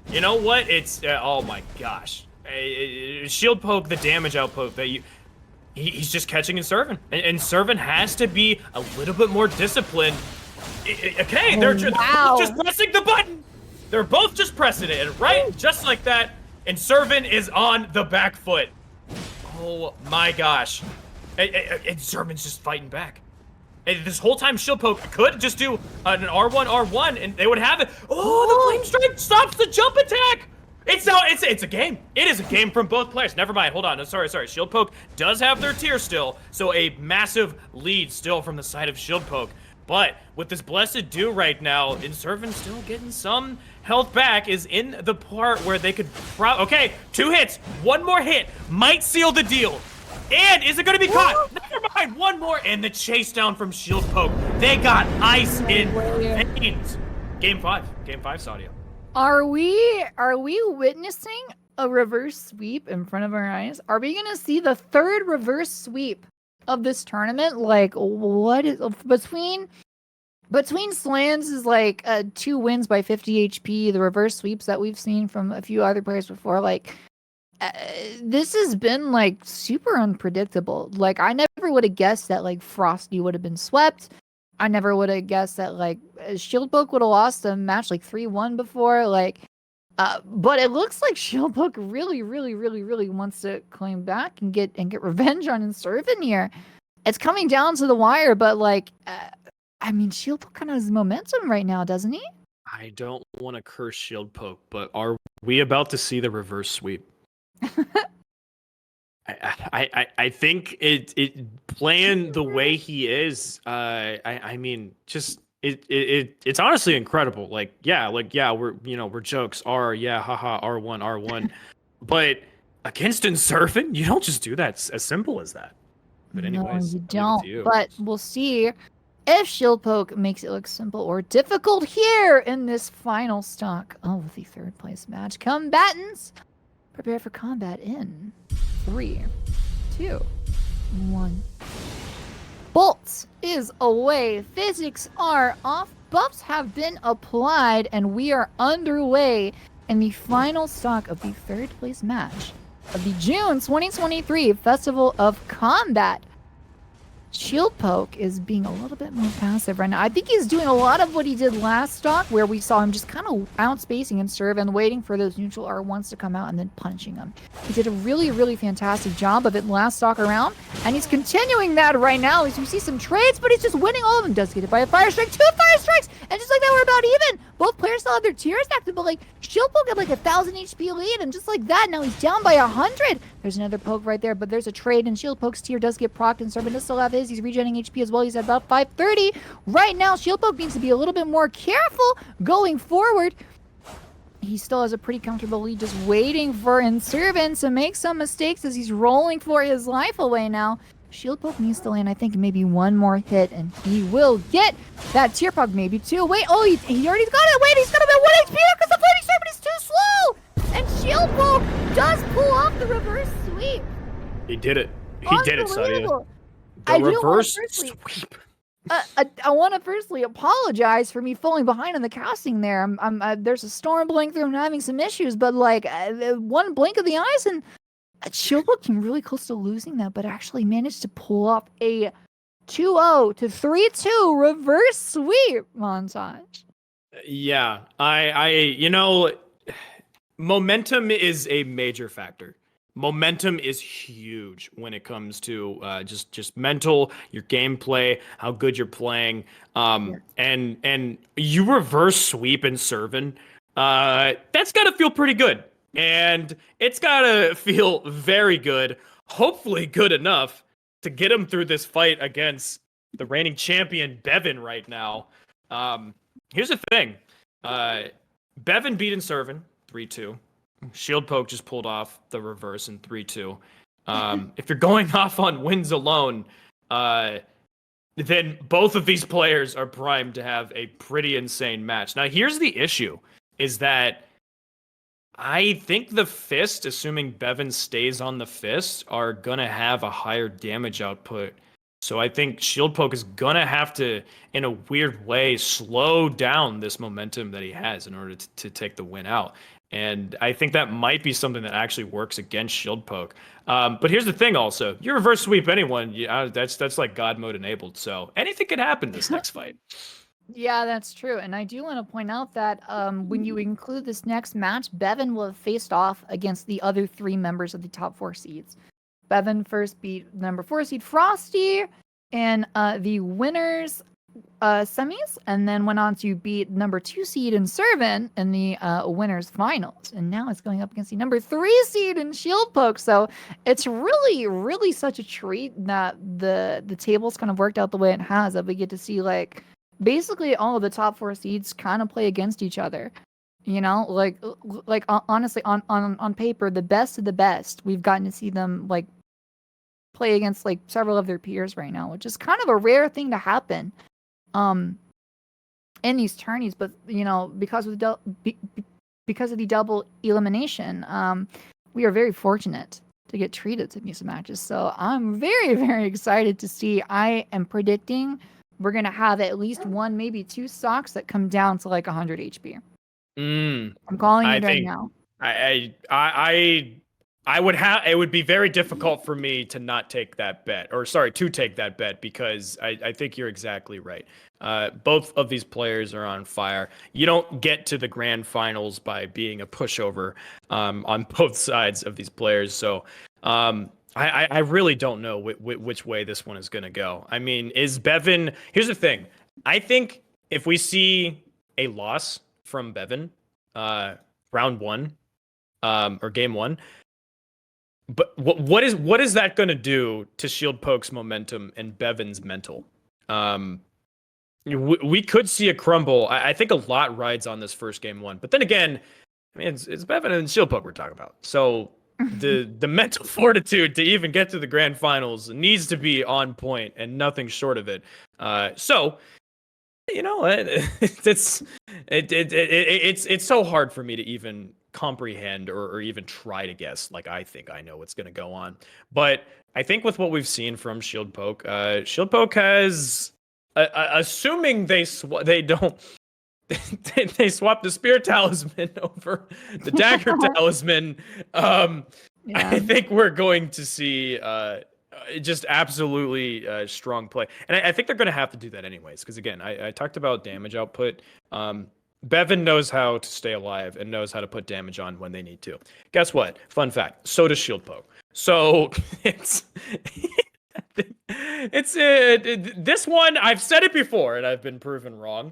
You know what? It's, oh my gosh. Shield poke, the damage outpoke that he's just catching Inservin. And Inservin has to be a little bit more disciplined. Okay, they're just pressing the button. They're both just pressing it, and right, just like that, Inservin is on the back foot. Oh my gosh. Inservin's just fighting back. And this whole time, Shieldpoke could just do an R1, and they would have it. Oh, the Flame Strike stops the jump attack! It's a game. It is a game from both players. Never mind, hold on. No, sorry. Shieldpoke does have their tier still, so a massive lead still from the side of Shieldpoke. But with this Blessed Dew right now, Inservin still getting some health back, is in the part where they could okay, 2 hits, 1 more hit might seal the deal. And is it going to be caught? Never mind, 1 more, and the chase down from Shieldpoke. They got ice in veins. Game 5, Sadia. Are we witnessing a reverse sweep in front of our eyes? Are we gonna see the 3rd reverse sweep of this tournament? Like, what is between Slandz is like 2 wins by 50 HP, the reverse sweeps that we've seen from a few other players before, like this has been like super unpredictable. Like, I never would have guessed that like Frosty would have been swept. I never would have guessed that like Shieldpoke would have lost a match like 3-1 before. Like, but it looks like Shieldpoke really wants to claim back and get revenge on Inservin here. It's coming down to the wire, but like, I mean, Shieldpoke kind of has momentum right now, doesn't he? I don't want to curse Shieldpoke, but are we about to see the reverse sweep? I think it playing the way he is. I mean, just it's honestly incredible. Like yeah, we're jokes. Haha, R1, but against Inservin, you don't just do that as simple as that. But anyways, no, you don't. But we'll see if Shieldpoke makes it look simple or difficult here in this final stock of the 3rd place match. Combatants, prepare for combat in 3, 2, 1. Bolts is away. Physics are off. Buffs have been applied, and we are underway in the final stock of the 3rd place match of the June 2023 Festival of Combat. Shieldpoke is being a little bit more passive right now. I think he's doing a lot of what he did last stock, where we saw him just kind of outspacing Inservin, waiting for those neutral R1s to come out and then punching them. He did a really fantastic job of it last stock around, and he's continuing that right now as we see some trades, but he's just winning all of them. Does get it by a Fire Strike, 2 Fire Strikes, and just like that, we're about even. Both players still have their tiers active, but like Shieldpoke had like 1,000 HP lead, and just like that, now he's down by 100. There's another poke right there, but there's a trade, and Shieldpoke's tier does get procced, and Inservin does still have his. He's regenerating HP as well. He's at about 530 right now. Shieldpoke needs to be a little bit more careful going forward. He still has a pretty comfortable lead, just waiting for Inservin to make some mistakes as he's rolling for his life away now. Shieldpoke needs to land, I think, maybe 1 more hit, and he will get that tier pog, maybe 2. Wait, oh, he already got it. Wait, he's got about 1 HP because the Flaming Serpent is too slow. And Shieldpoke does pull off the reverse sweep. He did it. He did it, Sadia. The I reverse sweep. I want to firstly apologize for me falling behind on the casting there. There's a storm blowing through. I'm having some issues, but like 1 blink of the eyes, and Shieldpoke came really close to losing that, but actually managed to pull off a 2-0 to 3-2 reverse sweep montage. Yeah, momentum is a major factor. Momentum is huge when it comes to just mental, your gameplay, how good you're playing, and you reverse sweep Inservin. That's gotta feel pretty good, and it's gotta feel very good. Hopefully, good enough to get him through this fight against the reigning champion Beven right now. Here's the thing, Beven beat Inservin 3-2. Shieldpoke just pulled off the reverse in 3-2. If you're going off on wins alone, then both of these players are primed to have a pretty insane match. Now, here's the issue, is that I think the Fist, assuming Beven stays on the Fist, are going to have a higher damage output. So I think Shieldpoke is going to have to, in a weird way, slow down this momentum that he has in order to take the win out. And I think that might be something that actually works against Shieldpoke. But here's the thing also. You reverse sweep anyone, that's like God mode enabled. So anything can happen this next fight. Yeah, that's true. And I do want to point out that when you include this next match, Beven will have faced off against the other 3 members of the top 4 seeds. Beven first beat number 4 seed Frosty in the winners semis, and then went on to beat number 2 seed Inservin in the winners finals. And now it's going up against the number 3 seed in Shieldpoke. So it's really, really such a treat that the tables kind of worked out the way it has, that we get to see like basically all of the top 4 seeds kind of play against each other. You know, like honestly, on paper, the best of the best, we've gotten to see them like play against like several of their peers right now, which is kind of a rare thing to happen in these tourneys. But you know, because of the double elimination, we are very fortunate to get treated to these matches. So I'm very, very excited to see. I am predicting we're gonna have at least 1, maybe 2 stocks that come down to like 100 HP. I'm calling it right now. I would have. It would be very difficult for me to not take that bet, or sorry, to take that bet, because I think you're exactly right. Both of these players are on fire. You don't get to the grand finals by being a pushover on both sides of these players. So I really don't know which way this one is going to go. I mean, is Beven? Here's the thing. I think if we see a loss from Beven, round 1, or game 1. But what is that going to do to Shieldpoke's momentum and Beven's mental? We could see a crumble. I think a lot rides on this first game 1. But then again, I mean, it's Beven and Shieldpoke we're talking about. So the mental fortitude to even get to the grand finals needs to be on point and nothing short of it. So you know, it's so hard for me to even comprehend or even try to guess. Like, I think I know what's going to go on, but I think with what we've seen from Shieldpoke, Shieldpoke has, assuming they don't. They swapped the spear talisman over the dagger talisman. I think we're going to see just absolutely strong play. And I think they're going to have to do that anyways. Because again, I talked about damage output. Beven knows how to stay alive and knows how to put damage on when they need to. Guess what? Fun fact. So does Shieldpoke. So it's this one, I've said it before and I've been proven wrong.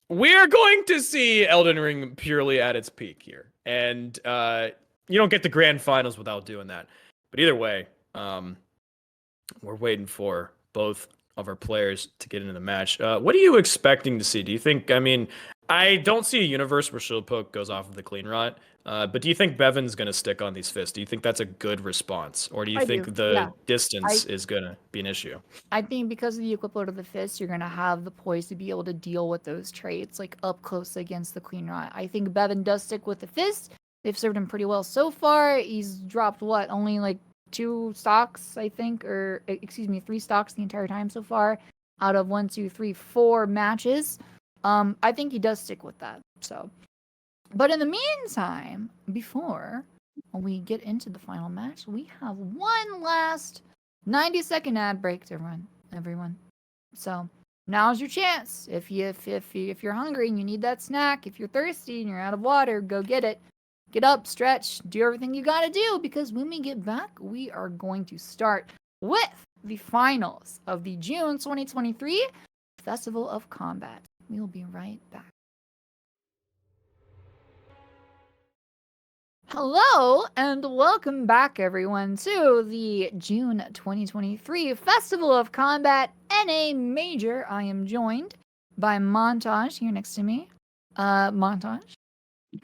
We are going to see Elden Ring purely at its peak here. And you don't get the grand finals without doing that. But either way, we're waiting for both of our players to get into the match. What are you expecting to see? Do you think, I mean, I don't see a universe where Shieldpoke goes off of the clean rot, but do you think Beven's going to stick on these fists? Do you think that's a good response? Or do you think the distance is going to be an issue? I think because of the equipment of the fist, you're going to have the poise to be able to deal with those traits, like up close against the clean rot. I think Beven does stick with the fist. They've served him pretty well so far. He's dropped, what, only like 2 stocks, I think, or excuse me, 3 stocks the entire time so far out of 1, 2, 3, 4 matches. I think he does stick with that. So, but in the meantime, before we get into the final match, we have one last 90-second ad break to run, everyone. So now's your chance. If you're hungry and you need that snack, if you're thirsty and you're out of water, go get it. get up, stretch, do everything you gotta do, because when we get back, we are going to start with the finals of the June 2023 Festival of Combat. We will be right back. Hello and welcome back, everyone, to the June 2023 Festival of Combat NA Major. I am joined by Montage here next to me. Montage,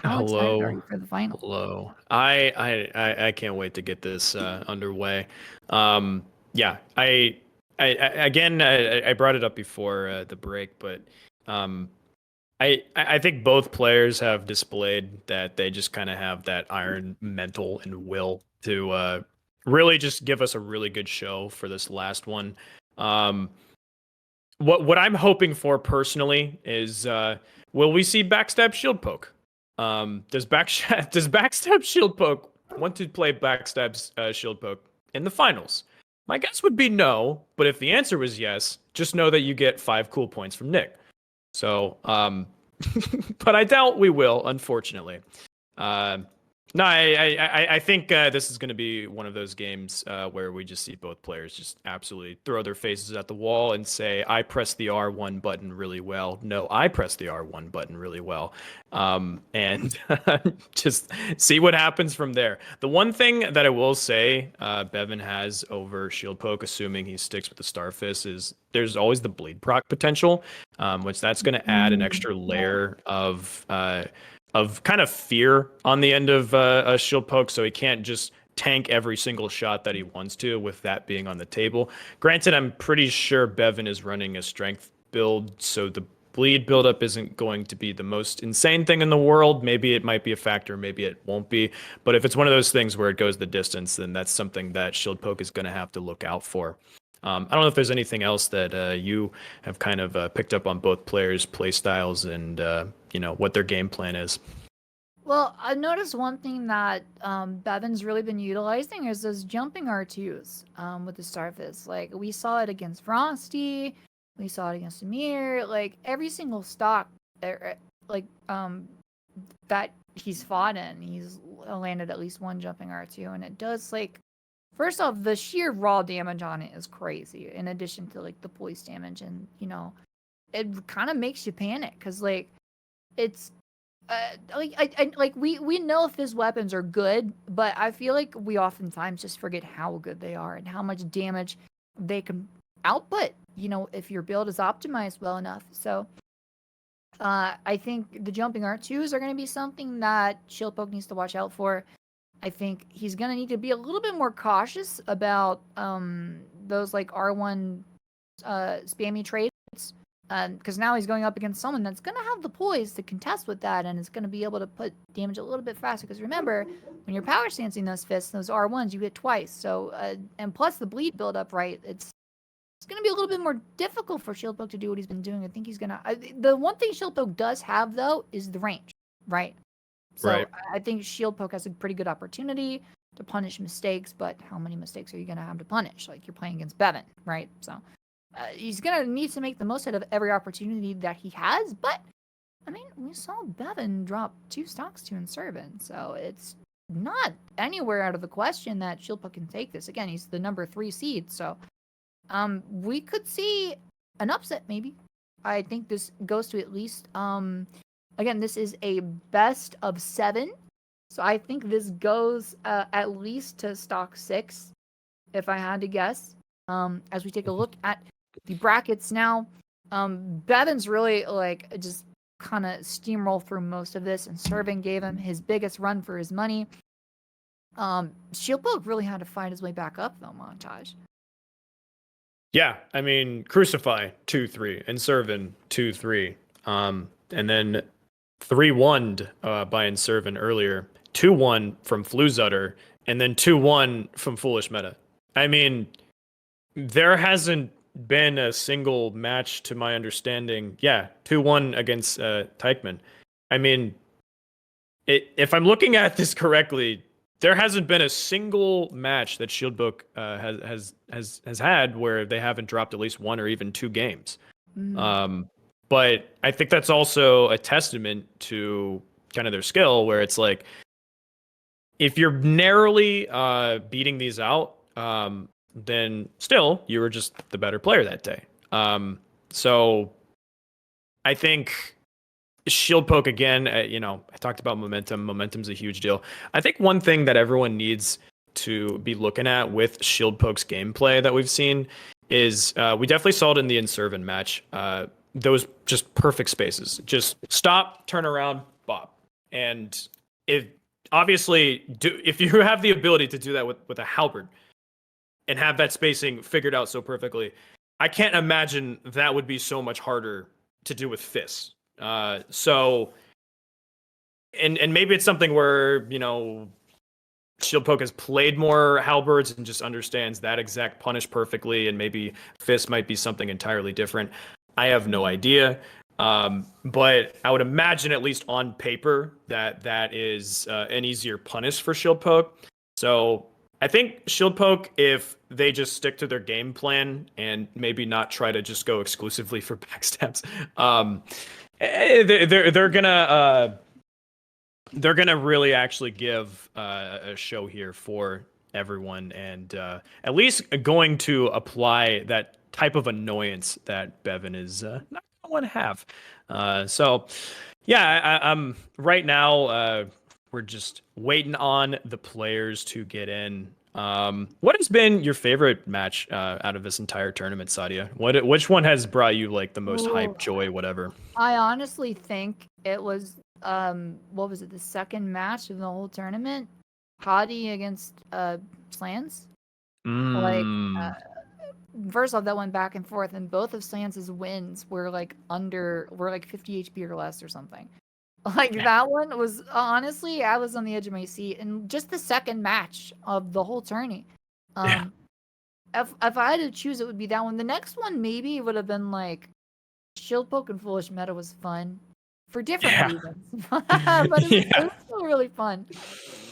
how excited are you for the final? Hello. I can't wait to get this underway. Yeah, I brought it up before the break, but I think both players have displayed that they just kind of have that iron mental and will to really just give us a really good show for this last one. What I'm hoping for personally is will we see backstab Shieldpoke? Does backstab Shieldpoke want to play backstab Shieldpoke in the finals? My guess would be no, but if the answer was yes, just know that you get 5 cool points from Nick. So, but I doubt we will, unfortunately. No, I think this is going to be one of those games where we just see both players just absolutely throw their faces at the wall and say, I pressed the R1 button really well. No, I pressed the R1 button really well. And just see what happens from there. The one thing that I will say Beven has over Shieldpoke, assuming he sticks with the Starfist, is there's always the bleed proc potential, which that's going to add an extra layer of kind of fear on the end of a Shieldpoke, so he can't just tank every single shot that he wants to, with that being on the table. Granted, I'm pretty sure Beven is running a strength build, so the bleed buildup isn't going to be the most insane thing in the world. Maybe it might be a factor, maybe it won't be. But if it's one of those things where it goes the distance, then that's something that Shieldpoke is going to have to look out for. I don't know if there's anything else that you have kind of picked up on both players' play styles and what their game plan is. Well, I noticed one thing that Bevan's really been utilizing is those jumping R2s with the Starfist. Like, we saw it against Frosty, we saw it against Amir. Like, every single stock that he's fought in, he's landed at least one jumping R2, and it does, like, first off, the sheer raw damage on it is crazy, in addition to, like, the poise damage, and, it kind of makes you panic, because, like, it's, we know if his weapons are good, but I feel like we oftentimes just forget how good they are and how much damage they can output, if your build is optimized well enough. So, I think the jumping R2s are going to be something that Shieldpoke needs to watch out for. I think he's going to need to be a little bit more cautious about those, like, R1 spammy trades, because now he's going up against someone that's going to have the poise to contest with that, and is going to be able to put damage a little bit faster, because remember, when you're power stancing those fists, those R1s, you hit twice. So, and plus the bleed build up, right, it's going to be a little bit more difficult for Shieldpoke to do what he's been doing. I think he's going to... the one thing Shieldpoke does have, though, is the range, right? So right. I think Shieldpoke has a pretty good opportunity to punish mistakes, but how many mistakes are you going to have to punish? Like, you're playing against Beven, right? So he's going to need to make the most out of every opportunity that he has, but, I mean, we saw Beven drop 2 stocks to Inservin, so it's not anywhere out of the question that Shieldpoke can take this. Again, he's the number 3 seed, so we could see an upset, maybe. I think this goes to at least... again, this is a best of 7, so I think this goes at least to stock 6, if I had to guess. As we take a look at the brackets now, Beven's really, like, just kind of steamroll through most of this, and Inservin gave him his biggest run for his money. Shieldpoke really had to fight his way back up, though, Montage. Yeah, I mean, Crucify 2-3, Inservin 2-3, and then 3-1'd by Inservin earlier, 2-1 from Floozutter, and then 2-1 from FoolishMeta. I mean, there hasn't been a single match, to my understanding. Yeah, 2-1 against Taikman. I mean, if I'm looking at this correctly, there hasn't been a single match that Shieldpoke has had where they haven't dropped at least 1 or even 2 games. But I think that's also a testament to kind of their skill, where it's like, if you're narrowly beating these out, then still you were just the better player that day. So I think Shieldpoke again, I talked about momentum. Momentum's a huge deal. I think one thing that everyone needs to be looking at with Shieldpoke's gameplay that we've seen is we definitely saw it in the Inservin match. Those just perfect spaces. Just stop, turn around, bop. And if you have the ability to do that with a halberd and have that spacing figured out so perfectly, I can't imagine that would be so much harder to do with fists. So maybe it's something where, Shieldpoke has played more halberds and just understands that exact punish perfectly, and maybe fist might be something entirely different. I have no idea. But I would imagine, at least on paper, that is an easier punish for Shieldpoke. So I think Shieldpoke, if they just stick to their game plan and maybe not try to just go exclusively for backstabs, they're gonna really actually give a show here for everyone, and at least going to apply that type of annoyance that Beven is not gonna want to have. So yeah, I'm right now. We're just waiting on the players to get in. What has been your favorite match out of this entire tournament, Sadia? Which one has brought you like the most hype, joy, whatever? I honestly think it was what was it, the second match of the whole tournament? Hadi against Slandz. Like first off, that went back and forth, and both of Slantz's wins were like 50 HP or less or something. Like that one was honestly, I was on the edge of my seat, and just the second match of the whole tourney. If I had to choose, it would be that one. The next one maybe would have been like Shieldpoke and FoolishMeta was fun for different reasons, but it was still really fun.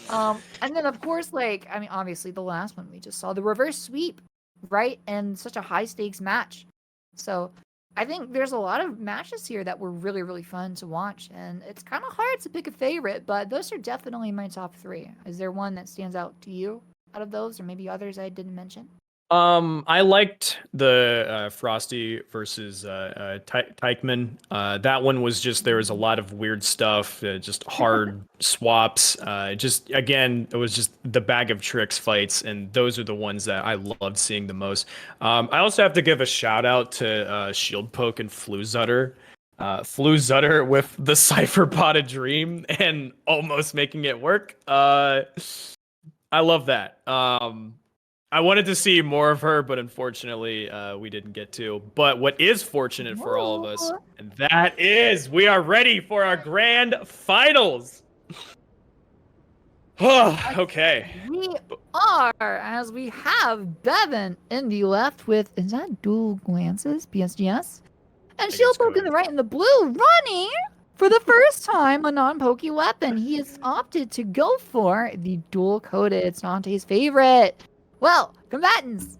And then of course, obviously the last one we just saw, the reverse sweep, right? And such a high stakes match. So I think there's a lot of matches here that were really, really fun to watch, and it's kind of hard to pick a favorite, but those are definitely my top 3. Is there one that stands out to you out of those, or maybe others I didn't mention? I liked the Frosty versus taikman. That one was just, there was a lot of weird stuff, just hard swaps. Again, it was just the bag of tricks fights, and those are the ones that I loved seeing the most. I also have to give a shout out to Shieldpoke and Floozutter. Floozutter with the Cypher Potted Dream and almost making it work. I love that. I wanted to see more of her, but unfortunately, we didn't get to. But what is fortunate for all of us, and that is we are ready for our grand finals. Okay. We are, as we have Beven in the left with, is that dual glances, PSGS? And Shieldpoke in the right and the blue, running for the first time a non-pokey weapon. He has opted to go for the dual-coded. It's Nante's favorite. Well, combatants,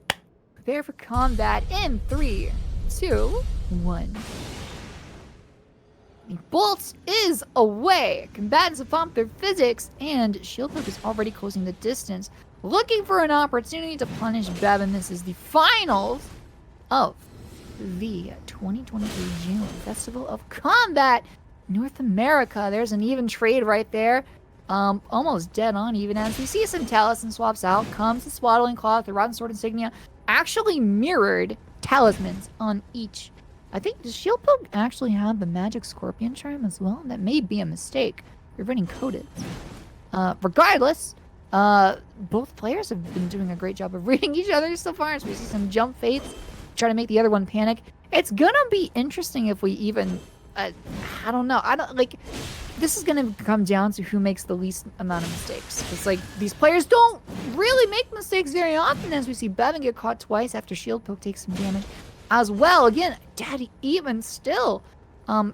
prepare for combat in 3, 2, 1. The bolt is away. Combatants have pumped their physics, and Shieldpoke is already closing the distance, looking for an opportunity to punish Beven. This is the finals of the 2023 June Festival of Combat North America. There's an even trade right there. Almost dead on even, as we see some talisman swaps out. Comes the Swaddling Cloth, the Rotten Sword insignia, actually mirrored talismans on each. I think, does Shieldpoke actually have the Magic Scorpion Charm as well? That may be a mistake. You're running coded. Regardless, both players have been doing a great job of reading each other so far, as we see some jump fates, try to make the other one panic. It's gonna be interesting if we even, I don't know. This is going to come down to who makes the least amount of mistakes. It's like these players don't really make mistakes very often, as we see Beven get caught twice after Shieldpoke takes some damage as well. Again, Daddy, even still,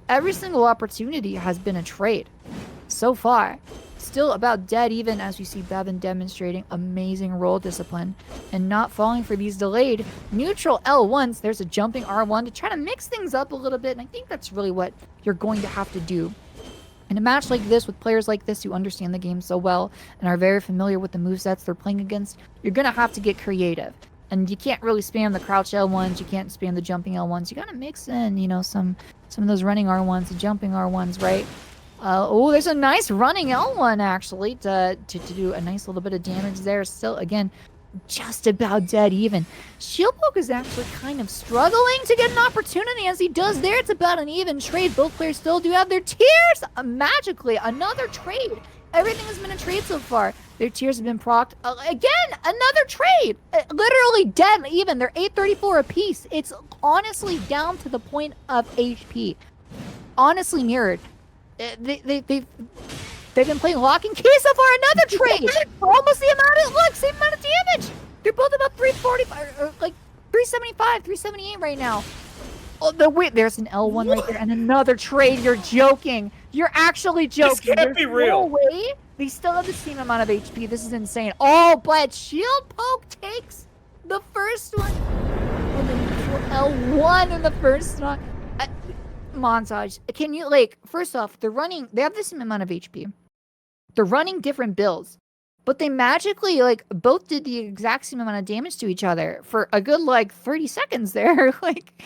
every single opportunity has been a trade so far. Still about dead even, as we see Beven demonstrating amazing roll discipline and not falling for these delayed neutral L1s. There's a jumping R1 to try to mix things up a little bit, and I think that's really what you're going to have to do In a match like this, with players like this who understand the game so well and are very familiar with the movesets they're playing against, you're going to have to get creative. And you can't really spam the crouch L1s, you can't spam the jumping L1s. You got to mix in, you know, some of those running R1s, the jumping R1s, right? Oh, there's a nice running L1, actually, to do a nice little bit of damage there. Still, again, just about dead even. Shieldpoke is actually kind of struggling to get an opportunity as he does there. It's about an even trade. Both players still do have their tears. Magically, another trade. Everything has been a trade so far. Their tears have been procced. Again, another trade. Literally dead even. They're 834 apiece. It's honestly down to the point of HP. Honestly mirrored. They've been playing lock and key so far. Another trade. Almost the amount of, look, same amount of damage. They're both about 345, or like 375, 378 right now. Oh, wait, there's an L1 right there and another trade. You're joking. You're actually joking. This can't be real. No way. They still have the same amount of HP. This is insane. Oh, but Shieldpoke takes the first one. And then L1 in the first one. Montage. Can you, like, first off, they have the same amount of HP. They're running different builds, but they magically, like, both did the exact same amount of damage to each other for a good, like, 30 seconds there. Like,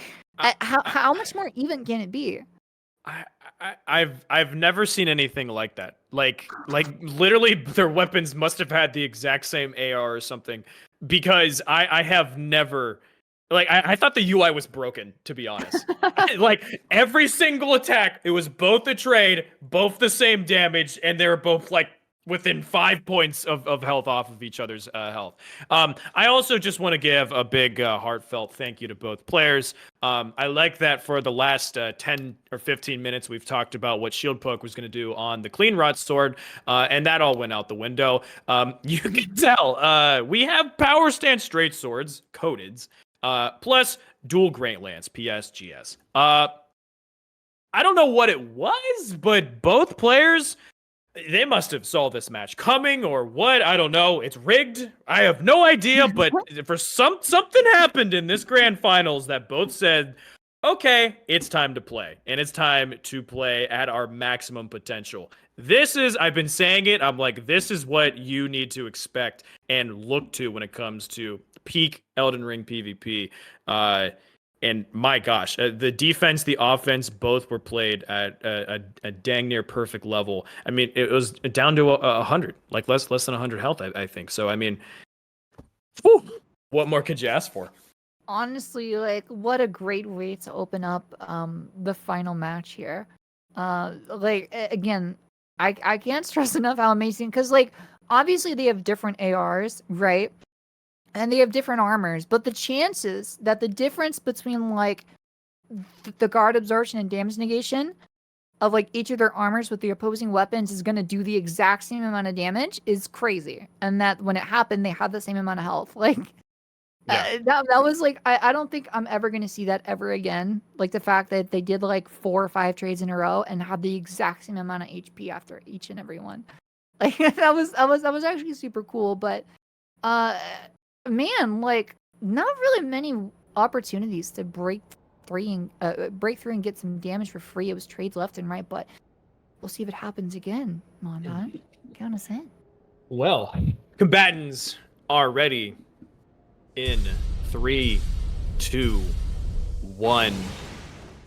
how much more even can it be? I've never seen anything like that. Like literally their weapons must have had the exact same AR or something, because I have never, like, I thought the UI was broken, to be honest. Like, every single attack, it was both a trade, both the same damage, and they were both, like, within 5 points of health off of each other's health. I also just want to give a big heartfelt thank you to both players. I like that for the last 10 or 15 minutes, we've talked about what Shieldpoke was going to do on the Clean Rot sword, and that all went out the window. You can tell we have power stance straight swords, coateds, plus dual Great Lance, PS, GS. I don't know what it was, but both players, they must have saw this match coming or what. I don't know. It's rigged. I have no idea, but for something happened in this grand finals that both said, okay, it's time to play. And it's time to play at our maximum potential. This is, I've been saying it, I'm like, this is what you need to expect and look to when it comes to peak Elden Ring PvP. And my gosh, the defense, the offense, both were played at a dang near perfect level. I mean, it was down to 100, like less than 100 health, I think. So, I mean, whew, what more could you ask for? Honestly, like, what a great way to open up the final match here. Like, again, I can't stress enough how amazing, because, like, obviously they have different ARs, right? And they have different armors, but the chances that the difference between, like, the guard absorption and damage negation of, like, each of their armors with the opposing weapons is going to do the exact same amount of damage is crazy. And that when it happened, they had the same amount of health. Like, yeah. That was, like, I don't think I'm ever going to see that ever again. Like, the fact that they did, like, 4 or 5 trades in a row and had the exact same amount of HP after each and every one. Like, that was actually super cool, but, man, like, not really many opportunities to break through and get some damage for free. It was trades left and right, but we'll see if it happens again. Come on, man. Count us in. Well, combatants are ready in 3, 2, 1.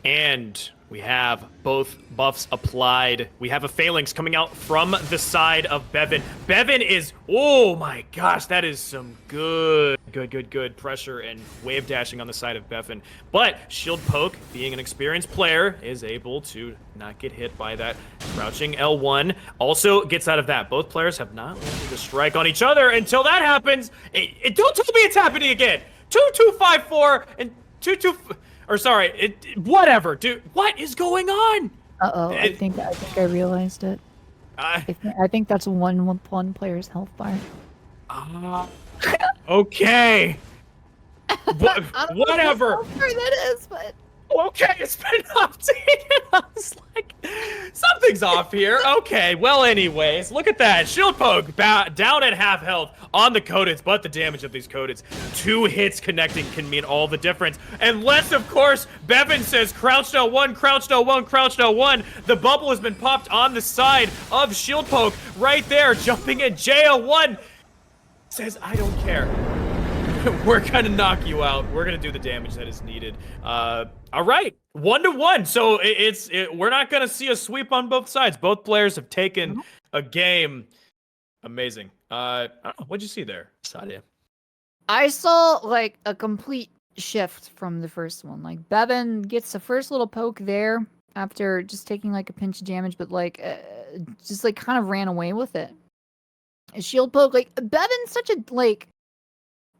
And we have both buffs applied. We have a phalanx coming out from the side of Beven. Beven is, oh my gosh, that is some good pressure and wave dashing on the side of Beven. But Shieldpoke, being an experienced player, is able to not get hit by that crouching L1. Also gets out of that. Both players have not landed a strike on each other until that happens. Don't tell me it's happening again. 2-2-5-4 and 2-2... Or sorry, whatever, dude. What is going on? I think I realized it. I think that's one player's health bar. Okay. Whatever. How far that is, but okay, it's been updated. I was like, something's off here. Okay, well, anyways, look at that. Shieldpoke down at half health on the Coateds, but the damage of these Coateds. 2 hits connecting can mean all the difference. Unless, of course, Beven says, crouched L1, crouched L1, crouched L1. The bubble has been popped on the side of Shieldpoke right there, jumping in. JL1 says, I don't care. We're gonna knock you out. We're gonna do the damage that is needed. All right, 1-1. So we're not gonna see a sweep on both sides. Both players have taken a game. Amazing. I don't know, what'd you see there, Sadia? I saw like a complete shift from the first one. Like Beven gets the first little poke there after just taking like a pinch of damage, but like just like kind of ran away with it. A shield poke, like Beven's such a like.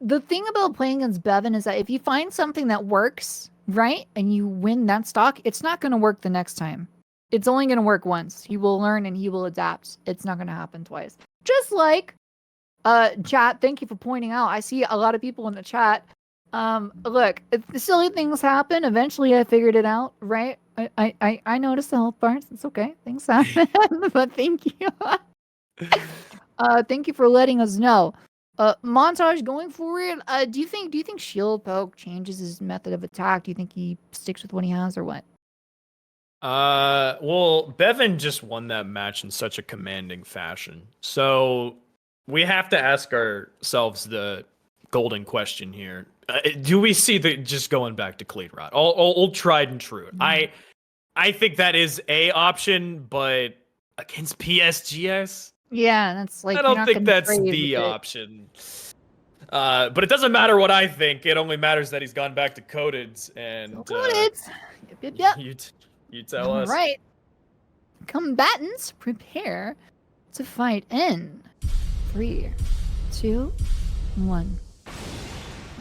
The thing about playing against Beven is that if you find something that works, right, and you win that stock, it's not going to work the next time. It's only going to work once. He will learn and he will adapt. It's not going to happen twice. Just like, chat, thank you for pointing out. I see a lot of people in the chat. Look, silly things happen. Eventually I figured it out, right? I noticed the health bars. It's okay. Things happen. But thank you. Thank you for letting us know. Montage going forward, do you think Shieldpoke changes his method of attack? Do you think he sticks with what he has or what? Well, Beven just won that match in such a commanding fashion. So we have to ask ourselves the golden question here. Do we see the just going back to Cleat Rot? Old tried and true. I think that is a option, but against PSGS? Yeah, that's like I don't think that's the option. But it doesn't matter what I think. It only matters that he's gone back to Coateds and Coateds. Yep. You tell us. All right. Combatants, prepare to fight in 3, 2, 1.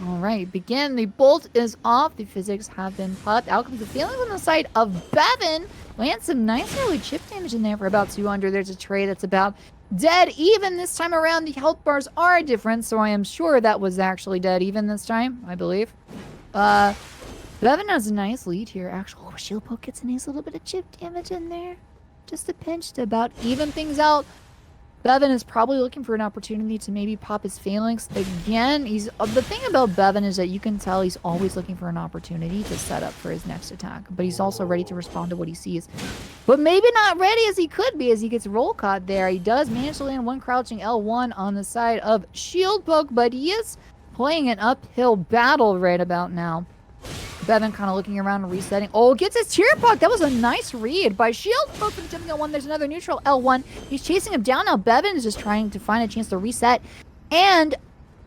All right, begin. The bolt is off. The physics have been popped. Out comes the feelings on the side of Beven. Lands some nice early chip damage in there for about 200. There's a trade that's about dead even this time around. The health bars are different, so I am sure that was actually dead even this time, I believe. Beven has a nice lead here. Actually, Shieldpoke gets a nice little bit of chip damage in there. Just a pinch to about even things out. Beven is probably looking for an opportunity to maybe pop his phalanx again. The thing about Beven is that you can tell he's always looking for an opportunity to set up for his next attack, but he's also ready to respond to what he sees. But maybe not ready as he could be as he gets roll caught there. He does manage to land one crouching L1 on the side of Shieldpoke, but he is playing an uphill battle right about now. Beven kind of looking around and resetting. Oh, gets his tear puck. That was a nice read by Shieldpoke for the jumping L1. There's another neutral L1. He's chasing him down now. Beven is just trying to find a chance to reset. And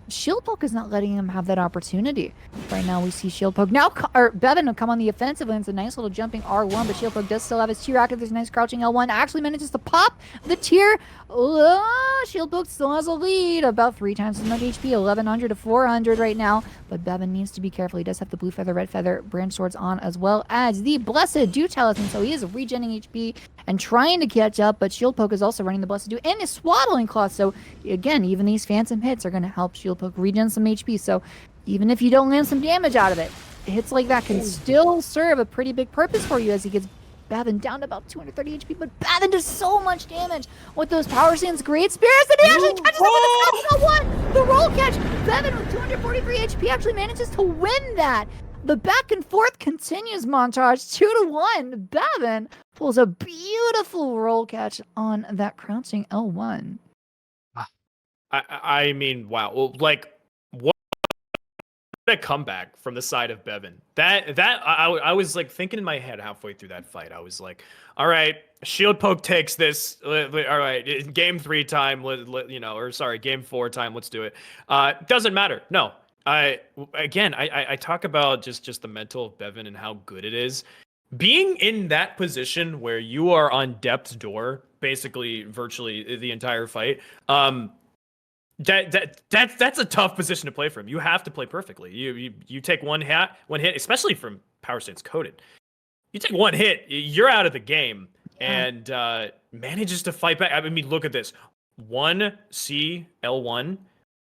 Shieldpoke is not letting him have that opportunity. Right now we see Shieldpoke Beven will come on the offensive, lands a nice little jumping R1, but Shieldpoke does still have his tier active. There's a nice crouching L1. Actually manages to pop the tier. Shieldpoke still has a lead. About 3 times as much HP, 1100 to 400 right now. But Beven needs to be careful. He does have the blue feather, red feather, branch swords on, as well as the Blessed Dew Talisman. So he is regenerating HP and trying to catch up, but Shieldpoke is also running the Blessed Dew and his Swaddling Claw. So again, even these phantom hits are going to help Shieldpoke regen some HP. So even if you don't land some damage out of it, hits like that can still serve a pretty big purpose for you as he gets Beven down to about 230 HP, but Beven does so much damage with those Power Sands Great Spears that he actually catches him with the one. The roll catch. Beven with 243 HP actually manages to win that. The back and forth continues, Montage. 2-1. Beven pulls a beautiful roll catch on that crouching L1. I mean, wow. Well, like, what a comeback from the side of Beven. I was like thinking in my head halfway through that fight. I was like, all right, Shieldpoke takes this. All right, game 3 time, game 4 time. Let's do it. Doesn't matter. No. I talk about just the mental of Beven and how good it is. Being in that position where you are on death's door, basically virtually the entire fight, that's a tough position to play for him. You have to play perfectly. You take one hit, especially from Power Stance Coated. You take one hit, you're out of the game, and manages to fight back. I mean, look at this: 1C L1,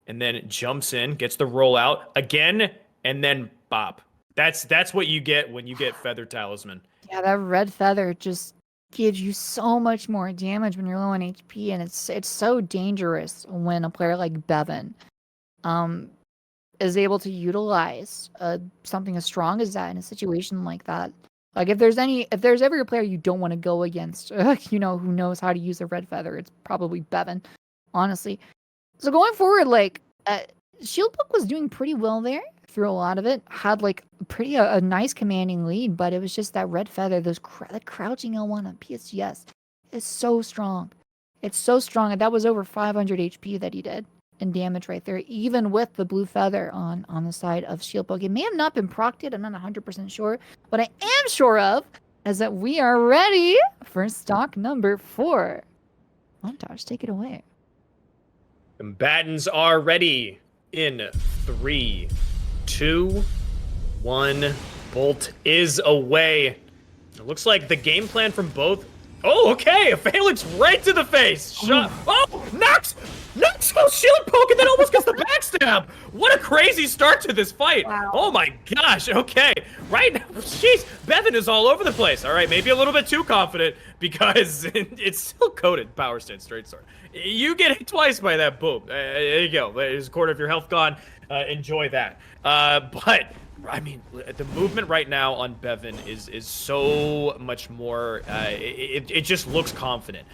and then jumps in, gets the roll out again, and then bop. That's what you get when you get Feather Talisman. Yeah, that red feather just gives you so much more damage when you're low on HP, and it's so dangerous when a player like Beven um is able to utilize something as strong as that in a situation like that. Like if there's ever a player you don't want to go against, who knows how to use a red feather, it's probably Beven, honestly. So going forward, like Shieldpoke was doing pretty well there through a lot of it. Had like a nice commanding lead, but it was just that red feather, that crouching L1 on PSGS is so strong. It's so strong, and that was over 500 HP that he did in damage right there, even with the blue feather on the side of Shieldpoke. It may have not been procced, I'm not 100% sure. What I am sure of is that we are ready for stock number 4. Montage, take it away. Combatants are ready in 3, 2, 1. Bolt is away. It looks like the game plan from both. Oh, okay. A phalanx right to the face. Shot. Oh, knocks Shieldpoke and then almost gets the backstab. What a crazy start to this fight. Wow. Oh my gosh. Okay. Right now, jeez, Beven is all over the place. All right, maybe a little bit too confident because it's still coded power stance straight sword. You get hit twice by that boom. There you go. There's a quarter of your health gone. Enjoy that. But I mean, the movement right now on Beven is so much more. It just looks confident.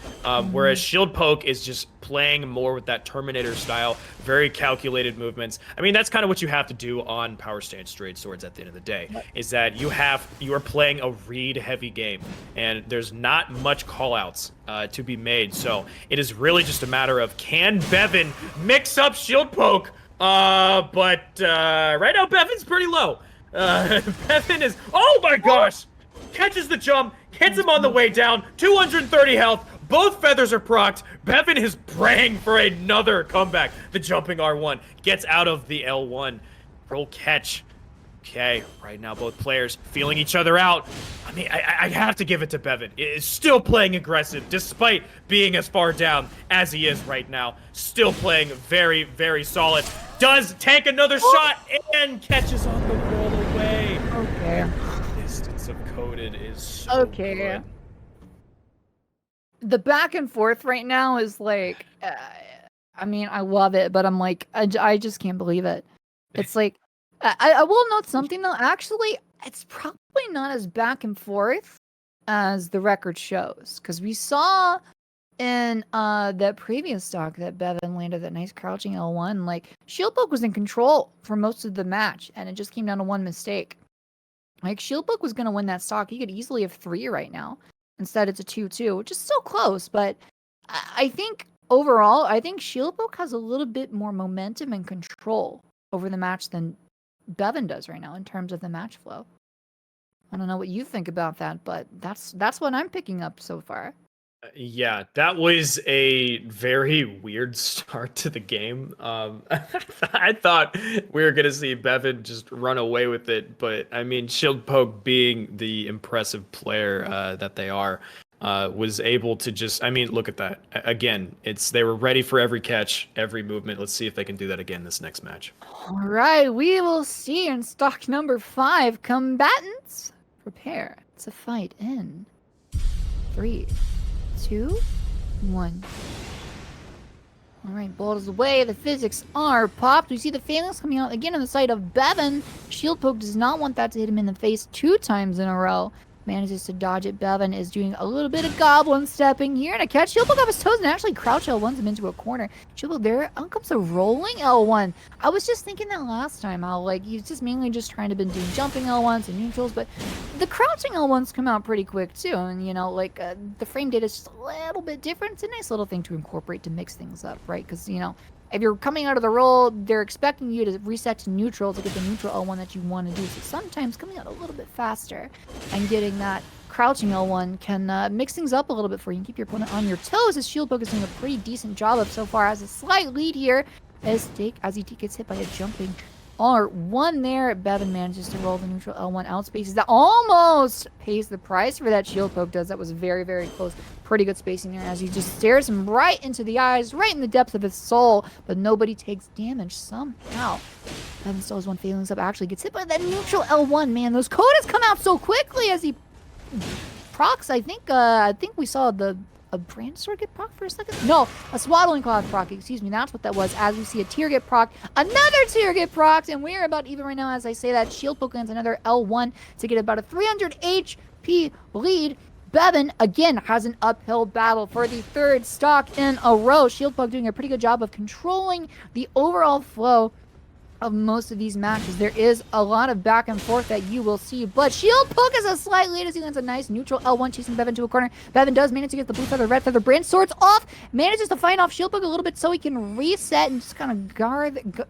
Whereas Shieldpoke is just playing more with that Terminator style, very calculated movements. I mean, that's kind of what you have to do on power stance straight swords at the end of the day. Is that you are playing a read heavy game, and there's not much callouts to be made. So it is really just a matter of, can Beven mix up Shieldpoke? But right now Beven's pretty low. Beven is, oh my gosh! Catches the jump, hits him on the way down, 230 health, both feathers are procced. Beven is praying for another comeback. The jumping R1 gets out of the L1. Roll catch. Okay, right now both players feeling each other out. I mean, I have to give it to Beven. He is still playing aggressive, despite being as far down as he is right now. Still playing very, very solid. Does tank another shot and catches on the roll away. Okay. The distance of coded is so good. The back and forth right now is like, I mean, I love it, but I'm like, I just can't believe it. It's like, I will note something though. Actually, it's probably not as back and forth as the record shows, because we saw in that previous stock that Beven landed that nice crouching L1. Like Shieldpoke was in control for most of the match, and it just came down to one mistake. Like Shieldpoke was gonna win that stock. He could easily have 3 right now. Instead, it's a 2-2, which is still close. But I think overall, I think Shieldpoke has a little bit more momentum and control over the match than Beven does right now in terms of the match flow. I don't know what you think about that, but that's what I'm picking up so far. Yeah, that was a very weird start to the game. I thought we were gonna see Beven just run away with it, but I mean, Shieldpoke, being the impressive player that they are, was able to just, I mean, look at that. Again, they were ready for every catch, every movement. Let's see if they can do that again this next match. All right, we will see in stock number 5. Combatants, prepare to fight in 3, 2, 1. All right, bolt is away. The physics are popped. We see the phalanx coming out again on the side of Beven. Shieldpoke does not want that to hit him in the face 2 times in a row. Manages to dodge it. Beven is doing a little bit of goblin stepping here, and a catch. Shieldpoke off his toes and actually crouch L1s him into a corner. Shieldpoke, there out comes a rolling L1. I was just thinking that last time, how like he's just mainly just trying to been doing jumping L1s and neutrals, but the crouching L1s come out pretty quick too. And you know, like the frame data is just a little bit different. It's a nice little thing to incorporate to mix things up, right? Because you know, if you're coming out of the roll, they're expecting you to reset to neutral to get the neutral L1 that you want to do. So sometimes coming out a little bit faster and getting that crouching L1 can mix things up a little bit for you and keep your opponent on your toes, as Shieldpoke is doing a pretty decent job of so far. Has a slight lead here as he gets hit by a jumping R1 there. Beven manages to roll the neutral L1 outspaces. That almost pays the price for that Shieldpoke does. That was very, very close. Pretty good spacing there as he just stares him right into the eyes, right in the depths of his soul. But nobody takes damage somehow. Beven still has one failings up. Actually gets hit by that neutral L1. Man, those codas come out so quickly as he procs. I think we saw a brand sword get proc for a second? No, a swaddling cloth proc, excuse me, that's what that was, as we see a tear get proc, another tear get proc, and we're about even right now as I say that. Shieldpoke lands another L1 to get about a 300 HP lead. Beven, again, has an uphill battle for the third stock in a row. Shieldpoke doing a pretty good job of controlling the overall flow of most of these matches. There is a lot of back and forth that you will see, but Shieldpoke is a slight lead as he lands a nice neutral L1 chasing Beven to a corner. Beven does manage to get the blue feather, red feather, brand swords off, manages to fight off Shieldpoke a little bit so he can reset and just kind of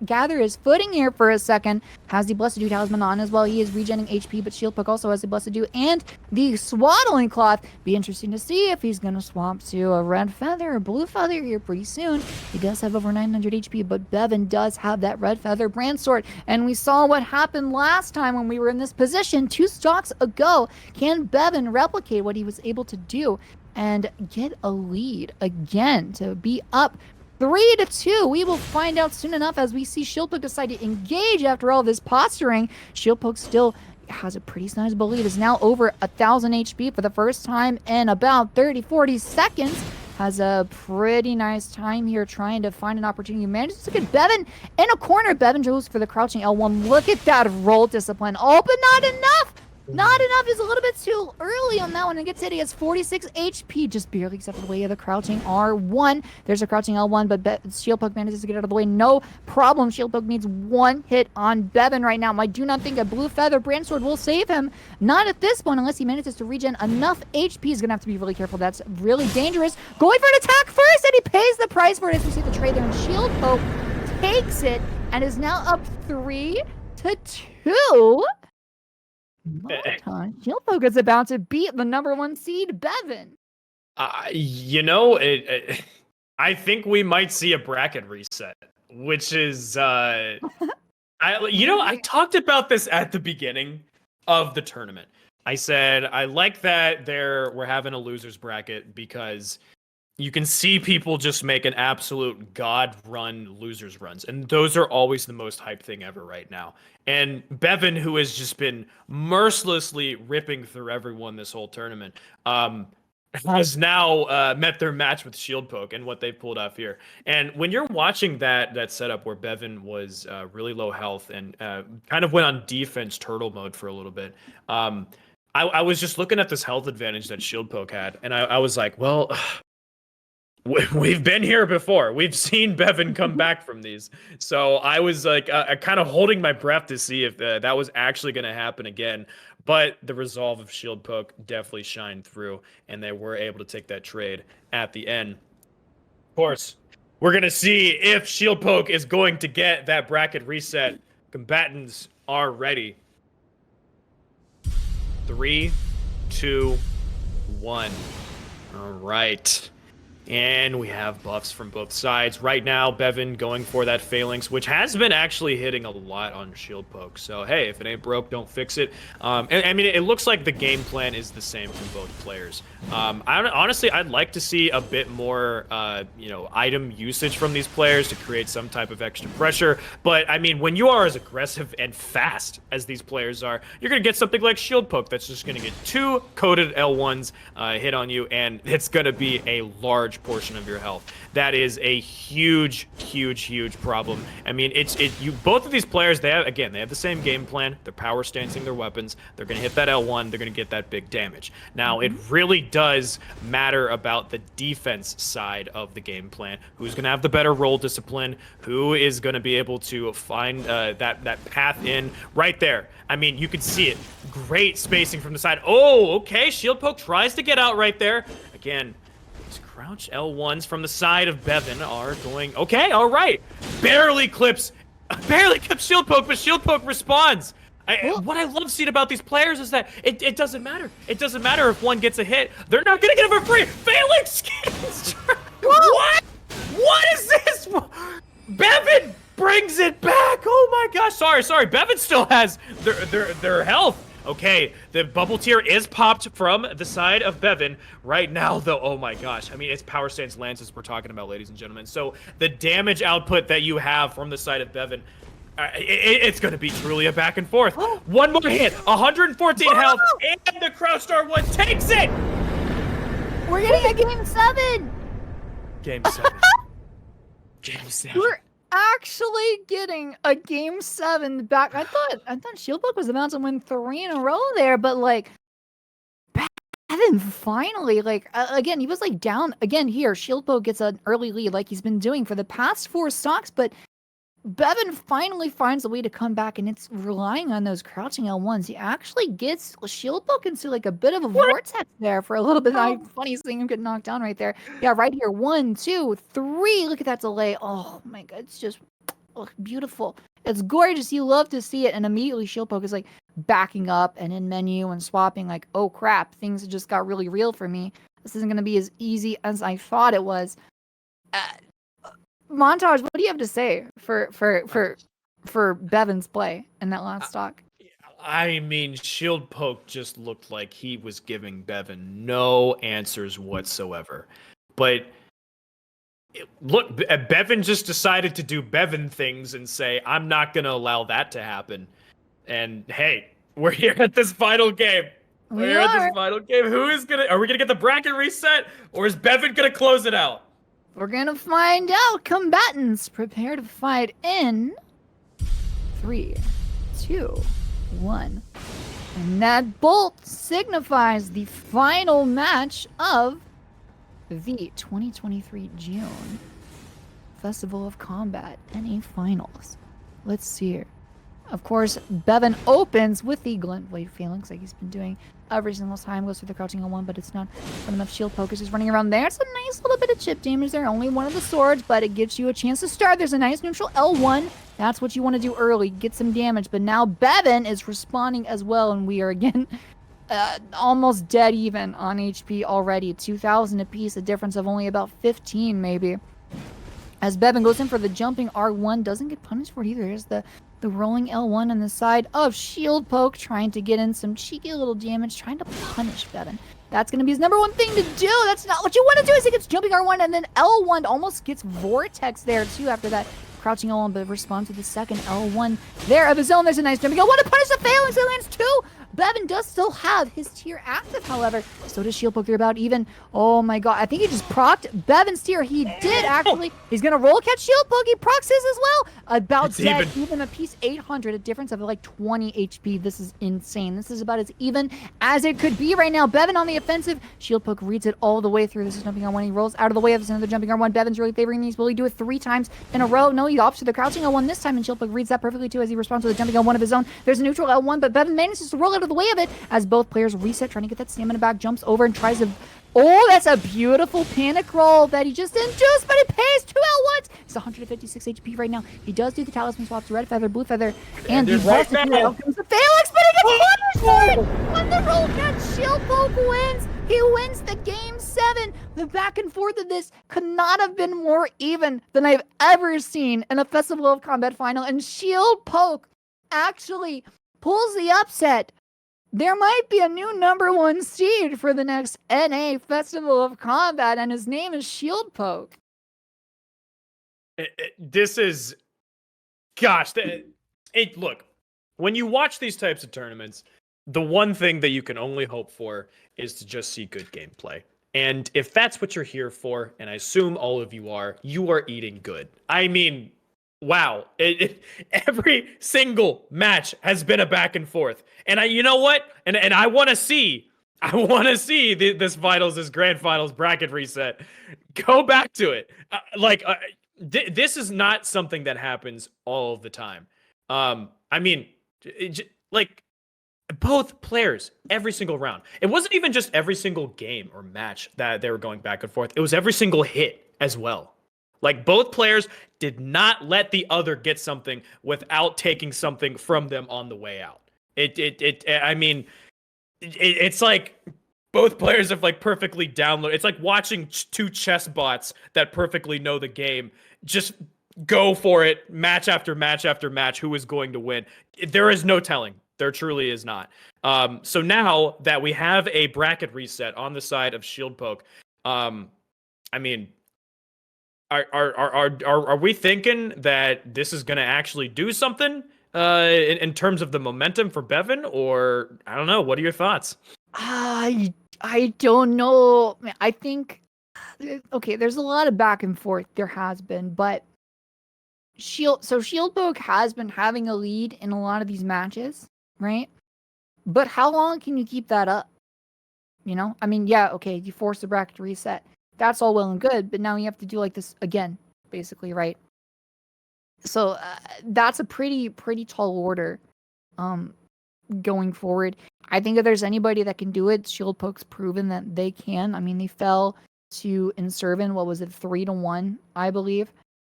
gather his footing here for a second. Has the Blessed Dew talisman on as well. He is regenerating HP, but Shieldpoke also has the Blessed Dew and the swaddling cloth. Be interesting to see if he's going to swap to a red feather or blue feather here pretty soon. He does have over 900 HP, but Beven does have that red feather brand sword, and we saw what happened last time when we were in this position 2 stocks ago. Can Beven replicate what he was able to do and get a lead again to be up 3-2? We will find out soon enough as we see Shieldpoke decide to engage after all this posturing. Shieldpoke still has a pretty sizable lead. Is now over 1,000 HP for the first time in about 30-40 seconds. Has a pretty nice time here trying to find an opportunity. Manages to get Beven in a corner. Beven goes for the crouching L1. Look at that roll discipline. Oh, but not enough. Not enough. Is a little bit too early on that one. And gets hit. He has 46 HP. Just barely gets out of the way of the crouching R1. There's a crouching L1, but Shieldpoke manages to get out of the way. No problem. Shieldpoke needs one hit on Beven right now. I do not think a blue feather brand sword will save him. Not at this point unless he manages to regen enough HP. He's going to have to be really careful. That's really dangerous. Going for an attack first, and he pays the price for it as we see the trade there. And Shieldpoke takes it and is now up 3-2. Shieldpoke is about to beat the _1 seed, Beven. I think we might see a bracket reset, which is, I talked about this at the beginning of the tournament. I said I like that we're having a losers bracket because you can see people just make an absolute god-run losers runs. And those are always the most hyped thing ever right now. And Beven, who has just been mercilessly ripping through everyone this whole tournament, has now met their match with Shieldpoke and what they've pulled off here. And when you're watching that setup where Beven was really low health and kind of went on defense turtle mode for a little bit, I was just looking at this health advantage that Shieldpoke had, and I was like, well... We've been here before. We've seen Beven come back from these. So I was like kind of holding my breath to see if that was actually going to happen again. But the resolve of Shieldpoke definitely shined through, and they were able to take that trade at the end. Of course, we're going to see if Shieldpoke is going to get that bracket reset. Combatants are ready. 3, 2, 1. All right. And we have buffs from both sides. Right now, Beven going for that Phalanx, which has been actually hitting a lot on Shieldpoke. So, hey, if it ain't broke, don't fix it. It looks like the game plan is the same from both players. Honestly, I'd like to see a bit more, item usage from these players to create some type of extra pressure. But, when you are as aggressive and fast as these players are, you're going to get something like Shieldpoke that's just going to get 2 coded L1s hit on you, and it's going to be a large portion of your health. That is a huge problem. Both of these players, they have the same game plan. They're power stancing their weapons. They're going to hit that L1. They're going to get that big damage. Now, it really does matter about the defense side of the game plan. Who's going to have the better roll discipline? Who is going to be able to find that path in right there? You can see it. Great spacing from the side. Oh, okay. Shieldpoke tries to get out right there. Again, crouch L1s from the side of Beven are going... Okay, all right. Barely clips Shieldpoke, but Shieldpoke responds. What I love seeing about these players is that it doesn't matter. It doesn't matter if one gets a hit. They're not going to get it for free. Phalanx skins! What? What is this? Beven! brings it back. Oh my gosh. Sorry. Beven still has their health. Okay, the bubble tier is popped from the side of Beven right now, though. Oh my gosh. I mean, it's Power Stance Lances we're talking about, ladies and gentlemen. So the damage output that you have from the side of Beven, it's going to be truly a back and forth. One more hit, 114 health, and the Crouch Star 1 takes it! We're getting a game 7! Game 7. Game 7. We're actually getting a game 7 back. I thought Shieldpoke was about to win 3 in a row there, but like Beven finally, like again, he was like down again here. Shieldpoke gets an early lead like he's been doing for the past 4 stocks, but Beven finally finds a way to come back, and it's relying on those crouching L1s. He actually gets Shieldpoke into like a bit of a vortex there for a little bit. Funny seeing him get knocked down right there. Yeah, right here. 1, 2, 3. Look at that delay. Oh my god, it's just beautiful. It's gorgeous. You love to see it. And immediately Shieldpoke is like backing up and in menu and swapping. Like, oh crap, things just got really real for me. This isn't gonna be as easy as I thought it was. Montage, what do you have to say for Beven's play in that last stock? I mean, Shieldpoke just looked like he was giving Beven no answers whatsoever. But look, Beven just decided to do Beven things and say, I'm not going to allow that to happen. And hey, we're here at this final game. We're here at this final game. Are we going to get the bracket reset, or is Beven going to close it out? We're gonna find out. Combatants, prepare to fight in 3, 2, 1. And that bolt signifies the final match of the 2023 June Festival of Combat NA Finals. Let's see here. Of course, Beven opens with the Glint Blade Phalanx like he's been doing every single time. Goes through the crouching L1, but it's not enough. Shieldpoke is just running around there. It's a nice little bit of chip damage there. Only one of the swords, but it gives you a chance to start. There's a nice neutral L1. That's what you want to do early. Get some damage. But now Beven is responding as well, and we are again almost dead even on HP already. 2,000 apiece, a difference of only about 15 maybe. As Beven goes in for the jumping R1, doesn't get punished for it either. Here's the rolling L1 on the side of Shieldpoke, trying to get in some cheeky little damage, trying to punish Beven. That's going to be his number 1 thing to do. That's not what you want to do. Is he gets jumping R1 and then L1 almost gets Vortex there too after that crouching L1, but responds to the second L1 there of his own. There's a nice jumping L1 to punish the Phalanx. It lands 2. Beven does still have his tier active, however. So does Shieldpoke. They're about even. Oh my god. I think he just procced Beven's tier. He did actually. He's going to roll catch Shieldpoke. He procs his as well. About dead. Even a piece 800. A difference of like 20 HP. This is insane. This is about as even as it could be right now. Beven on the offensive. Shieldpoke reads it all the way through. This is jumping on 1. He rolls out of the way of this another jumping on 1. Beven's really favoring these. Will he do it 3 times in a row? No, he opts for the crouching L1 this time, and Shieldpoke reads that perfectly too as he responds to the jumping L1 of his own. There's a neutral L1, but Beven manages to roll out of the way of it as both players reset, trying to get that stamina back, jumps over and tries to... Oh, that's a beautiful panic roll that he just induced, but it pays 2 L1s. He's 156 HP right now. He does do the talisman swap to red feather, blue feather, and the rest of the Phalanx, but he gets punished for it! On the roll catch, Shieldpoke wins! He wins the game 7. The back and forth of this could not have been more even than I've ever seen in a Festival of Combat final, and Shieldpoke actually pulls the upset. There might be a new number 1 seed for the next NA Festival of Combat, and his name is Shieldpoke. This is... Gosh, look, when you watch these types of tournaments, the one thing that you can only hope for is to just see good gameplay. And if that's what you're here for, and I assume all of you are eating good. I mean... Wow, every single match has been a back and forth, and you know what? And I want to see this this grand finals bracket reset. Go back to it. This is not something that happens all of the time. I mean, both players every single round. It wasn't even just every single game or match that they were going back and forth. It was every single hit as well. Like, both players did not let the other get something without taking something from them on the way out. It's like both players have like perfectly downloaded. It's like watching 2 chess bots that perfectly know the game just go for it, match after match after match, who is going to win. There is no telling. There truly is not. So now that we have a bracket reset on the side of Shieldpoke, I mean, are we thinking that this is going to actually do something in terms of the momentum for Beven, or I don't know? What are your thoughts? I don't know. I think okay, there's a lot of back and forth. There has been, but Shieldpoke has been having a lead in a lot of these matches, right? But how long can you keep that up? You know, I mean, yeah, okay, you force the bracket to reset. That's all well and good, but now you have to do like this again, basically, right? So that's a pretty tall order. Going forward, I think if there's anybody that can do it, Shieldpoke's proven that they can. I mean, they fell to Inservin, what was it, 3-1, I believe,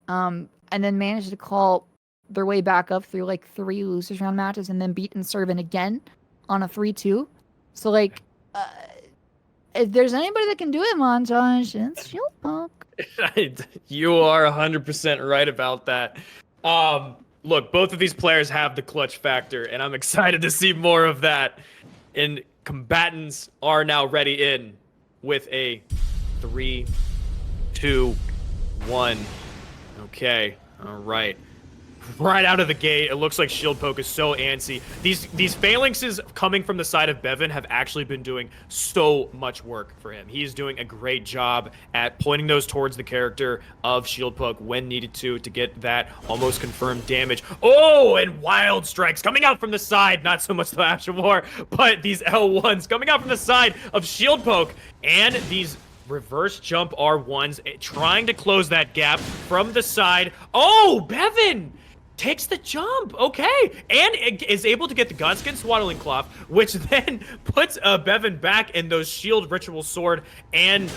and then managed to call their way back up through like 3 losers round matches, and then beat Inservin again on a 3-2. So like, if there's anybody that can do it, Montage, it's Shieldpoke. You are 100% right about that. Look, both of these players have the clutch factor, and I'm excited to see more of that. And combatants are now ready in with a 3, 2, 1. Okay, all right. Right out of the gate, it looks like Shieldpoke is so antsy. These phalanxes coming from the side of Beven have actually been doing so much work for him. He is doing a great job at pointing those towards the character of Shieldpoke when needed to get that almost confirmed damage. Oh, and wild strikes coming out from the side. Not so much the Ashamore, but these L1s coming out from the side of Shieldpoke, and these reverse jump R1s trying to close that gap from the side. Oh, Beven takes the jump, okay, and is able to get the Godskin Swaddling Cloth, which then puts Beven back in those shield ritual sword and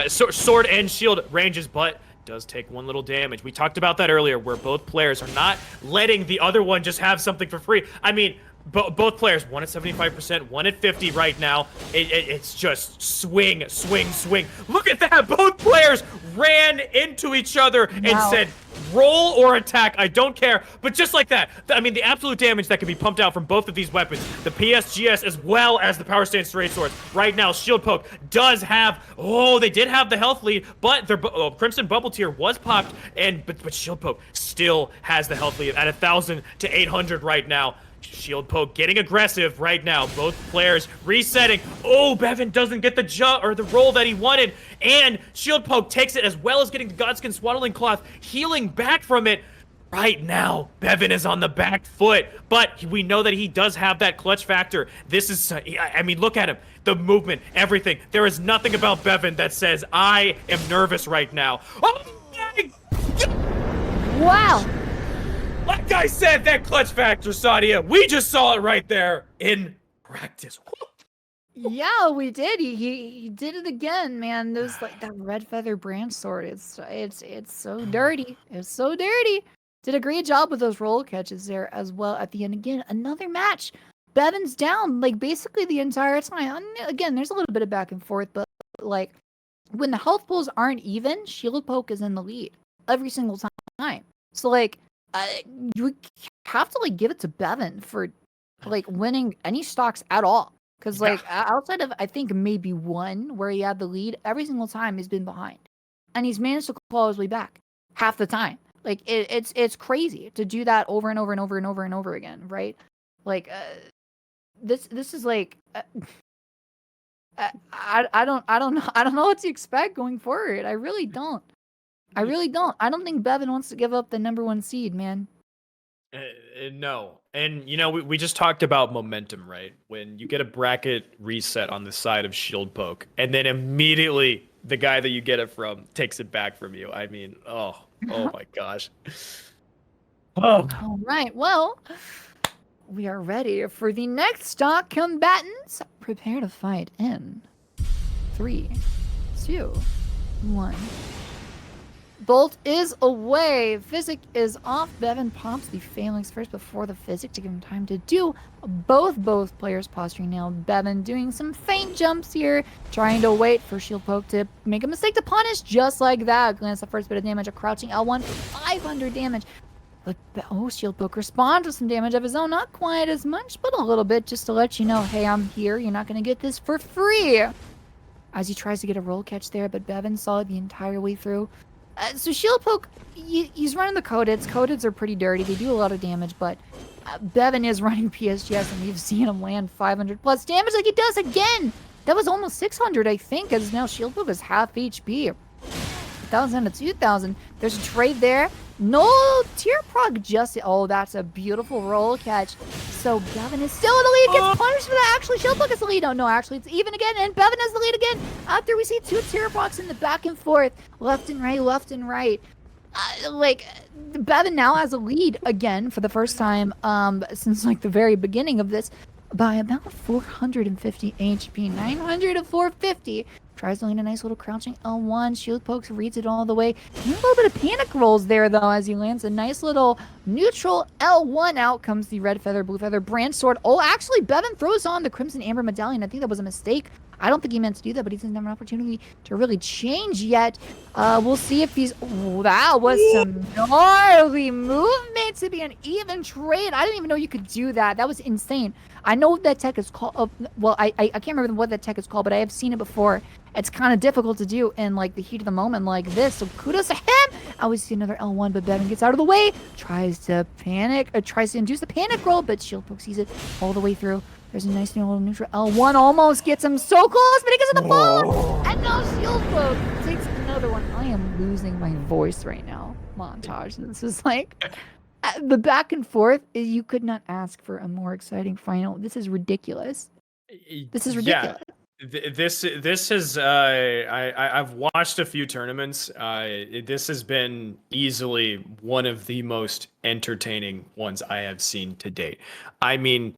sword and shield ranges, but does take one little damage. We talked about that earlier, where both players are not letting the other one just have something for free. I mean, both players, one at 75%, one at 50 right now. It's just swing, swing, swing. Look at that. Both players ran into each other and said, roll or attack. I don't care. But just like that, I mean, the absolute damage that can be pumped out from both of these weapons, the PSGS as well as the Power Stance Straight Swords. Right now, Shieldpoke does have, they did have the health lead, but their Crimson Bubble Tier was popped, but Shieldpoke still has the health lead at 1,000 to 800 right now. Shieldpoke getting aggressive right now. Both players resetting. Oh, Beven doesn't get the jump or the roll that he wanted, and Shieldpoke takes it, as well as getting the Godskin Swaddling Cloth, healing back from it. Right now, Beven is on the back foot, but we know that he does have that clutch factor. This is, I mean, look at him. The movement, everything. There is nothing about Beven that says, I am nervous right now. Oh my God! Wow. Like I said, that clutch factor, Sadia, we just saw it right there in practice. Yeah, we did. He did it again, man. There's like that red feather branch sword. It's so dirty. It's so dirty. Did a great job with those roll catches there as well at the end. Again, another match. Beven's down like basically the entire time. Again, there's a little bit of back and forth, but like when the health pools aren't even, Shieldpoke is in the lead every single time. So like you have to like give it to Beven for like winning any stocks at all, because like outside of I think maybe one where he had the lead, every single time he's been behind, and he's managed to claw his way back half the time. Like it's crazy to do that over and over and over and over and over again, right? Like this is like I don't know what to expect going forward. I really don't. I don't think Beven wants to give up the #1 seed, man. No. And, you know, we just talked about momentum, right? When you get a bracket reset on the side of Shieldpoke, and then immediately the guy that you get it from takes it back from you. I mean, oh my gosh. Oh. All right, well, we are ready for the next stock. Combatants, prepare to fight in 3, 2, 1. Bolt is away. Physic is off. Beven pops the Phalanx first before the Physic to give him time to do both players posturing now. Beven doing some feint jumps here, trying to wait for Shieldpoke to make a mistake to punish just like that. Glance the first bit of damage, a crouching L1, 500 damage. But Shieldpoke responds with some damage of his own. Not quite as much, but a little bit, just to let you know, hey, I'm here. You're not going to get this for free. As he tries to get a roll catch there, but Beven saw it the entire way through. So Shieldpoke, he's running the Codids. Codids are pretty dirty. They do a lot of damage, but Beven is running PSGS, and we've seen him land 500 plus damage like he does again. That was almost 600, I think, as now Shieldpoke is half HP. 1,000 to 2,000. There's a trade there. No tier prog just... Oh, that's a beautiful roll catch. So Beven is still in the lead. Gets punished for that. Actually, Shieldpoke is the lead. Oh, no, actually, it's even again. And Beven is the lead again. After we see 2 tier progs in the back and forth. Left and right, left and right. Beven now has a lead again for the first time since, like, the very beginning of this. By about 450 HP. 900 to 450. Tries to land a nice little crouching L1. Shieldpoke reads it all the way. And a little bit of panic rolls there, though, as he lands a nice little neutral L1. Out comes the red feather, blue feather, branch sword. Oh, actually, Beven throws on the crimson amber medallion. I think that was a mistake. I don't think he meant to do that, but he doesn't have an opportunity to really change yet. We'll see if he's... Oh, that was some gnarly movement to be an even trade. I didn't even know you could do that. That was insane. I know what that tech is called. Well, I can't remember what that tech is called, but I have seen it before. It's kind of difficult to do in, like, the heat of the moment like this. So kudos to him. I always see another L1, but Beven gets out of the way. Tries to induce the panic roll, but Shieldpoke sees it all the way through. There's a nice little neutral L1. Almost gets him so close, but he gets in the fall. And now Shieldpoke takes another one. I am losing my voice right now. Montage. This is like... The back and forth, you could not ask for a more exciting final. This is ridiculous. This is ridiculous. Yeah. This is I've watched a few tournaments. This has been easily one of the most entertaining ones I have seen to date. I mean,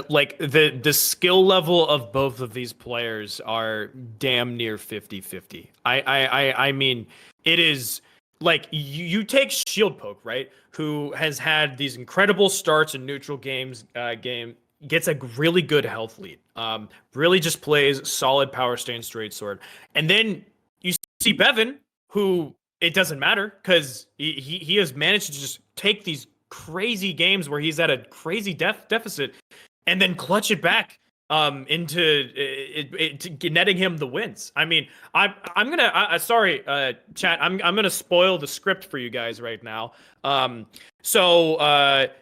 like the skill level of both of these players are damn near 50-50. I mean, it is like you take Shieldpoke, right, who has had these incredible starts in neutral games, gets a really good health lead, really just plays solid power stance straight sword. And then you see Beven, who it doesn't matter because he has managed to just take these crazy games where he's at a crazy deficit and then clutch it back into netting him the wins. I mean, I'm gonna sorry, chat. I'm gonna spoil the script for you guys right now. So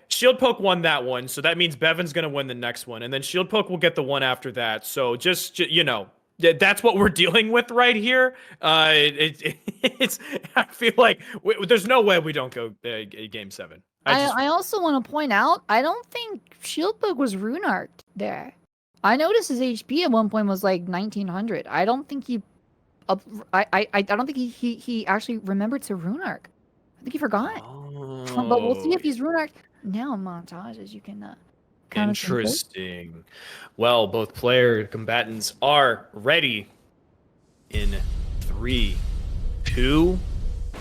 Shieldpoke won that one, so that means Beven's gonna win the next one, and then Shieldpoke will get the one after that. So just you know, that's what we're dealing with right here. It's I feel like there's no way we don't go game 7. I also want to point out, I don't think Shieldpoke was rune-arced there. I noticed his HP at one point was like 1900. I don't think he, I don't think he actually remembered to rune arc. I think he forgot. Oh. But we'll see if he's rune arc now. Montages, you can. Interesting. Well, both player combatants are ready. In 3, 2,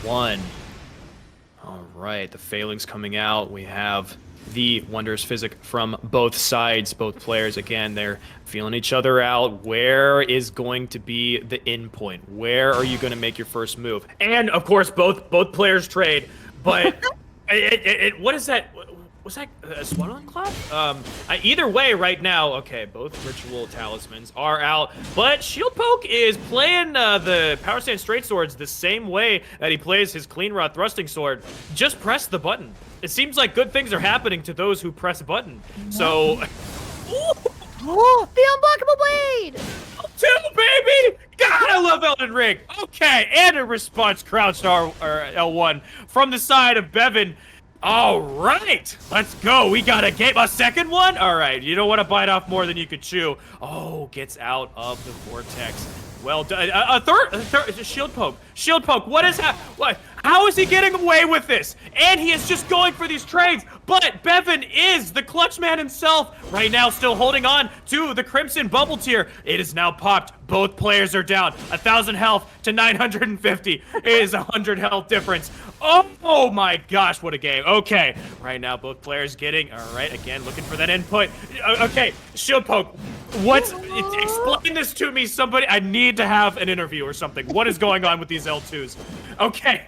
1. All right, the Phalanx coming out. We have the Wondrous Physic from both sides. Both players, again, they're feeling each other out. Where is going to be the end point? Where are you going to make your first move? And, of course, both players trade. But what is that? Was that a Swaddling Cloud? Either way, right now, okay, both Ritual Talismans are out, but Shieldpoke is playing the Power Stance Straight Swords the same way that he plays his Clean Rod Thrusting Sword. Just press the button. It seems like good things are happening to those who press a button. So... Oh, the Unblockable Blade! 2, baby! God, I love Elden Ring! Okay, and a response crouched L1 from the side of Beven. All right, let's go. We got a second one? All right, you don't want to bite off more than you could chew. Oh, gets out of the vortex. Well done. A third Shieldpoke. Shieldpoke, what is what? How is he getting away with this? And he is just going for these trades. But Beven is the clutch man himself. Right now, still holding on to the Crimson Bubble Tier. It is now popped. Both players are down. 1,000 health to 950. It is 100 health difference. Oh my gosh, what a game. Okay, right now both players getting, all right, again, looking for that input. Okay, Shieldpoke, explain this to me, somebody. I need to have an interview or something. What is going on with these L2s? Okay,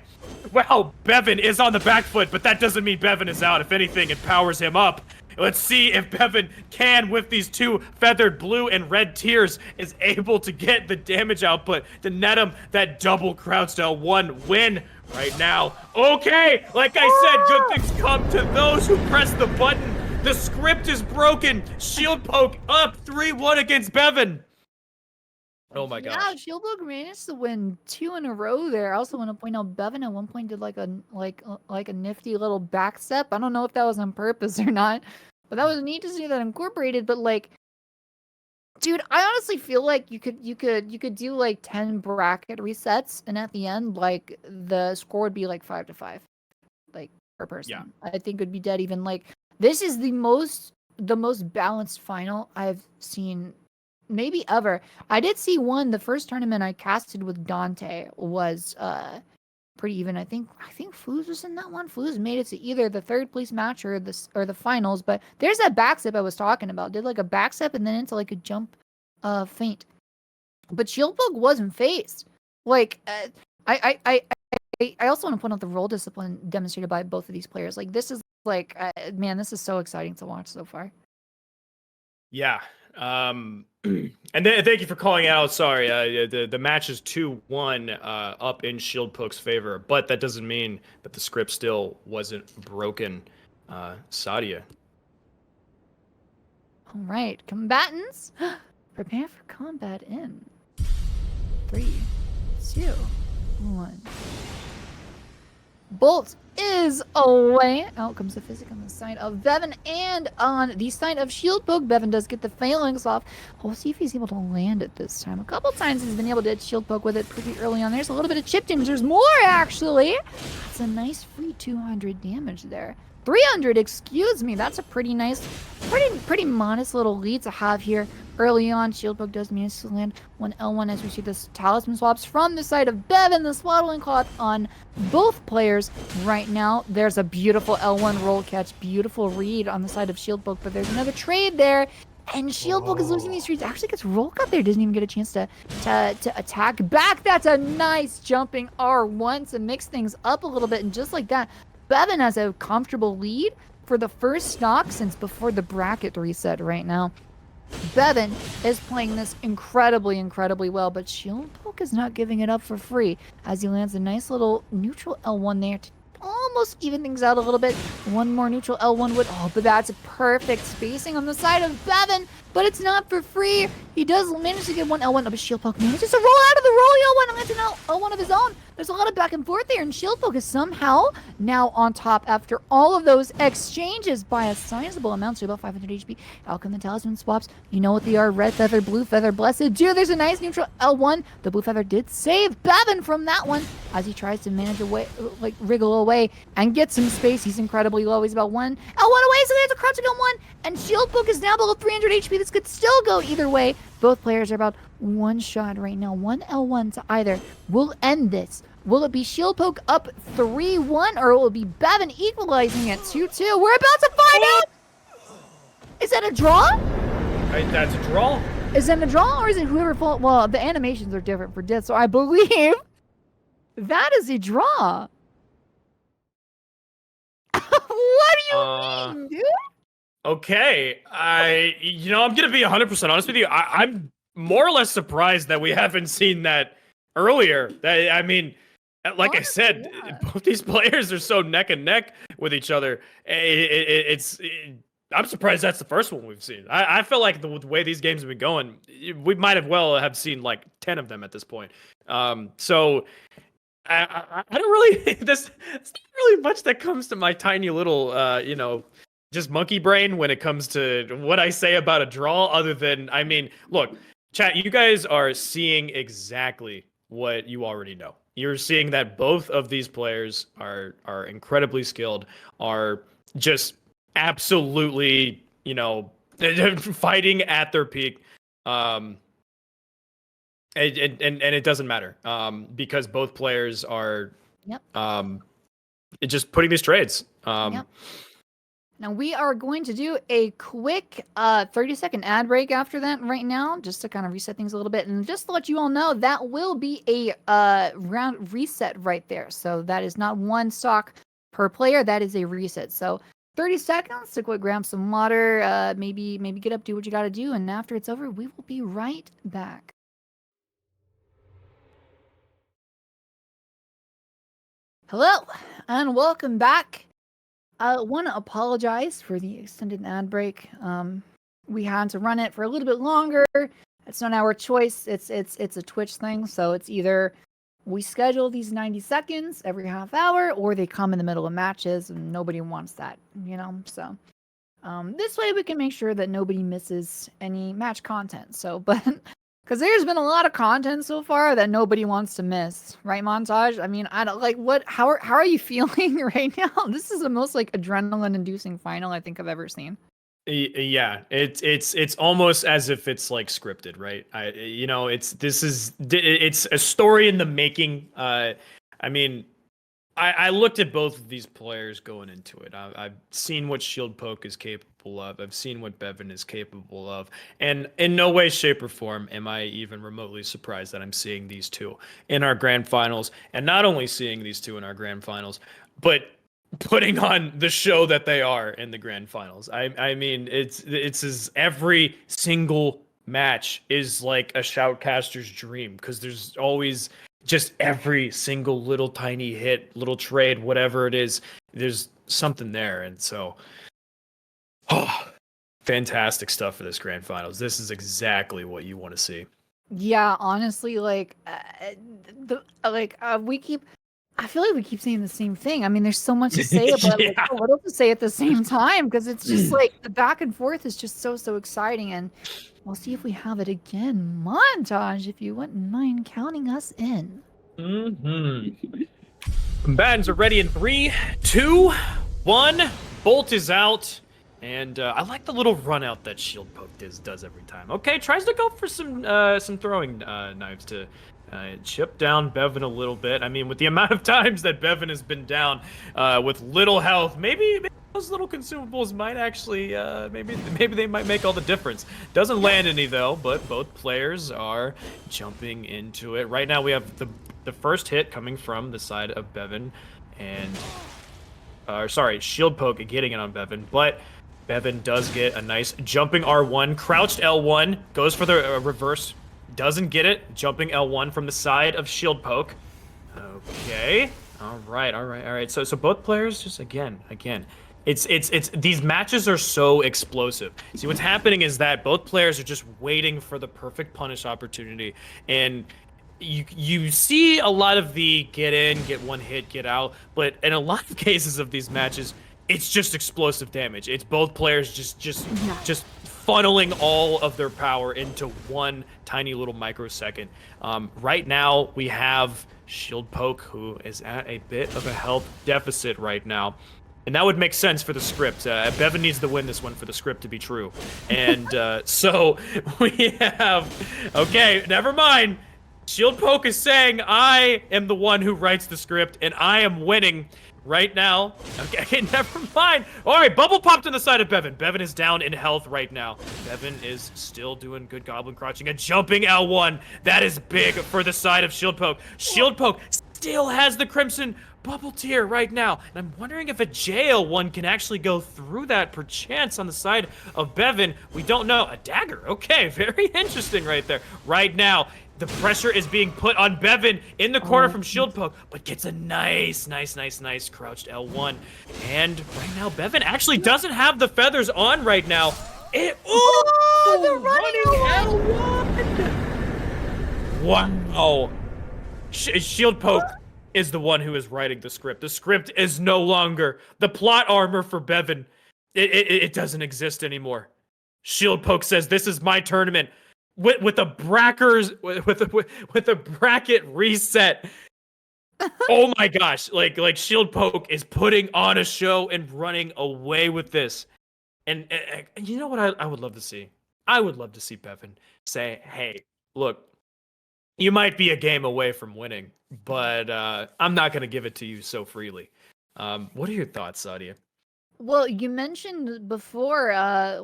well, Beven is on the back foot, but that doesn't mean Beven is out. If anything, it powers him up. Let's see if Beven can, with these two feathered blue and red tiers, is able to get the damage output to net him that double crouched L1 win right now. Okay, like I said, good things come to those who press the button. The script is broken. Shieldpoke up 3-1 against Beven. Oh my gosh. Yeah, Shieldpoke managed to win 2 in a row there. I also want to point out Beven at one point did like a nifty little back step. I don't know if that was on purpose or not, but that was neat to see that incorporated. But like, dude, I honestly feel like you could do like 10 bracket resets, and at the end, like the score would be like 5-5, like per person. Yeah. I think it would be dead even. Like this is the most balanced final I've seen maybe ever. I did see one. The first tournament I casted with Dante was pretty even. I think Flooz was in that one. Flooz made it to either the third place match or the finals. But there's that backstep I was talking about. Did like a backstep and then into like a jump feint. But Shieldpoke wasn't phased. Like I also want to point out the role discipline demonstrated by both of these players. Like this is like man, this is so exciting to watch so far. Yeah. And thank you for calling out. Sorry, the match is 2-1 up in Shieldpoke's favor, but that doesn't mean that the script still wasn't broken. Sadia. All right, combatants, prepare for combat in 3, 2, 1. Bolt is away. Out comes the physic on the side of Beven, and on the side of Shieldpoke, Beven does get the phalanx off. We'll see if he's able to land it this time. A couple times he's been able to hit Shieldpoke with it pretty early on. There's a little bit of chip damage. There's more, actually. It's a nice free 200 damage there. 300, excuse me. That's a pretty nice, pretty modest little lead to have here. Early on, Shieldpoke does manage to land one L1 as we see this talisman swaps from the side of Beven, the swaddling cloth on both players right now. There's a beautiful L1 roll catch, beautiful read on the side of Shieldpoke, but there's another trade there, and Shieldpoke is losing these trades. Actually gets roll cut there, doesn't even get a chance to attack back. That's a nice jumping R1 to mix things up a little bit, and just like that, Beven has a comfortable lead for the first stock since before the bracket reset right now. Beven is playing this incredibly well, but Shieldpoke is not giving it up for free as he lands a nice little neutral L1 there to almost even things out a little bit. One more neutral L1 would, but that's a perfect spacing on the side of Beven, but it's not for free. He does manage to get one L1, but Shieldpoke manages to roll out of the rolling L1 and lands an L1 of his own. There's a lot of back and forth there, and Shieldpoke is somehow now on top after all of those exchanges by a sizable amount, so about 500 HP. Out come the talisman swaps. You know what they are, red feather, blue feather, blessed. Dude, there's a nice neutral L1. The blue feather did save Beven from that one as he tries to manage away, like wriggle away and get some space. He's incredibly low. He's about one L1 away, so there's a crouching L1, and Shieldpoke is now below 300 HP. This could still go either way. Both players are about one shot right now. One L1 to either will end this. Will it be Shieldpoke up 3-1, or will it be Beven equalizing at 2-2? We're about to find out! Is that a draw? That's a draw. Is that a draw, or is it whoever falls? Well, the animations are different for death, so I believe that is a draw. What do you mean, dude? Okay, I'm gonna be 100% honest with you. I'm more or less surprised that we haven't seen that earlier. I mean, like I said, both these players are so neck and neck with each other. I'm surprised that's the first one we've seen. I feel like the way these games have been going, we might have seen like 10 of them at this point. So I don't really. There's not really much that comes to my tiny little, just monkey brain when it comes to what I say about a draw. Other than, I mean, look. Chat, you guys are seeing exactly what you already know. You're seeing that both of these players are incredibly skilled, are just absolutely, fighting at their peak. And it doesn't matter because both players are just putting these trades. Yep. Now we are going to do a quick 30-second ad break after that right now, just to kind of reset things a little bit. And just to let you all know, that will be a round reset right there. So that is not one stock per player. That is a reset. So 30 seconds to quick grab some water, maybe get up, do what you got to do. And after it's over, we will be right back. Hello, and welcome back. I want to apologize for the extended ad break. We had to run it for a little bit longer. It's not our choice. It's a Twitch thing, so it's either we schedule these 90 seconds every half hour, or they come in the middle of matches, and nobody wants that, So this way we can make sure that nobody misses any match content. So, but because there's been a lot of content so far that nobody wants to miss, right, Montage? I mean, I don't like what. How are you feeling right now? This is the most like adrenaline-inducing final I think I've ever seen. Yeah, it's almost as if it's like scripted, right? It's a story in the making. I mean, I looked at both of these players going into it. I've seen what Shieldpoke is capable of. I've seen what Beven is capable of. And in no way, shape, or form am I even remotely surprised that I'm seeing these two in our grand finals. And not only seeing these two in our grand finals, but putting on the show that they are in the grand finals. I mean, it's as every single match is like a shoutcaster's dream, because there's always just every single little tiny hit, little trade, whatever it is, there's something there. And so, fantastic stuff for this grand finals. This is exactly what you want to see. Yeah, honestly, I feel like we keep saying the same thing. I mean, there's so much to say, but like, so little to say at the same time, because it's just like the back and forth is just so exciting. And we'll see if we have it again. Montage, if you wouldn't mind counting us in. Combatants are ready in 3, 2, 1. Bolt is out. And I like the little run out that Shieldpoke does every time. Okay, tries to go for some throwing knives to chip down Beven a little bit. I mean, with the amount of times that Beven has been down with little health, maybe those little consumables might actually, maybe they might make all the difference. Doesn't land any though, but both players are jumping into it. Right now we have the first hit coming from the side of Beven, and Shieldpoke getting it on Beven, but Beven does get a nice jumping R1, crouched L1, goes for the reverse. Doesn't get it. Jumping L1 from the side of Shieldpoke. Okay. All right. So both players just again. It's these matches are so explosive. See, what's happening is that both players are just waiting for the perfect punish opportunity, and you see a lot of the get in, get one hit, get out, but in a lot of cases of these matches, it's just explosive damage. It's both players just funneling all of their power into one tiny little microsecond. Right now, we have Shieldpoke, who is at a bit of a health deficit right now. And that would make sense for the script. Beven needs to win this one for the script to be true. And so we have... Okay, never mind. Shieldpoke is saying, I am the one who writes the script, and I am winning right now. Okay, never mind. All right, bubble popped on the side of Beven. Beven is down in health right now. Beven is still doing good goblin crouching. A jumping L1. That is big for the side of Shieldpoke. Shieldpoke still has the Crimson Bubble Tier right now. And I'm wondering if a JL1 can actually go through that perchance on the side of Beven. We don't know. A dagger. Okay, very interesting right there. Right now, the pressure is being put on Beven in the corner from Shieldpoke, but gets a nice crouched L1. And right now, Beven actually doesn't have the feathers on right now. The running L1! Wow. Shieldpoke is the one who is writing the script. The script is no longer the plot armor for Beven. It doesn't exist anymore. Shieldpoke says, this is my tournament. with the brackers with the bracket reset. Oh my gosh, like Shieldpoke is putting on a show and running away with this. And you know what I would love to see? I would love to see Beven say, "Hey, look, you might be a game away from winning, but I'm not going to give it to you so freely." What are your thoughts, Sadia? Well, you mentioned before,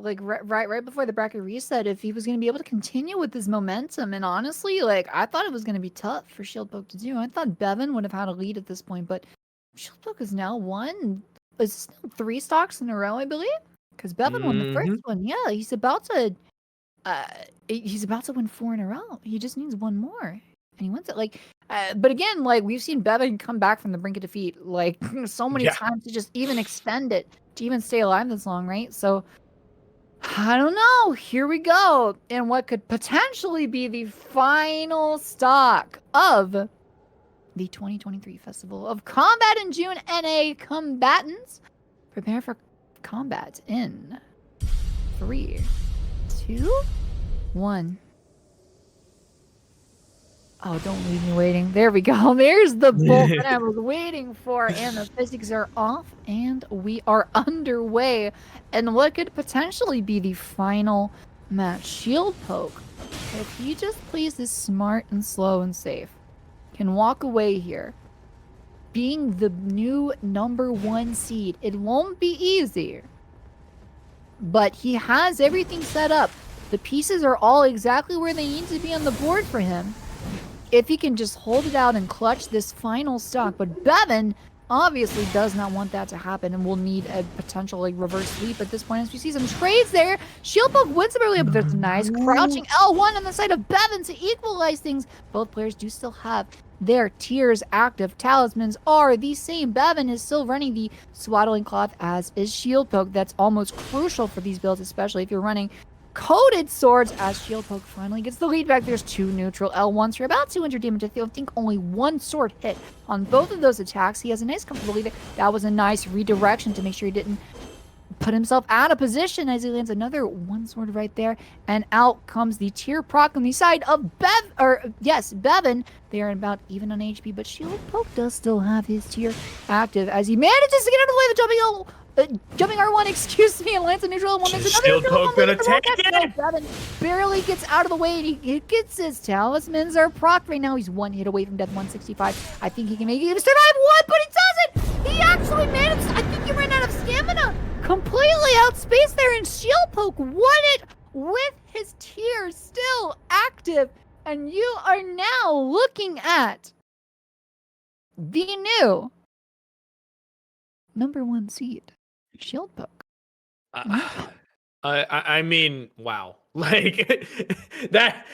like right before the bracket reset, if he was going to be able to continue with his momentum. And honestly, like I thought it was going to be tough for Shieldpoke to do. I thought Beven would have had a lead at this point, but Shieldpoke is now won. It's 3 stocks in a row, I believe, because Beven won the first one. Yeah, he's about to win 4 in a row. He just needs one more, and he wins it. Like, but again, like we've seen Beven come back from the brink of defeat like so many times to just even extend it to even stay alive this long, right? So I don't know. Here we go, and what could potentially be the final stock of the 2023 Festival of Combat in June. NA combatants, prepare for combat in 3, 2, 1. Oh, don't leave me waiting. There we go. There's the bolt that I was waiting for. And the physics are off. And we are underway. And what could potentially be the final match? Shieldpoke, if he just plays this smart and slow and safe, can walk away here, being the new #1 seed. It won't be easy, but he has everything set up. The pieces are all exactly where they need to be on the board for him. If he can just hold it out and clutch this final stock. But Beven obviously does not want that to happen and will need a potential like reverse sweep at this point as we see some trades there. Shieldpoke wins it early, but there's a nice crouching L1 on the side of Beven to equalize things. Both players do still have their tiers active. Talismans are the same. Beven is still running the Swaddling Cloth, as is Shieldpoke. That's almost crucial for these builds, especially if you're running coated swords, as Shieldpoke finally gets the lead back. There's 2 neutral L1s for about 200 damage. I think only 1 sword hit on both of those attacks. He has a nice comfortable lead. That was a nice redirection to make sure he didn't put himself out of position as he lands another 1 sword right there. And out comes the tier proc on the side of Beven. They are about even on HP, but Shieldpoke does still have his tier active as he manages to get out of the way of the jumping R1, excuse me, and lands a neutral L1. There's another Shieldpoke gonna take it. Beven barely gets out of the way, and he gets his talismans are proc right now. He's 1 hit away from death, 165. I think he can make it survive 1, but he doesn't. He actually managed. I think he ran out of stamina. Completely outspaced there, and Shieldpoke won it with his tier still active. And you are now looking at the new #1 seed, Shieldpoke. I mean, wow. Like that.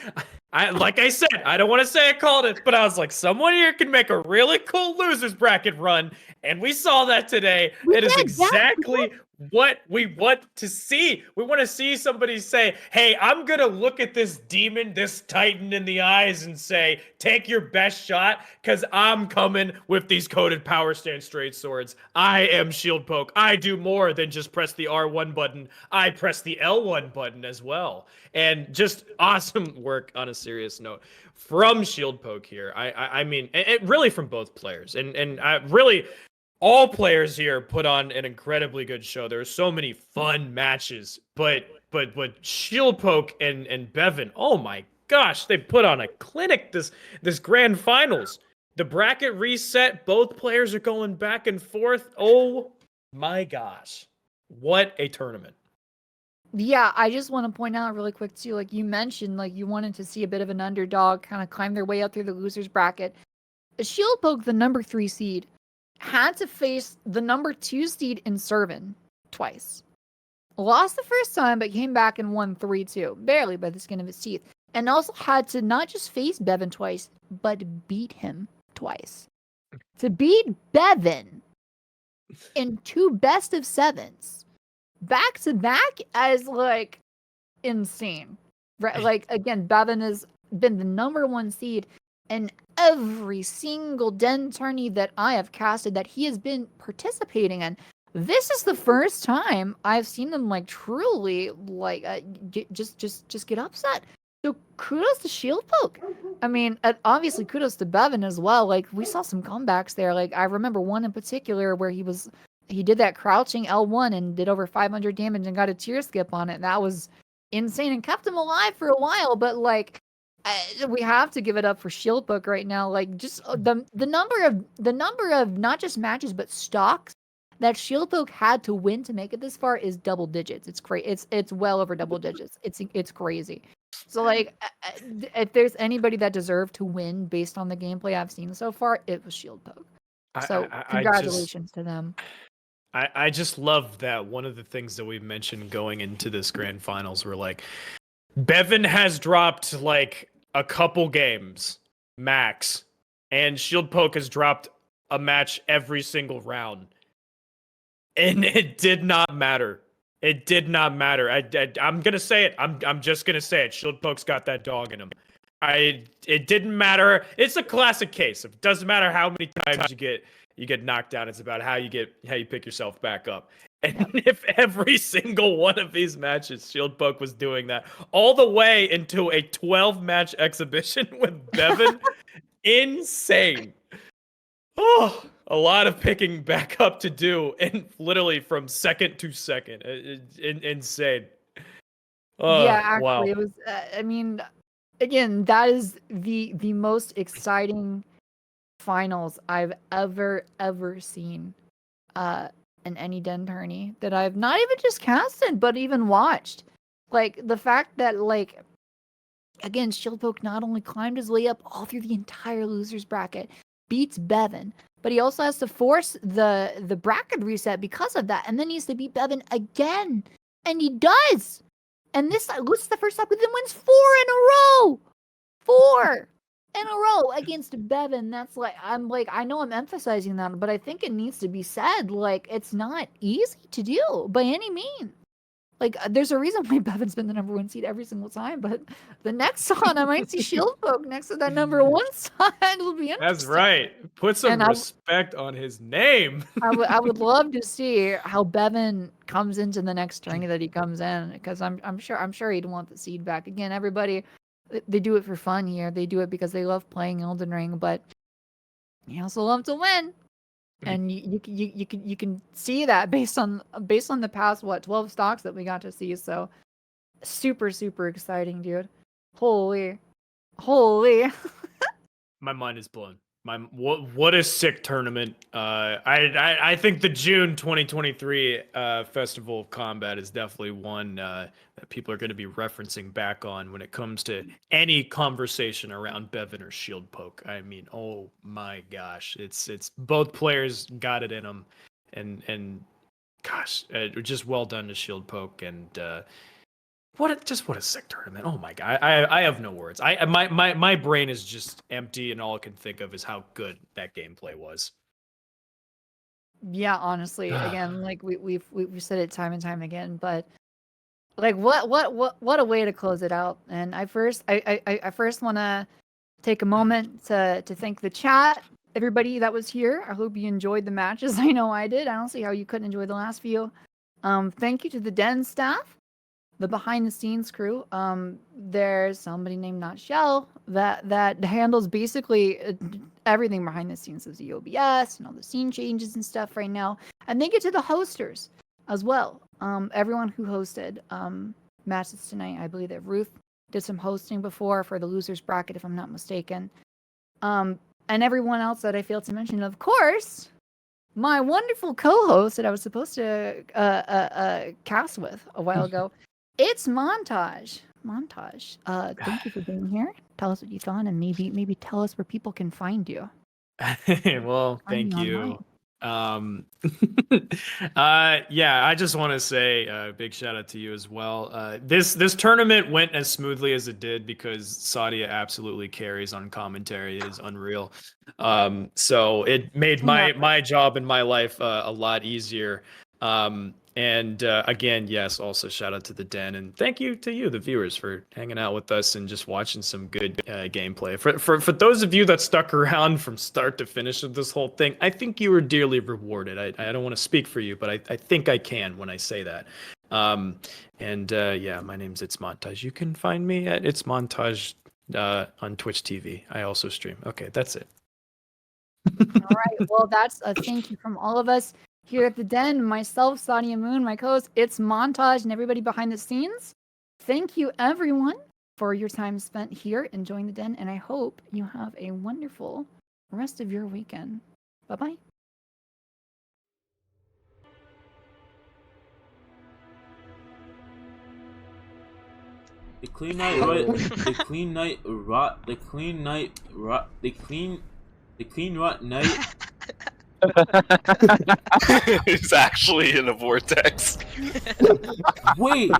Like I said, I don't want to say I called it, but I was like, someone here can make a really cool losers bracket run, and we saw that today. It is exactly what we want to see. We want to see somebody say, hey, I'm going to look at this demon, this titan in the eyes and say, take your best shot, because I'm coming with these coated power stance straight swords. I am Shieldpoke. I do more than just press the R1 button. I press the L1 button as well. And just awesome work on a serious note from Shieldpoke here. I mean, it really from both players. And I really... all players here put on an incredibly good show. There are so many fun matches, but Shieldpoke and Beven, oh my gosh, they put on a clinic this grand finals. The bracket reset, both players are going back and forth. Oh my gosh, what a tournament. Yeah, I just want to point out really quick too, like you mentioned, like you wanted to see a bit of an underdog kind of climb their way up through the losers bracket. Shieldpoke, the #3 seed, had to face the #2 seed Inservin twice. Lost the first time, but came back and won 3-2, barely by the skin of his teeth. And also had to not just face Beven twice, but beat him twice. To beat Beven in 2 best of 7s, back to back, as like insane. Right? Like again, Beven has been the #1 seed. And every single Den tourney that I have casted that he has been participating in, this is the first time I've seen them like truly like just get upset. So kudos to Shieldpoke. I mean, obviously kudos to Beven as well. Like we saw some comebacks there. Like I remember one in particular where he did that crouching L1 and did over 500 damage and got a tier skip on it. That was insane and kept him alive for a while. But like we have to give it up for Shieldpoke right now. Like just the number of not just matches but stocks that Shieldpoke had to win to make it this far is double digits. It's crazy. It's well over double digits. It's crazy. So like, if there's anybody that deserved to win based on the gameplay I've seen so far, it was Shieldpoke. So congratulations to them. I just love that one of the things that we mentioned going into this grand finals were like, Beven has dropped like a couple games max, and Shieldpoke has dropped a match every single round, and it did not matter. It did not matter. I'm gonna say it. I'm just gonna say it. Shieldpoke's got that dog in him. It didn't matter. It's a classic case. It doesn't matter how many times you get knocked down. It's about how you pick yourself back up. And if every single one of these matches, Shieldpoke was doing that all the way into a 12-match exhibition with Beven, insane. Oh, a lot of picking back up to do, and literally from second to second, insane. Yeah, actually, wow. It was. I mean, again, that is the most exciting finals I've ever seen in any Den tourney that I've not even just casted, but even watched. Like the fact that like again, Shieldpoke not only climbed his way up all through the entire losers bracket, beats Beven, but he also has to force the bracket reset because of that, and then he has to beat Beven again, and he does. And this is the first time Beven wins 4 in a row. 4 in a row against Beven. That's like I know I'm emphasizing that, but I think it needs to be said. Like it's not easy to do by any means. Like, there's a reason why Beven's been the number 1 seed every single time, but the next song I might see Shieldpoke next to that number 1 side. It'll be interesting. That's right. Put some respect on his name. I would love to see how Beven comes into the next tourney that he comes in, because I'm sure he'd want the seed back. Again, everybody, they do it for fun here. They do it because they love playing Elden Ring, but you also love to win. And you can see that based on the past 12 stocks that we got to see. So super exciting, dude. Holy. My mind is blown. What a sick tournament. I think the June 2023 Festival of Combat is definitely one that people are going to be referencing back on when it comes to any conversation around Beven or Shieldpoke. I mean, oh my gosh, it's both players got it in them, and gosh, just well done to Shieldpoke, and what a sick tournament. Oh my god, I have no words. My brain is just empty, and all I can think of is how good that gameplay was. Yeah, honestly, again, like we've said it time and time again, but like what a way to close it out. And I first want to take a moment to thank the chat, everybody that was here. I hope you enjoyed the matches. I know I did. I don't see how you couldn't enjoy the last few. Thank you to the Den staff, the behind the scenes crew. There's somebody named Not Shell that handles basically everything behind the scenes of the OBS and all the scene changes and stuff right now. And thank you to the hosters as well. Everyone who hosted matches tonight. I believe that Ruth did some hosting before for the losers bracket, if I'm not mistaken. And everyone else that I failed to mention, of course, my wonderful co-host that I was supposed to cast with a while ago. It's Montage. Thank you for being here. Tell us what you thought, and maybe tell us where people can find you. Well, thank you. Yeah, I just want to say a big shout out to you as well. This tournament went as smoothly as it did because Sadia absolutely carries on commentary. It is unreal. So it made my job in my life a lot easier. And again, yes, also shout out to the Den, and thank you to you, the viewers, for hanging out with us and just watching some good gameplay. For those of you that stuck around from start to finish of this whole thing, I think you were dearly rewarded. I don't want to speak for you, but I think I can when I say that. Yeah, my name's It's Montage. You can find me at It's Montage on Twitch TV. I also stream. Okay, that's it. All right. Well, that's a thank you from all of us here at the Den. Myself, Sadia Moon, my co-host, It's Montage, and everybody behind the scenes. Thank you, everyone, for your time spent here enjoying the Den, and I hope you have a wonderful rest of your weekend. Bye-bye. The Clean Night Rot, the Clean Night Rot, the Clean Night Rot, the Clean Rot Night. He's actually in a vortex. Wait,